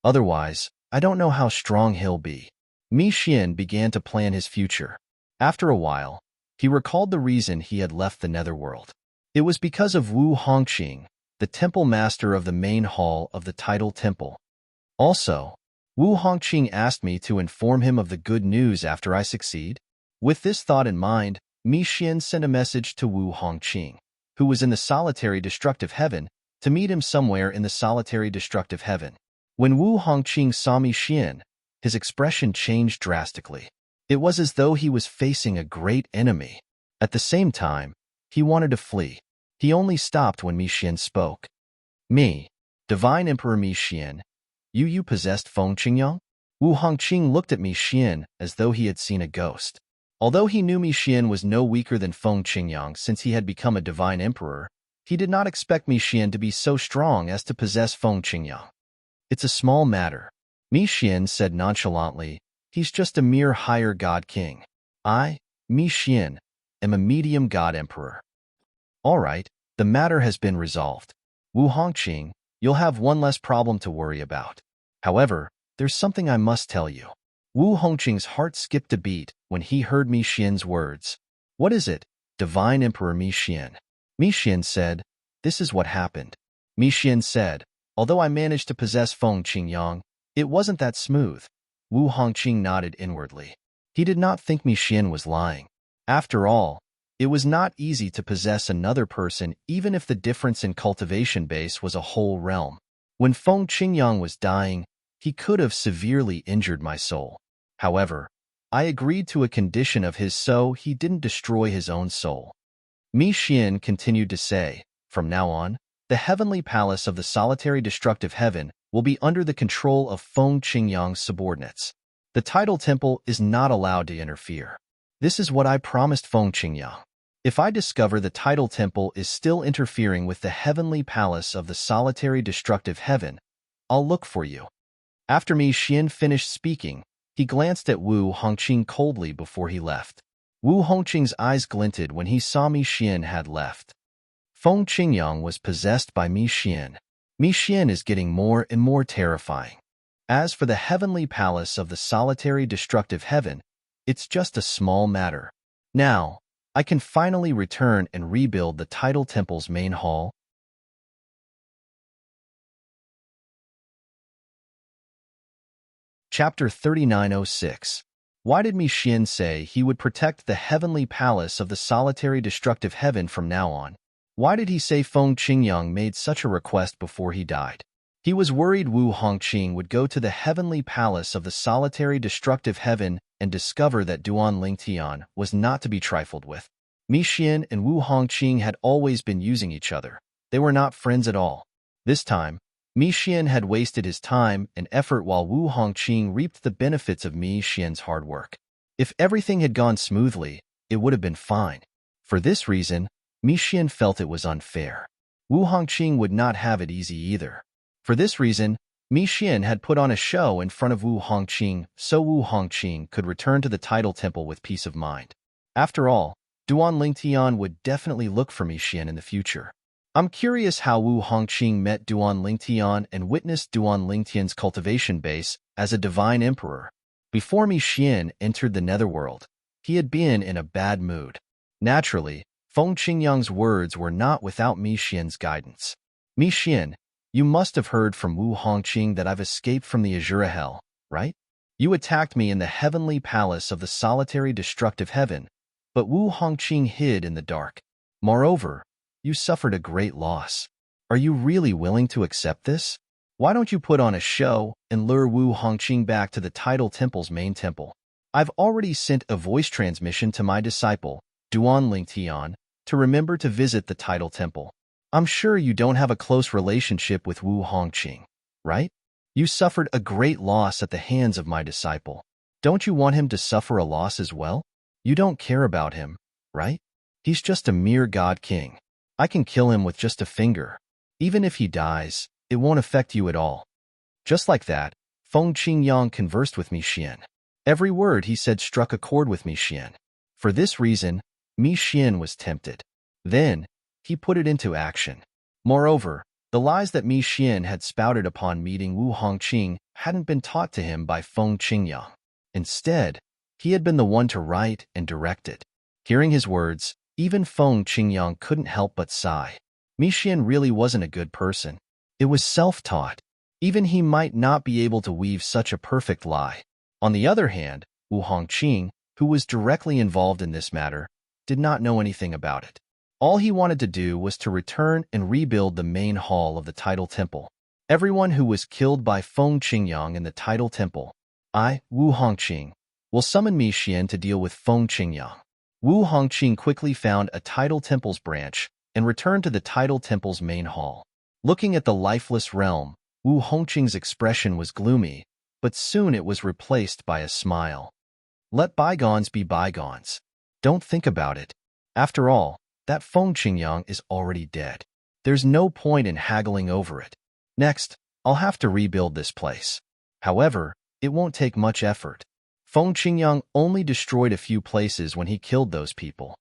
Otherwise, I don't know how strong he'll be. Mi Xian began to plan his future. After a while, he recalled the reason he had left the netherworld. It was because of Wu Hongqing, the temple master of the main hall of the tidal temple. Also, Wu Hongqing asked me to inform him of the good news after I succeed. With this thought in mind, Mi Xian sent a message to Wu Hongqing, who was in the solitary destructive heaven, to meet him somewhere in the solitary destructive heaven. When Wu Hongqing saw Mi Xian, his expression changed drastically. It was as though he was facing a great enemy. At the same time, he wanted to flee. He only stopped when Mi Xian spoke. Me, Divine Emperor Mi Xian, you possessed Feng Qingyang? Wu Hongqing looked at Mi Xian as though he had seen a ghost. Although he knew Mi Xian was no weaker than Feng Qingyang since he had become a divine emperor, he did not expect Mi Xian to be so strong as to possess Feng Qingyang. It's a small matter, Mi Xian said nonchalantly. He's just a mere higher god king. I, Mi Xian, am a medium god emperor. All right, the matter has been resolved. Wu Hongqing, you'll have one less problem to worry about. However, there's something I must tell you. Wu Hongqing's heart skipped a beat when he heard Mi Xian's words. What is it, Divine Emperor Mi Xian? Mi Xian said, this is what happened. Mi Xian said, although I managed to possess Feng Qingyang, it wasn't that smooth. Wu Hongqing nodded inwardly. He did not think Mi Xian was lying. After all, it was not easy to possess another person even if the difference in cultivation base was a whole realm. When Feng Qingyang was dying, he could have severely injured my soul. However, I agreed to a condition of his so he didn't destroy his own soul. Mi Xian continued to say, from now on, the heavenly palace of the solitary destructive heaven will be under the control of Feng Qingyang's subordinates. The tidal temple is not allowed to interfere. This is what I promised Feng Qingyang. If I discover the tidal temple is still interfering with the heavenly palace of the solitary destructive heaven, I'll look for you. After Mi Xian finished speaking, he glanced at Wu Hongqing coldly before he left. Wu Hongqing's eyes glinted when he saw Mi Xian had left. Feng Qingyang was possessed by Mi Xian. Mi Xian is getting more and more terrifying. As for the heavenly palace of the solitary destructive heaven, it's just a small matter. Now, I can finally return and rebuild the tidal temple's main hall. Chapter 3906. Why did Mi Xian say he would protect the heavenly palace of the solitary destructive heaven from now on? Why did he say Feng Qingyang made such a request before he died? He was worried Wu Hongqing would go to the heavenly palace of the solitary destructive heaven and discover that Duan Lingtian was not to be trifled with. Mi Xian and Wu Hongqing had always been using each other. They were not friends at all. This time, Mi Xian had wasted his time and effort while Wu Hongqing reaped the benefits of Mi Xian's hard work. If everything had gone smoothly, it would have been fine. For this reason, Mi Xian felt it was unfair. Wu Hongqing would not have it easy either. For this reason, Mi Xian had put on a show in front of Wu Hongqing so Wu Hongqing could return to the tidal temple with peace of mind. After all, Duan Lingtian would definitely look for Mi Xian in the future. I'm curious how Wu Hongqing met Duan Lingtian and witnessed Duan Lingtian's cultivation base as a divine emperor. Before Mi Xian entered the netherworld, he had been in a bad mood. Naturally, Feng Qingyang's words were not without Mi Xian's guidance. Mi Xian, you must have heard from Wu Hongqing that I've escaped from the Azura Hell, right? You attacked me in the heavenly palace of the solitary destructive heaven, but Wu Hongqing hid in the dark. Moreover, you suffered a great loss. Are you really willing to accept this? Why don't you put on a show and lure Wu Hongqing back to the tidal temple's main temple? I've already sent a voice transmission to my disciple, Duan Lingtian, to remember to visit the tidal temple. I'm sure you don't have a close relationship with Wu Hongqing, right? You suffered a great loss at the hands of my disciple. Don't you want him to suffer a loss as well? You don't care about him, right? He's just a mere god king. I can kill him with just a finger. Even if he dies, it won't affect you at all. Just like that, Feng Qingyang conversed with Mi Xian. Every word he said struck a chord with Mi Xian. For this reason, Mi Xian was tempted. Then, he put it into action. Moreover, the lies that Mi Xian had spouted upon meeting Wu Hongqing hadn't been taught to him by Feng Qingyang. Instead, he had been the one to write and direct it. Hearing his words, even Feng Qingyang couldn't help but sigh. Mi Xian really wasn't a good person. It was self-taught. Even he might not be able to weave such a perfect lie. On the other hand, Wu Hongqing, who was directly involved in this matter, did not know anything about it. All he wanted to do was to return and rebuild the main hall of the tidal temple. Everyone who was killed by Feng Qingyang in the tidal temple, I, Wu Hongqing, will summon Mi Xian to deal with Feng Qingyang. Wu Hongqing quickly found a tidal temple's branch and returned to the tidal temple's main hall. Looking at the lifeless realm, Wu Hongqing's expression was gloomy, but soon it was replaced by a smile. Let bygones be bygones. Don't think about it. After all, that Feng Qingyang is already dead. There's no point in haggling over it. Next, I'll have to rebuild this place. However, it won't take much effort. Feng Qingyang only destroyed a few places when he killed those people.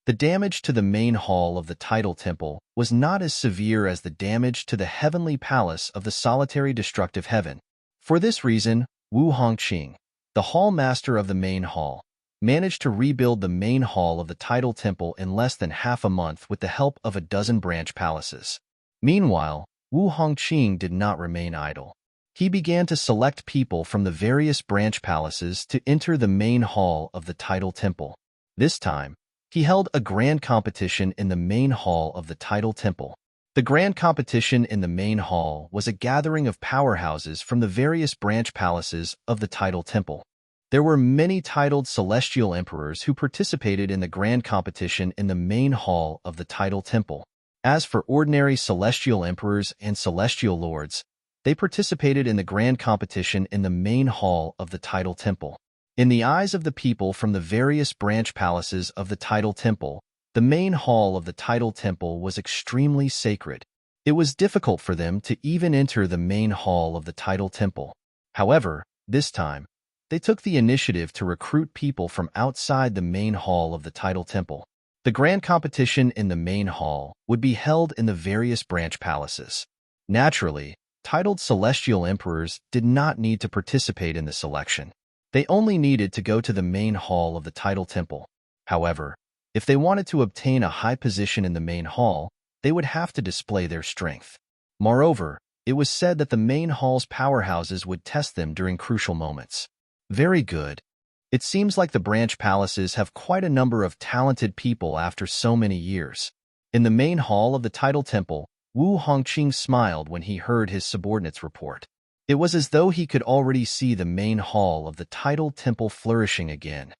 The damage to the main hall of the tidal temple was not as severe as the damage to the heavenly palace of the solitary destructive heaven. For this reason, Wu Hongqing, the hall master of the main hall, managed to rebuild the main hall of the tidal temple in less than half a month with the help of a dozen branch palaces. Meanwhile, Wu Hongqing did not remain idle. He began to select people from the various branch palaces to enter the main hall of the tidal temple. This time, he held a grand competition in the main hall of the tidal temple. The grand competition in the main hall was a gathering of powerhouses from the various branch palaces of the tidal temple. There were many titled celestial emperors who participated in the grand competition in the main hall of the tidal temple. As for ordinary celestial emperors and celestial lords, they participated in the grand competition in the main hall of the tidal temple. In the eyes of the people from the various branch palaces of the tidal temple, the main hall of the tidal temple was extremely sacred. It was difficult for them to even enter the main hall of the tidal temple. However, this time, they took the initiative to recruit people from outside the main hall of the tidal temple. The grand competition in the main hall would be held in the various branch palaces. Naturally, titled celestial emperors did not need to participate in the selection. They only needed to go to the main hall of the tidal temple. However, if they wanted to obtain a high position in the main hall, they would have to display their strength. Moreover, it was said that the main hall's powerhouses would test them during crucial moments. Very good. It seems like the branch palaces have quite a number of talented people after so many years. In the main hall of the tidal temple, Wu Hongqing smiled when he heard his subordinates report. It was as though he could already see the main hall of the tidal temple flourishing again.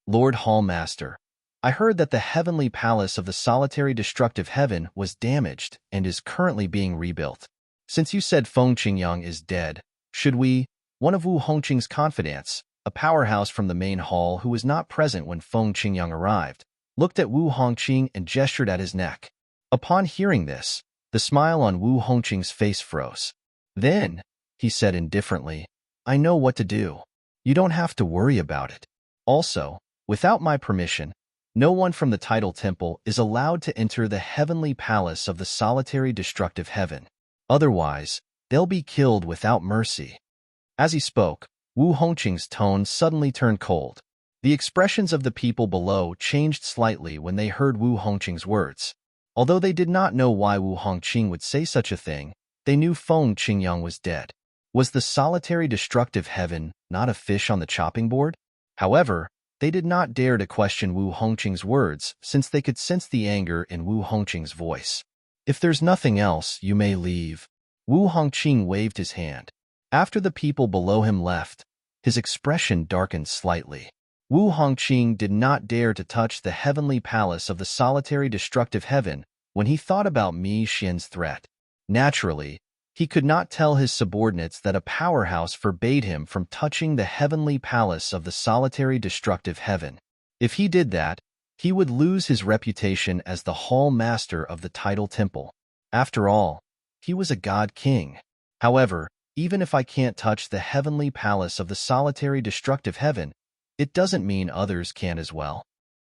Lord Hallmaster, I heard that the heavenly palace of the solitary destructive heaven was damaged and is currently being rebuilt. Since you said Feng Qingyang is dead, should we, one of Wu Hongqing's confidants, a powerhouse from the main hall who was not present when Feng Qingyang arrived, looked at Wu Hongqing and gestured at his neck. Upon hearing this, the smile on Wu Hongqing's face froze. Then, he said indifferently. I know what to do. You don't have to worry about it. Also, without my permission, no one from the Tidal Temple is allowed to enter the heavenly palace of the solitary destructive heaven. Otherwise, they'll be killed without mercy. As he spoke, Wu Hongqing's tone suddenly turned cold. The expressions of the people below changed slightly when they heard Wu Hongqing's words. Although they did not know why Wu Hongqing would say such a thing, they knew Feng Qingyang was dead. Was the solitary destructive heaven not a fish on the chopping board? However, they did not dare to question Wu Hongqing's words since they could sense the anger in Wu Hongqing's voice. If there's nothing else, you may leave. Wu Hongqing waved his hand. After the people below him left, his expression darkened slightly. Wu Hongqing did not dare to touch the heavenly palace of the solitary destructive heaven when he thought about Mi Xian's threat. Naturally, he could not tell his subordinates that a powerhouse forbade him from touching the heavenly palace of the solitary destructive heaven. If he did that, he would lose his reputation as the hall master of the Tidal Temple. After all, he was a god king. However, even if I can't touch the heavenly palace of the solitary destructive heaven, it doesn't mean others can as well.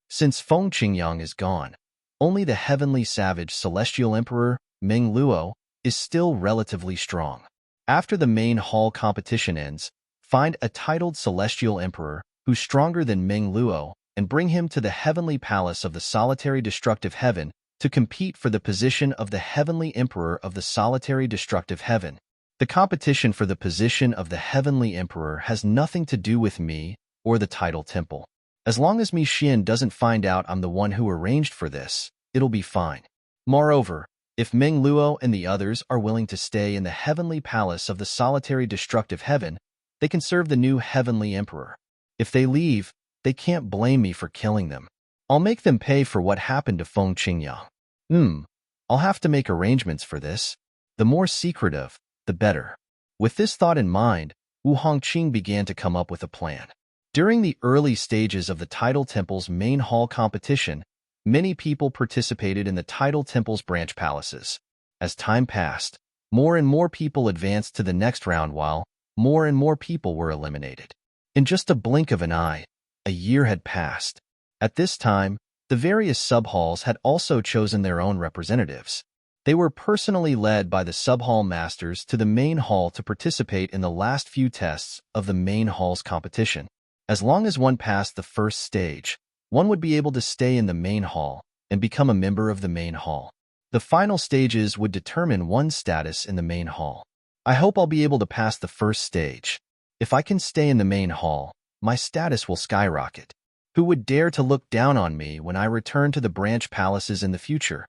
Since Feng Qingyang is gone, only the heavenly savage celestial emperor, Ming Luo, is still relatively strong. After the main hall competition ends, find a titled celestial emperor who's stronger than Ming Luo and bring him to the heavenly palace of the solitary destructive heaven to compete for the position of the heavenly emperor of the solitary destructive heaven. The competition for the position of the heavenly emperor has nothing to do with me or the Tidal Temple. As long as Mi Xian doesn't find out I'm the one who arranged for this, it'll be fine. Moreover, if Ming Luo and the others are willing to stay in the heavenly palace of the solitary destructive heaven, they can serve the new heavenly emperor. If they leave, they can't blame me for killing them. I'll make them pay for what happened to Feng Qingyang. I'll have to make arrangements for this. The more secretive, the better. With this thought in mind, Wu Hongqing began to come up with a plan. During the early stages of the Tidal Temple's main hall competition, many people participated in the Tidal Temple's branch palaces. As time passed, more and more people advanced to the next round while more and more people were eliminated. In just a blink of an eye, a year had passed. At this time, the various sub-halls had also chosen their own representatives. They were personally led by the sub-hall masters to the main hall to participate in the last few tests of the main hall's competition. As long as one passed the first stage, one would be able to stay in the main hall and become a member of the main hall. The final stages would determine one's status in the main hall. I hope I'll be able to pass the first stage. If I can stay in the main hall, my status will skyrocket. Who would dare to look down on me when I return to the branch palaces in the future?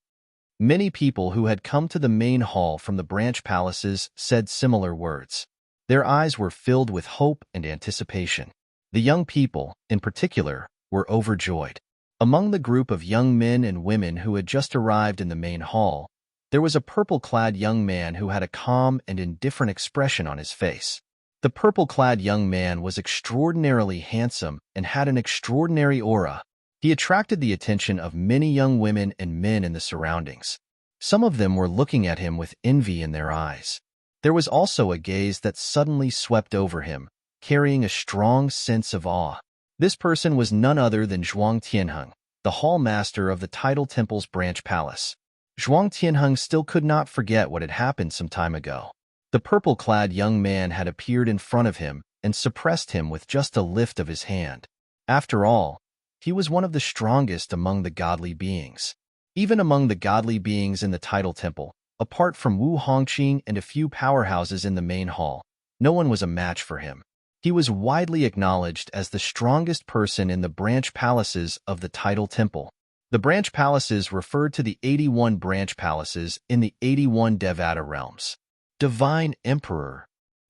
Many people who had come to the main hall from the branch palaces said similar words. Their eyes were filled with hope and anticipation. The young people, in particular, were overjoyed. Among the group of young men and women who had just arrived in the main hall, there was a purple-clad young man who had a calm and indifferent expression on his face. The purple-clad young man was extraordinarily handsome and had an extraordinary aura. He attracted the attention of many young women and men in the surroundings. Some of them were looking at him with envy in their eyes. There was also a gaze that suddenly swept over him, carrying a strong sense of awe. This person was none other than Zhuang Tianheng, the hall master of the Tidal Temple's branch palace. Zhuang Tianheng still could not forget what had happened some time ago. The purple-clad young man had appeared in front of him and suppressed him with just a lift of his hand. After all, he was one of the strongest among the godly beings. Even among the godly beings in the Tidal Temple, apart from Wu Hongqing and a few powerhouses in the main hall, no one was a match for him. He was widely acknowledged as the strongest person in the branch palaces of the Tidal Temple. The branch palaces referred to the 81 branch palaces in the 81 Devata realms. Divine Emperor.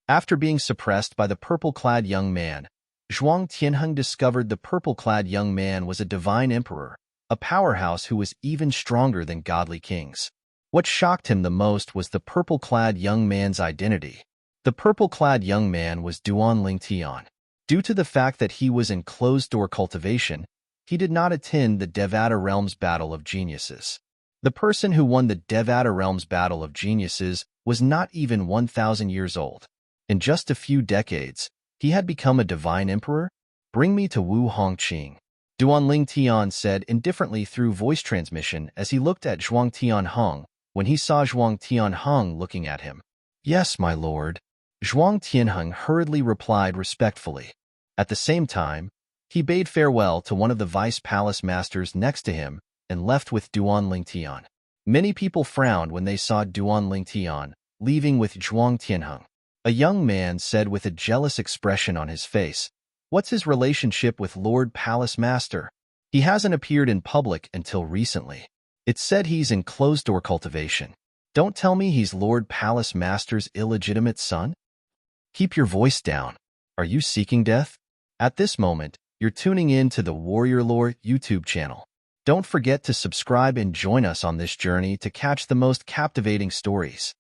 After being suppressed by the purple-clad young man, Zhuang Tianheng discovered the purple-clad young man was a divine emperor, a powerhouse who was even stronger than godly kings. What shocked him the most was the purple-clad young man's identity. The purple-clad young man was Duan Lingtian. Due to the fact that he was in closed-door cultivation, he did not attend the Devata Realms Battle of Geniuses. The person who won the Devata Realms Battle of Geniuses was not even 1,000 years old. In just a few decades, he had become a divine emperor? Bring me to Wu Hongqing. Duanling Tian said indifferently through voice transmission as he looked at Zhuang Tianheng when he saw Zhuang Tianheng looking at him. Yes, my lord. Zhuang Tianheng hurriedly replied respectfully. At the same time, he bade farewell to one of the vice palace masters next to him and left with Duanling Tian. Many people frowned when they saw Duanling Tian leaving with Zhuang Tianheng. A young man said with a jealous expression on his face, "What's his relationship with Lord Palace Master? He hasn't appeared in public until recently. It's said he's in closed-door cultivation. Don't tell me he's Lord Palace Master's illegitimate son? Keep your voice down. Are you seeking death?" At this moment, you're tuning in to the Warrior Lore YouTube channel. Don't forget to subscribe and join us on this journey to catch the most captivating stories.